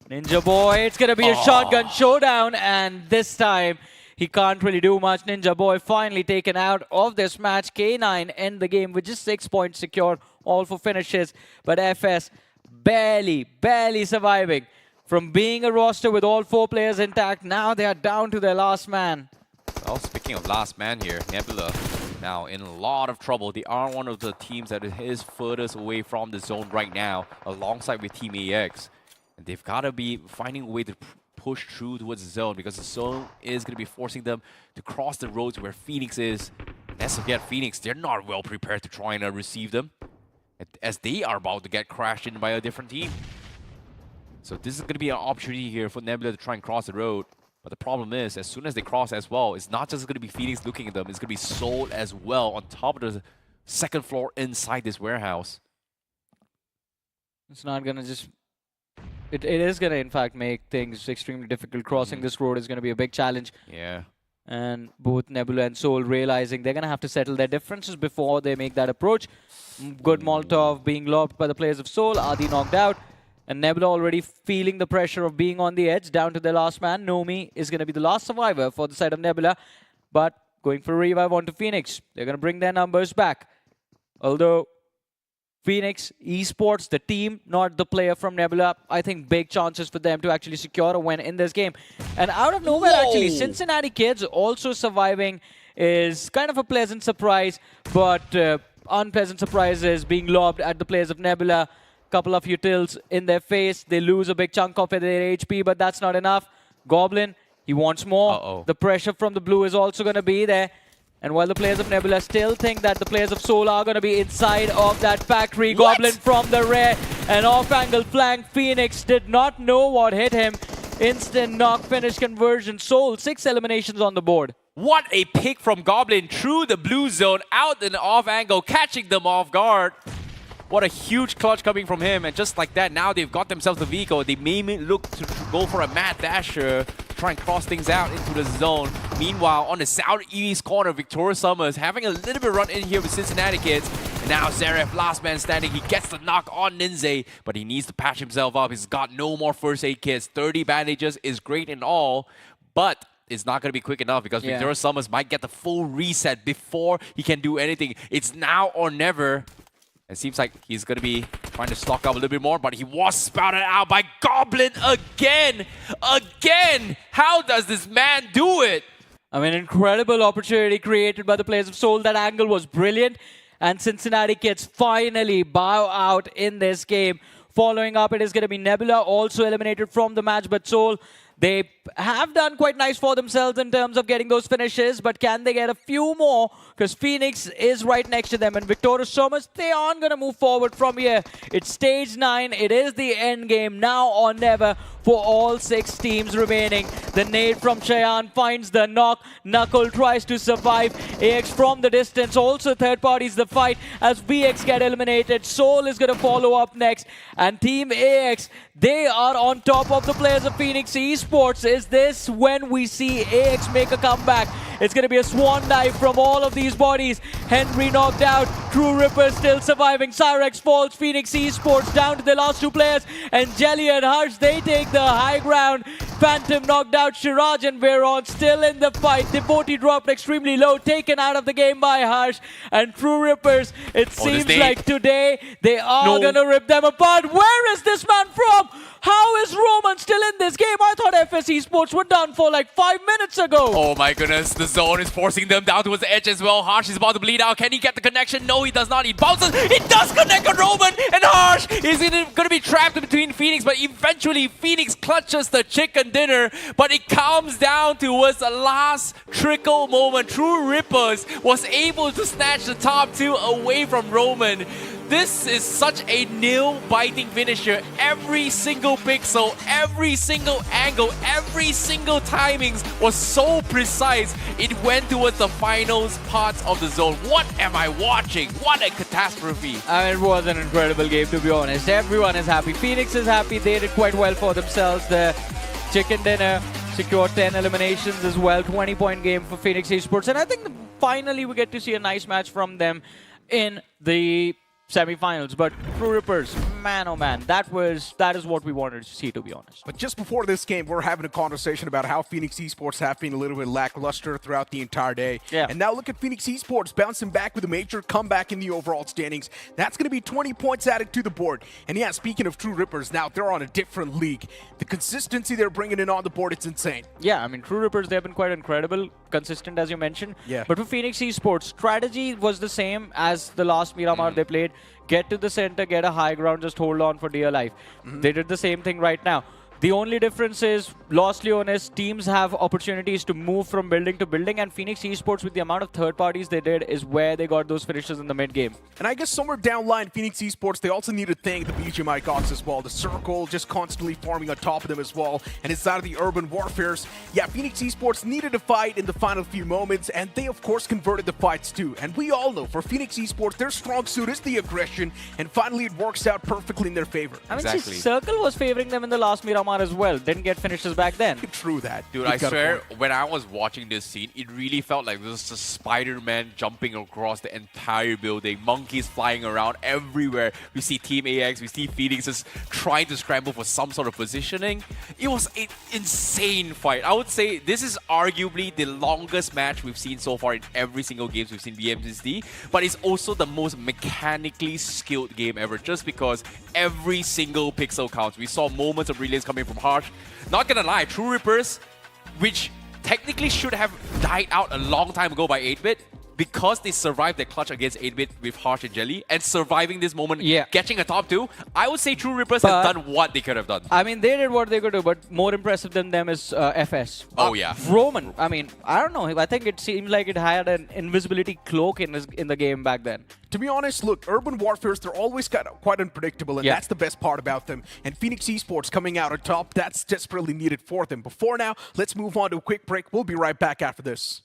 Ninja Boy, it's going to be a shotgun showdown, and this time he can't really do much. Ninja Boy finally taken out of this match. K9 end the game with just 6 points secured, all for finishes. But FS barely surviving from being a roster with all 4 players intact. Now they are down to their last man. Well, speaking of last man here, Nebula now in a lot of trouble. They are one of the teams that is furthest away from the zone right now, alongside with Team AX. And they've got to be finding a way to push through towards the zone, because the zone is going to be forcing them to cross the road to where Phoenix is. Let's forget Phoenix, they're not well prepared to try and receive them, as they are about to get crashed in by a different team. So this is going to be an opportunity here for Nebula to try and cross the road. But the problem is, as soon as they cross as well, it's not just going to be Phoenix looking at them, it's going to be Seoul as well on top of the second floor inside this warehouse. It's not going to just... It is going to, in fact, make things extremely difficult. Crossing this road is going to be a big challenge. Yeah. And both Nebula and Seoul realizing they're going to have to settle their differences before they make that approach. Good Molotov being lobbed by the players of Seoul. Adi knocked out. And Nebula already feeling the pressure of being on the edge, down to their last man. Nomi is going to be the last survivor for the side of Nebula. But going for a revive onto Phoenix. They're going to bring their numbers back. Although Phoenix Esports, the team, not the player from Nebula, I think big chances for them to actually secure a win in this game. And out of nowhere, actually, Cincinnati kids also surviving is kind of a pleasant surprise. But unpleasant surprises being lobbed at the players of Nebula. Couple of utils in their face. They lose a big chunk of their HP, but that's not enough. Goblin, he wants more. The pressure from the blue is also going to be there. And while the players of Nebula still think that the players of Seoul are going to be inside of that factory, Goblin from the rear, an off-angle flank. Phoenix did not know what hit him. Instant knock finish conversion. Seoul, 6 eliminations on the board. What a pick from Goblin through the blue zone, out in the off angle, catching them off guard. What a huge clutch coming from him, and just like that, now they've got themselves a vehicle. They may look to go for a mad dasher, try and cross things out into the zone. Meanwhile, on the southeast corner, Victoria Summers having a little bit run in here with Cincinnati kids. And now Zaref, last man standing, he gets the knock on NINZA, but he needs to patch himself up. He's got no more first aid kits. 30 bandages is great and all, but it's not going to be quick enough, because Victoria Summers might get the full reset before he can do anything. It's now or never. It seems like he's going to be trying to stock up a little bit more, but he was spouted out by Goblin again. Again! How does this man do it? I mean, incredible opportunity created by the players of Seoul. That angle was brilliant. And Cincinnati kids finally bow out in this game. Following up, it is going to be Nebula, also eliminated from the match, but Seoul, they have done quite nice for themselves in terms of getting those finishes, but can they get a few more? Because Phoenix is right next to them, and Victoria Summers, they aren't going to move forward from here. It's stage 9. It is the end game, now or never, for all 6 teams remaining. The nade from Cheyenne finds the knock. Knuckle tries to survive. AX from the distance, also third parties the fight as VX get eliminated. Seoul is going to follow up next, and Team AX, they are on top of the players of Infinix Esports. Is this when we see AX make a comeback? It's going to be a swan dive from all of these bodies. Henry knocked out. TrueRippers still surviving. Cyrex falls. Infinix Esports down to the last 2 players. And Jelly and Harsh, they take the high ground. Phantom knocked out. Shiraj and Veron still in the fight. Devotee dropped extremely low. Taken out of the game by Harsh. And TrueRippers, it seems like today they are going to rip them apart. Where is this man from? How is Roman still in this game? I thought FS Esports were done for like 5 minutes ago. Oh my goodness, the zone is forcing them down towards the edge as well. Harsh is about to bleed out. Can he get the connection? No, he does not. He bounces. He does connect on Roman, and Harsh is going to be trapped between Phoenix, but eventually Phoenix clutches the chicken dinner, but it comes down towards the last trickle moment. TrueRippers was able to snatch the top 2 away from Roman. This is such a nail-biting finisher. Every single pixel, every single angle, every single timings was so precise. It went towards the finals parts of the zone. What am I watching? What a catastrophe. I mean, it was an incredible game, to be honest. Everyone is happy. Phoenix is happy. They did quite well for themselves. The chicken dinner secured 10 eliminations as well. 20-point game for Infinix Esports. And I think finally we get to see a nice match from them in the semi-finals. But TrueRippers, man oh man, that is what we wanted to see, to be honest. But just before this game, we're having a conversation about how Infinix Esports have been a little bit lackluster throughout the entire day. Yeah. And now look at Infinix Esports bouncing back with a major comeback in the overall standings. That's going to be 20 points added to the board. And yeah, speaking of TrueRippers, now they're on a different league. The consistency they're bringing in on the board, it's insane. Yeah, I mean, TrueRippers, they've been quite incredible, consistent as you mentioned. Yeah. But for Infinix Esports, strategy was the same as the last Miramar they played. Get to the center, get a high ground, just hold on for dear life. They did the same thing right now. The only difference is, Los Leones teams have opportunities to move from building to building, and Infinix Esports, with the amount of third parties they did, is where they got those finishes in the mid game. And I guess somewhere down line, Infinix Esports, they also need to thank the BGMI gods as well. The circle just constantly forming on top of them as well. And inside of the urban warfares, yeah, Infinix Esports needed to fight in the final few moments, and they of course converted the fights too. And we all know, for Infinix Esports, their strong suit is the aggression, and finally it works out perfectly in their favor. I mean, see, Circle was favoring them in the last Miramar as well. Didn't get finishes back then. True that. Dude, I swear, when I was watching this scene, it really felt like this was a Spider-Man jumping across the entire building. Monkeys flying around everywhere. We see Team AX, we see Phoenix just trying to scramble for some sort of positioning. It was an insane fight. I would say this is arguably the longest match we've seen so far in every single game we've seen BMSD, but it's also the most mechanically skilled game ever, just because every single pixel counts. We saw moments of brilliance coming from Harsh. Not gonna lie, TrueRippers, which technically should have died out a long time ago by 8-bit, because they survived their clutch against 8-bit with Harsh and Jelly, and surviving this moment, catching a top 2, I would say TrueRippers has done what they could have done. I mean, they did what they could do, but more impressive than them is FS. Oh, yeah. Roman, I mean, I don't know. I think it seems like it had an invisibility cloak in the game back then. To be honest, look, urban warfares, they're always quite unpredictable, and that's the best part about them. And Infinix Esports coming out on top, that's desperately needed for them. But for now, let's move on to a quick break. We'll be right back after this.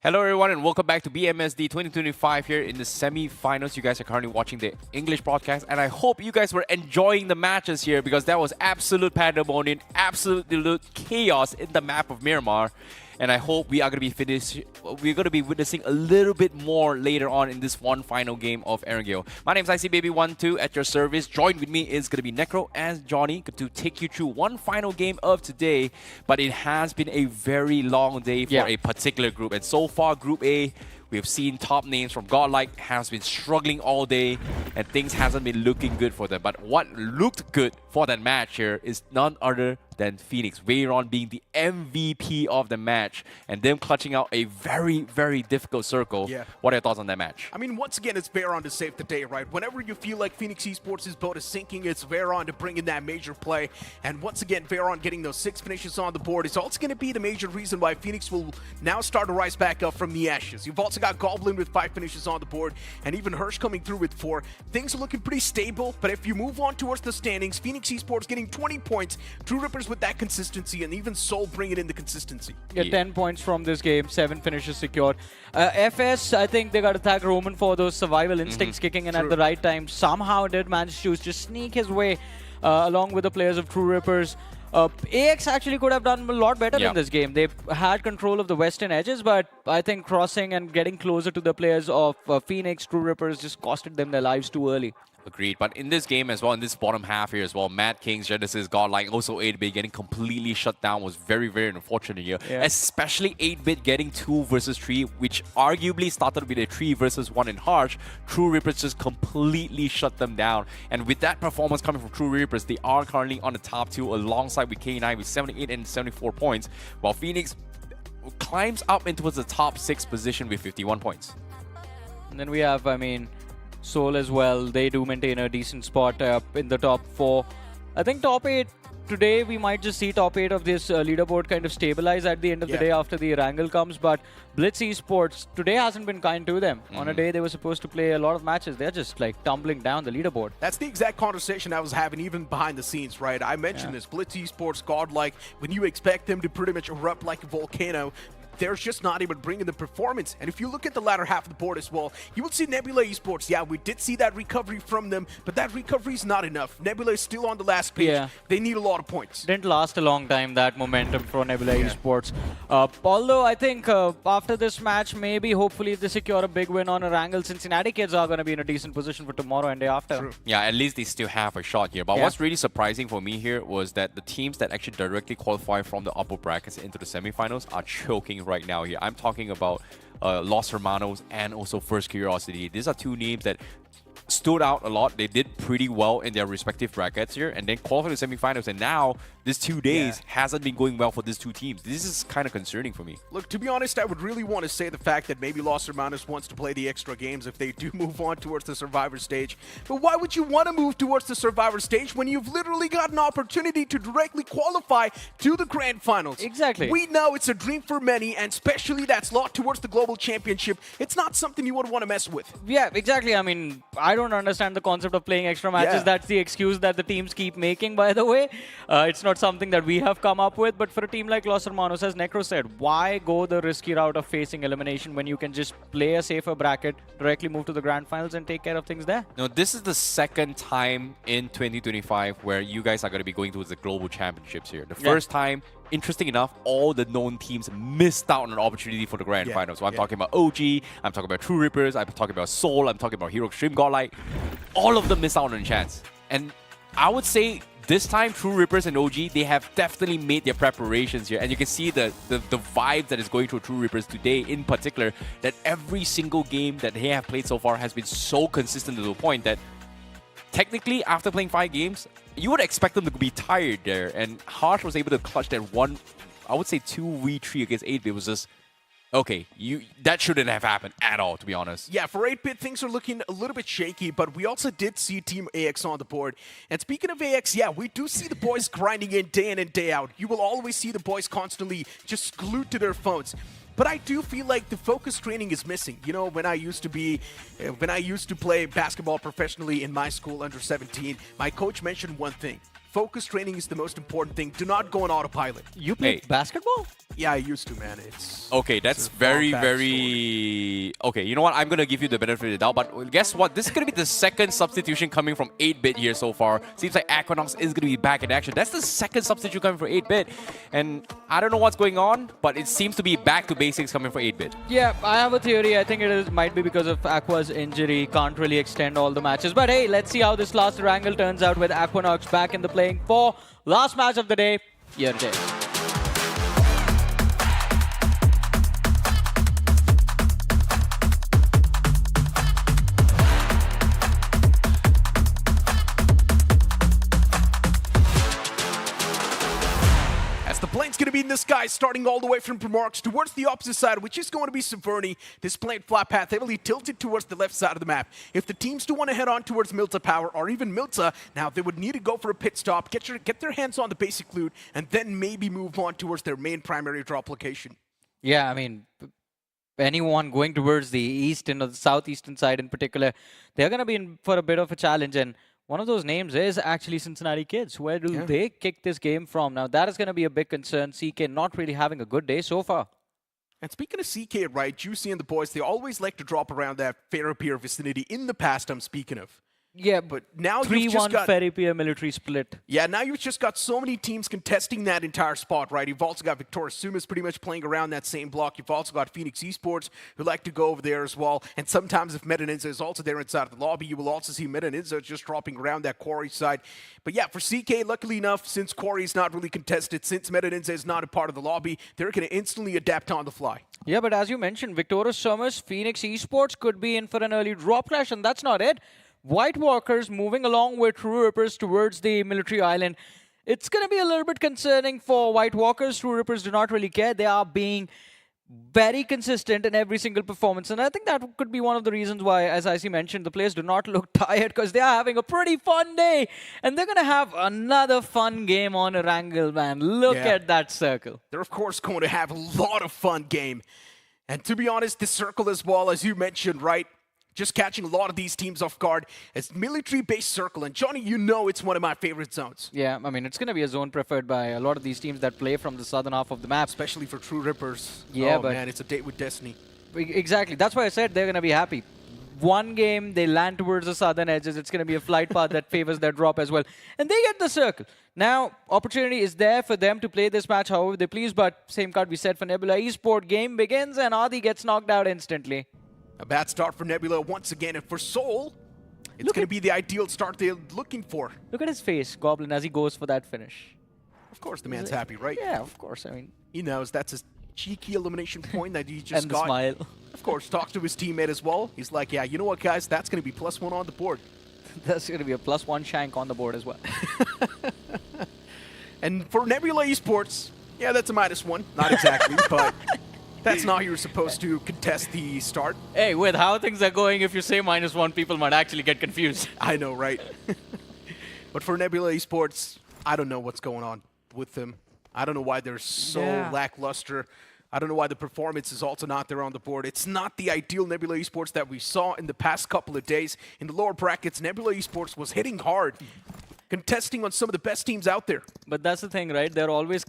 Hello everyone and welcome back to BMSD 2025 here in the semi-finals. You guys are currently watching the English broadcast and I hope you guys were enjoying the matches here because that was absolute pandemonium, absolute chaos in the map of Miramar. and I hope we are going to be witnessing a little bit more later on in this one final game of Erangel. My name is ICBaby12 at your service. Joined with me is going to be Necro and Johnny to take you through one final game of today. But it has been a very long day for a particular group, and so far Group A, we have seen top names from Godlike has been struggling all day, and things hasn't been looking good for them. But what looked good for that match here is none other than Phoenix. Veyron being the MVP of the match and them clutching out a very, very difficult circle. Yeah. What are your thoughts on that match? I mean, once again, it's Veyron to save the day, right? Whenever you feel like Infinix Esports' boat is sinking, it's Veyron to bring in that major play. And once again, Veyron getting those 6 finishes on the board is also going to be the major reason why Phoenix will now start to rise back up from the ashes. You've also got Goblin with 5 finishes on the board, and even Hirsch coming through with 4. Things are looking pretty stable, but if you move on towards the standings, Infinix Esports getting 20 points, TrueRippers with that consistency, and even Soul bringing in the consistency. Yeah, 10 points from this game, 7 finishes secured. FS, I think they got to thank Roman for those survival instincts kicking in at the right time. Somehow did manage to just sneak his way along with the players of TrueRippers. AX actually could have done a lot better in this game. They had control of the western edges, but I think crossing and getting closer to the players of Phoenix, TrueRippers just costed them their lives too early. Agreed. But in this game as well, in this bottom half here as well, Madkings, Genesis, Godlike, also 8-Bit getting completely shut down was very, very unfortunate here. Yeah. Especially 8-Bit getting 2 versus 3, which arguably started with a 3 versus 1 in Harsh. TrueRippers just completely shut them down. And with that performance coming from TrueRippers, they are currently on the top 2 alongside with K9 with 78 and 74 points, while Phoenix climbs up into the top 6 position with 51 points. And then we have, I mean, Soul as well. They do maintain a decent spot in the top 4. I think top 8 today, we might just see top 8 of this leaderboard kind of stabilize at the end of the day after the wrangle comes. But Blitz Esports today hasn't been kind to them. On a day they were supposed to play a lot of matches, they're just like tumbling down the leaderboard. That's the exact conversation I was having even behind the scenes, right? I mentioned this, Blitz Esports, Godlike, when you expect them to pretty much erupt like a volcano, they're just not able to bring in the performance. And if you look at the latter half of the board as well, you will see Nebula Esports. Yeah, we did see that recovery from them, but that recovery is not enough. Nebula is still on the last page. Yeah. They need a lot of points. Didn't last a long time, that momentum for Nebula Esports. Although I think after this match, maybe hopefully if they secure a big win on a wrangle, Cincinnati kids are going to be in a decent position for tomorrow and day after. True. Yeah, at least they still have a shot here. But what's really surprising for me here was that the teams that actually directly qualify from the upper brackets into the semifinals are choking right now here. I'm talking about Los Hermanos and also First Curiosity. These are 2 names that stood out a lot. They did pretty well in their respective brackets here and then qualified to semifinals, and now this 2 days hasn't been going well for these 2 teams. This is kind of concerning for me. Look, to be honest, I would really want to say the fact that maybe Los Hermanos wants to play the extra games if they do move on towards the Survivor stage. But why would you want to move towards the Survivor stage when you've literally got an opportunity to directly qualify to the Grand Finals? Exactly. We know it's a dream for many, and especially that slot towards the Global Championship. It's not something you would want to mess with. Yeah, exactly. I mean, I don't understand the concept of playing extra matches. That's the excuse that the teams keep making, by the way. It's not something that we have come up with, but for a team like Los Hermanos, as Necro said, why go the risky route of facing elimination when you can just play a safer bracket, directly move to the Grand Finals and take care of things there? No, this is the second time in 2025 where you guys are going to be going towards the Global Championships here. The first time, interesting enough, all the known teams missed out on an opportunity for the Grand Finals. So I'm talking about OG, I'm talking about TrueRippers, I'm talking about Soul, I'm talking about Xtreme, Godlike. All of them missed out on a chance. And I would say this time, TrueRippers and OG, they have definitely made their preparations here. And you can see the vibe that is going through TrueRippers today in particular, that every single game that they have played so far has been so consistent to the point that technically, after playing 5 games, you would expect them to be tired there. And Harsh was able to clutch that one, I would say 2v3 against 8-Bit was just, okay, that shouldn't have happened at all, to be honest. Yeah, for 8-Bit, things are looking a little bit shaky, but we also did see Team AX on the board. And speaking of AX, yeah, we do see the boys grinding in and day out. You will always see the boys constantly just glued to their phones. But I do feel like the focus training is missing. You know, when I used to play basketball professionally in my school under 17, my coach mentioned one thing. Focus training is the most important thing. Do not go on autopilot. You played basketball? Yeah, I used to, man. It's Okay, that's it's a very, long very... Okay, you know what? I'm going to give you the benefit of the doubt, but guess what? This is going to be the second substitution coming from 8-bit here so far. Seems like Aquanox is going to be back in action. That's the second substitution coming for 8-bit. And I don't know what's going on, but it seems to be back to basics coming for 8-bit. Yeah, I have a theory. I think might be because of Aqua's injury. Can't really extend all the matches. But hey, let's see how this last wrangle turns out with Aquanox back in the playing for last match of the day. Here it is. The plane's going to be in the sky, starting all the way from Primarchs towards the opposite side, which is going to be Severny. This plane flat path heavily tilted towards the left side of the map. If the teams do want to head on towards Milta Power or even Milta, now they would need to go for a pit stop, get their hands on the basic loot, and then maybe move on towards their main primary drop location. Yeah, I mean, anyone going towards the eastern or the southeastern side in particular, they're going to be in for a bit of a challenge. And one of those names is actually Cincinnati Kids. Where do they kick this game from? Now, that is going to be a big concern. CK not really having a good day so far. And speaking of CK, right, Juicy and the boys, they always like to drop around that Fair-Appear vicinity. In the past, I'm speaking of. Yeah, but now 3-1 Fair-Appear military split. Yeah, now you've just got so many teams contesting that entire spot, right? You've also got Victoria Sumus pretty much playing around that same block. You've also got Infinix Esports who like to go over there as well. And sometimes if NINZA is also there inside of the lobby, you will also see NINZA just dropping around that quarry side. But yeah, for CK, luckily enough, since quarry is not really contested, since NINZA is not a part of the lobby, they're going to instantly adapt on the fly. Yeah, but as you mentioned, Victoria Sumus, Infinix Esports could be in for an early drop clash, and that's not it. White Walkers moving along with TrueRippers towards the military island. It's going to be a little bit concerning for White Walkers. TrueRippers do not really care. They are being very consistent in every single performance. And I think that could be one of the reasons why, as IC mentioned, the players do not look tired because they are having a pretty fun day. And they're going to have another fun game on Erangel, man. Look at that circle. They're, of course, going to have a lot of fun game. And to be honest, this circle as well, as you mentioned, right? Just catching a lot of these teams off guard. It's military-based circle. And Johnny, you know it's one of my favorite zones. Yeah, I mean, it's going to be a zone preferred by a lot of these teams that play from the southern half of the map. Especially for TrueRippers. Yeah, oh, man, it's a date with destiny. Exactly. That's why I said they're going to be happy. One game, they land towards the southern edges. It's going to be a flight path that favors their drop as well. And they get the circle. Now, opportunity is there for them to play this match however they please. But same card we said for Nebula Esports. Game begins and Adi gets knocked out instantly. A bad start for Nebula once again, and for Soul, it's going to be the ideal start they're looking for. Look at his face, Goblin, as he goes for that finish. Of course, the man's happy, right? Yeah, of course. I mean, he knows that's a cheeky elimination point that he just and got. the smile. Of course, talks to his teammate as well. He's like, yeah, you know what, guys? That's going to be +1 on the board. That's going to be a +1 shank on the board as well. And for Nebula Esports, yeah, that's a -1. Not exactly, but that's not how you're supposed to contest the start. Hey, with how things are going, if you say -1, people might actually get confused. I know, right? But for Nebula Esports, I don't know what's going on with them. I don't know why they're so lackluster. I don't know why the performance is also not there on the board. It's not the ideal Nebula Esports that we saw in the past couple of days. In the lower brackets, Nebula Esports was hitting hard, contesting on some of the best teams out there. But that's the thing, right? They're always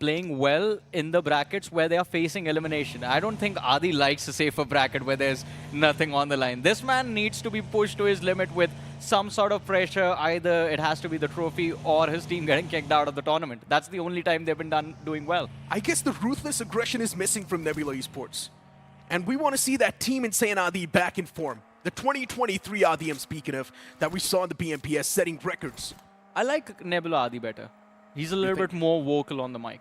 playing well in the brackets where they are facing elimination. I don't think Adi likes a safer bracket where there's nothing on the line. This man needs to be pushed to his limit with some sort of pressure. Either it has to be the trophy or his team getting kicked out of the tournament. That's the only time they've been doing well. I guess the ruthless aggression is missing from Nebula Esports. And we want to see that team insane Adi back in form. The 2023 Adi I'm speaking of, that we saw in the BMPS setting records. I like Nebula Adi better. He's a little bit more vocal on the mic.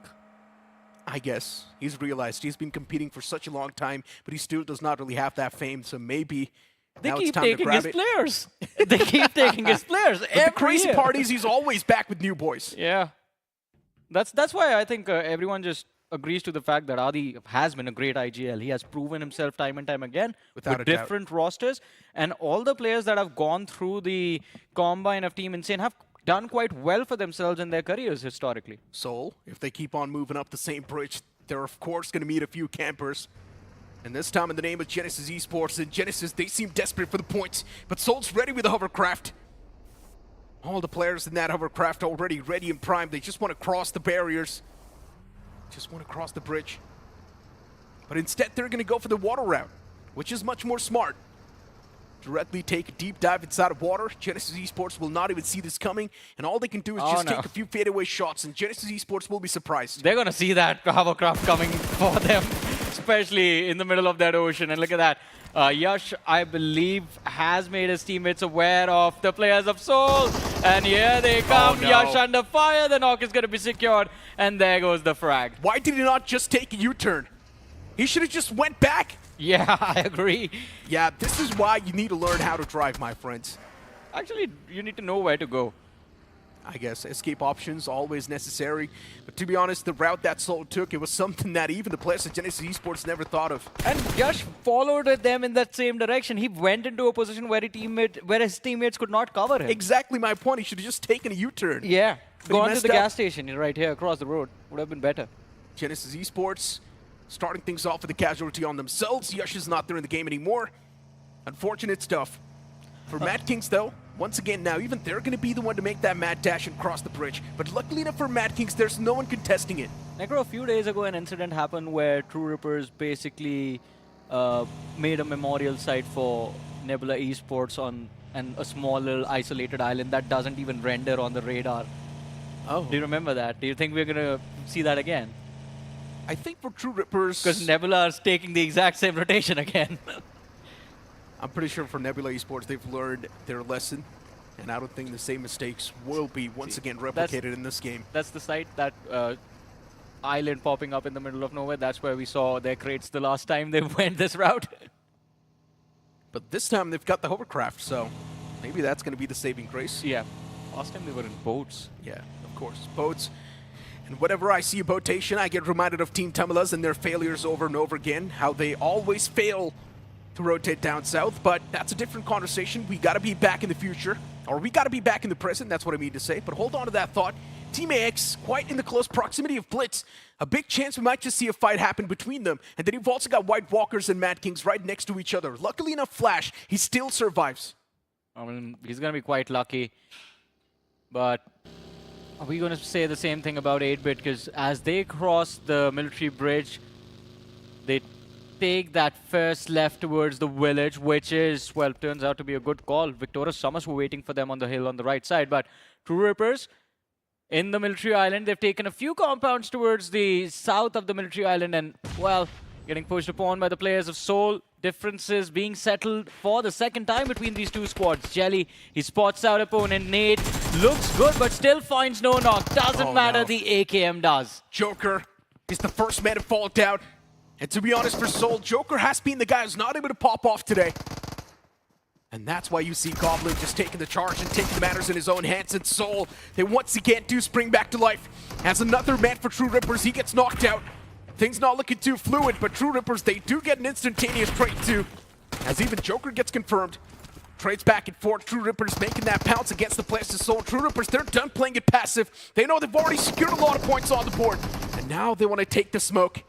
I guess. He's realized he's been competing for such a long time, but he still does not really have that fame, so maybe they now keep it's time taking to grab his players. They keep taking his players. But the crazy part is he's always back with new boys. Yeah. That's why I think everyone just agrees to the fact that Adi has been a great IGL. He has proven himself time and time again with different rosters. And all the players that have gone through the combine of Team Insane have done quite well for themselves in their careers historically. So, if they keep on moving up the same bridge, they're of course going to meet a few campers. And this time in the name of Genesis Esports. And Genesis, they seem desperate for the points. But Soul's ready with the hovercraft. All the players in that hovercraft already ready and primed. They just want to cross the barriers. just want to cross the bridge. But instead, they're going to go for the water route, which is much more smart. Directly take a deep dive inside of water. Genesis Esports will not even see this coming, and all they can do is just take a few fadeaway shots, and Genesis Esports will be surprised. They're going to see that hovercraft coming for them, especially in the middle of that ocean. And look at that. Yash, I believe, has made his teammates aware of the players of Seoul. And here they come. Oh, no. Yash under fire. The knock is going to be secured. And there goes the frag. Why did he not just take a U-turn? He should have just went back. Yeah, I agree. Yeah, this is why you need to learn how to drive, my friends. Actually, you need to know where to go. I guess escape options always necessary, but to be honest, the route that Seoul took, it was something that even the players at Genesis Esports never thought of. And Yash followed them in that same direction. He went into a position where his teammates could not cover him. Exactly my point. He should have just taken a U-turn. Yeah, But he gone to messed the up. gas station right here across the road. Would have been better. Genesis Esports starting things off with a casualty on themselves. Yash is not there in the game anymore. Unfortunate stuff. For Madkings, though, once again now, even they're going to be the one to make that mad dash and cross the bridge. But luckily enough for Madkings, there's no one contesting it. Necro, a few days ago, an incident happened where TrueRippers basically made a memorial site for Nebula Esports on a small little isolated island that doesn't even render on the radar. Oh. Do you remember that? Do you think we're going to see that again? I think for TrueRippers... Because Nebula is taking the exact same rotation again. I'm pretty sure for Nebula Esports, they've learned their lesson. And I don't think the same mistakes will be once again replicated in this game. That's the site, that island popping up in the middle of nowhere. That's where we saw their crates the last time they went this route. But this time they've got the hovercraft, so maybe that's going to be the saving grace. Yeah. Last time they were in boats. Yeah, of course, boats. And whenever I see a boatation, I get reminded of Team Tamilas and their failures over and over again, how they always fail to rotate down south, but that's a different conversation. We got to be back in the future, or we got to be back in the present, that's what I mean to say. But hold on to that thought. Team AX, quite in the close proximity of Blitz. A big chance we might just see a fight happen between them. And then you've also got White Walkers and Madkings right next to each other. Luckily enough, Flash, he still survives. I mean, he's going to be quite lucky. But are we going to say the same thing about 8-Bit? Because as they cross the military bridge, they take that first left towards the village, which is, well, turns out to be a good call. Victorious Summers were waiting for them on the hill on the right side. But TrueRippers, in the military island, they've taken a few compounds towards the south of the military island and, well, getting pushed upon by the players of Seoul. Differences being settled for the second time between these two squads. Jelly, he spots out opponent. Nate looks good, but still finds no knock. Doesn't matter, the AKM does. Joker is the first man to fall down. And to be honest, for Seoul, Joker has been the guy who's not able to pop off today. And that's why you see Goblin just taking the charge and taking matters in his own hands. And Seoul, they once again do spring back to life. As another man for TrueRippers, he gets knocked out. Things not looking too fluid, but TrueRippers, they do get an instantaneous trade too. As even Joker gets confirmed. Trades back and forth, TrueRippers making that pounce against the players of Seoul. TrueRippers, they're done playing it passive. They know they've already secured a lot of points on the board. And now they want to take the smoke.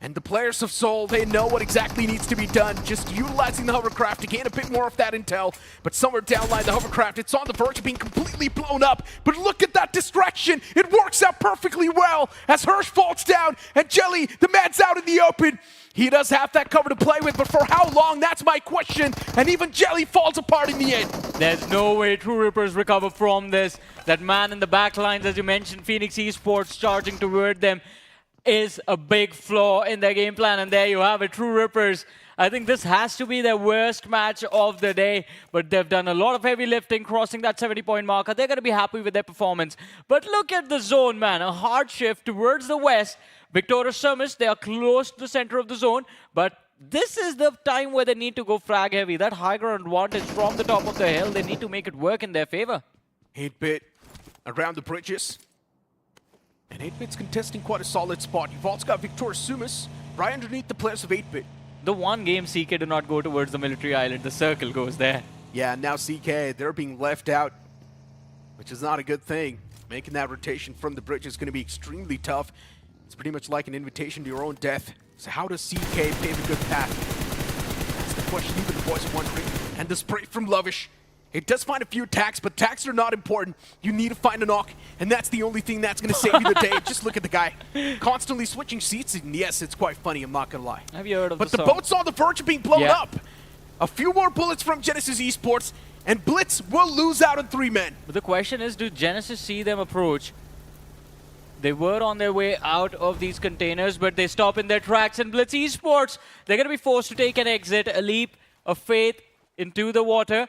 And the players of Seoul, they know what exactly needs to be done. Just utilizing the hovercraft to gain a bit more of that intel. But somewhere down line, the hovercraft, it's on the verge of being completely blown up. But look at that distraction. It works out perfectly well as Hirsch falls down and Jelly, the man's out in the open. He does have that cover to play with, but for how long? That's my question. And even Jelly falls apart in the end. There's no way TrueRippers recover from this. That man in the back lines, as you mentioned, Infinix Esports charging toward them, is a big flaw in their game plan. And there you have it, TrueRippers. I think this has to be their worst match of the day, but they've done a lot of heavy lifting, crossing that 70-point marker. They're going to be happy with their performance. But look at the zone, man. A hard shift towards the west. Victorious Summers, they are close to the center of the zone, but this is the time where they need to go frag heavy. That high ground advantage from the top of the hill, they need to make it work in their favor. 8-Bit around the bridges. And 8-Bit's contesting quite a solid spot. You've also got Victorious Sumus right underneath the players of 8-Bit. The one game CK do not go towards the military island. The circle goes there. Yeah, now CK, they're being left out, which is not a good thing. Making that rotation from the bridge is going to be extremely tough. It's pretty much like an invitation to your own death. So how does CK pave a good path? That's the question even the boys are wondering. And the spray from Lovish. It does find a few attacks, but attacks are not important. You need to find a knock, and that's the only thing that's going to save you the day. Just look at the guy. Constantly switching seats, and yes, it's quite funny, I'm not going to lie. Have you heard of But the the song? boat's on the verge of being blown up. A few more bullets from Genesis Esports, and Blitz will lose out on 3 men. But the question is, do Genesis see them approach? They were on their way out of these containers, but they stop in their tracks, and Blitz Esports, they're going to be forced to take an exit, a leap of faith into the water.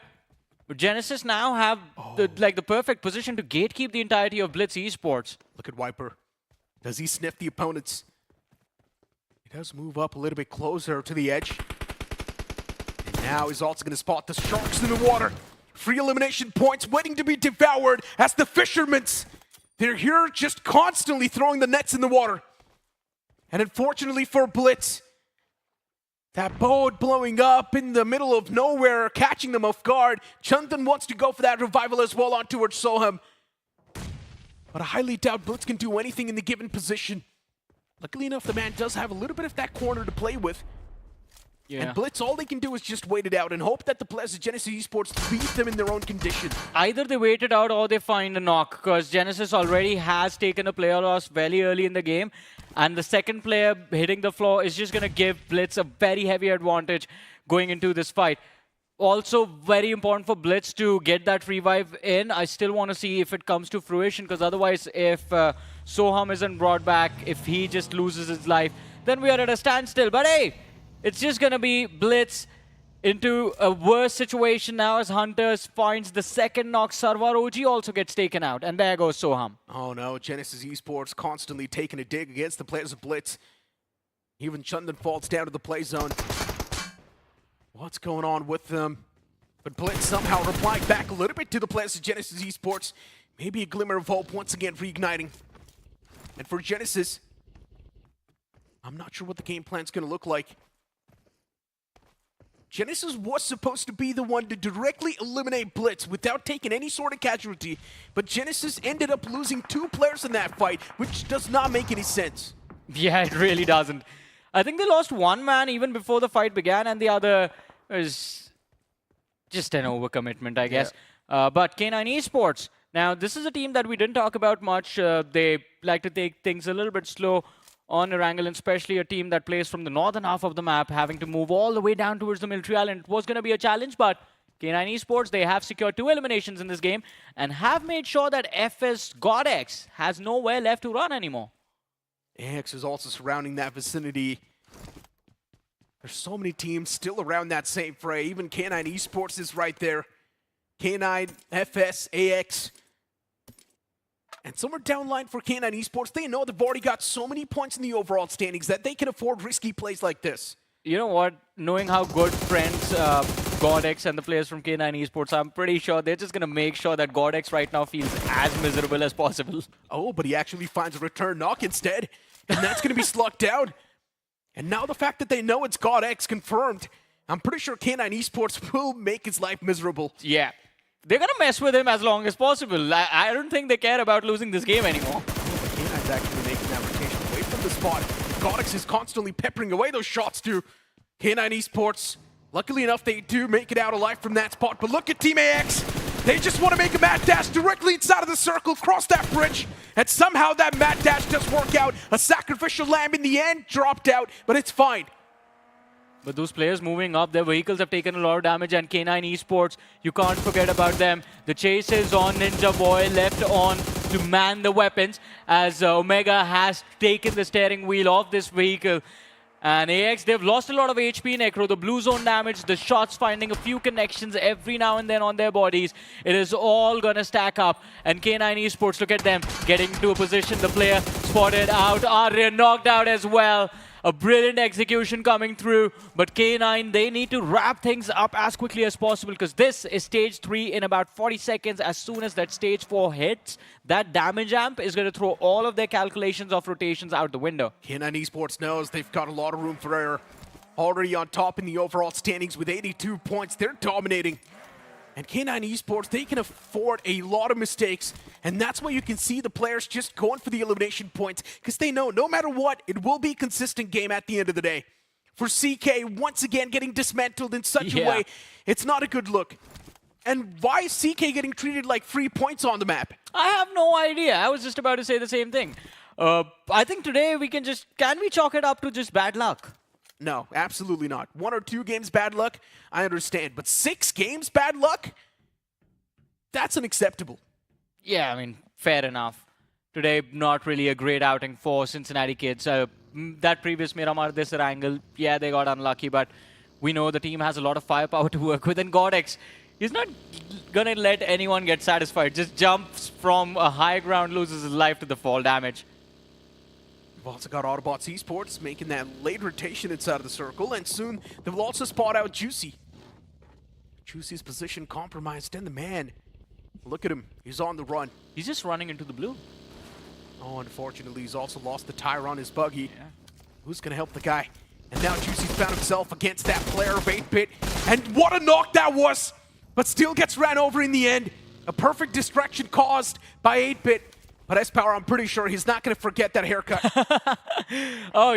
But Genesis now have the perfect position to gatekeep the entirety of Blitz Esports. Look at Viper. Does he sniff the opponents? He does move up a little bit closer to the edge. And now he's also going to spot the sharks in the water. Free elimination points waiting to be devoured as the fishermen's. They're here just constantly throwing the nets in the water. And unfortunately for Blitz, that boat blowing up in the middle of nowhere, catching them off guard. Chandan wants to go for that revival as well on towards Soham. But I highly doubt Blitz can do anything in the given position. Luckily enough, the man does have a little bit of that corner to play with. And Blitz, all they can do is just wait it out and hope that the players of Genesis Esports beat them in their own condition. Either they wait it out or they find a knock, because Genesis already has taken a player loss very early in the game. And the second player hitting the floor is just going to give Blitz a very heavy advantage going into this fight. Also, very important for Blitz to get that revive in. I still want to see if it comes to fruition, because otherwise, if Soham isn't brought back, if he just loses his life, then we are at a standstill. But hey, it's just going to be Blitz into a worse situation now as Hunters finds the second knock. Sarwar OG also gets taken out, and there goes Soham. Oh no, Genesis Esports constantly taking a dig against the players of Blitz. Even Chandan falls down to the play zone. What's going on with them? But Blitz somehow replying back a little bit to the players of Genesis Esports. Maybe a glimmer of hope once again reigniting. And for Genesis, I'm not sure what the game plan's going to look like. Genesis was supposed to be the one to directly eliminate Blitz without taking any sort of casualty, but Genesis ended up losing 2 players in that fight, which does not make any sense. Yeah, it really doesn't. I think they lost 1 man even before the fight began, and the other is just an overcommitment, I guess. But K9 Esports, now this is a team that we didn't talk about much. They like to take things a little bit slow on Erangel, especially a team that plays from the northern half of the map, having to move all the way down towards the military island. It was going to be a challenge, but K9 Esports, they have secured 2 eliminations in this game and have made sure that FS Godx has nowhere left to run anymore. AX is also surrounding that vicinity. There's so many teams still around that same fray. Even K9 Esports is right there. K9, FS, AX. And somewhere down line for K9 Esports, they know they've already got so many points in the overall standings that they can afford risky plays like this. You know what? Knowing how good friends Godx and the players from K9 Esports, I'm pretty sure they're just going to make sure that Godx right now feels as miserable as possible. Oh, but he actually finds a return knock instead. And that's going to be slugged down. And now the fact that they know it's Godx confirmed, I'm pretty sure K9 Esports will make his life miserable. Yeah. They're going to mess with him as long as possible. I don't think they care about losing this game anymore. K9's actually making that rotation away from the spot. Godx is constantly peppering away those shots to K9 Esports. Luckily enough, they do make it out alive from that spot. But look at Team AX. They just want to make a mad dash directly inside of the circle, cross that bridge, and somehow that mad dash does work out. A sacrificial lamb in the end dropped out, but it's fine. But those players moving up, their vehicles have taken a lot of damage, and K9 Esports, you can't forget about them. The chase is on NINZA Boy, left on to man the weapons, as Omega has taken the steering wheel of this vehicle. And AX, they've lost a lot of HP, Necro. The blue zone damage, the shots finding a few connections every now and then on their bodies. It is all gonna stack up. And K9 Esports, look at them, getting to a position. The player spotted out, Arya knocked out as well. A brilliant execution coming through, but K9, they need to wrap things up as quickly as possible, because this is stage 3 in about 40 seconds. As soon as that stage 4 hits, that damage amp is going to throw all of their calculations of rotations out the window. K9 Esports knows they've got a lot of room for error. Already on top in the overall standings with 82 points. They're dominating. And K9 Esports, they can afford a lot of mistakes. And that's why you can see the players just going for the elimination points, because they know no matter what, it will be a consistent game at the end of the day. For CK, once again getting dismantled in such a way, it's not a good look. And why is CK getting treated like free points on the map? I have no idea. I was just about to say the same thing. I think today we can we chalk it up to just bad luck? No, absolutely not. 1 or 2 games bad luck, I understand. But 6 games bad luck? That's unacceptable. Yeah, I mean, fair enough. Today, not really a great outing for Cincinnati kids. That previous Miramar, this angle, yeah, they got unlucky, but we know the team has a lot of firepower to work with. And Godex, he's not going to let anyone get satisfied. Just jumps from a high ground, loses his life to the fall damage. We've also got Autobotz Esports making that late rotation inside of the circle, and soon they will also spot out Juicy. Juicy's position compromised, and the man, look at him, he's on the run. He's just running into the blue. Oh, unfortunately, he's also lost the tire on his buggy. Yeah. Who's going to help the guy? And now Juicy's found himself against that player of 8-bit, and what a knock that was! But still gets ran over in the end. A perfect distraction caused by 8-bit. But S-Power, I'm pretty sure he's not going to forget that haircut. Oh,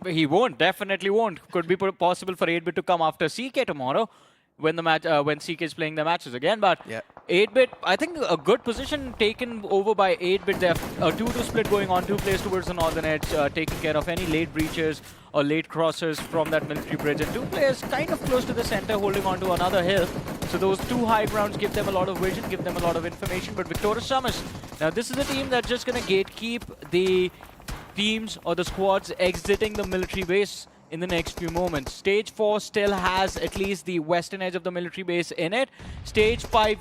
he won't. Definitely won't. Could be possible for 8-bit to come after CK tomorrow when the match when CK is playing the matches again. But 8-bit, I think a good position taken over by 8-bit. They have a 2-2 split going on, 2 players towards the northern edge, taking care of any late breaches or late crossers from that military bridge, and 2 players kind of close to the center holding on to another hill. So those 2 high grounds give them a lot of vision, give them a lot of information. But Victoria Summers, now this is a team that's just going to gatekeep the teams or the squads exiting the military base in the next few moments. Stage 4 still has at least the western edge of the military base in it. Stage 5,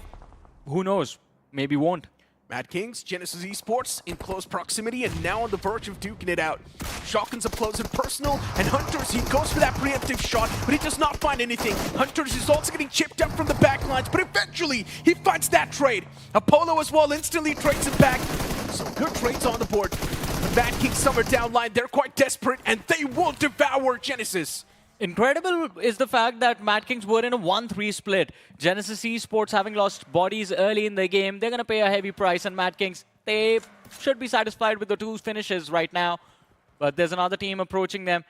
who knows, maybe won't. Madkings, Genesis Esports in close proximity and now on the verge of duking it out. Shotguns up close and personal, and Hunters, he goes for that preemptive shot, but he does not find anything. Hunters is also getting chipped up from the back lines, but eventually he finds that trade. Apollo as well instantly trades him back. Some good trades on the board. The Madkings, some are down line, they're quite desperate, and they will devour Genesis. Incredible is the fact that Madkings were in a 1-3 split. Genesis Esports, having lost bodies early in the game, they're going to pay a heavy price, and Madkings, they should be satisfied with the 2 finishes right now. But there's another team approaching them.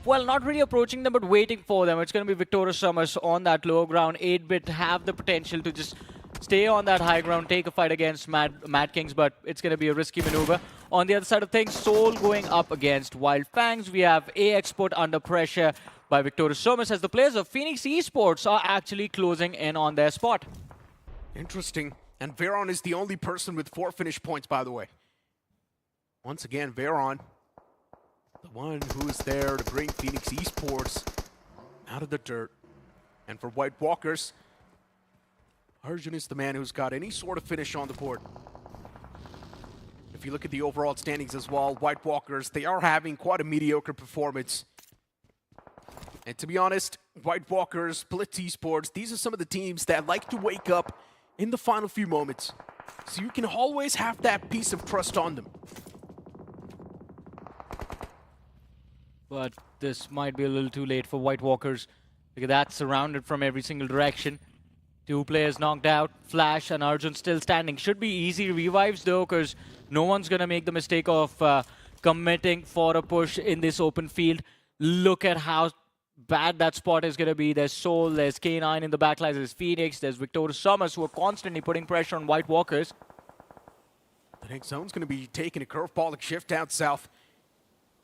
Well, not really approaching them, but waiting for them. It's going to be Victoria Summers on that low ground. 8-bit have the potential to just stay on that high ground, take a fight against Madkings, but it's going to be a risky maneuver. On the other side of things, Soul going up against Wild Fangs. We have A-Export under pressure by Victoria Summers as the players of Infinix Esports are actually closing in on their spot. Interesting. And Veron is the only person with 4 finish points, by the way. Once again, Veron, the one who is there to bring Infinix Esports out of the dirt. And for White Walkers, Arjun is the man who's got any sort of finish on the board. If you look at the overall standings as well, White Walkers, they are having quite a mediocre performance. And to be honest, White Walkers, Blitz Esports, these are some of the teams that like to wake up in the final few moments. So you can always have that piece of trust on them. But this might be a little too late for White Walkers. Look at that, surrounded from every single direction. 2 players knocked out, Flash and Arjun still standing. Should be easy revives though, because no one's going to make the mistake of committing for a push in this open field. Look at how bad that spot is going to be. There's Soul, there's K9 in the backline, there's Phoenix, there's Victoria Summers who are constantly putting pressure on White Walkers. The next zone's going to be taking a curveball shift down south.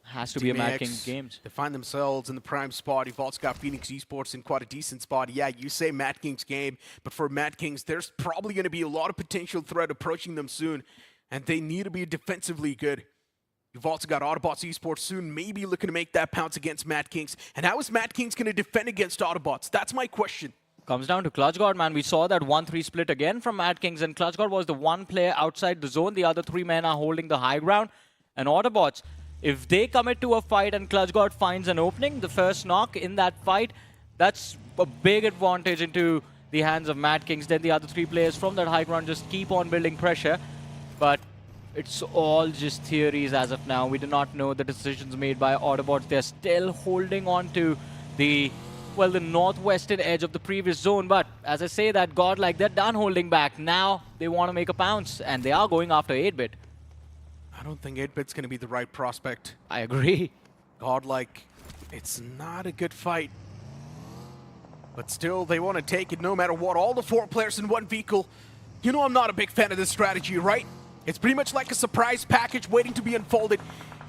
Has to be a Madkings games. They find themselves in the prime spot. You've also got Infinix Esports in quite a decent spot. Yeah, you say Madkings game, but for Madkings, there's probably going to be a lot of potential threat approaching them soon, and they need to be defensively good. You've also got Autobotz Esports soon, maybe looking to make that pounce against Madkings. And how is Madkings going to defend against Autobotz? That's my question. Comes down to ClutchGod, man. We saw that 1-3 split again from Madkings, and ClutchGod was the one player outside the zone. The other 3 men are holding the high ground. And Autobotz, if they commit to a fight and ClutchGod finds an opening, the first knock in that fight, that's a big advantage into the hands of Madkings. Then the other 3 players from that high ground just keep on building pressure. But it's all just theories as of now. We do not know the decisions made by Autobots. They're still holding on to the, well, the northwestern edge of the previous zone. But as I say that, Godlike, they're done holding back. Now they want to make a pounce, and they are going after 8-bit. I don't think 8-bit's going to be the right prospect. I agree. Godlike, it's not a good fight. But still, they want to take it no matter what. All the 4 players in one vehicle. You know I'm not a big fan of this strategy, right? It's pretty much like a surprise package waiting to be unfolded.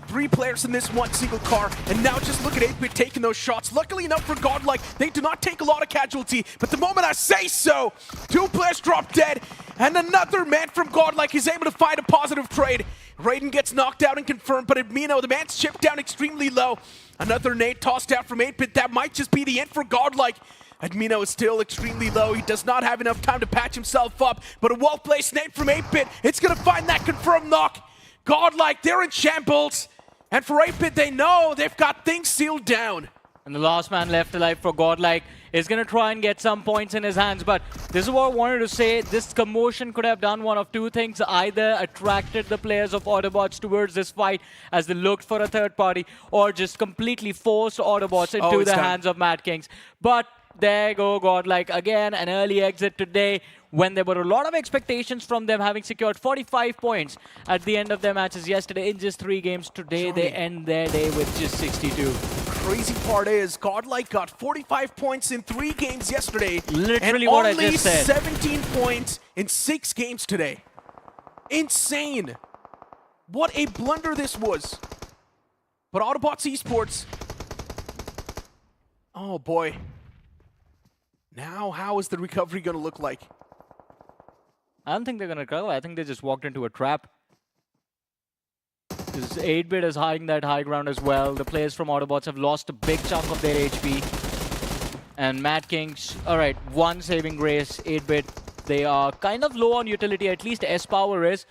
3 players in this one single car, and now just look at 8-Bit taking those shots. Luckily enough for Godlike, they do not take a lot of casualty, but the moment I say so, 2 players drop dead, and another man from Godlike is able to find a positive trade. Raiden gets knocked out and confirmed, but Admino, the man's chipped down extremely low. Another nade tossed out from 8-Bit, that might just be the end for Godlike. Admino is still extremely low. He does not have enough time to patch himself up, but a well-placed nade from 8-Bit, it's gonna find that confirmed knock. Godlike, they're in shambles. And for 8-Bit, they know they've got things sealed down. And the last man left alive for Godlike is going to try and get some points in his hands. But this is what I wanted to say. This commotion could have done one of 2 things. Either attracted the players of Autobotz towards this fight as they looked for a third party, or just completely forced Autobotz into the hands of Madkings. But there go Godlike again, an early exit today when there were a lot of expectations from them, having secured 45 points at the end of their matches yesterday in just 3 games. Today they end their day with just 62. Crazy part is Godlike got 45 points in 3 games yesterday. Literally and what I only just said. 17 points in 6 games today. Insane. What a blunder this was. But Autobotz Esports, oh boy. Now how is the recovery going to look like? I don't think they're going to recover. I think they just walked into a trap. 8-Bit is hiding that high ground as well. The players from Autobotz have lost a big chunk of their HP. And Madkings, alright, 1 saving grace. 8-Bit, they are kind of low on utility, at least S-Power is.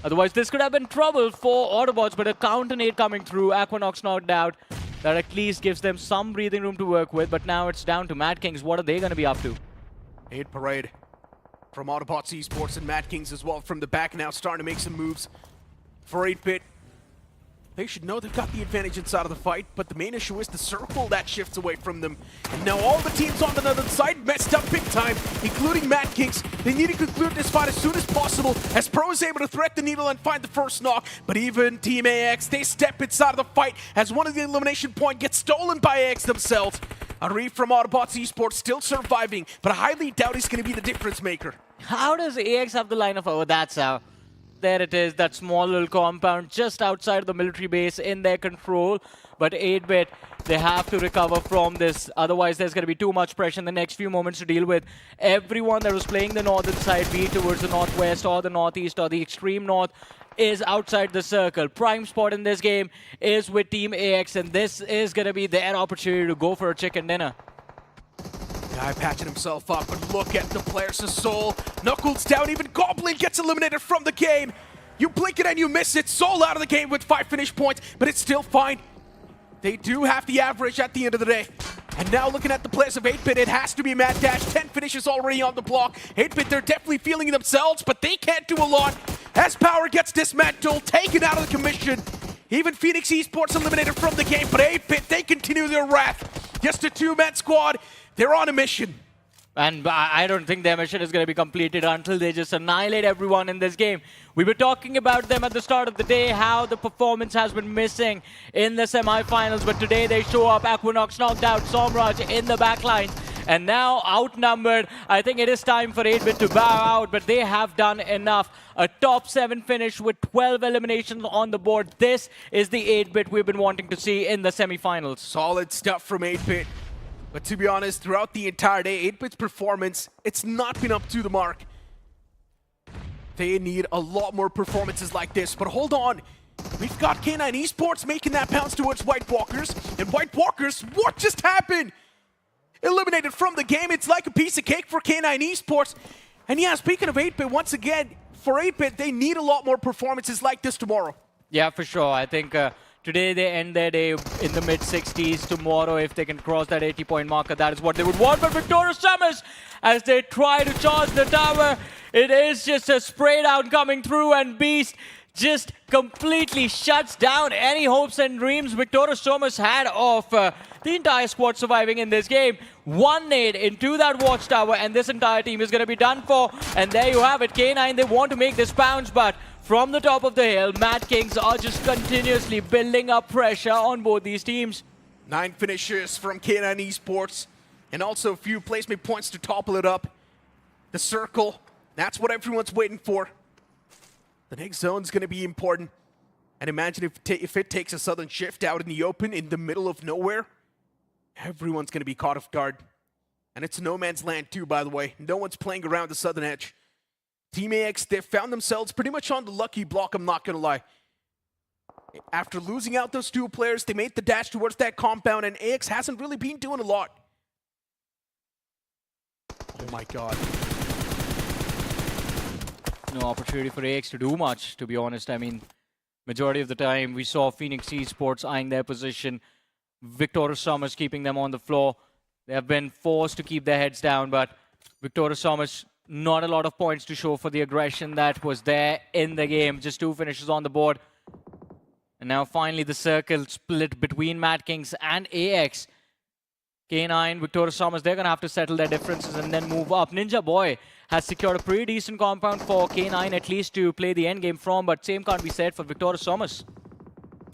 Otherwise, this could have been trouble for Autobotz, but a counter nade coming through. Aquanox knocked out. That at least gives them some breathing room to work with, but now it's down to Madkings. What are they going to be up to? 8 Parade from Autobotz Esports and Madkings as well from the back now starting to make some moves for 8-Bit. They should know they've got the advantage inside of the fight, but the main issue is the circle that shifts away from them. And now all the teams on the other side messed up big time, including Madkings. They need to conclude this fight as soon as possible, as Pro is able to thread the needle and find the first knock. But even Team AX, they step inside of the fight as one of the elimination points gets stolen by AX themselves. Arif from Autobotz Esports still surviving, but I highly doubt he's going to be the difference maker. How does AX have the line of, oh, that's how. There it is, that small little compound just outside of the military base in their control. But 8-Bit, they have to recover from this. Otherwise, there's going to be too much pressure in the next few moments to deal with. Everyone that was playing the northern side, be it towards the northwest or the northeast or the extreme north, is outside the circle. Prime spot in this game is with Team AX, and this is going to be their opportunity to go for a chicken dinner. Guy patching himself up, but look at the players of Soul. Knuckles down, even Goblin gets eliminated from the game. You blink it and you miss it. Soul out of the game with 5 finish points, but it's still fine. They do have the average at the end of the day. And now looking at the players of 8-Bit, it has to be Mad Dash. 10 finishes already on the block. 8-Bit, they're definitely feeling themselves, but they can't do a lot. As Power gets dismantled, taken out of the commission. Even Infinix Esports eliminated from the game, but 8-Bit, they continue their wrath. Just a 2-man squad. They're on a mission. And I don't think their mission is going to be completed until they just annihilate everyone in this game. We were talking about them at the start of the day, how the performance has been missing in the semi-finals, but today they show up. Aquanox knocked out Somraj in the backline, and now outnumbered. I think it is time for 8-Bit to bow out, but they have done enough. A top 7 finish with 12 eliminations on the board. This is the 8-Bit we've been wanting to see in the semi-finals. Solid stuff from 8-Bit. But to be honest, throughout the entire day, 8-Bit's performance, it's not been up to the mark. They need a lot more performances like this. But hold on, we've got K9 Esports making that bounce towards White Walkers. And White Walkers, what just happened? Eliminated from the game. It's like a piece of cake for K9 Esports. And yeah, speaking of 8-Bit, once again, for 8-Bit, they need a lot more performances like this tomorrow. Yeah, for sure. I think today they end their day in the mid-60s. Tomorrow, if they can cross that 80-point marker, that is what they would want. But Victorious Summers, as they try to charge the tower, it is just a spray down coming through, and Beast just completely shuts down any hopes and dreams Victorious Summers had of the entire squad surviving in this game. One nade into that watchtower, and this entire team is going to be done for. And there you have it, K9, they want to make this bounce, but from the top of the hill, Madkings are just continuously building up pressure on both these teams. 9 finishes from K9 Esports. and also a few placement points to topple it up. The circle, that's what everyone's waiting for. The next zone is going to be important. And imagine if it takes a sudden shift out in the open, in the middle of nowhere, everyone's going to be caught off guard. And it's no man's land too, by the way. No one's playing around the southern edge. Team AX, they found themselves pretty much on the lucky block, I'm not going to lie. After losing out those two players, they made the dash towards that compound, and AX hasn't really been doing a lot. Oh my god. No opportunity for AX to do much, to be honest. I mean, majority of the time, we saw Infinix Esports eyeing their position. Victorious Summers keeping them on the floor. They have been forced to keep their heads down, but Victorious Summers, not a lot of points to show for the aggression that was there in the game. Just 2 finishes on the board. And now finally the circle split between Madkings and AX. K9, Victorious Summers, they're going to have to settle their differences and then move up. Ninja Boy has secured a pretty decent compound for K9 at least to play the end game from, but same can't be said for Victorious Summers.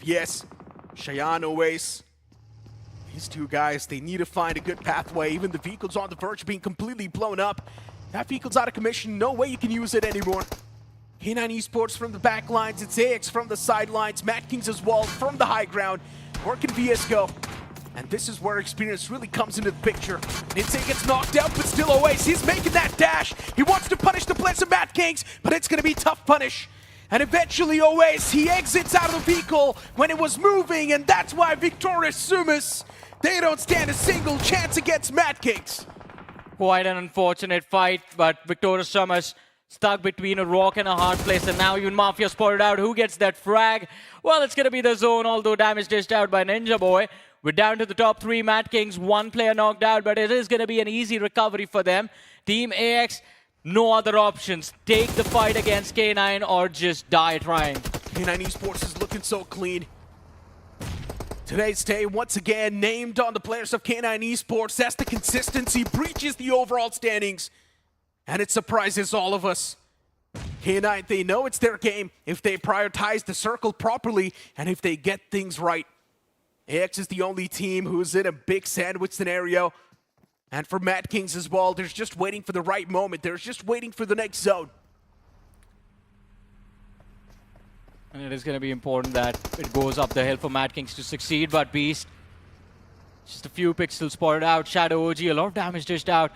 Yes, Cheyenne always. These two guys, they need to find a good pathway. Even the vehicle's on the verge of being completely blown up. That vehicle's out of commission. No way you can use it anymore. K9 Esports from the back lines. It's AX from the sidelines. Madkings as well from the high ground. Working VSGO. And this is where experience really comes into the picture. NINZA gets knocked out, but still Oasis. He's making that dash. He wants to punish the players of Madkings, but it's going to be tough punish. And eventually Oasis, he exits out of the vehicle when it was moving, and that's why Victorious Sumus, they don't stand a single chance against Madkings. Quite an unfortunate fight, but Victorious Summers stuck between a rock and a hard place, and now even Mafia spotted out. Who gets that frag? Well, it's going to be the zone, although damage dished out by Ninja Boy. We're down to the top 3 Madkings, 1 player knocked out, but it is going to be an easy recovery for them. Team AX, no other options. Take the fight against K9 or just die trying. K9 Esports is looking so clean. Today's day, once again, named on the players of K9 Esports. That's the consistency, breaches the overall standings, and it surprises all of us. K9, they know it's their game if they prioritize the circle properly and if they get things right. AX is the only team who's in a big sandwich scenario. And for Madkings as well, they're just waiting for the right moment. They're just waiting for the next zone. And it is going to be important that it goes up the hill for Madkings to succeed, but Beast, just a few pixels spotted out. Shadow OG, a lot of damage dished out.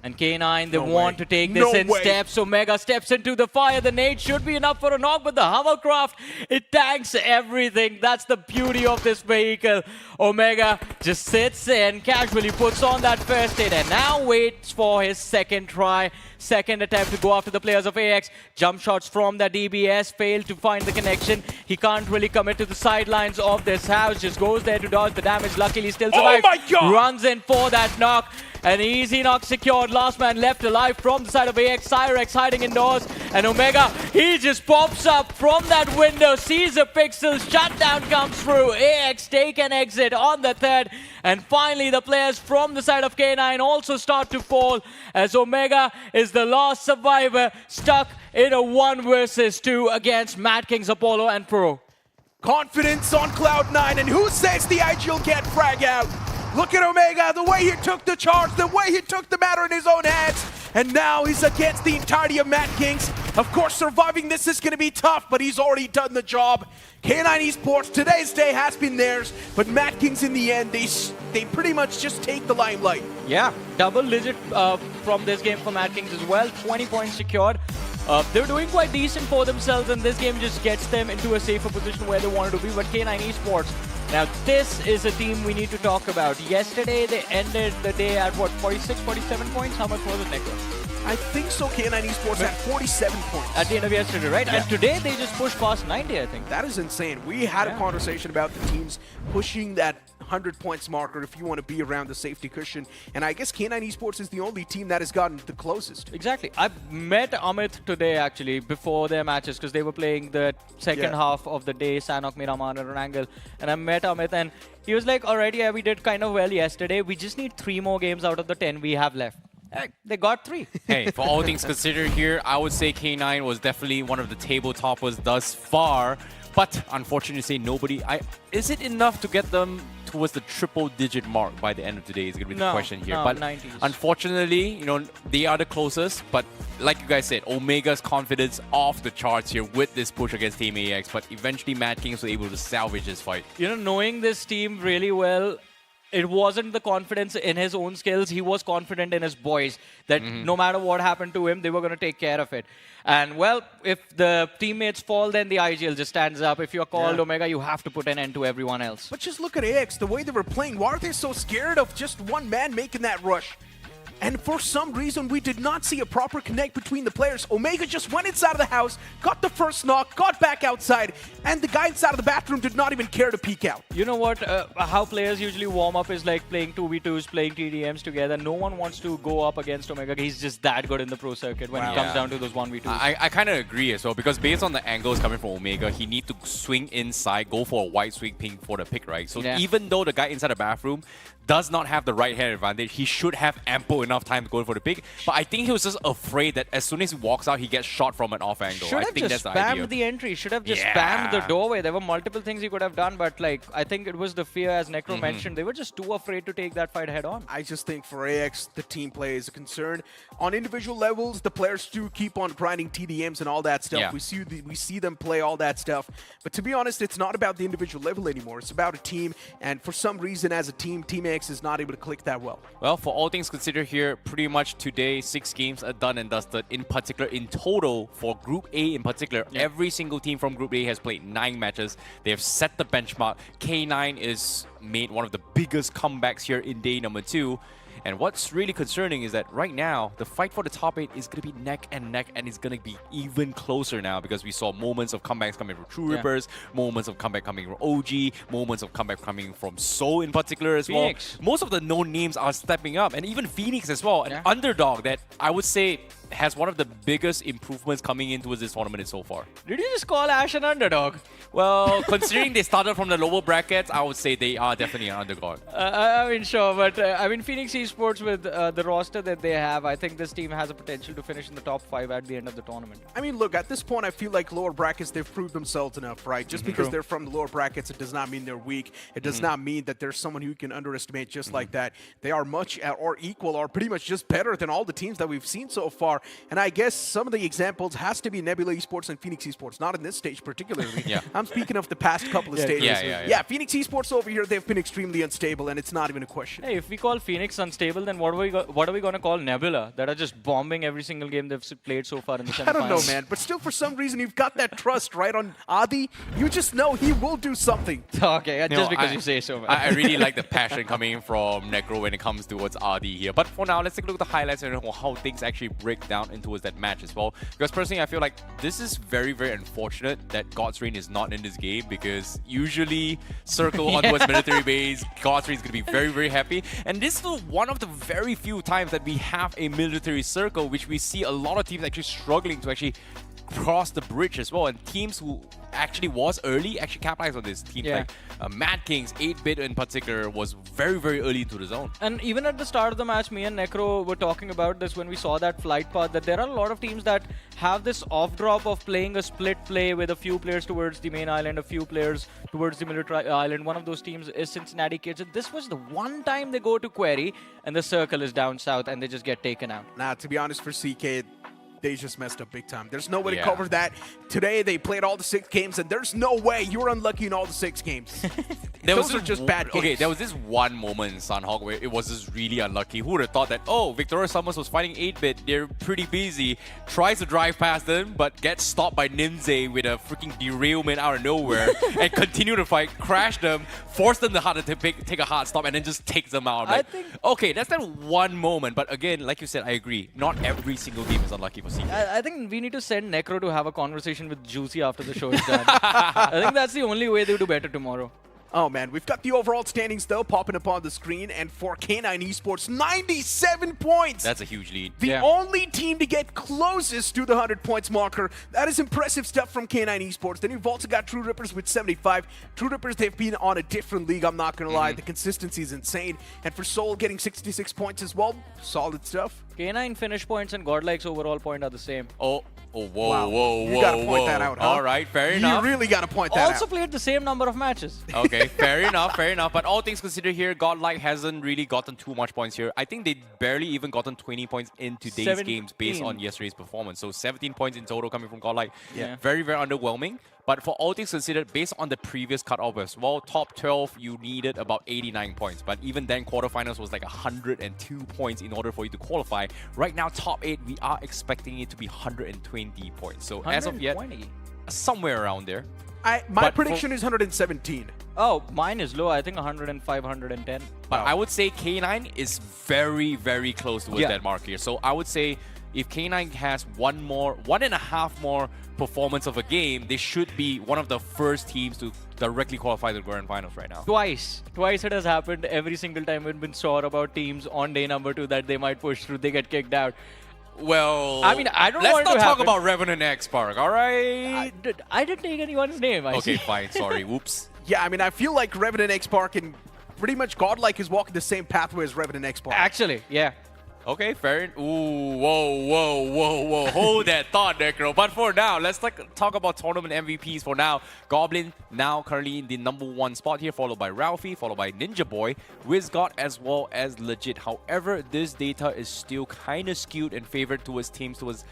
And K9, they want to take this in steps. Omega steps into the fire. The nade should be enough for a knock, but the hovercraft, it tanks everything. That's the beauty of this vehicle. Omega just sits and casually puts on that first hit and now waits for his second try. Second attempt to go after the players of AX. Jump shots from the DBS failed to find the connection. He can't really commit to the sidelines of this house. Just goes there to dodge the damage. Luckily still survives. Oh my God! Runs in for that knock. An easy knock secured. Last man left alive from the side of AX. Cyrex hiding indoors. And Omega, he just pops up from that window. Sees a pixel. Shutdown comes through. AX take an exit on the third. And finally the players from the side of K9 also start to fall as Omega is the last survivor stuck in a 1 versus 2 against Madkings, Apollo and Pro. Confidence on Cloud9, and who says the IG will get frag out? Look at Omega, the way he took the charge, the way he took the matter in his own hands. And now he's against the entirety of Madkings. Of course, surviving this is going to be tough, but he's already done the job. K9 Esports, today's day has been theirs, but Madkings in the end, they pretty much just take the limelight. Yeah, double digit from this game for Madkings as well. 20 points secured. They're doing quite decent for themselves, and this game just gets them into a safer position where they wanted to be. But K9 Esports, now this is a team we need to talk about. Yesterday they ended the day at what, 46, 47 points? How much was it, Nicholas? I think so. K9 Esports had 47 points. At the end of yesterday, right? Yeah. And today they just pushed past 90, I think. That is insane. We had a conversation about the teams pushing that 100 points marker if you want to be around the safety cushion. And I guess K9 Esports is the only team that has gotten the closest. Exactly. I met Amit today actually before their matches because they were playing the second half of the day, Sanok, Miramar and Orangul. And I met Amit and he was like, alright, yeah, we did kind of well yesterday. We just need 3 more games out of the 10 we have left. They got 3. Hey, for all things considered here, I would say K9 was definitely one of the table toppers thus far. But unfortunately, nobody. Is it enough to get them towards the triple-digit mark by the end of today is going to be the question here. No, But 90s. unfortunately, you know, they are the closest. But like you guys said, Omega's confidence off the charts here with this push against Team AX. But eventually, Madkings were able to salvage this fight. You know, knowing this team really well, it wasn't the confidence in his own skills. He was confident in his boys that no matter what happened to him, they were going to take care of it. And, well, if the teammates fall, then the IGL just stands up. If you're called Omega, you have to put an end to everyone else. But just look at AX, the way they were playing. Why are they so scared of just one man making that rush? And for some reason, we did not see a proper connect between the players. Omega just went inside of the house, got the first knock, got back outside, and the guy inside of the bathroom did not even care to peek out. You know what? How players usually warm up is like playing 2v2s, playing TDMs together. No one wants to go up against Omega. He's just that good in the pro circuit when it comes down to those 1v2s. I kind of agree as well, because based on the angles coming from Omega, he need to swing inside, go for a wide swing ping for the pick, right? So even though the guy inside the bathroom does not have the right hand advantage, he should have ample enough time to go for the pick. But I think he was just afraid that as soon as he walks out, he gets shot from an off angle. Should I have think just that's the idea. spammed the entry. Should have just spammed the doorway. There were multiple things he could have done, but like I think it was the fear, as Necro mentioned. They were just too afraid to take that fight head on. I just think for AX, the team play is a concern. On individual levels, the players do keep on grinding TDMs and all that stuff. Yeah. We see them play all that stuff. But to be honest, it's not about the individual level anymore. It's about a team. And for some reason, as a team, Team AX is not able to click that well. Well, for all things considered here, pretty much today, 6 games are done and dusted. In particular, in total, for Group A in particular, every single team from Group A has played 9 matches. They have set the benchmark. K9 is made one of the biggest comebacks here in day number 2. And what's really concerning is that right now, the fight for the top 8 is going to be neck and neck, and it's going to be even closer now because we saw moments of comebacks coming from TrueRippers, moments of comeback coming from OG, moments of comeback coming from Seoul in particular as well. Most of the known names are stepping up, and even Phoenix as well, an underdog that I would say has one of the biggest improvements coming into this tournament so far. Did you just call Ash an underdog? Well, considering they started from the lower brackets, I would say they are definitely an underdog. I mean, sure, but I mean, Phoenix Esports with the roster that they have, I think this team has a potential to finish in the top 5 at the end of the tournament. I mean, look, at this point, I feel like lower brackets, they've proved themselves enough, right? Just because they're from the lower brackets, it does not mean they're weak. It does not mean that there's someone who you can underestimate just like that. They are much or equal or pretty much just better than all the teams that we've seen so far. And I guess some of the examples has to be Nebula Esports and Infinix Esports, not in this stage particularly. I'm speaking of the past couple of stages. Yeah, Infinix Esports over here, they've been extremely unstable, and it's not even a question. Hey, if we call Phoenix unstable, then what are we going to call Nebula? That are just bombing every single game they've played so far in the semifinals. I don't know, man, but still for some reason you've got that trust, right, on Adi. You just know he will do something. Okay, just because you say so, man. I really like the passion coming from Necro when it comes towards Adi here. But for now, let's take a look at the highlights and how things actually break down into that match as well. Because personally, I feel like this is very, very unfortunate that God's Reign is not in this game, because usually Circle onwards military base, God's Reign is going to be very, very happy. And this is one of the very few times that we have a military circle, which we see a lot of teams actually struggling to actually cross the bridge as well, and teams who actually was early actually capitalized on this. Teams like Madkings, 8-bit in particular, was very, very early into the zone. And even at the start of the match, me and Necro were talking about this when we saw that flight path, that there are a lot of teams that have this off drop of playing a split play with a few players towards the main island, a few players towards the military island. One of those teams is Cincinnati Kids, and this was the one time they go to Query and the circle is down south and they just get taken out. Nah, to be honest, for CK, they just messed up big time. There's no way to cover that. Today, they played all the 6 games, and there's no way you're unlucky in all the 6 games. Those are just bad games. Okay, there was this one moment in Sunhawk where it was just really unlucky. Who would have thought that, oh, Victoria Summers was fighting 8-bit, they're pretty busy, tries to drive past them, but gets stopped by NINZA with a freaking derailment out of nowhere, and continue to fight, crash them, force them to take a hard stop, and then just take them out. Like, okay, that's that one moment, but again, like you said, I agree. Not every single game is unlucky for CK. I think we need to send Necro to have a conversation with Juicy after the show is done. I think that's the only way they do better tomorrow. Oh man, we've got the overall standings though popping up on the screen, and for K9 Esports, 97 points! That's a huge lead. The only team to get closest to the 100 points marker. That is impressive stuff from K9 Esports. Then you've also got TrueRippers with 75. TrueRippers, they've been on a different league, I'm not gonna lie. The consistency is insane. And for Seoul getting 66 points as well, solid stuff. K9 finish points and Godlike's overall point are the same. Whoa. You gotta point that out, huh? All right, fair enough. You really gotta point that out. Also played the same number of matches. Okay, Okay, fair enough, fair enough. But all things considered here, Godlike hasn't really gotten too much points here. I think they barely even gotten 20 points in today's games based on yesterday's performance. So 17 points in total coming from Godlike. Yeah. Very, very underwhelming. But for all things considered, based on the previous cutoff as well, top 12, you needed about 89 points. But even then, quarterfinals was like 102 points in order for you to qualify. Right now, top 8, we are expecting it to be 120 points. So as of yet, somewhere around there. My prediction is 117. Oh, mine is low. I think 105, 110. But I would say K9 is very, very close towards that mark here. So I would say if K9 has 1.5 more performance of a game, they should be one of the first teams to directly qualify the grand finals right now. Twice it has happened. Every single time we've been sure about teams on day number 2 that they might push through, they get kicked out. Well, I mean, I don't let's want not to talk happen. about Revenant X Park, all right? I didn't take anyone's name. Okay, fine. Sorry. Whoops. Yeah, I mean, I feel like Revenant X Park and pretty much Godlike is walking the same pathway as Revenant X Park. Actually, yeah. Okay, fair. Ooh, whoa. Hold that thought, Necro. But for now, let's talk about tournament MVPs for now. Goblin now currently in the #1 spot here, followed by Ralphie, followed by Ninja Boy, WizGod, as well as Legit. However, this data is still kind of skewed and favored towards teams towards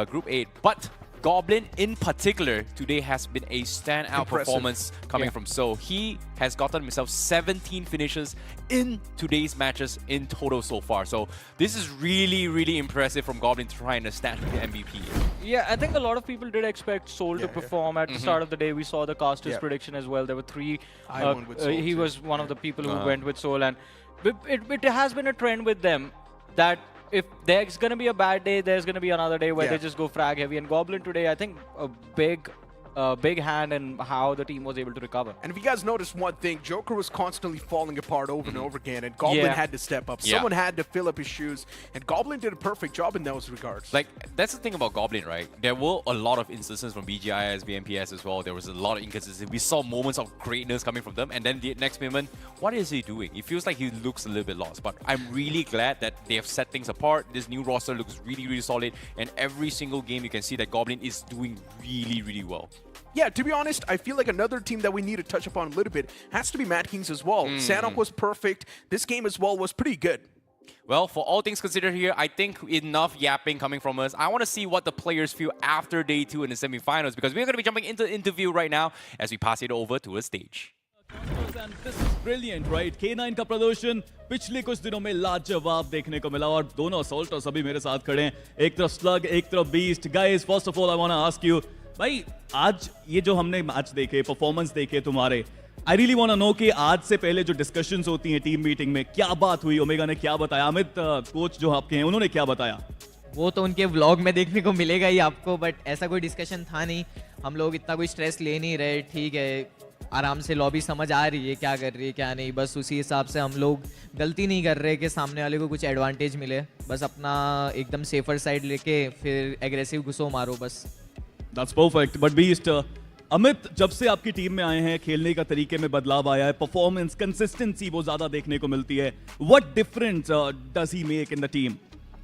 Group 8. But Goblin in particular today has been a standout performance coming from So. He has gotten himself 17 finishes in today's matches in total so far. So this is really, really impressive from Goblin to try and snatch the MVP. Yeah, I think a lot of people did expect Soul to perform at the start of the day. We saw the casters' prediction as well. There were 3. I went with Soul he was one of the people who went with Soul, and it has been a trend with them that if there's going to be a bad day, there's going to be another day where they just go frag heavy. And Goblin today, I think, a big hand in how the team was able to recover. And if you guys noticed one thing, Joker was constantly falling apart over and over again, and Goblin had to step up. Someone had to fill up his shoes, and Goblin did a perfect job in those regards. Like, that's the thing about Goblin, right? There were a lot of instances from BGIS, BMPS as well. There was a lot of inconsistency. We saw moments of greatness coming from them, and then the next moment, what is he doing? It feels like he looks a little bit lost, but I'm really glad that they have set things apart. This new roster looks really, really solid, and every single game you can see that Goblin is doing really, really well. Yeah, to be honest, I feel like another team that we need to touch upon a little bit has to be Madkings as well. Sanok was perfect. This game as well was pretty good. Well, for all things considered here, I think enough yapping coming from us. I want to see what the players feel after day 2 in the semifinals, because we're going to be jumping into the interview right now as we pass it over to the stage. And this is brilliant, right? K9 का प्रदर्शन पिछले कुछ दिनों में लाजवाब देखने को मिला और दोनों असॉल्टर्स अभी मेरे साथ खड़े हैं. एक तरफ स्लग, एक तरफ beast. Guys, first of all, I want to ask you, भाई आज ये जो हमने मैच देखे, परफॉर्मेंस देखे तुम्हारे, I really want to know कि आज से पहले जो डिस्कशंस होती हैं टीम मीटिंग में, क्या बात हुई, ओमेगा ने क्या बताया, अमित कोच जो आपके हैं उन्होंने क्या बताया? वो तो उनके व्लॉग में देखने को मिलेगा ही आपको, बट ऐसा कोई डिस्कशन था नहीं. हम लोग इतना कोई स्ट्रेस ले नहीं रहे. ठीक है, आराम से लॉबी समझ आ रही है क्या कर रही है क्या नहीं. बस उसी हिसाब से हम लोग गलती नहीं कर रहे कि सामने वाले को कुछ एडवांटेज मिले. बस अपना एकदम सेफर साइड लेके फिर एग्रेसिव घुसो मारो बस. That's perfect. But Beast, Amit जब से आपकी टीम में आए हैं, खेलने का तरीके में बदलाव आया है, परफॉर्मेंस, कंसिस्टेंसी वो ज्यादा देखने को मिलती है. What difference does he make in the team?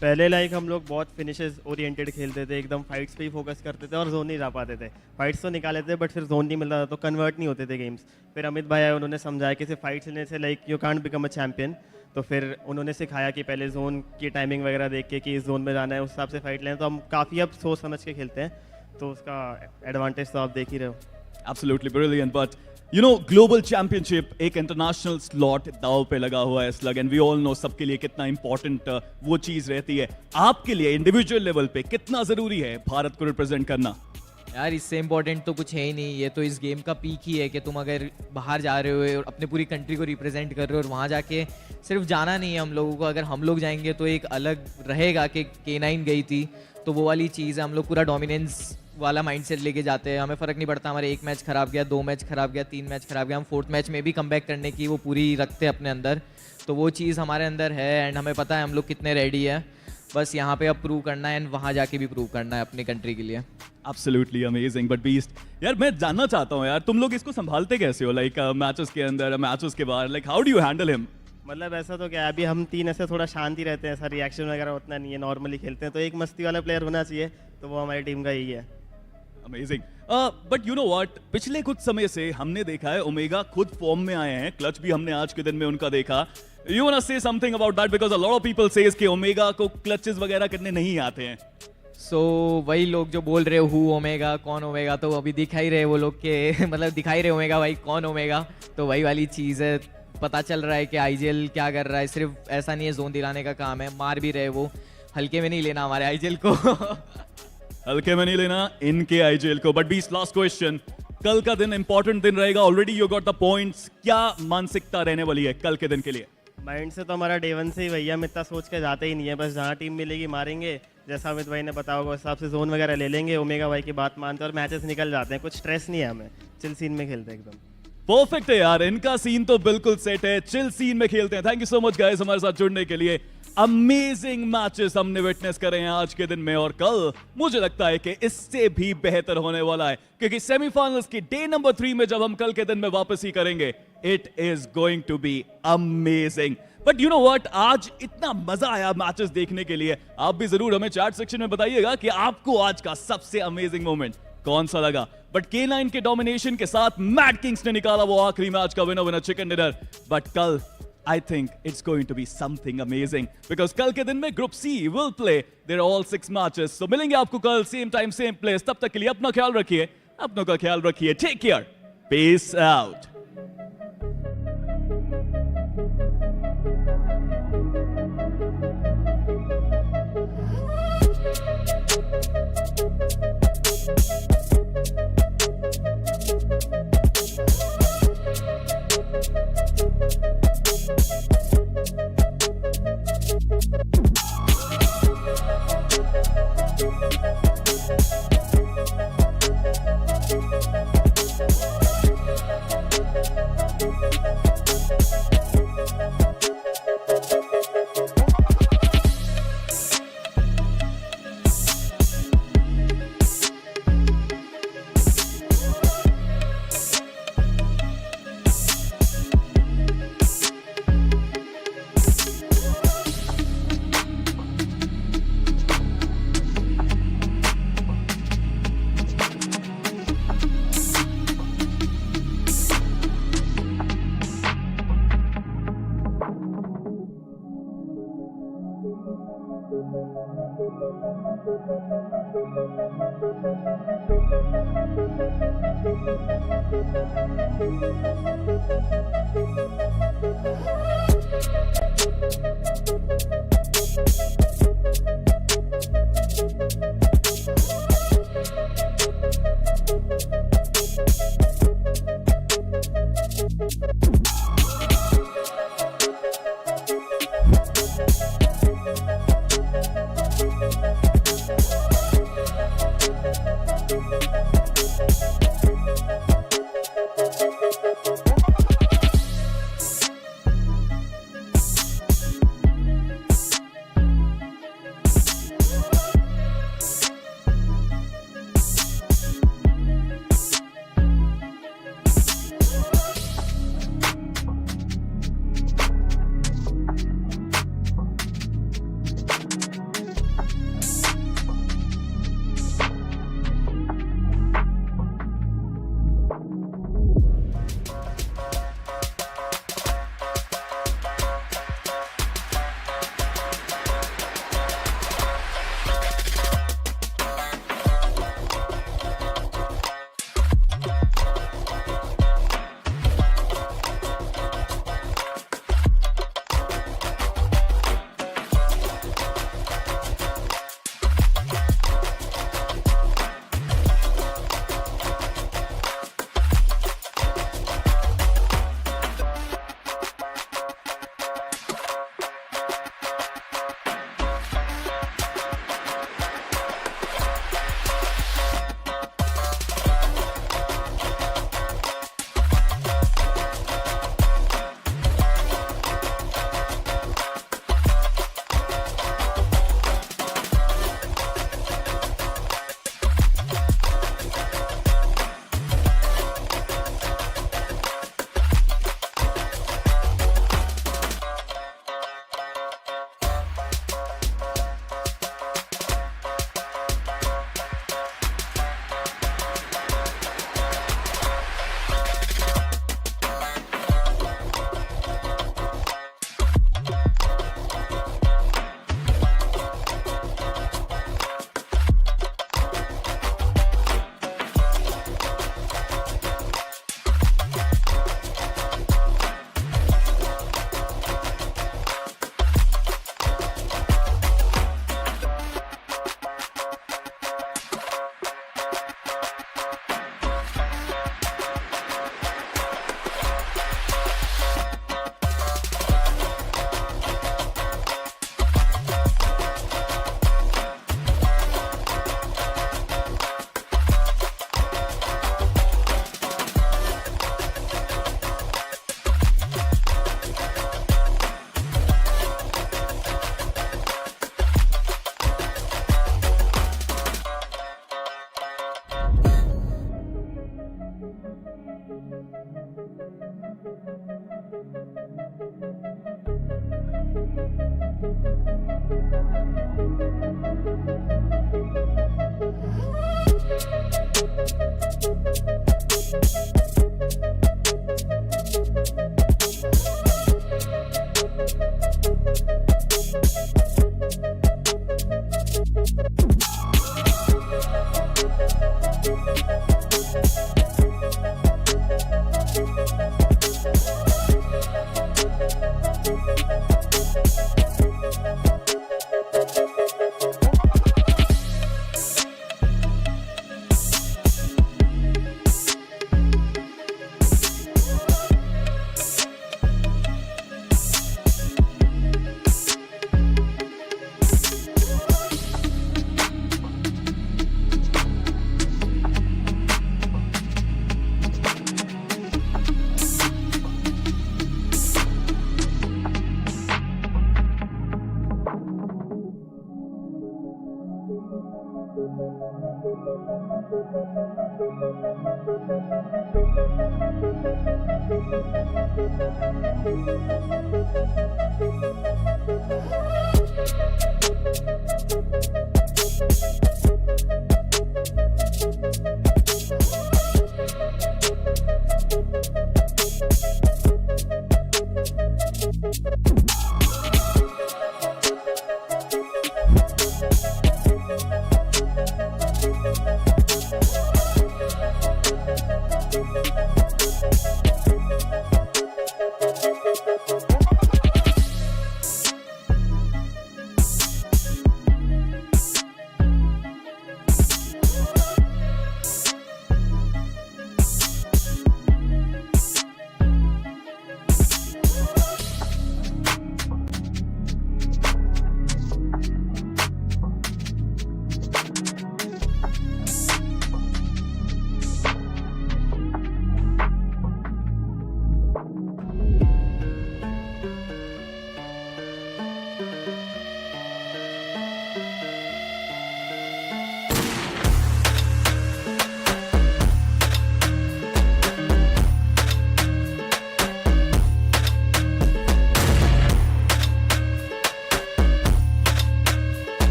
पहले लाइक हम लोग बहुत फिनिशेस ओरिएंटेड खेलते थे, एकदम फाइट्स पे ही फोकस करते थे और जोन नहीं जा पाते थे. फाइट्स तो निकाले थे बट फिर जोन नहीं मिलता था तो कन्वर्ट नहीं होते थे गेम्स. फिर अमित भाई आए, उन्होंने समझाया कि सिर्फ फाइट्स लेने से like you can't become a champion. तो फिर उन्होंने सिखाया कि पहले जोन की टाइमिंग वगैरह देख के कि इस जोन में जाना है, उस हिसाब से फाइट लें. तो हम काफ़ी अब सोच समझ के खेलते हैं, तो उसका एडवांटेज तो आप देख ही रहे हो. Absolutely brilliant, but you know, global championship, एक international slot दाव पे लगा हुआ है slug, and we all know सबके लिए कितना important वो चीज़ रहती है. आपके लिए इंडिविजुअल लेवल पे कितना ज़रूरी है भारत को रिप्रेजेंट करना? यार इससे इम्पोर्टेंट तो कुछ है ही नहीं. ये तो इस गेम का पीक ही है कि तुम अगर बाहर जा रहे हो और अपने पूरी कंट्री को रिप्रेजेंट कर रहे हो और वहाँ जाके सिर्फ जाना नहीं है हम लोगों को. अगर हम लोग जाएंगे तो एक अलग रहेगा कि K9 गई थी, तो वो वाली चीज़ है. हम लोग पूरा डोमिनेंस वाला माइंडसेट लेके जाते हैं. हमें फ़र्क नहीं पड़ता हमारे 1 मैच खराब गया, 2 मैच खराब गया, 3 मैच खराब गया. हम 4th मैच में भी कमबैक करने की वो पूरी रखते हैं अपने अंदर. तो वो चीज़ हमारे अंदर है एंड हमें पता है हम लोग कितने रेडी है. बस यहाँ पे अब प्रूव करना है एंड वहाँ जाके भी प्रूव करना है अपनी कंट्री के लिए. Absolutely amazing, but Beast, यार मैं जानना चाहता हूँ यार, तुम लोग इसको संभालते कैसे हो? लाइक मैचेस के अंदर, मैचेस के बाहर, like how do you handle him? मतलब ऐसा तो क्या है, अभी हम 3 ऐसे थोड़ा शांति रहते हैं, ऐसा रिएक्शन वगैरह उतना नहीं है, नॉर्मली खेलते हैं. तो एक मस्ती वाला प्लेयर होना चाहिए, तो वो हमारी टीम का ही है. Amazing. But you know what, पिछले कुछ समय से हमने देखा है ओमेगा खुद फॉर्म में आए हैं, क्लच भी हमने आज के दिन में उनका देखा. You wanna say something about that because a lot of people says कि ओमेगा को क्लचेस वगैरह करने नहीं आते हैं. सो वही लोग जो बोल रहे हो हु ओमेगा कौन ओमेगा, तो अभी दिखा ही रहे वो लोग के मतलब दिखा ही रहे ओमेगा भाई कौन ओमेगा, तो वही वाली चीज़ है. पता चल रहा है कि आईजीएल क्या कर रहा है. सिर्फ ऐसा नहीं है जोन दिलाने का काम है, मार भी रहे वो. हल्के में नहीं लेना हमारे आईजीएल को. हल्के में नहीं लेना इनके आईजीएल को. बट बीस लास्ट क्वेश्चन, कल का दिन इंपॉर्टेंट दिन रहेगा. Already you got the points. क्या मानसिकता रहने वाली है कल के दिन के लिए? माइंड से तो हमारा डे वन से ही भैया, हम इतना सोच के जाते ही नहीं है. बस जहाँ टीम मिलेगी मारेंगे, जैसा अमित भाई ने बताया होगा उस हिसाब से जोन वगैरह ले लेंगे. ओमेगा भाई की बात मानते और मैचेस निकल जाते हैं. कुछ स्ट्रेस नहीं है हमें, चिल सीन में खेलते हैं एकदम. परफेक्ट है यार, इनका सीन तो बिल्कुल सेट है. चिल सीन में खेलते हैं. Thank you so much guys हमारे साथ जुड़ने के लिए. अमेजिंग मैचेस हमने विटनेस करे हैं आज के दिन में, और कल मुझे लगता है कि इससे भी बेहतर होने वाला है, क्योंकि सेमीफाइनल्स की डे नंबर 3 में जब हम कल के दिन में वापस ही करेंगे, it is going to be amazing. But you know what, आज इतना मजा आया मैचेस देखने के लिए. आप भी जरूर हमें चैट सेक्शन में बताइएगा कि आपको आज का सबसे अमेजिंग मोमेंट कौन सा लगा. बट K9 के डोमिनेशन के साथ मैडकिंग्स ने निकाला वो आखिरी मैच का विनर चिकन डिनर. बट कल I think it's going to be something amazing because कल के दिन में group C will play their all 6 matches. So मिलेंगे आपको कल same time same place. तब तक के लिए अपना ख्याल रखिए, अपनों का ख्याल रखिए. Take care. Peace out.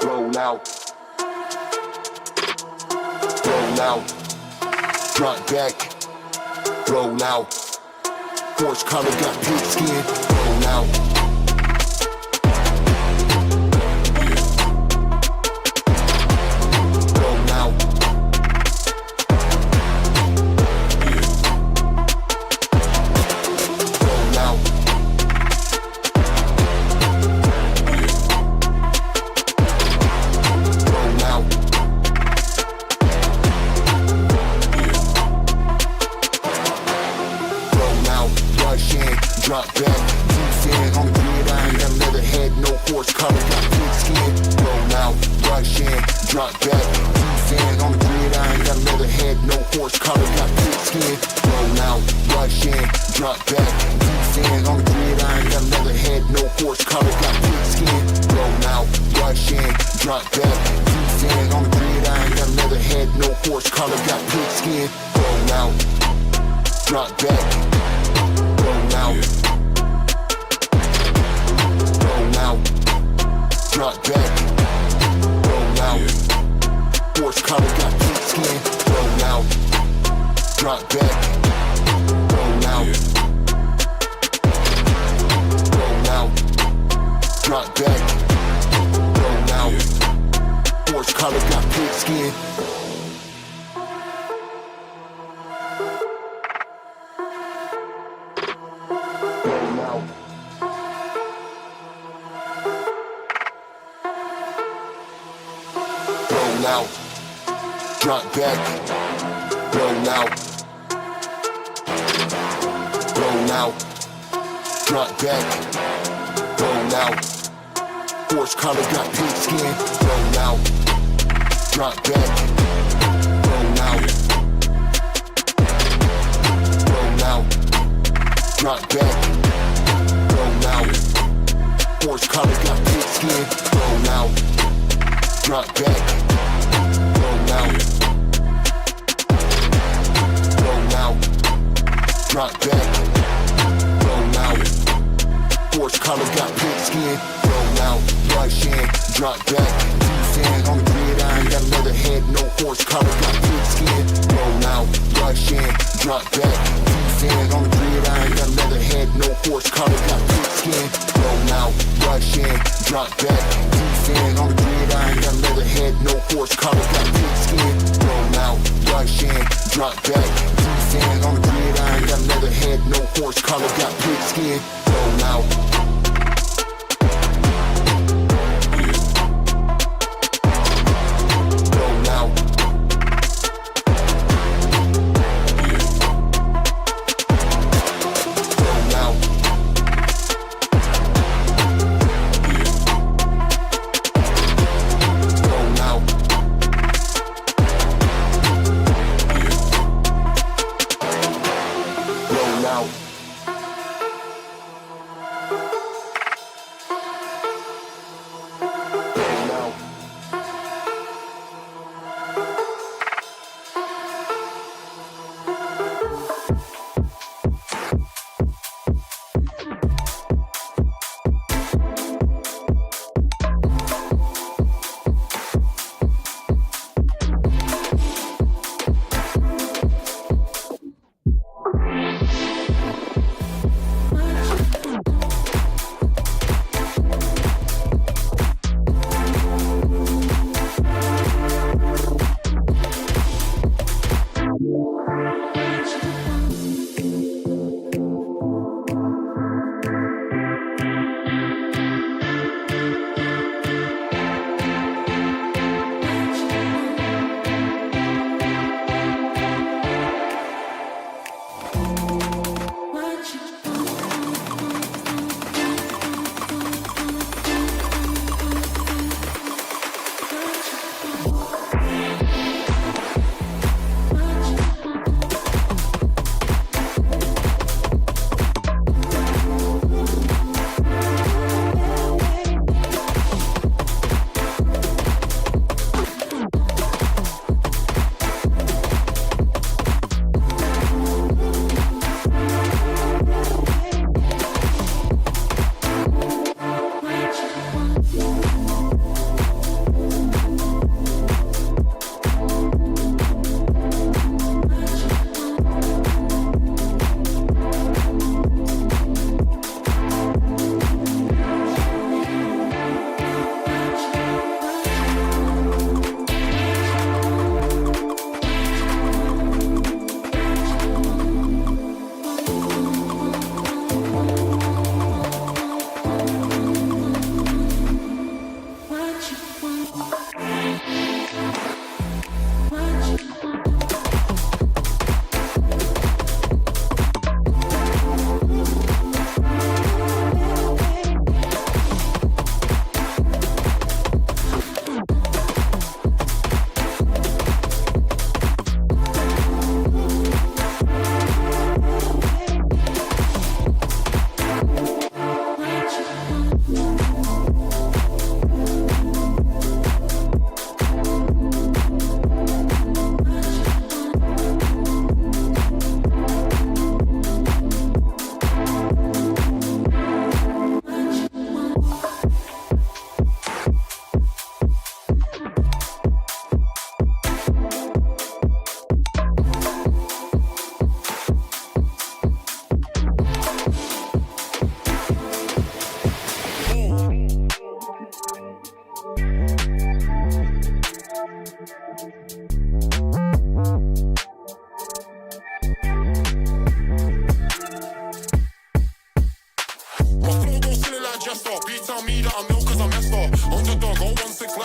Roll out. Roll out. Front back. Roll out. Horse collar got pig skin. Roll out. Roll out. Roll out. Drop back, defend on the gridiron, got leather head, no horse collar, got pig skin. Roll out, rush in, drop back, defend on the gridiron, got leather head, no horse collar, got pig skin. Roll out, rush in, drop back, defend on the gridiron, got leather head, no horse collar, got pig skin. Roll out, rush in, drop back, defend on the gridiron, got leather head, no horse collar, got pig skin. Roll out, drop back. Roll out. Roll out. Drop back. Roll out. Horse collar got pig skin. Roll out. Drop back. Roll out. Roll out. Drop back. Roll out. Horse collar got pig skin. Roll out, drop back, roll out, roll out, drop back, roll out, horse collar got pig skin, roll out, drop back, roll out, roll out, drop back, roll out, horse collar got pig skin, roll out. Drop back, roll out, roll out, drop back, roll out, horse collar got pig skin, roll out, rush in, drop back, defend on the gridiron, got leather head, no horse collar, got pig skin, roll out, rush in, drop back, defend on the gridiron, got leather head, no horse collar, got pig skin, roll out, rush in, drop back, defend on the gridiron, got leather head, no horse collar, got pig skin, roll out, rush in, drop back, defend on the gridiron, got leather head, no horse collar, got pig skin, roll out.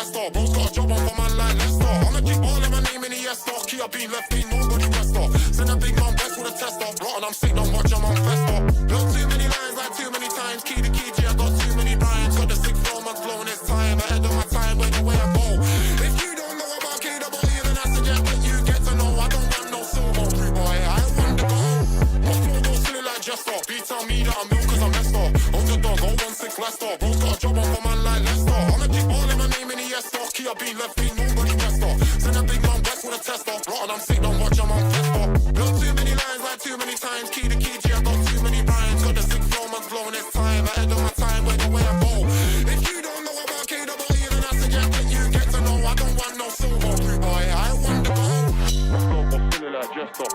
Leicester. Bro's got a job on for man like Leicester. I'ma keep all of my name in the Esther. Kia being left, ain't nobody Wester. Send a big man back with a tester. Rotten, I'm sick, don't watch, I'm on fester. Look, too many lines, like too many times. Key to key, G, I got too many Bryans. Got the 6 4 months blowing this time. Ahead of my time, where the way I go. If you don't know about KWE, then I suggest that you get to know. I don't want no silver, free boy, I want the gold. My flow goes silly like Jester. Beat tell me that I'm ill cause I'm messed up. Underdog, 016 Leicester. Bro's got a job on for man like Leicester. I'ma keep all of my name in the Esther. Kia being left, ain't nobody Wester. Send a big man west with a tester. Rotten, I'm sick, don't watch, I'm on fester. Look, too many lines, like too many times. Key to key, G, I got too many Bryans. Got the 6 4 months blowing this time. Ahead of my time, where the way I go. If you don't know about KWE, then I suggest that you get to know. I don't want no silver, free boy, I want the gold. My flow goes silly like Jester.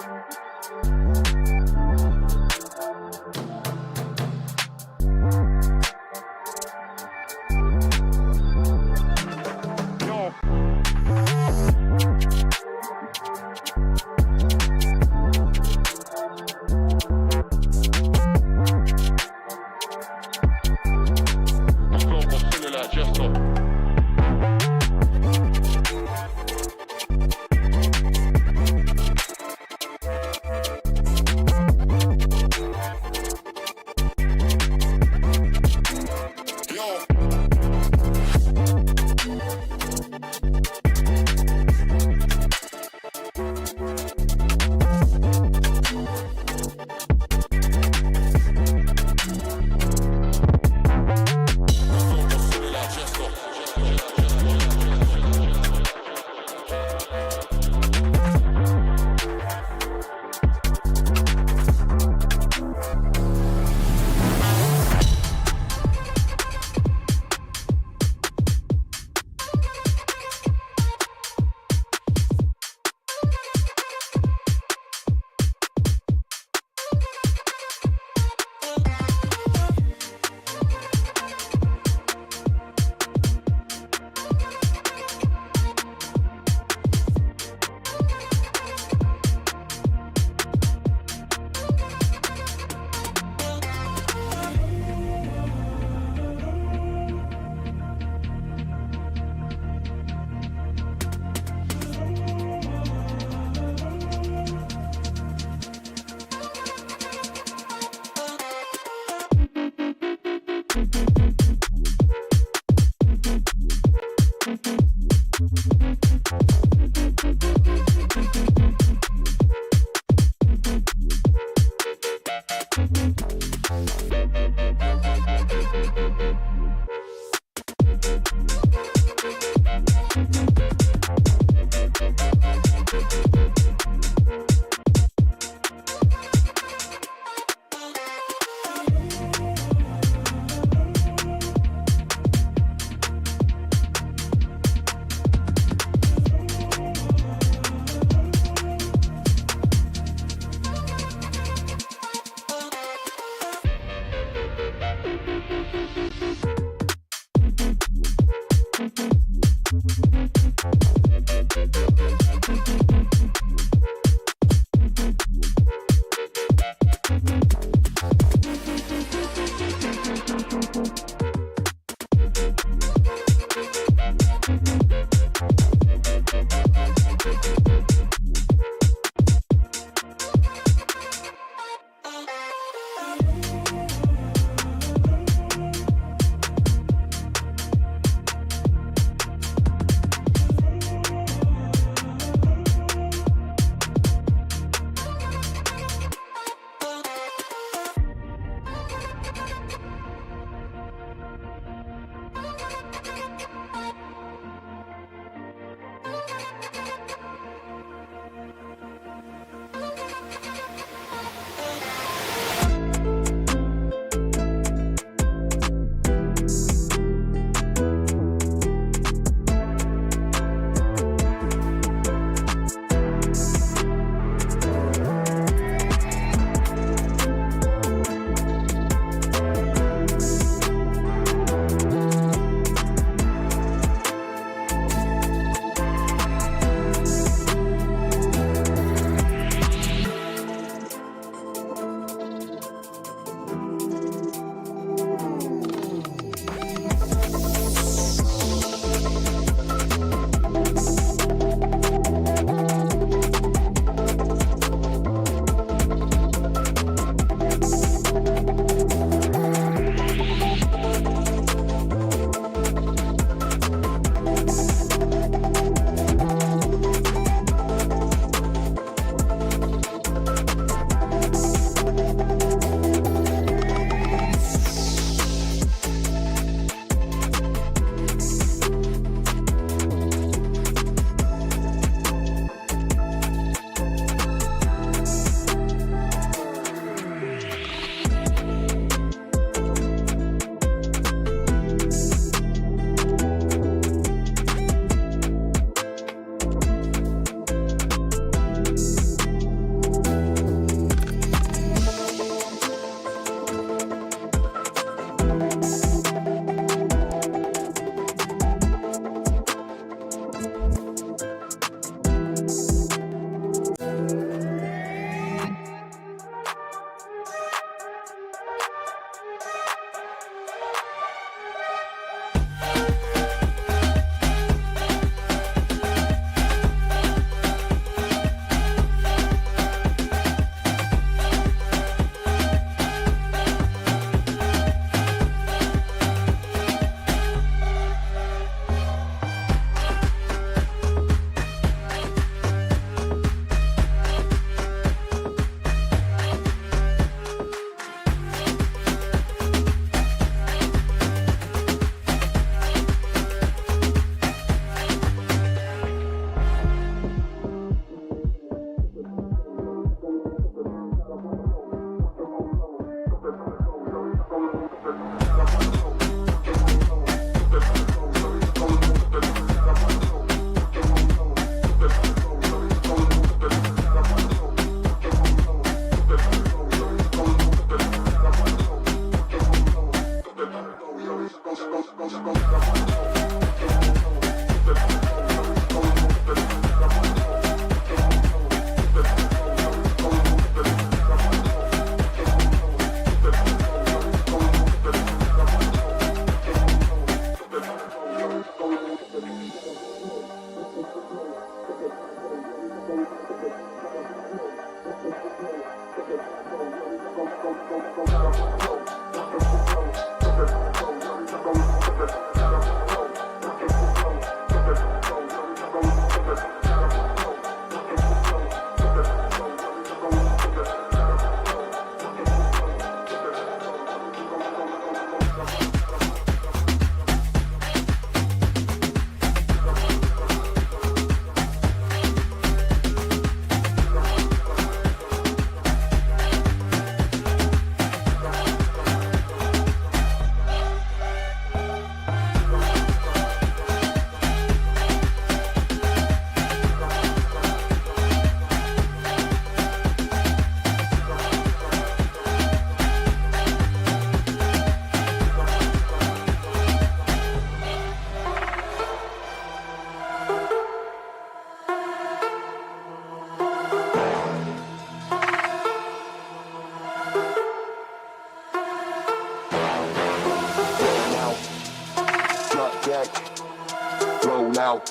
Roll out.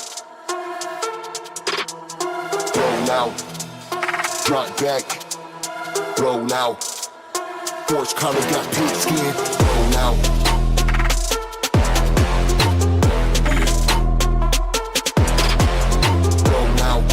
Roll out. Drop back. Roll out. Force collar got pig skin. Roll out. Roll out. Roll out.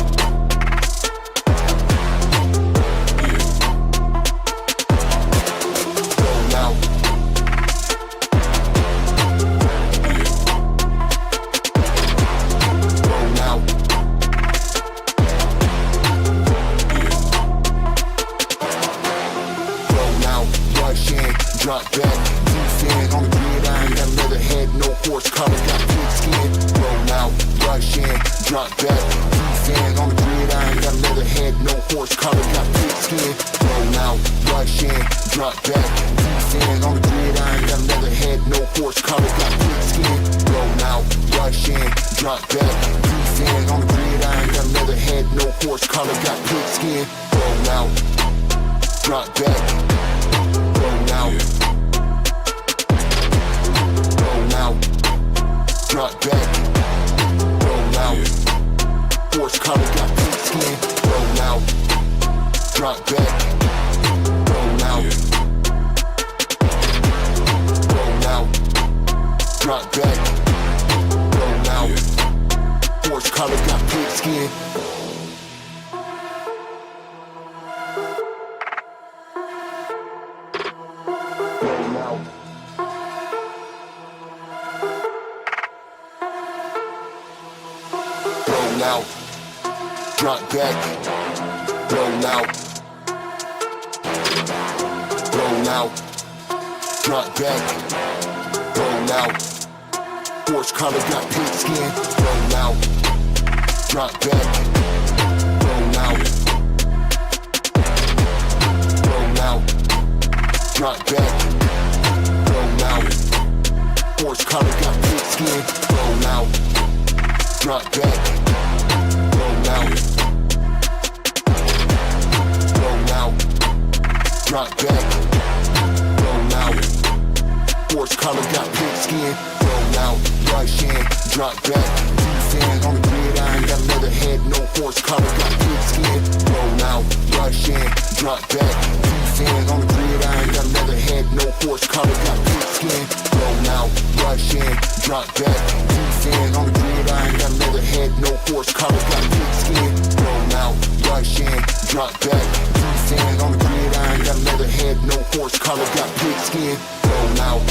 Drop back, defend on the gridiron, got leather head, no horse collar, got pig skin. Roll out, rush in, drop back, defend on the gridiron, got leather head, no horse collar, got pig skin. Roll out, rush in, drop back, defend on the gridiron, got leather head, no horse collar, got pig skin. Roll out, rush in, drop back, defend on the gridiron, got leather head, no horse collar, got pig skin. Roll out, drop back. Roll out. Roll out. Drop back. Roll out. Horse collar got pig skin. Roll out. Drop back. Roll out. Roll out. Drop back. Roll out. Horse collar got pig skin. Roll out, drop back, roll out, roll out, drop back, roll out, horse collar got pig skin, roll out, drop back, roll out, roll out, drop back, roll out, horse collar got pig skin, roll out. Drop back, roll out, roll out, drop back, roll out, horse collar got pig skin, roll out, rush in, drop back, defend on the gridiron, got leather head, no horse collar, got pig skin, roll out, rush in, drop back, defend on the gridiron, got leather head, no horse collar, got pig skin, roll out, rush in, drop back, defend on the gridiron, got leather head, no horse collar, got pig skin, roll out, rush in, drop back, defend on the gridiron, got leather head, no horse collar, got pig skin, roll out.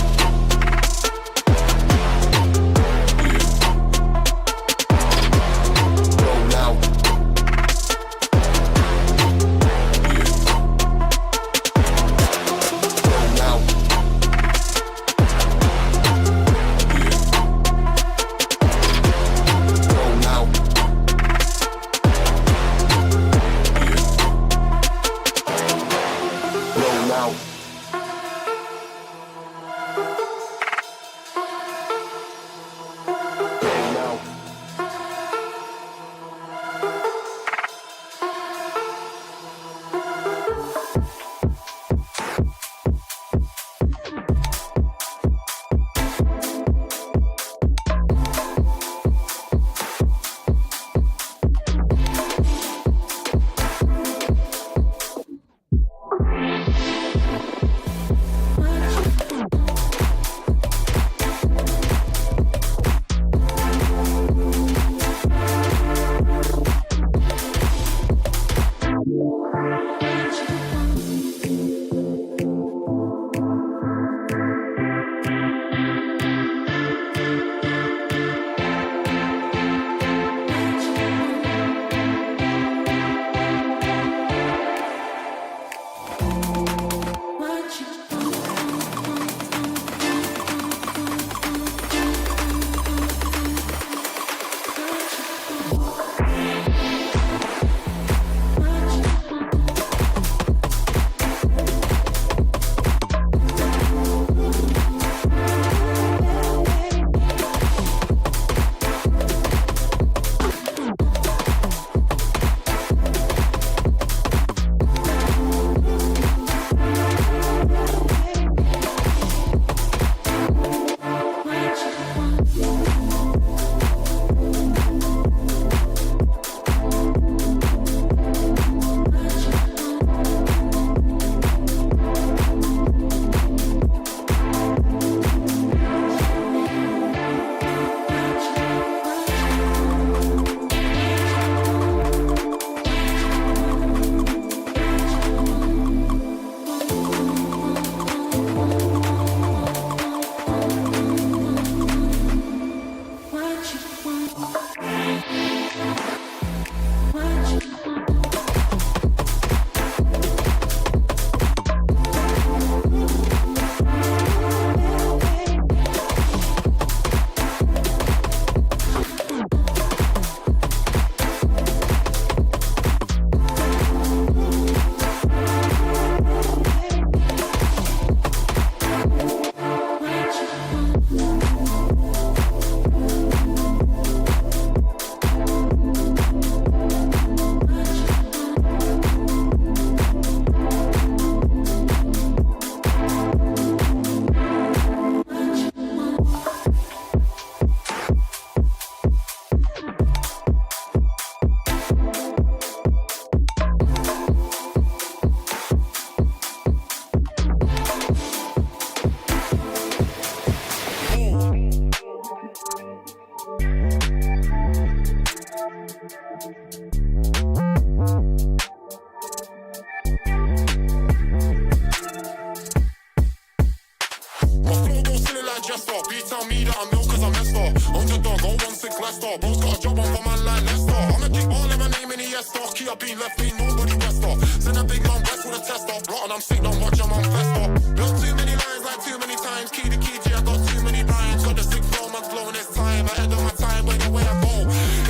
jester. B tell me that I'm ill cause I'm messed up. Underdog, 016 Leicester. Bro's got a job on for man like Leicester. I'ma keep all in my name in the Esther. Key up being left, ain't nobody Wester. Send a big man west with a tester. Rotten, I'm sick, don't watch him on fester. Built too many lines like too many times. Key to key, G, I got too many rhymes. Got the sick flow, man's blowing his time. Ahead of my time, wait the way I go.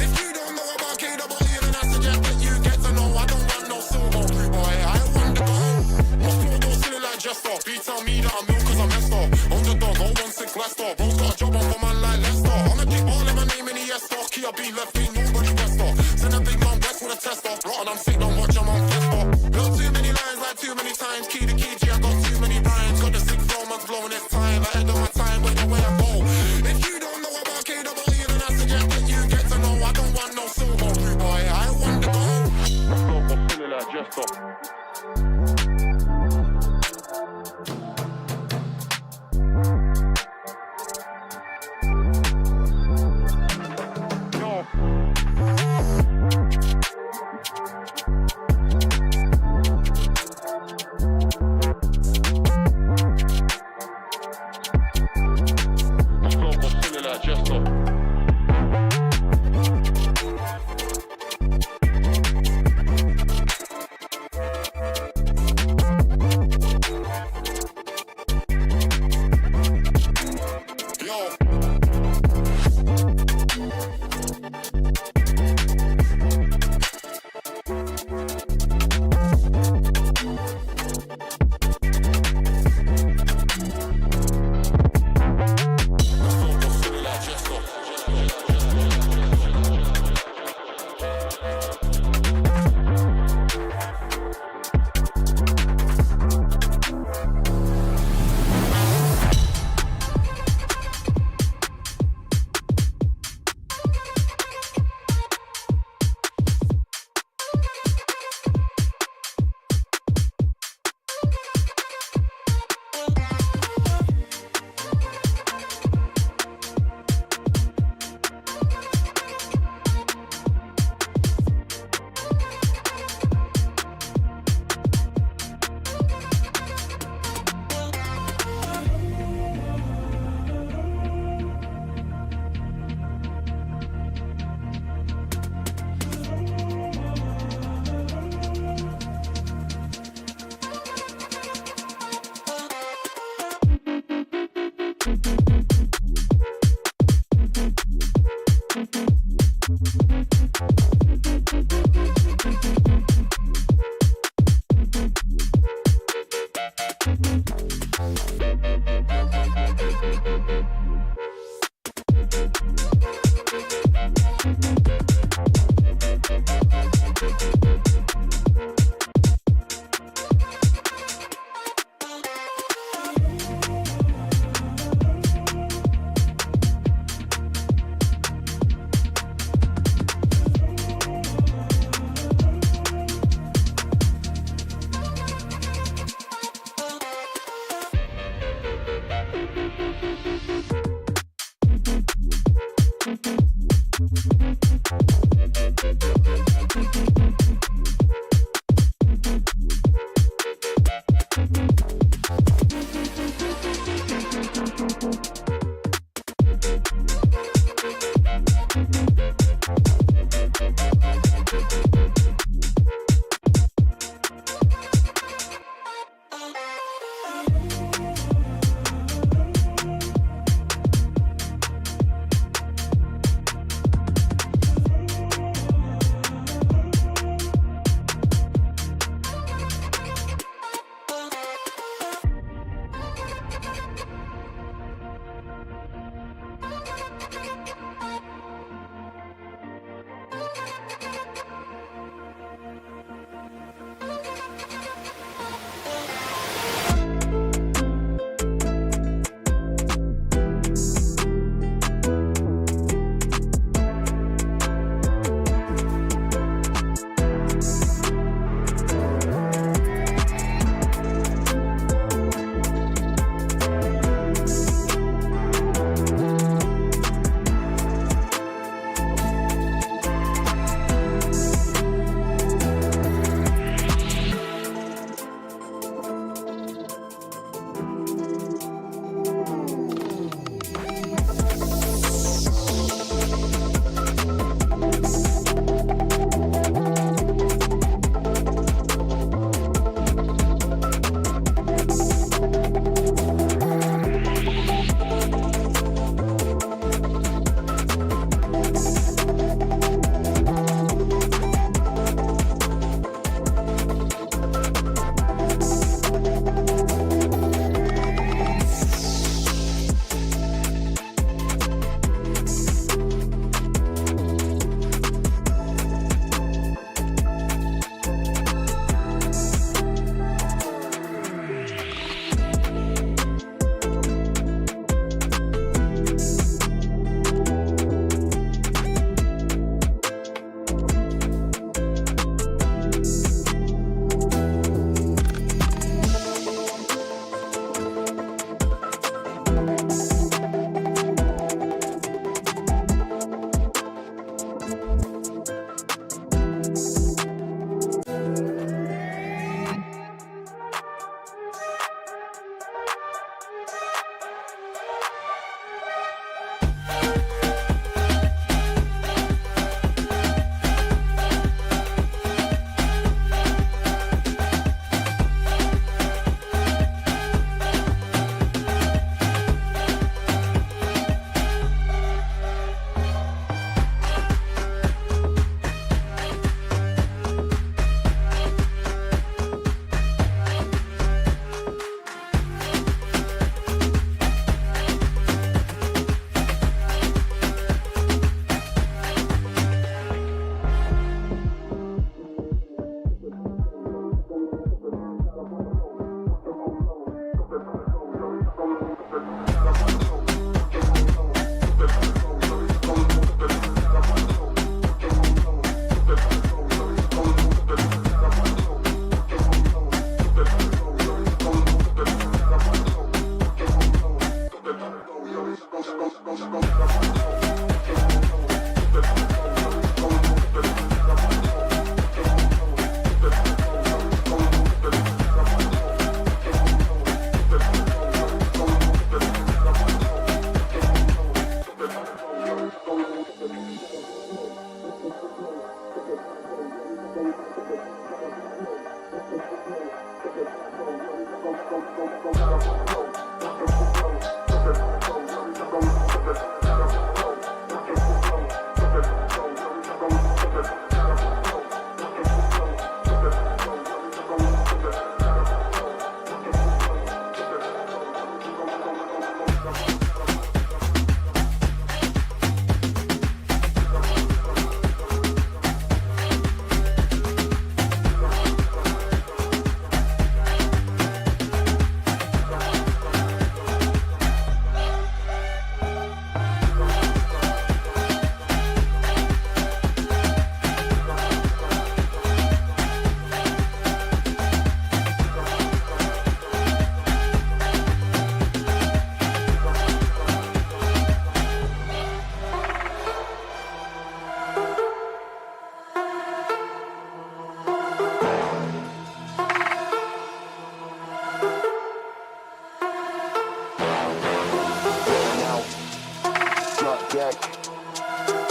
If you don't know about KWE, then I suggest that you get to know. I don't want no silver, boy, I want the gold. My flow don't silly like Jester. B tell me that I'm ill cause I'm messed up. Underdog, 016 Leicester. Bro's got a job on for man like Leicester. I'ma keep all in my name in the Esther. Key up being left, ain't nobody Wester. Send a big man west with a tester. Rotten, I'm sick, don't watch him on fester. Built too many lines like too many times. Key to key, G, I got too many rhymes. Got the sick flow, man's blowing his time. Ahead of my time, wait the way I go. If you don't know about KWE, then I suggest that you get to know. I don't want no silver, boy, I want the gold. My flow got silly like Jester.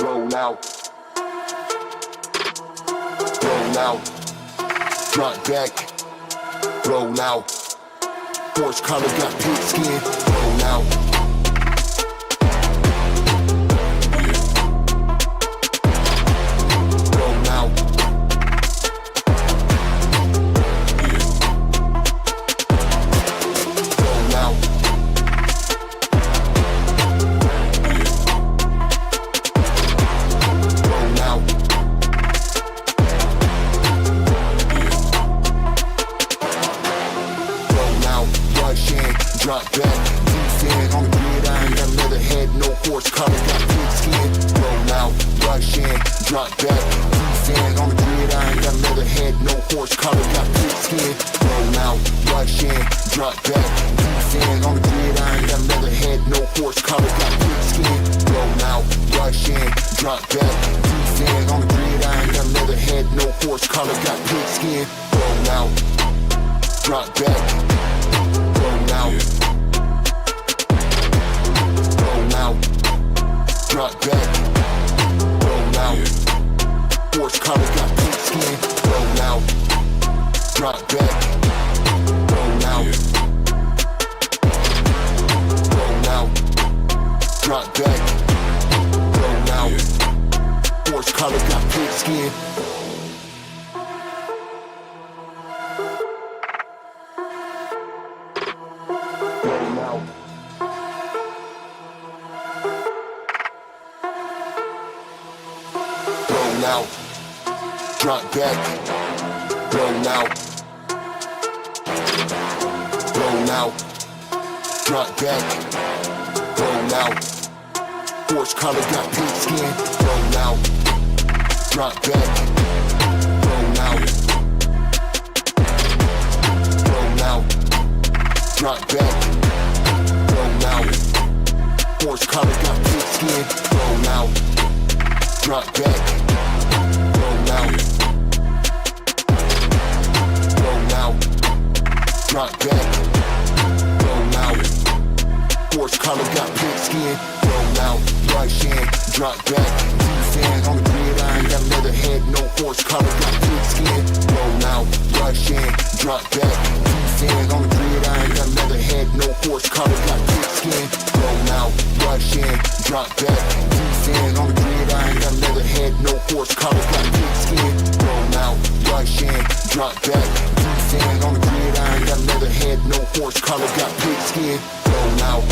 Roll out. Roll out. Drop back. Roll out. Force collar got pink skin. Roll out. Roll out. Roll out. Drop back, defend on the gridiron, got leather head, no horse collar, got pink skin. Roll out, rush in, drop back, defend on the gridiron, got leather head, no horse collar, got pink skin. Roll out, rush in, drop back, defend on the gridiron, got leather head, no horse collar, got pink skin. Roll out, rush in, drop back, defend on the gridiron, got leather head, no horse collar, got pink skin. Roll out, drop back. Roll out. Roll out. Drop back. Roll out. Horse collar got pink skin. Roll out. Drop back. Roll out. Roll out. Drop back. Roll out. Horse collar got pink skin. Out, drop back, roll out, roll out, drop back, roll out, horse collar got pink skin, roll out, drop back, roll out, roll out, drop back, roll out, horse collar got pink skin, roll out, drop back. Roll out. Roll out. Drop back. Roll out. Horse collar got pink skin. Roll out. Rush in. Drop back. Defend on the gridiron. Got leather head. No horse collar got pink skin. Roll out. Rush in. Drop back. Defend on the gridiron. Got leather head. No horse collar got pink skin. Roll out. Rush in. Drop back. Defend on the gridiron. Got leather head. No horse collar got pink skin. Roll out. Rush in. Drop back. Defend on the gridiron. Got leather head. No horse collar got pink skin. Roll out.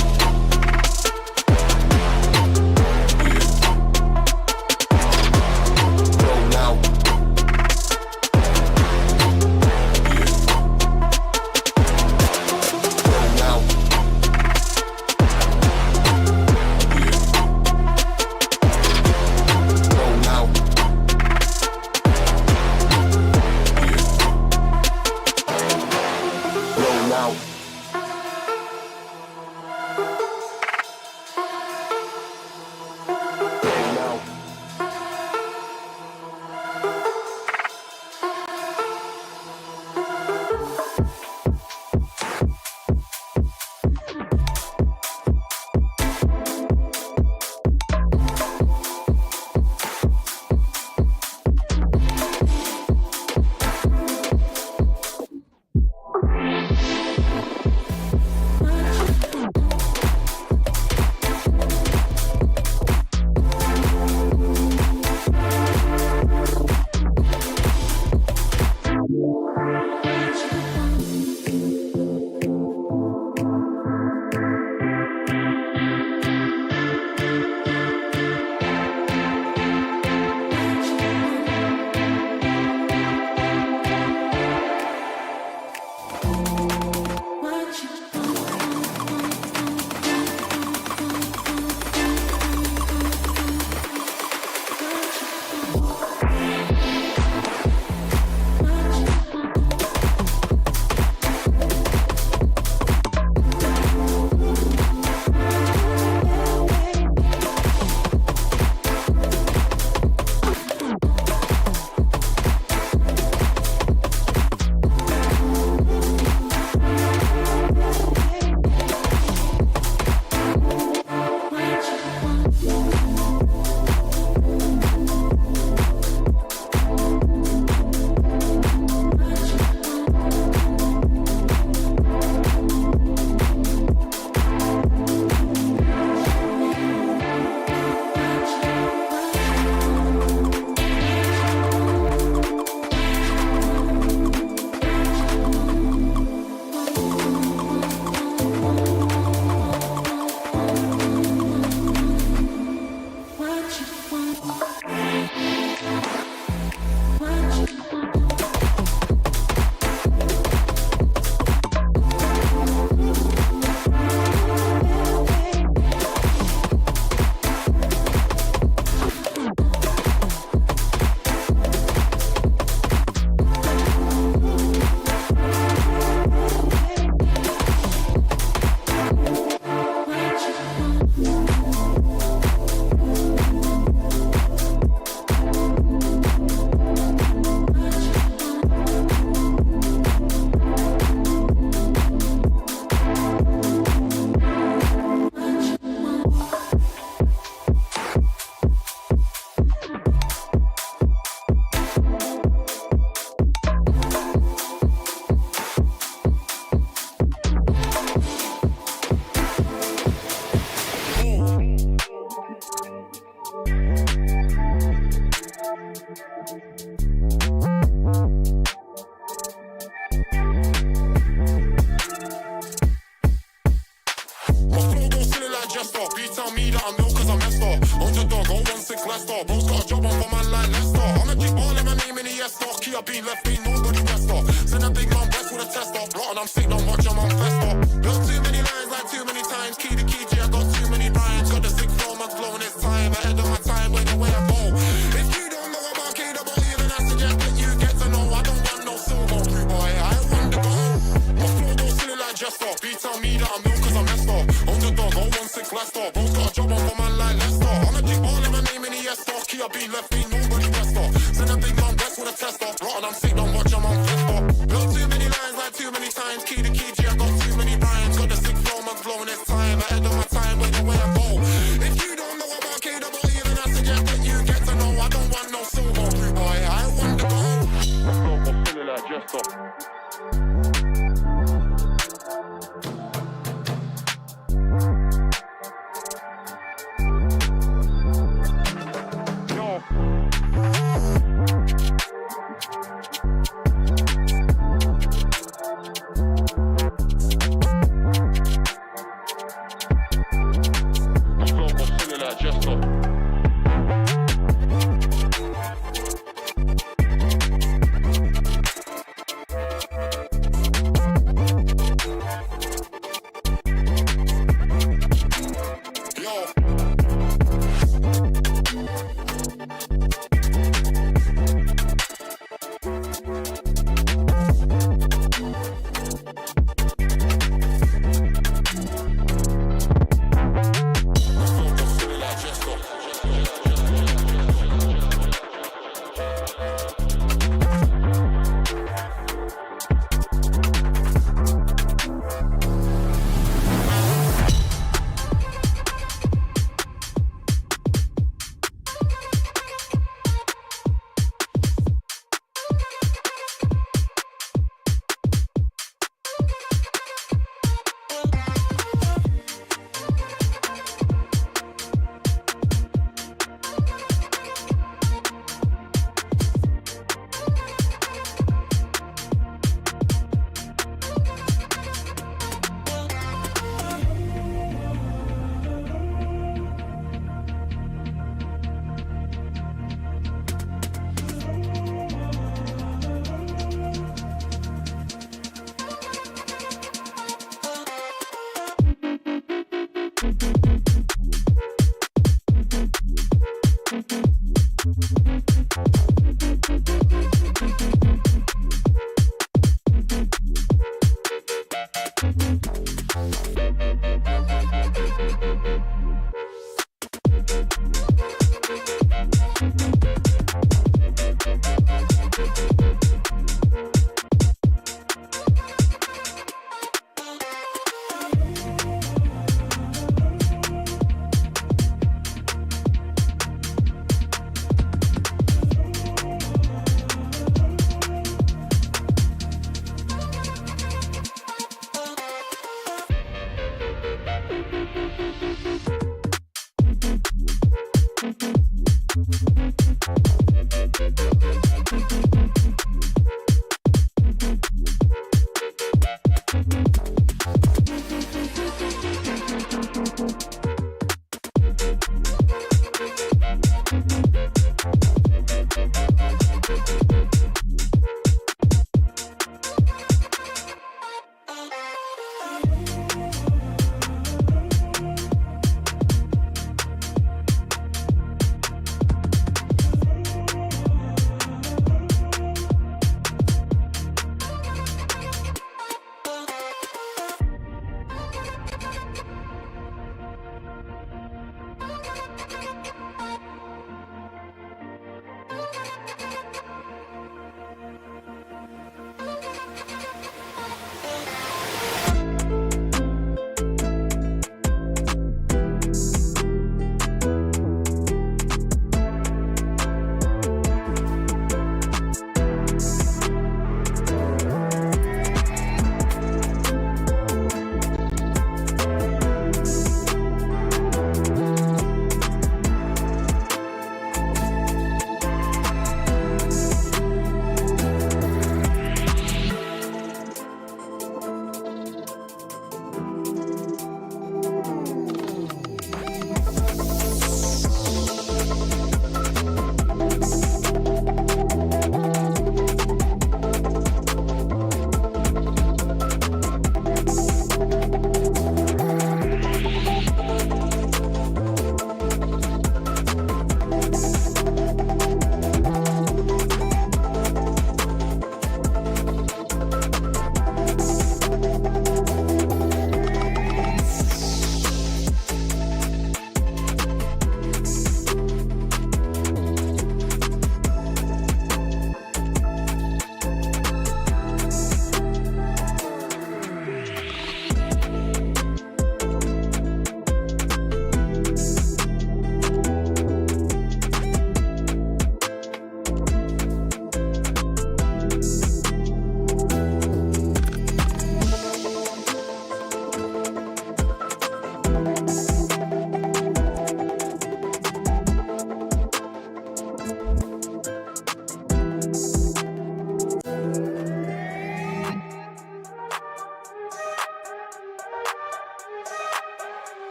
My flow go silly like Jester. B tell me that I'm ill cause I'm messed up. Underdog, 016 Leicester. Bro's got a job on for man like Leicester. I'ma keep balling my name in the S-Star. Key up being left, ain't nobody best off. Send a big man west with a test off. Rotten, I'm sick, don't watch, I'm on fest off. Built too many lines like too many times. Key to key, G, I got too many rhymes. Got the sick flow, man's blowing his time. Ahead of my time, wait the way I go. If you don't know about KWE, then I suggest that you get to know. I don't want no silver, free boy, I want the gold. My flow go silly like Jester. B tell me that I'm ill cause I'm messed up. Underdog, 016 Leicester. Bro's got a job on for man like Leicester. I'ma keep balling my name in the S-Star. Key up being left, ain't nobody best off. Send a big man west with a test off. Rotten, I'm sick, don't watch, I'm on fest off. Built too many lines like too many times. Key to key, G, I got too many rhymes. Got the sick flow, man's blowing his time. Ahead of my time, wait the way I go. If you don't know about KWE, then I suggest that you get to know. I don't want no silver, free boy, I want the gold. My flow go silly like Jester.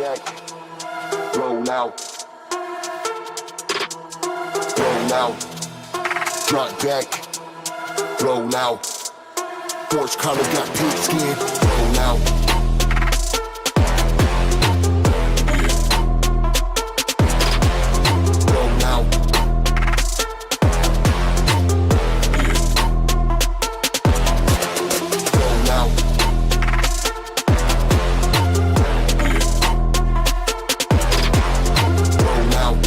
back, roll out, roll out, drop back, roll out. Horse collar got pig skin, roll out. Roll out. Roll out. Roll out.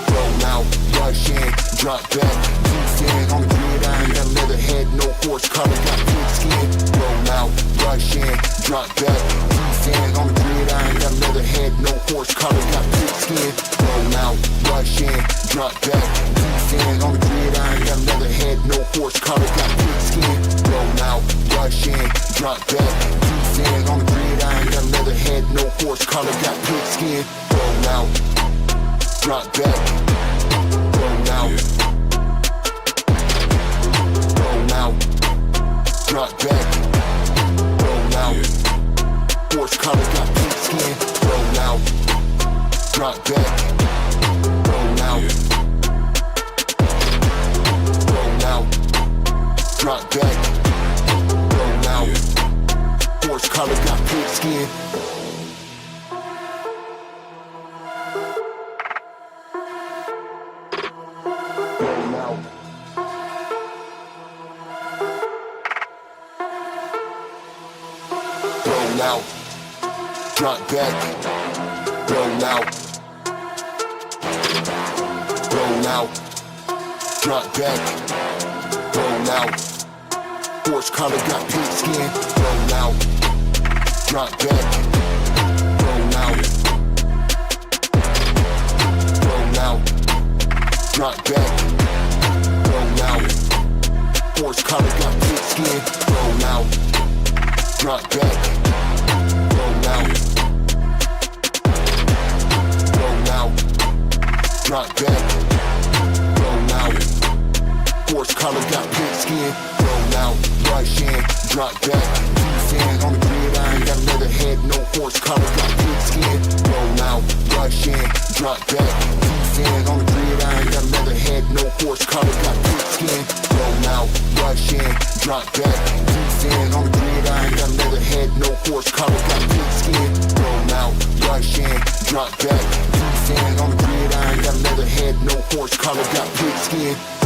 Roll out. Rush in, drop back, defend on the gridiron, got leather head, no horse collar, got pig skin. Roll out, rush in, drop back, defend on the gridiron, got leather head, no horse collar, got pig skin. Roll out, rush in, drop back, defend on the gridiron, got leather head, no horse collar, got pig skin. Roll out, rush in, drop back, defend on the gridiron, got leather head, no horse collar, got pig skin. Roll out, drop back. Roll out, roll out, drop back, roll out, horse collar got pig skin, roll out, drop back, roll out, roll out, drop back, roll out, horse collar got pig skin. Roll out, drop back, roll out, roll out, drop back, roll out, horse collar got pig skin, roll out, drop back, roll out, roll out, drop back, roll out, horse collar got pig skin, roll out. Drop back, roll out, roll out, drop back, roll out, horse collar got pig skin, roll out, rush in, drop back, defend on the gridiron, got leather head, no horse collar got pig skin, roll out, rush in, drop back, defend on the gridiron, got leather head, no horse collar got pig skin, roll out, rush in, drop back, defend on the gridiron, got leather head, no horse collar got pig skin, roll out, rush in, drop back, defend on the gridiron, got leather head, no horse collar got pig skin.